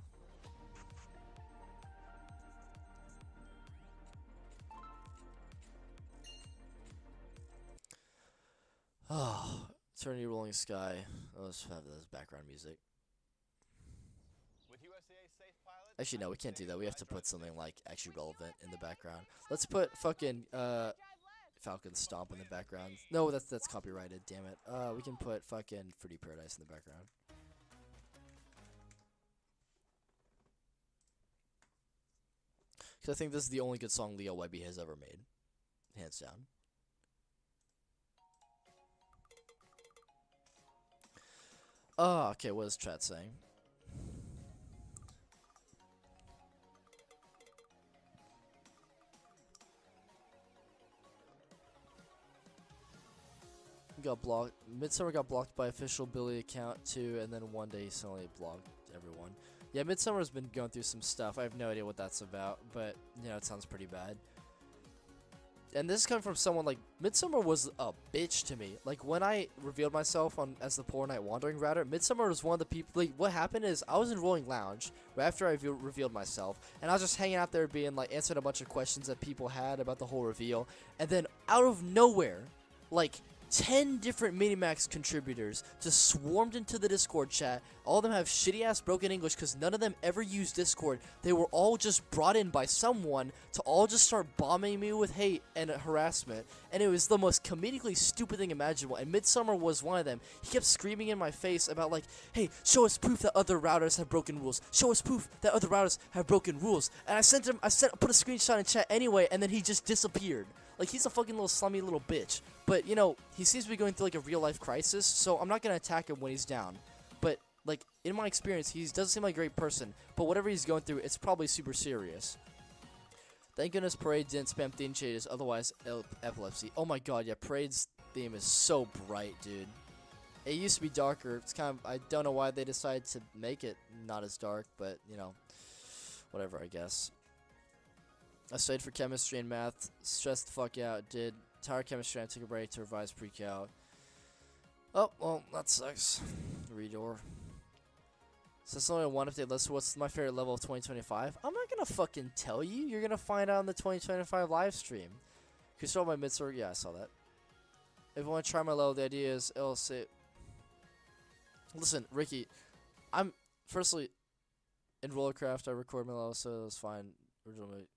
Oh, Eternity Rolling Sky. Oh, let's have this background music. Actually, no, we can't do that. We have to put something, like, actually relevant in the background. Let's put fucking, Falcon Stomp in the background. No, that's copyrighted, damn it. We can put fucking Fruity Paradise in the background. Because I think this is the only good song Leo Webby has ever made. Hands down. Okay, what is chat saying? Got blocked. Midsummer got blocked by official Billy account too, and then one day he suddenly blocked everyone. Yeah, Midsummer's been going through some stuff. I have no idea what that's about, but you know, it sounds pretty bad. And this is coming from someone like Midsummer was a bitch to me. Like when I revealed myself on as the Poor Night Wandering router, Midsummer was one of the people. Like what happened is I was in Rolling Lounge right after I revealed myself, and I was just hanging out there being like answering a bunch of questions that people had about the whole reveal, and then out of nowhere, like 10 different Minimax contributors just swarmed into the Discord chat. All of them have shitty-ass broken English because none of them ever used Discord. They were all just brought in by someone to all just start bombing me with hate and harassment. And it was the most comedically stupid thing imaginable. And Midsummer was one of them. He kept screaming in my face about like, hey, show us proof that other routers have broken rules. Show us proof that other routers have broken rules. And I put a screenshot in chat anyway, and then he just disappeared. Like, he's a fucking little slummy little bitch. But, you know, he seems to be going through, like, a real-life crisis, so I'm not going to attack him when he's down. But, like, in my experience, he doesn't seem like a great person. But whatever he's going through, it's probably super serious. Thank goodness Parade didn't spam theme changes, otherwise epilepsy. Oh my god, yeah, Parade's theme is so bright, dude. It used to be darker. It's kind of, I don't know why they decided to make it not as dark, but, you know, whatever, I guess. I studied for chemistry and math, stressed the fuck out, did tired chemistry, and I took a break to revise pre-cal. Oh, well, that sucks. Redoor. So it's only one update list. What's my favorite level of 2025? I'm not gonna fucking tell you. You're gonna find out in the 2025 live stream. Can you start my midsword? Yeah, I saw that. If you want to try my level, the idea is it'll say. Listen, Ricky, I'm firstly in Rollercraft. I record my level, so it's fine. Originally.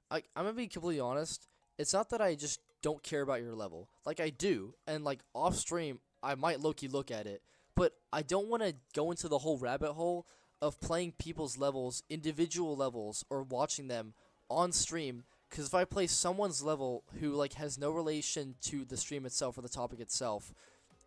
I'm gonna be completely honest. It's not that I just don't care about your level. Like, I do. And, like, off stream, I might low-key look at it. But I don't want to go into the whole rabbit hole of playing people's levels, individual levels, or watching them on stream. Because if I play someone's level who, like, has no relation to the stream itself or the topic itself,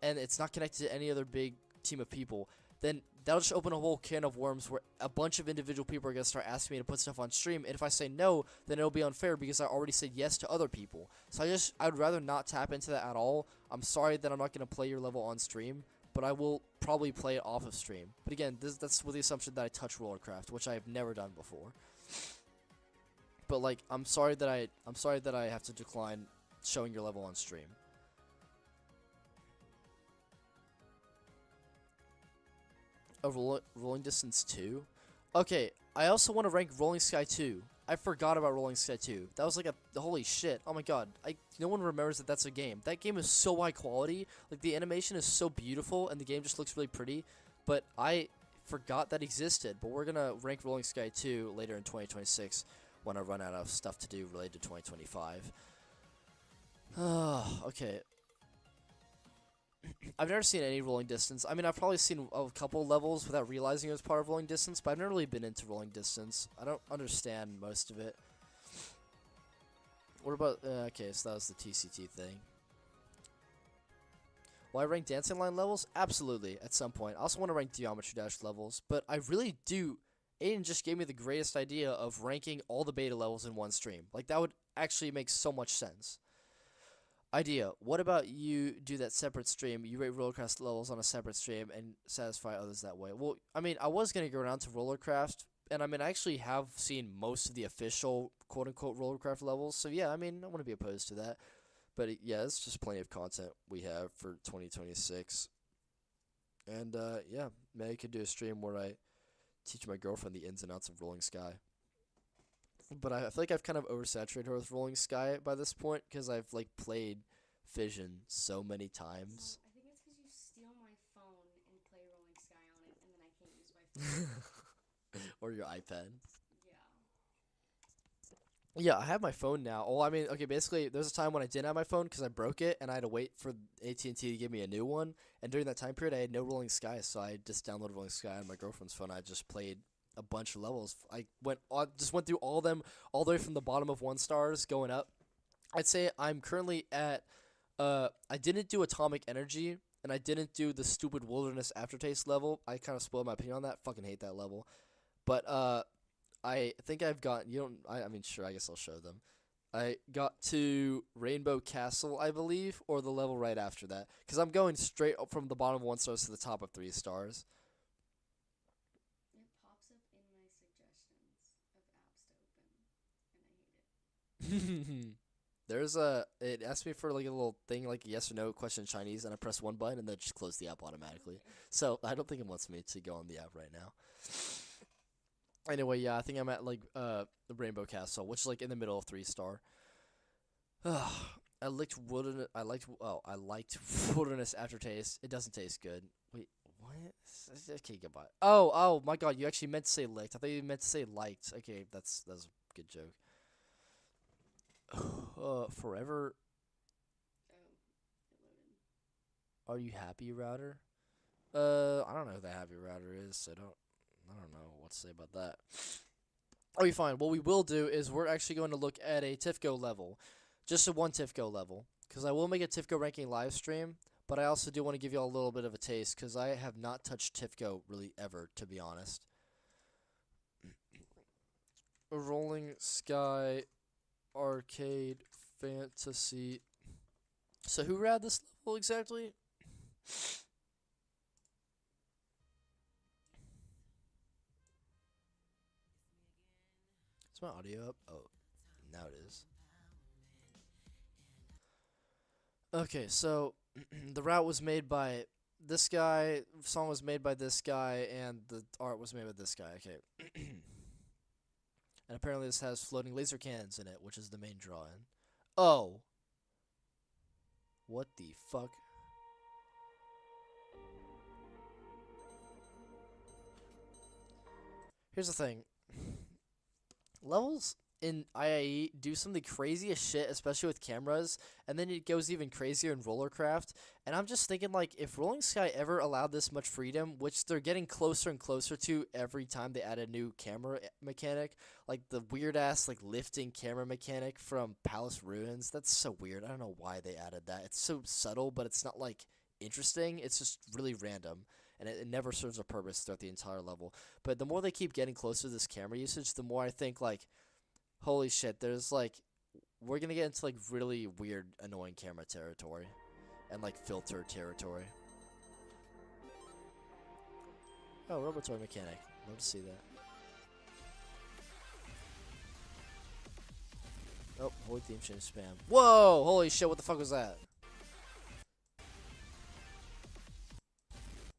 and it's not connected to any other big team of people, then that'll just open a whole can of worms where a bunch of individual people are going to start asking me to put stuff on stream, and if I say no, then it'll be unfair because I already said yes to other people. So I'd rather not tap into that at all. I'm sorry that I'm not going to play your level on stream, but I will probably play it off of stream. But again, that's with the assumption that I touch Rollercraft, which I have never done before. But like, I'm sorry that I have to decline showing your level on stream. Rolling Distance 2? Okay, I also want to rank Rolling Sky 2. I forgot about Rolling Sky 2. That was like holy shit. Oh my god. No one remembers that that's a game. That game is so high quality. Like, the animation is so beautiful and the game just looks really pretty. But I forgot that existed. But we're going to rank Rolling Sky 2 later in 2026 when I run out of stuff to do related to 2025. Okay. I've never seen any Rolling Distance. I mean, I've probably seen a couple levels without realizing it was part of Rolling Distance, but I've never really been into Rolling Distance. I don't understand most of it. What about... okay, so that was the TCT thing. Will I rank Dancing Line levels? Absolutely, at some point. I also want to rank Geometry Dash levels, but I really do... Aiden just gave me the greatest idea of ranking all the beta levels in one stream. Like, that would actually make so much sense. Idea. What about you do that separate stream? You rate Rollercraft levels on a separate stream and satisfy others that way. Well, I mean, I was going to go around to Rollercraft, and I mean, I actually have seen most of the official quote-unquote Rollercraft levels, so yeah, I mean, I wouldn't be opposed to that. But yeah, it's just plenty of content we have for 2026. And yeah, maybe I could do a stream where I teach my girlfriend the ins and outs of Rolling Sky. But I feel like I've kind of oversaturated her with Rolling Sky by this point because I've like played Fission so many times. I think it's because you steal my phone and play Rolling Sky on it, and then I can't use my phone. Or your iPad. Yeah. Yeah, I have my phone now. Well, I mean, okay, basically, there's a time when I didn't have my phone because I broke it, and I had to wait for AT&T to give me a new one. And during that time period, I had no Rolling Sky, so I just downloaded Rolling Sky on my girlfriend's phone. I just played a bunch of levels. I just went through all of them, all the way from the bottom of 1 stars going up. I'd say I'm currently at, I didn't do Atomic Energy, and I didn't do the stupid Wilderness Aftertaste level. I kind of spoiled my opinion on that. Fucking hate that level. But, I think I've gotten, I mean, sure, I guess I'll show them. I got to Rainbow Castle, I believe, or the level right after that. Because I'm going straight up from the bottom of 1 stars to the top of 3 stars. It pops up in my suggestions of apps to open, and I hate it. It asked me for like a little thing, like a yes or no question in Chinese, and I press one button, and then it just closed the app automatically. So I don't think it wants me to go on the app right now. Anyway, yeah, I think I'm at like the Rainbow Castle, which is like in the middle of 3 star. I liked wilderness. I liked wilderness aftertaste. It doesn't taste good. Wait, what? Okay, goodbye. Oh my God! You actually meant to say licked. I thought you meant to say liked. Okay, that's a good joke. Forever. Oh, it loaded. Are you happy, router? I don't know who the happy router is. So I don't know what to say about that. Okay, fine. What we will do is we're actually going to look at a TIFCO level. Just a one TIFCO level. Because I will make a TIFCO ranking live stream. But I also do want to give you all a little bit of a taste. Because I have not touched TIFCO really ever, to be honest. A Rolling Sky Arcade Fantasy. So who ran this level exactly? Is my audio up? Oh, now it is. Okay, so the route was made by this guy, song was made by this guy, and the art was made by this guy. Okay. And apparently this has floating laser cannons in it, which is the main draw-in. Oh. What the fuck? Here's the thing. Levels in IIE do some of the craziest shit, especially with cameras, and then it goes even crazier in Rollercraft. And I'm just thinking, like, if Rolling Sky ever allowed this much freedom, which they're getting closer and closer to every time they add a new camera mechanic, like the weird ass like lifting camera mechanic from Palace Ruins, that's so weird. I don't know why they added that. It's so subtle, but it's not like interesting. It's just really random. And it never serves a purpose throughout the entire level. But the more they keep getting closer to this camera usage, the more I think, like, holy shit, there's, like, we're going to get into, like, really weird, annoying camera territory. And, like, filter territory. Oh, Robotoy Mechanic. Love to see that. Oh, holy theme change spam. Whoa! Holy shit, what the fuck was that?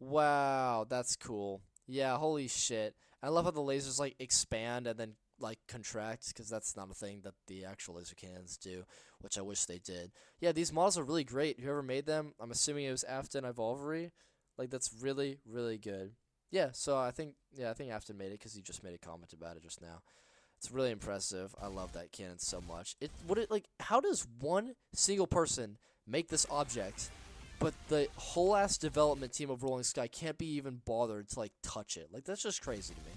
Wow, that's cool. Yeah, holy shit. I love how the lasers like expand and then like contract, because that's not a thing that the actual laser cannons do, which I wish they did. Yeah, these models are really great. Whoever made them, I'm assuming it was Afton Ivolvery. Like, that's really, really good. Yeah, so I think Afton made it because he just made a comment about it just now. It's really impressive. I love that cannon so much. How does one single person make this object, but the whole ass development team of Rolling Sky can't be even bothered to like touch it? Like, that's just crazy to me.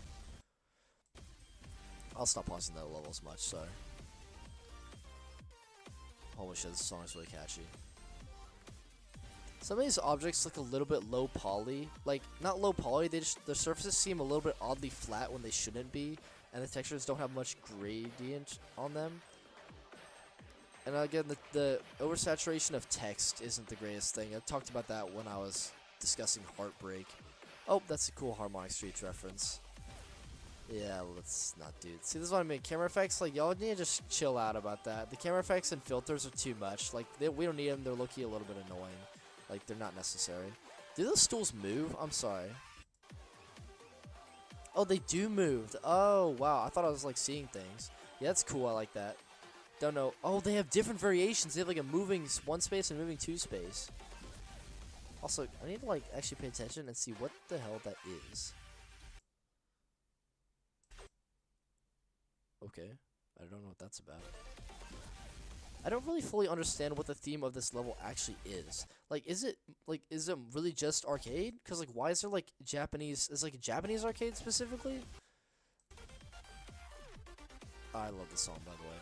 I'll stop pausing that level as much, sorry. Holy shit, this song is really catchy. Some of these objects look a little bit low poly. Like, not low poly, the surfaces seem a little bit oddly flat when they shouldn't be, and the textures don't have much gradient on them. And again, the oversaturation of text isn't the greatest thing. I talked about that when I was discussing Heartbreak. Oh, that's a cool Harmonic Streets reference. Yeah, let's not do it. See, this is what I mean. Camera effects, like, y'all need to just chill out about that. The camera effects and filters are too much. Like, we don't need them. They're low-key a little bit annoying. Like, they're not necessary. Do those stools move? I'm sorry. Oh, they do move. Oh, wow. I thought I was, like, seeing things. Yeah, that's cool. I like that. Don't know. Oh, they have different variations. They have, like, a moving 1 space and moving 2 space. Also, I need to, like, actually pay attention and see what the hell that is. Okay. I don't know what that's about. I don't really fully understand what the theme of this level actually is. Like, is it really just arcade? Because, like, why is there, like, Japanese... Is, like, a Japanese arcade specifically? Oh, I love this song, by the way.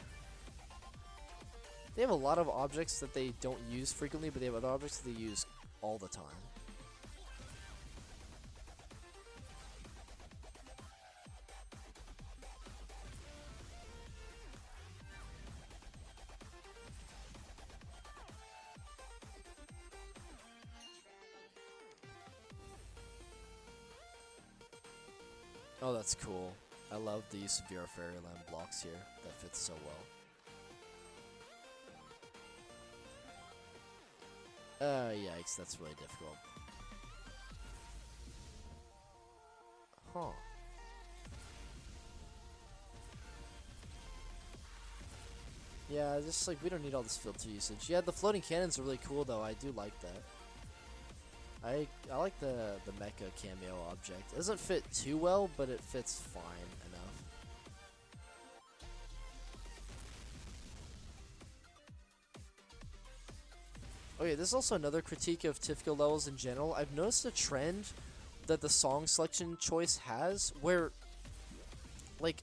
They have a lot of objects that they don't use frequently, but they have other objects that they use all the time. Oh, that's cool. I love the use of Vera Fairyland blocks here. That fits so well. Yikes, that's really difficult. Huh. Yeah, just like we don't need all this filter usage. Yeah, the floating cannons are really cool though. I do like that. I like the mecha cameo object. It doesn't fit too well, but it fits fine enough. Okay, this is also another critique of TIFCO levels in general. I've noticed a trend that the song selection choice has where, like,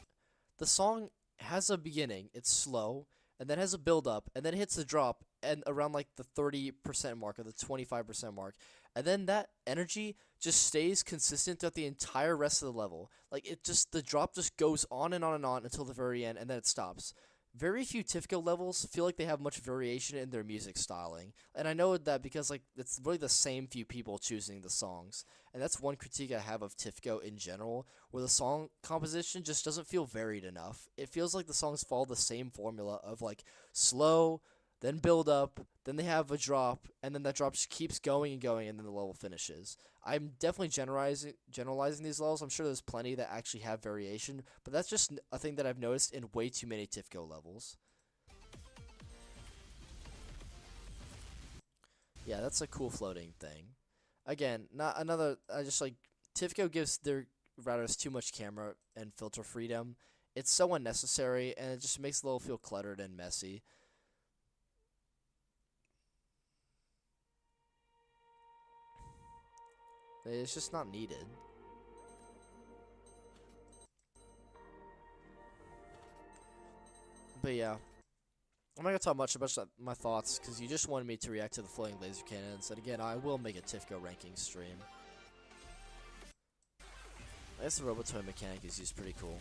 the song has a beginning, it's slow, and then has a build up, and then hits a drop, and around like the 30% mark or the 25% mark, and then that energy just stays consistent throughout the entire rest of the level. Like the drop just goes on and on and on until the very end, and then it stops. Very few TIFCO levels feel like they have much variation in their music styling, and I know that because like it's really the same few people choosing the songs, and that's one critique I have of TIFCO in general, where the song composition just doesn't feel varied enough. It feels like the songs follow the same formula of like slow, then build up, then they have a drop, and then that drop just keeps going and going, and then the level finishes. I'm definitely generalizing these levels. I'm sure there's plenty that actually have variation, but that's just a thing that I've noticed in way too many TIFCO levels. Yeah, that's a cool floating thing. Again, not another. I just like TIFCO gives their routers too much camera and filter freedom. It's so unnecessary, and it just makes the level feel cluttered and messy. It's just not needed. But yeah, I'm not gonna talk much about my thoughts because you just wanted me to react to the floating laser cannons. And again, I will make a TIFCO ranking stream. I guess the Robotoy mechanic is used pretty cool.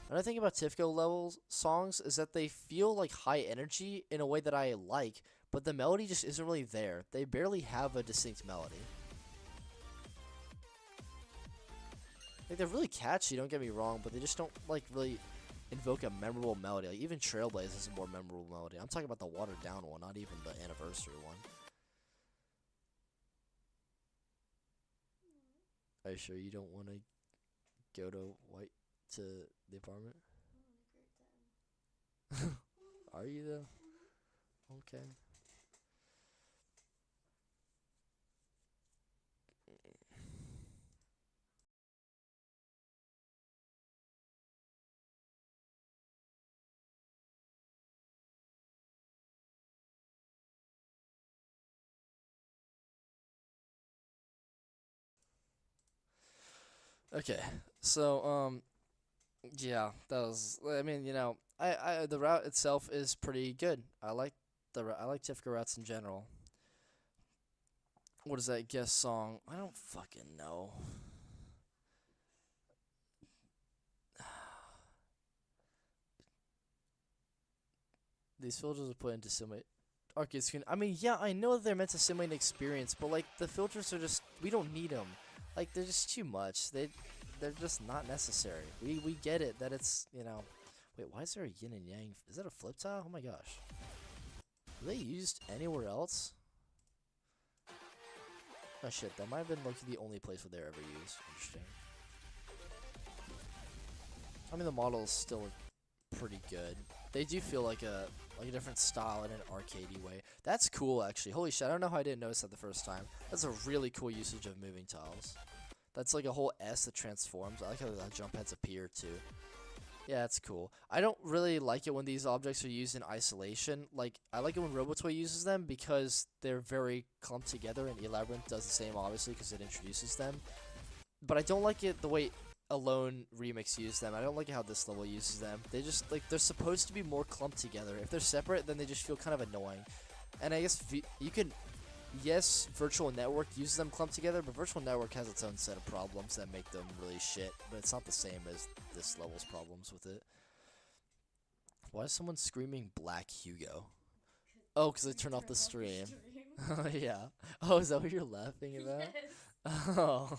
Another thing about TIFCO levels songs is that they feel like high energy in a way that I like, but the melody just isn't really there. They barely have a distinct melody. Like they're really catchy, don't get me wrong, but they just don't like really invoke a memorable melody. Like even Trailblaze has a more memorable melody. I'm talking about the watered down one, not even the anniversary one. Are you sure you don't want to go to the apartment? Are you though? Okay. Okay, so yeah, that was. I mean, you know, the route itself is pretty good. I like I like TIFCO routes in general. What is that guest song? I don't fucking know. These filters are put into simulate arcade screen. I mean, yeah, I know that they're meant to simulate an experience, but like the filters are just we don't need them. Like they're just too much. They're just not necessary. We get it that it's, you know. Wait, why is there a yin and yang? Is that a flip tile? Oh my gosh. Are they used anywhere else? Oh shit, that might have been like the only place where they're ever used. Interesting. I mean, the models still look pretty good. They do feel like a different style in an arcadey way. That's cool, actually. Holy shit, I don't know how I didn't notice that the first time. That's a really cool usage of moving tiles. That's like a whole S that transforms. I like how the jump heads appear too. Yeah, that's cool. I don't really like it when these objects are used in isolation. Like, I like it when Robotoy uses them because they're very clumped together, and Labyrinth does the same, obviously, because it introduces them. But I don't like it the way Alone Remix used them. I don't like how this level uses them. They just, like, they're supposed to be more clumped together. If they're separate, then they just feel kind of annoying. And I guess you can... Yes, Virtual Network uses them clumped together, but Virtual Network has its own set of problems that make them really shit, but it's not the same as this level's problems with it. Why is someone screaming Black Hugo? Oh, because I turned off the stream. Oh, yeah. Oh, is that what you're laughing about? Yes. Oh.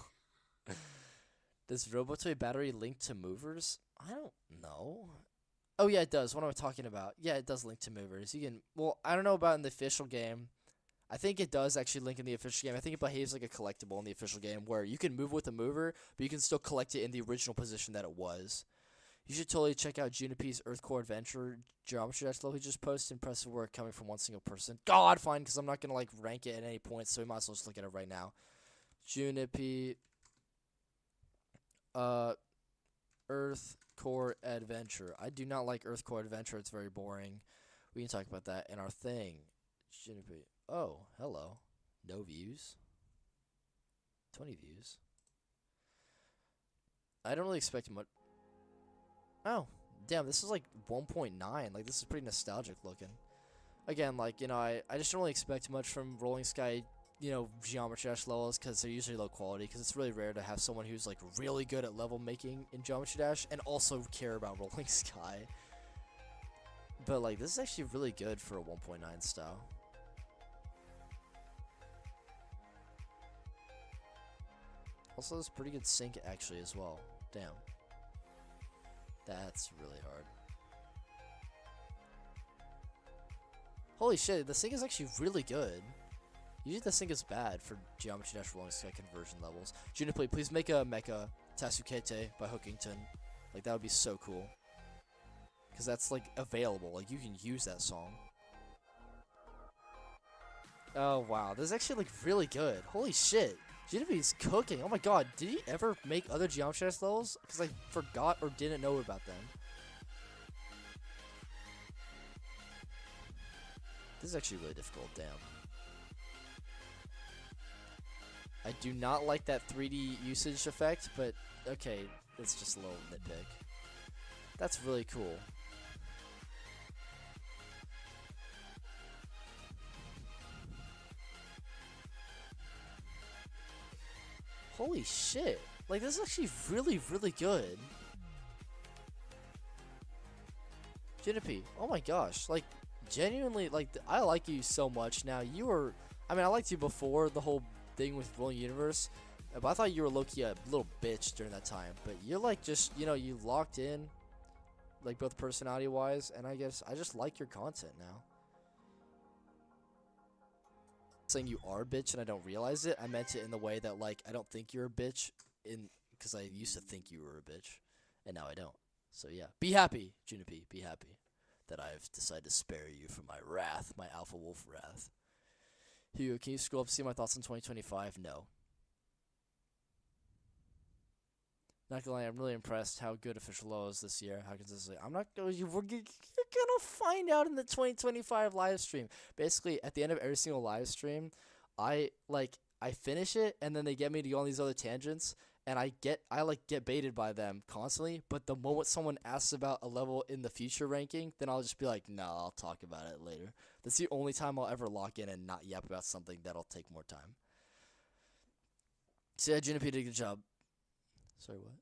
Does Robotoy battery link to movers? I don't know. Oh, yeah, it does. What am I talking about? Yeah, it does link to movers. You can... Well, I don't know about in the official game. I think it does actually link in the official game. I think it behaves like a collectible in the official game where you can move with a mover, but you can still collect it in the original position that it was. You should totally check out Junipe's Earthcore Adventure Geometry Dash level he just posted. Impressive work coming from one single person. God, fine, because I'm not going to, like, rank it at any point, so we might as well just look at it right now. Junipe, Earthcore Adventure. I do not like Earthcore Adventure. It's very boring. We can talk about that in our thing. Junipe. Oh, hello. No views. 20 views. I don't really expect much. Oh, damn, this is like 1.9. Like, this is pretty nostalgic looking. Again, like, you know, I just don't really expect much from Rolling Sky, you know, Geometry Dash levels, because they're usually low quality, because it's really rare to have someone who's, like, really good at level making in Geometry Dash, and also care about Rolling Sky. But, like, this is actually really good for a 1.9 style. Also, there's pretty good sync, actually, as well. Damn. That's really hard. Holy shit, the sync is actually really good. Usually the sync is bad for Geometry Dash Rolling Sky conversion levels. Juniper, please make a mecha Tasukete by Hookington. Like, that would be so cool. Because that's, like, available. Like, you can use that song. Oh, wow. This is actually, like, really good. Holy shit. Juniper's cooking. Oh my god. Did he ever make other Geometry Dash levels? Because I forgot or didn't know about them. This is actually really difficult. Damn. I do not like that 3D usage effect, but okay. It's just a little nitpick. That's really cool. Holy shit. Like, this is actually really, really good. Junipe, oh my gosh. Like, genuinely, like, I like you so much now. You were, I mean, I liked you before the whole thing with Rolling Universe, but I thought you were low-key a little bitch during that time. But you're, like, just, you know, you locked in, like, both personality-wise, and I guess I just like your content now. Saying you are a bitch and I don't realize it. I meant it in the way that, like, I don't think you're a bitch because I used to think you were a bitch and now I don't. So yeah, be happy, Junipe, be happy that I've decided to spare you from my wrath, my alpha wolf wrath. Hugo, can you scroll up to see my thoughts on 2025? No. Not gonna lie, I'm really impressed how good Official Low is this year. How consistently. I'm not going. You're gonna find out in the 2025 live stream. Basically, at the end of every single live stream, I finish it, and then they get me to go on these other tangents, and I get baited by them constantly. But the moment someone asks about a level in the future ranking, then I'll just be like, no, I'll talk about it later. That's the only time I'll ever lock in and not yap about something that'll take more time. So yeah, Juniper did a good job. Sorry, what?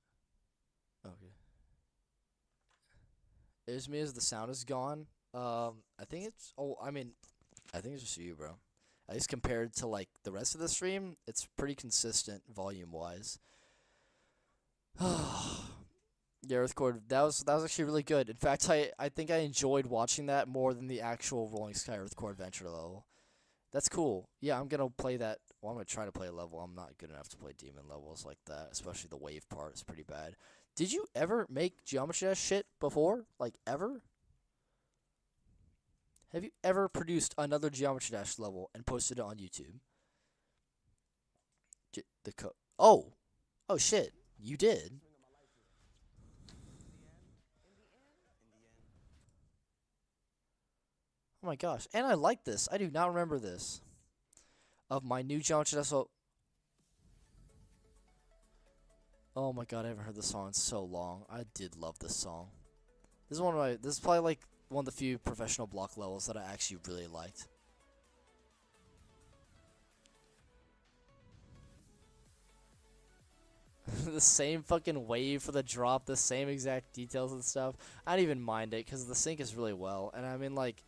Okay. It's me as the sound is gone. I think it's. Oh, I mean, I think it's just you, bro. At least compared to like the rest of the stream, it's pretty consistent volume wise. Yeah, Earthcore. That was actually really good. In fact, I think I enjoyed watching that more than the actual Rolling Sky Earthcore Adventure level. That's cool. Yeah, I'm gonna play that. Well, I'm gonna try to play a level. I'm not good enough to play demon levels like that, especially the wave part is pretty bad. Did you ever make Geometry Dash shit before? Like, ever? Have you ever produced another Geometry Dash level and posted it on YouTube? Oh! Oh, shit. You did? Oh my gosh. And I like this. I do not remember this. Of my new Geometry Dash. Oh my god, I haven't heard this song in so long. I did love this song. This is probably like one of the few professional block levels that I actually really liked. The same fucking wave for the drop, the same exact details and stuff. I don't even mind it because the sync is really well. And I mean, like,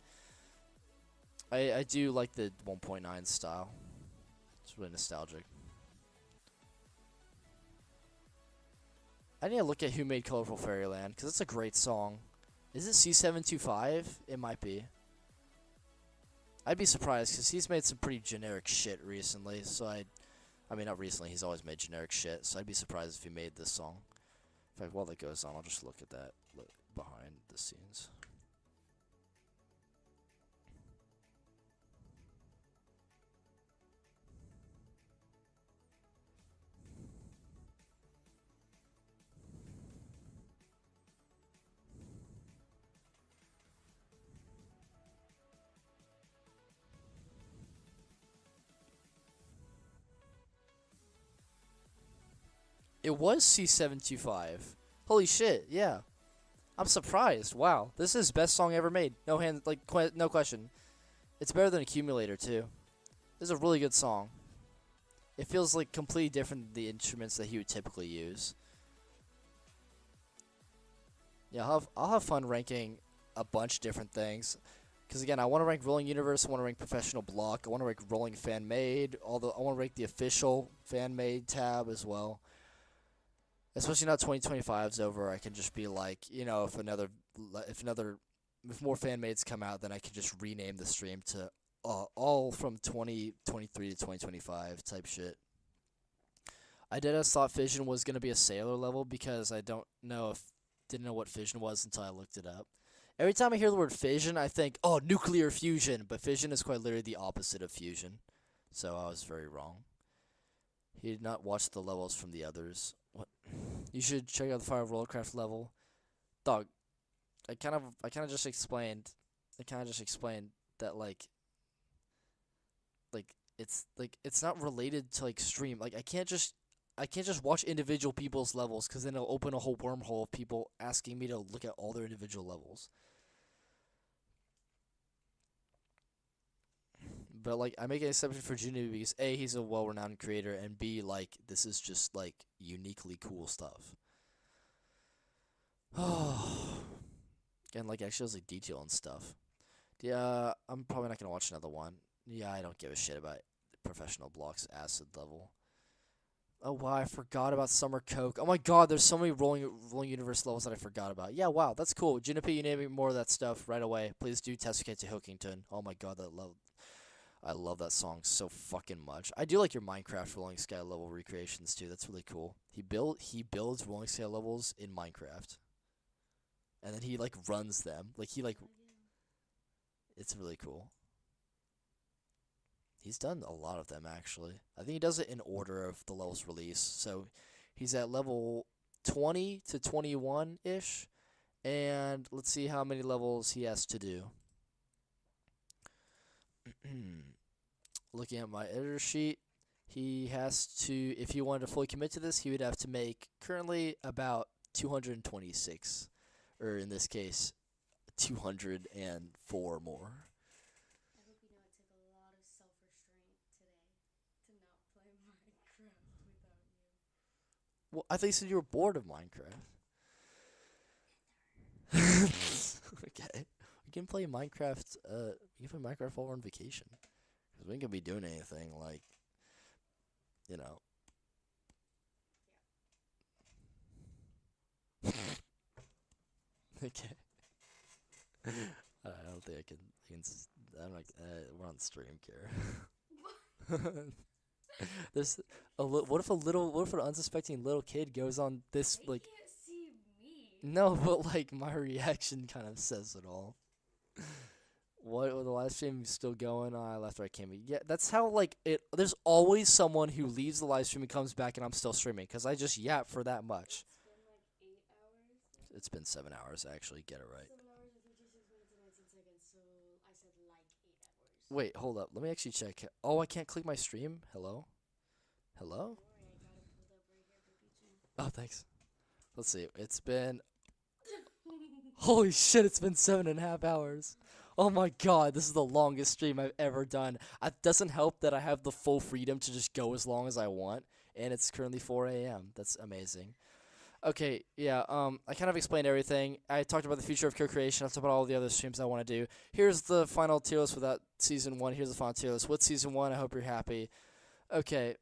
I do like the 1.9 style. It's really nostalgic. I need to look at who made Colorful Fairyland, because it's a great song. Is it C725? It might be. I'd be surprised, because he's made some pretty generic shit recently, so I mean, not recently, he's always made generic shit, so I'd be surprised if he made this song. In fact, while that goes on, I'll just look at that behind the scenes. It was C725. Holy shit, yeah. I'm surprised. Wow. This is best song ever made. No no question. It's better than Accumulator too. This is a really good song. It feels like completely different than the instruments that he would typically use. Yeah, I'll have fun ranking a bunch of different things. Because again, I want to rank Rolling Universe, I want to rank Professional Block, I want to rank Rolling Fan Made, although I want to rank the official Fan Made tab as well. Especially now 2025's over, I can just be like, you know, if more fan mades come out, then I can just rename the stream to all from 2023 to 2025 type shit. I thought Fission was gonna be a Sailor level because I didn't know what fission was until I looked it up. Every time I hear the word fission, I think, oh, nuclear fusion, but fission is quite literally the opposite of fusion. So I was very wrong. He did not watch the levels from the others. What? You should check out the Fire Rollercraft level. Dog, I kind of just explained that it's not related to like stream. Like I can't just watch individual people's levels because then it'll open a whole wormhole of people asking me to look at all their individual levels. But like I make an exception for Junior because A, he's a well-renowned creator, and B, like this is just like uniquely cool stuff. And like actually has like detail and stuff. Yeah, I'm probably not gonna watch another one. Yeah, I don't give a shit about Professional Block's acid level. Oh wow, I forgot about Summer Coke. Oh my god, there's so many Rolling Universe levels that I forgot about. Yeah, wow, that's cool. Juniper, you name me more of that stuff right away. Please do Tetsuke to Hookington. Oh my god, I love that song so fucking much. I do like your Minecraft Rolling Sky level recreations too. That's really cool. He builds Rolling Sky levels in Minecraft. And then he like runs them. It's really cool. He's done a lot of them actually. I think he does it in order of the levels released. So he's at level 20 to 21-ish. And let's see how many levels he has to do. Looking at my editor sheet, he has to, if he wanted to fully commit to this, he would have to make currently about 226, or in this case, 204 more. I hope you know it took a lot of self-restraint today to not play Minecraft without you. Well, I thought you said you were bored of Minecraft. Okay. We can play Minecraft, while we're on vacation. Because we ain't gonna be doing anything, like, you know. Okay. I don't think I can I'm like, we're on stream, Cara. There's what if an unsuspecting little kid goes on this, They like, can't see me. no, but like my reaction kind of says it all. What, the live stream is still going? I left or I came. Yeah, that's how like it. There's always someone who leaves the live stream and comes back, and I'm still streaming because I just yap for that much. It's been like 8 hours. It's been 7 hours actually. Get it right. 7 hours and 56 minutes and 19 seconds. So I said like 8 hours. Wait, hold up. Let me actually check. Oh, I can't click my stream. Hello. Hello. Don't worry, I got it pulled up right here for Pichu. Oh, thanks. Let's see. It's been. Holy shit! It's been 7.5 hours. Oh my god, this is the longest stream I've ever done. It doesn't help that I have the full freedom to just go as long as I want, and it's currently 4 a.m. That's amazing. Okay, yeah, I kind of explained everything. I talked about the future of co-creation. I talked about all the other streams I want to do. Here's the final tier list without Season 1. Here's the final tier list with Season 1. I hope you're happy. Okay.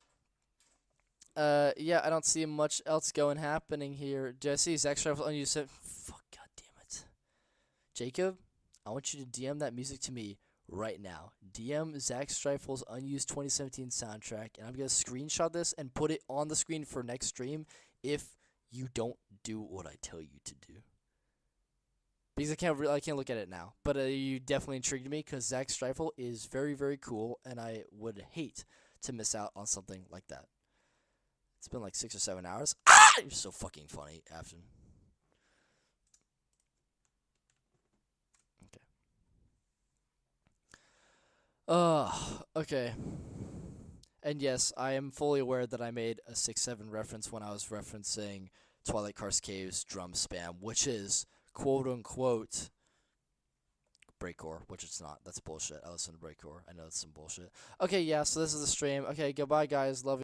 Yeah, I don't see much else happening here. Jesse, Zach Strife on you said, fuck, god damn it. Jacob, I want you to DM that music to me right now. DM Zach Streiffel's unused 2017 soundtrack, and I'm going to screenshot this and put it on the screen for next stream if you don't do what I tell you to do. Because I can't look at it now, but you definitely intrigued me because Zach's rifle is very, very cool, and I would hate to miss out on something like that. It's been like 6 or 7 hours. Ah! You're so fucking funny, Afton. Okay. And yes, I am fully aware that I made a 6-7 reference when I was referencing Twilight Karst Cave's drum spam, which is quote-unquote breakcore, which it's not. That's bullshit. I listen to breakcore. I know it's some bullshit. Okay, yeah, so this is the stream. Okay, goodbye, guys. Love you.